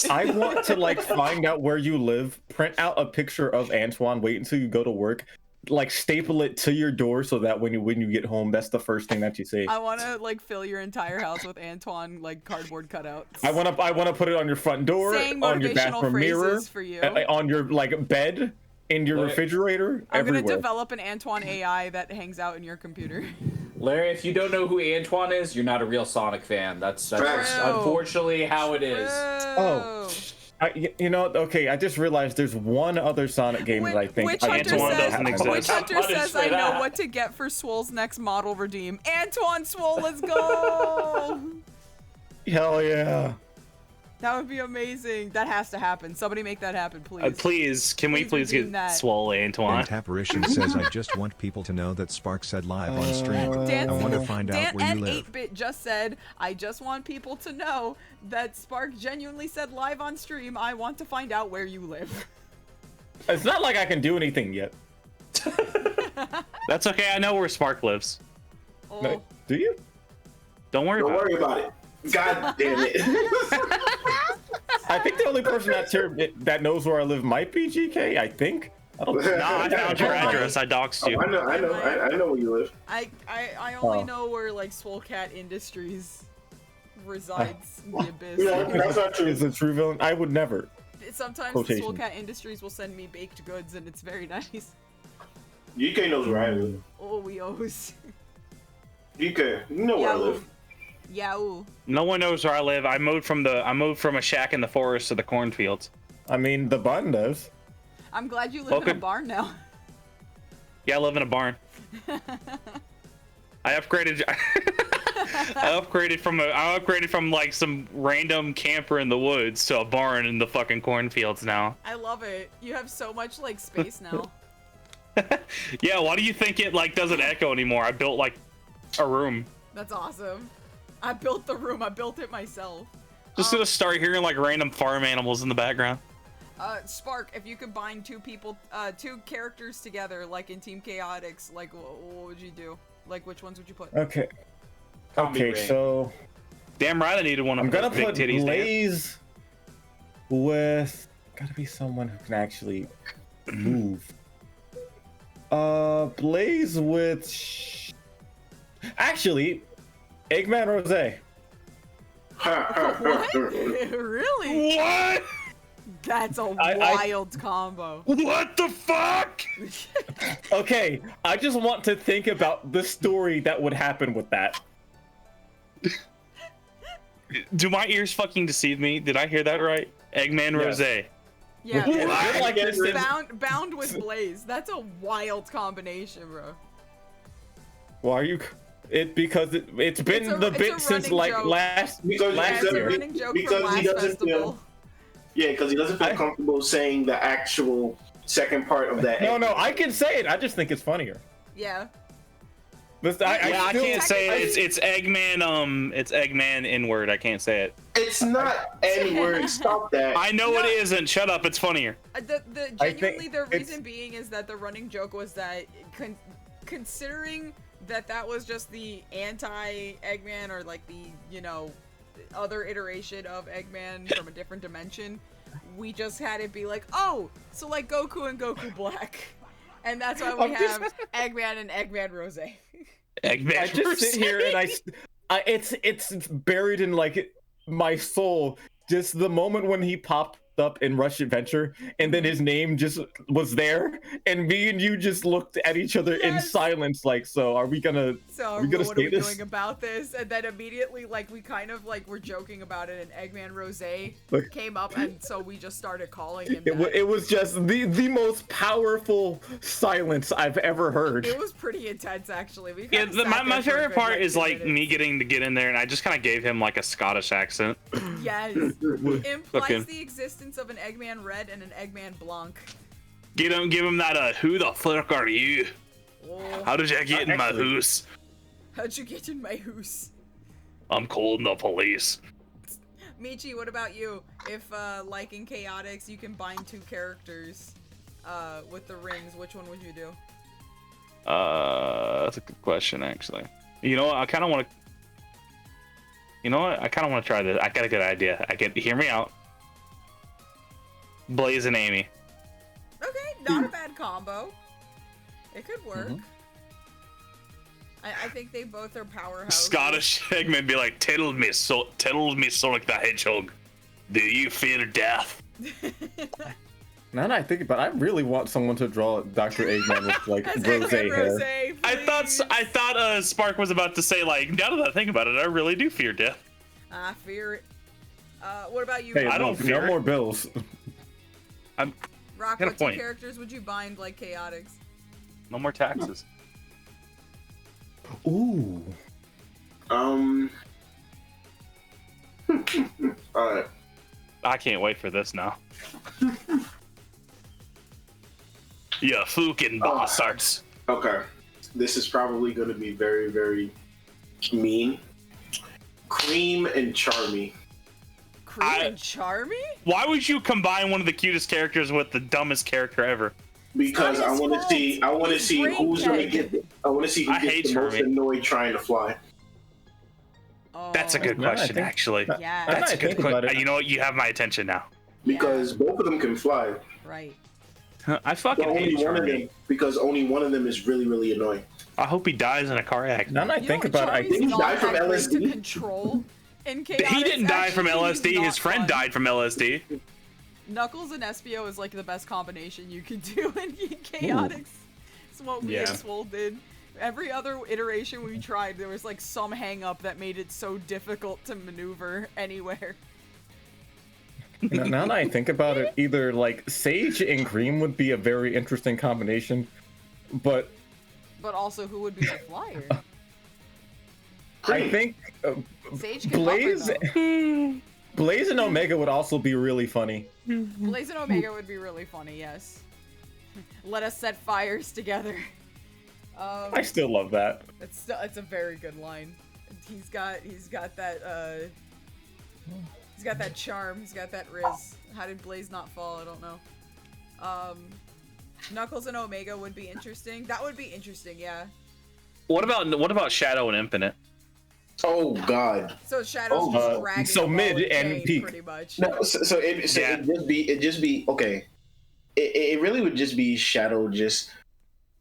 I want to like find out where you live, print out a picture of Antoine, wait until you go to work, like staple it to your door so that when you get home, that's the first thing that you see. I want to like fill your entire house with Antoine like cardboard cutouts. I want to put it on your front door, on your bathroom mirror, for you. On your like bed. In your refrigerator, I'm everywhere. gonna develop an Antoine AI that hangs out in your computer. Larry, if you don't know who Antoine is, you're not a real Sonic fan. That's unfortunately how it is. Oh, you know, okay. I just realized there's one other Sonic game that I think Witch Hunter says I know what to get for Swole's next model redeem. Antoine Swole, let's go! Hell yeah! That would be amazing. That has to happen. Somebody make that happen, please. Please, can we please get Swole Antoine? Tapparition says, I just want people to know that Spark said live on stream. I want to find out where you live. 8-Bit just said, I just want people to know that Spark genuinely said live on stream, I want to find out where you live. It's not like I can do anything yet. That's okay. I know where Spark lives. Oh. No, do you? Don't worry about it. God damn it. I think the only person that knows where I live might be GK, I think. I found your address. I doxed you. I know where you live. I only know where like Swole Cat Industries resides in the abyss. Yeah, that's not true. Is a true villain? I would never. Sometimes Quotation. Swole Cat Industries will send me baked goods, and it's very nice. DK knows where I live. Oh, we owes. DK, you know where I live. Yahoo. No one knows where I live. I moved from a shack in the forest to the cornfields. I mean, the bun does. I'm glad you live in a barn now. Yeah, I live in a barn. I upgraded. I upgraded from like some random camper in the woods to a barn in the fucking cornfields now. I love it. You have so much like space now. Yeah, why do you think it like doesn't echo anymore? I built like a room. That's awesome. I built the room. I built it myself. Just gonna start hearing like random farm animals in the background. Spark, if you combine two characters together, like in Team Chaotix, like what would you do? Like which ones would you put? Okay. Combi ring. So. Damn right, I needed one of I'm gonna big put titties. Blaze with. Gotta be someone who can actually move. Blaze with. Actually, Eggman Rose. What? Really? What? That's a wild combo. What the fuck? Okay, I just want to think about the story that would happen with that. Do my ears fucking deceive me? Did I hear that right? Eggman Rose. Yeah. Like bound with Blaze. That's a wild combination, bro. Why are you? Because it's been the bit since like joke. last It's year. a running joke from last festival. Yeah, because he doesn't feel comfortable saying the actual second part of that. No, I can say it. I just think it's funnier. Yeah. But I can't say it. It's Eggman. It's Eggman N-word. I can't say it. It's not N-word. Stop that. I know it isn't. Shut up. It's funnier. Genuinely, the reason being is that the running joke was that considering that was just the anti-Eggman or like the other iteration of Eggman from a different dimension, we just had it be like, oh, so like Goku and Goku Black, and that's why we have Eggman and Eggman Rose. Eggman. I just sit here and it's buried in like my soul. Just the moment when he popped up in Rush Adventure, and then his name just was there, and me and you just looked at each other in silence, like, so are we gonna? So what are we doing about this? And then immediately, like, we kind of like were joking about it, and Eggman Rose came up, and so we just started calling him. It was just the most powerful silence I've ever heard. It was pretty intense, actually. Yeah, my favorite part is like me getting to get in there, and I just kind of gave him like a Scottish accent. Yes, implies the existence of an Eggman Red and an Eggman Blanc. Give him that. Who the fuck are you? Oh. How did you get in my house? How'd you get in my house? I'm calling the police. Michi, what about you? If like in Chaotix, you can bind two characters with the rings, which one would you do? That's a good question, actually. You know what? I kind of want to. You know what? I kind of want to try this. I got a good idea. Hear me out. Blaze and Amy. Okay, not a bad combo. It could work. Mm-hmm. I think they both are powerhouses. Scottish Eggman be like, tell me Sonic the Hedgehog, do you fear death? Now that I think about it, I really want someone to draw Dr. Eggman with like rose hair. I thought Spark was about to say like, now that I think about it, I really do fear death. I fear it. What about you? Hey, I don't fear no more bills. Rock, what two characters would you bind like Chaotix? No more taxes. Ooh. Alright. I can't wait for this now. Yeah, fucking bastards. Okay. This is probably going to be very, very mean. Cream and Charmy. Cream and Charmy? Why would you combine one of the cutest characters with the dumbest character ever? Because I want to see who's going to get. I want to see who gets the most annoyed trying to fly. That's a good question, actually. Yeah. That's a good question. You know what? You have my attention now. Because both of them can fly. Right. I fucking But hate only one of Charmy. them, because only one of them is really, really annoying. I hope he dies in a car accident. Now that I think about it, I think he died from To LSD. control in He Chaotix, didn't die from actually, he's LSD. not His friend fun. died from LSD. Knuckles and Espio is like the best combination you could do in Chaotix. It's what we and Yeah. Swole did. Every other iteration we tried, there was like some hang up that made it so difficult to maneuver anywhere. Now that I think about it, either like Sage and Cream would be a very interesting combination, but But also, who would be the flyer? I think Sage can Blaze, hover, Blaze and Omega would also be really funny. though. Blaze and Omega would be really funny, yes. Let us set fires together. I still love that. It's a very good line. He's got that he's got that charm. He's got that riz. How did Blaze not fall? I don't know. Knuckles and Omega would be interesting. That would be interesting, yeah. What about Shadow and Infinite? Oh God. So Shadow's just dragging so the ball mid and and chain, peak. pretty much. No, it'd just be okay. It really would just be Shadow just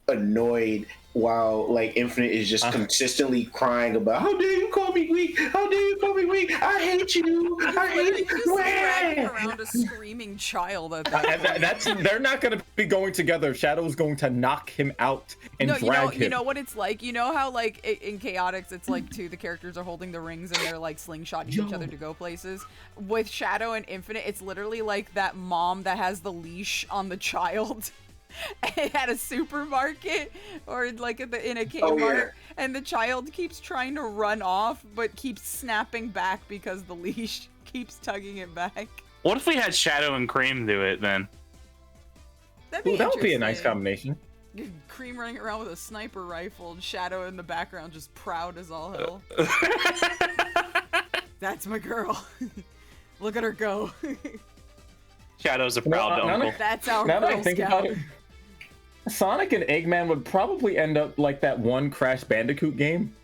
annoyed while like Infinite is just consistently crying about how dare you call me weak? How dare you call me weak? I hate you. I hate Just you. dragging around a screaming child at that point. They're not gonna be going together. Shadow's going to knock him out and No, drag him. you know what it's like? You know how, like, in Chaotix, it's like the characters are holding the rings and they're, like, slingshotting each other to go places? With Shadow and Infinite, it's literally like that mom that has the leash on the child at a supermarket or, like, in a Kmart, and the child keeps trying to run off, but keeps snapping back because the leash keeps tugging it back. What if we had Shadow and Cream do it then? That'd be That would be a nice interesting. combination. Cream running around with a sniper rifle and Shadow in the background just proud as all hell. That's my girl. Look at her go. Shadow's a proud uncle. That's our Now that I Girl think Scout. about it, Sonic and Eggman would probably end up like that one Crash Bandicoot game.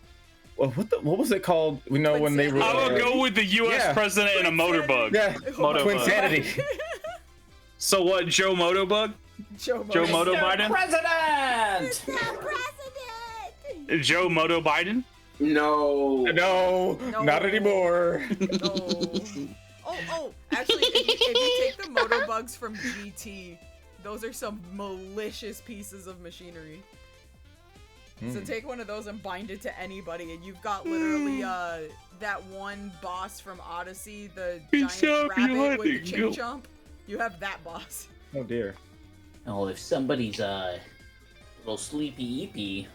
Well, what was it called? We know when they were. I would go with the U.S. president and a motorbug. Yeah, Motobug. Twinsanity. So what? Joe Motobug? Joe Moto Biden? President! Joe Moto Biden? No, not anymore. Oh, actually, if you take the Motobugs from GT, those are some malicious pieces of machinery. So take one of those and bind it to anybody, and you've got literally that one boss from Odyssey, the giant rabbit with the chain jump. You have that boss. Oh dear. Oh, if somebody's a little sleepy eepy.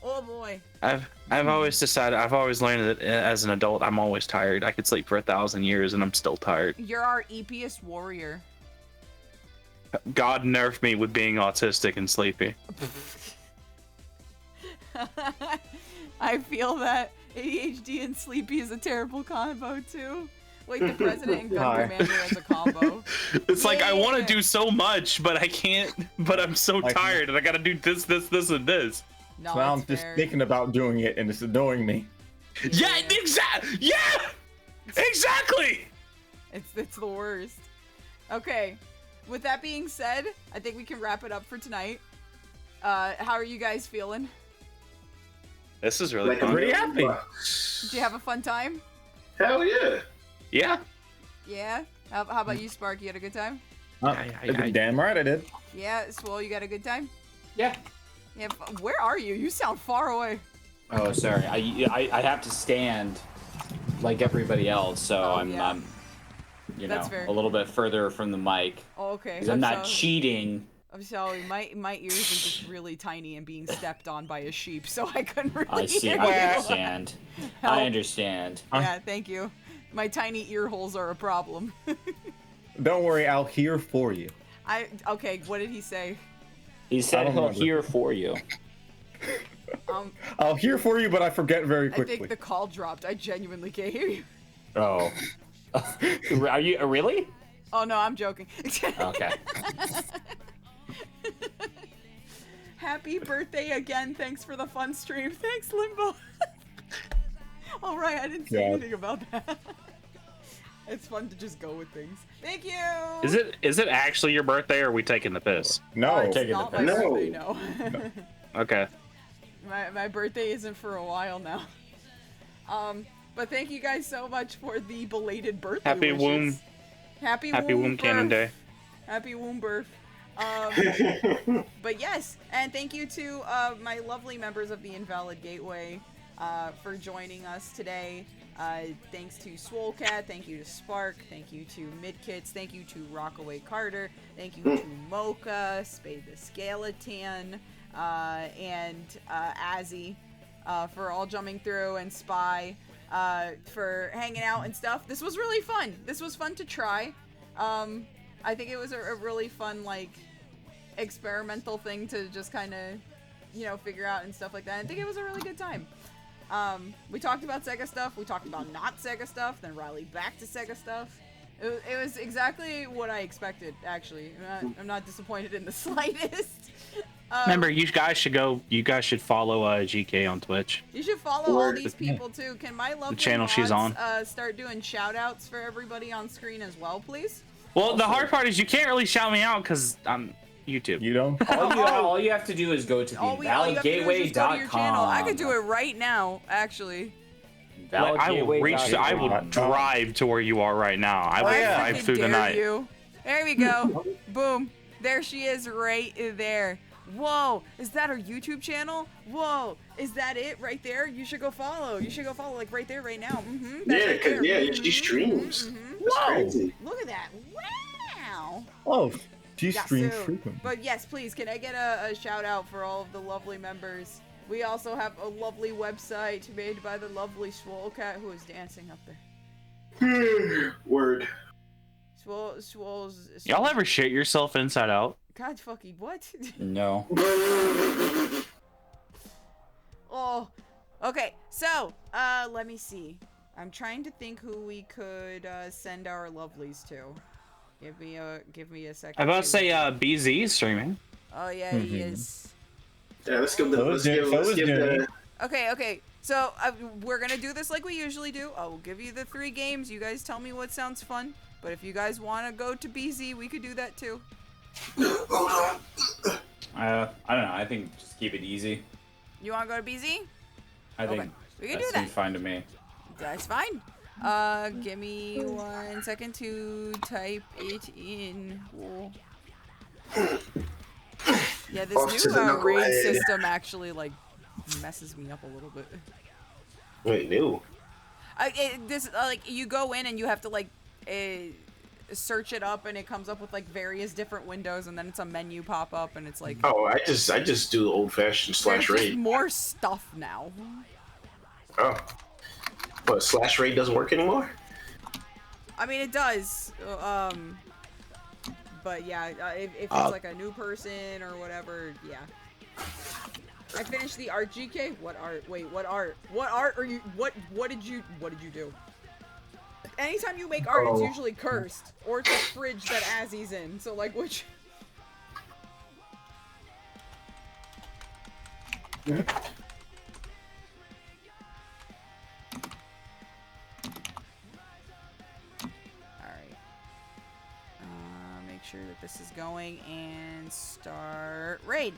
Oh boy. I've always decided, I've always learned that as an adult, I'm always tired. I could sleep for 1,000 years and I'm still tired. You're our eepiest warrior. God nerfed me with being autistic and sleepy. I feel that ADHD and sleepy is a terrible combo too. Wait, the president and gun commander as a combo. It's like I want to do so much, but I can't. But I'm so tired, and I gotta do this, and this. No, Now I'm just thinking about doing it, and it's annoying me. Yeah, exactly. Yeah, exactly. It's the worst. Okay, with that being said, I think we can wrap it up for tonight. How are you guys feeling? This is really fun. Pretty happy. Did you have a fun time? Hell yeah. Yeah. Yeah. How about you, Spark? You had a good time? Damn right I did. Yeah, Swole, you got a good time? Yeah. Yeah. Where are you? You sound far away. Oh, sorry. I have to stand like everybody else, so I'm you That's know fair. a little bit further from the mic. Oh, okay. 'Cause I'm not cheating. I'm sorry. My ears are just really tiny and being stepped on by a sheep, so I couldn't really I see. hear I you. understand. Help. I understand. Yeah, thank you. My tiny ear holes are a problem. Don't worry, I'll hear for you. Okay, what did he say? He said don't he'll remember. hear for you. I'll hear for you, but I forget very I quickly. think the call dropped. I genuinely can't hear you. Oh. Are you really? Oh no, I'm joking. Okay. Happy birthday again. Thanks for the fun stream. Thanks, Limbo. All right, I didn't say God. anything about that. It's fun to just go with things. Thank you. Is it actually your birthday, or are we taking the piss? No, It's not my birthday, no. Okay. My birthday isn't for a while now. But thank you guys so much for the belated birthday Happy wishes. womb. Happy womb cannon birth. day. Happy womb birth. But yes, and thank you to my lovely members of the Invalid Gateway for joining us today. Thanks to Swolecat, thank you to Spark, thank you to Midkits, thank you to Rockaway Carter, thank you to Mocha, Spade the Skeleton, and Azzy for all jumping through, and Spy for hanging out and stuff. This was really fun. This was fun to try. I think it was a really fun, like, experimental thing to just kind of, you know, figure out and stuff like that. I think it was a really good time. We talked about Sega stuff, we talked about not Sega stuff, then Riley back to Sega stuff. It was exactly what I expected, actually. I'm not disappointed in the slightest. Remember, you guys should follow GK on Twitch. You should follow all these people too. Can my lovely channel she's on. Start doing shout outs for everybody on screen as well, please? Well, the hard part is you can't really shout me out because I'm YouTube. You don't? All you have to do is go to the invalidgateway.com. I could do it right now, actually. Like, I will drive to where you are right now. I will drive through the night. There we go. Boom. There she is right there. Whoa, is that her YouTube channel? Whoa, is that it right there? You should go follow. You should go follow, like, right there, right now. She streams. Whoa, crazy. look at that. Wow. Oh, she Yeah, streams so- frequently. But yes, please, can I get a shout out for all of the lovely members? We also have a lovely website made by the lovely Swolecat, who is dancing up there. Word. Swole's... Y'all ever shit yourself inside out? God fucking what? No. Oh, okay. So, let me see. I'm trying to think who we could send our lovelies to. Give me a second. I was about to say BZ streaming. Oh yeah, he is. Yeah, let's give the. Okay. So we're gonna do this like we usually do. I will give you the 3 games. You guys tell me what sounds fun. But if you guys want to go to BZ, we could do that too. I don't know. I think just keep it easy. You want to go to BZ? I think we can that do that. seems fine to me. That's fine. Give me 1 second to type it in. Whoa. Yeah, this new raid system actually, like, messes me up a little bit. Wait, new? You go in and you have to, like, search it up, and it comes up with, like, various different windows, and then it's a menu pop up, and it's like... Oh, I just do old-fashioned slash There's raid. just more stuff now. Oh. But slash raid doesn't work anymore? I mean, it does. But yeah, if it's like a new person or whatever, yeah. I finished the art, GK. What art? Wait, what art? What art are you? What did you do? Anytime you make art, it's usually cursed, or it's a fridge that Azzy's in. So like, which? Make sure that this is going and start raid.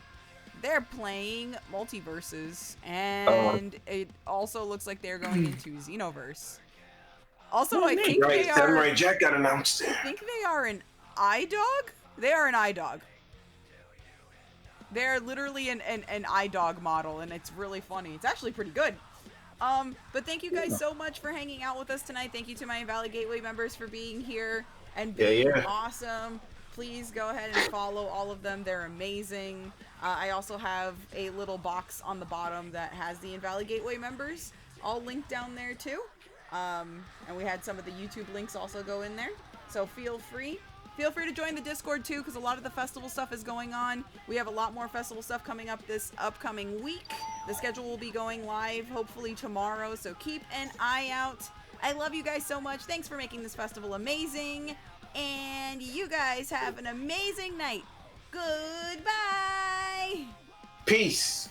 They're playing multiverses, and it also looks like they're going into Xenoverse. Also, I think they are. Samurai Jack got announced. I think they are an iDog. They are an iDog. They're literally an iDog model, and it's really funny. It's actually pretty good. But thank you guys so much for hanging out with us tonight. Thank you to my Invalid Gateway members for being here and being awesome. Please go ahead and follow all of them. They're amazing. I also have a little box on the bottom that has the Invalid Gateway members all linked down there too. And we had some of the YouTube links also go in there. So feel free to join the Discord too, because a lot of the festival stuff is going on. We have a lot more festival stuff coming up this upcoming week. The schedule will be going live hopefully tomorrow, so keep an eye out. I love you guys so much. Thanks for making this festival amazing. And you guys have an amazing night. Goodbye. Peace.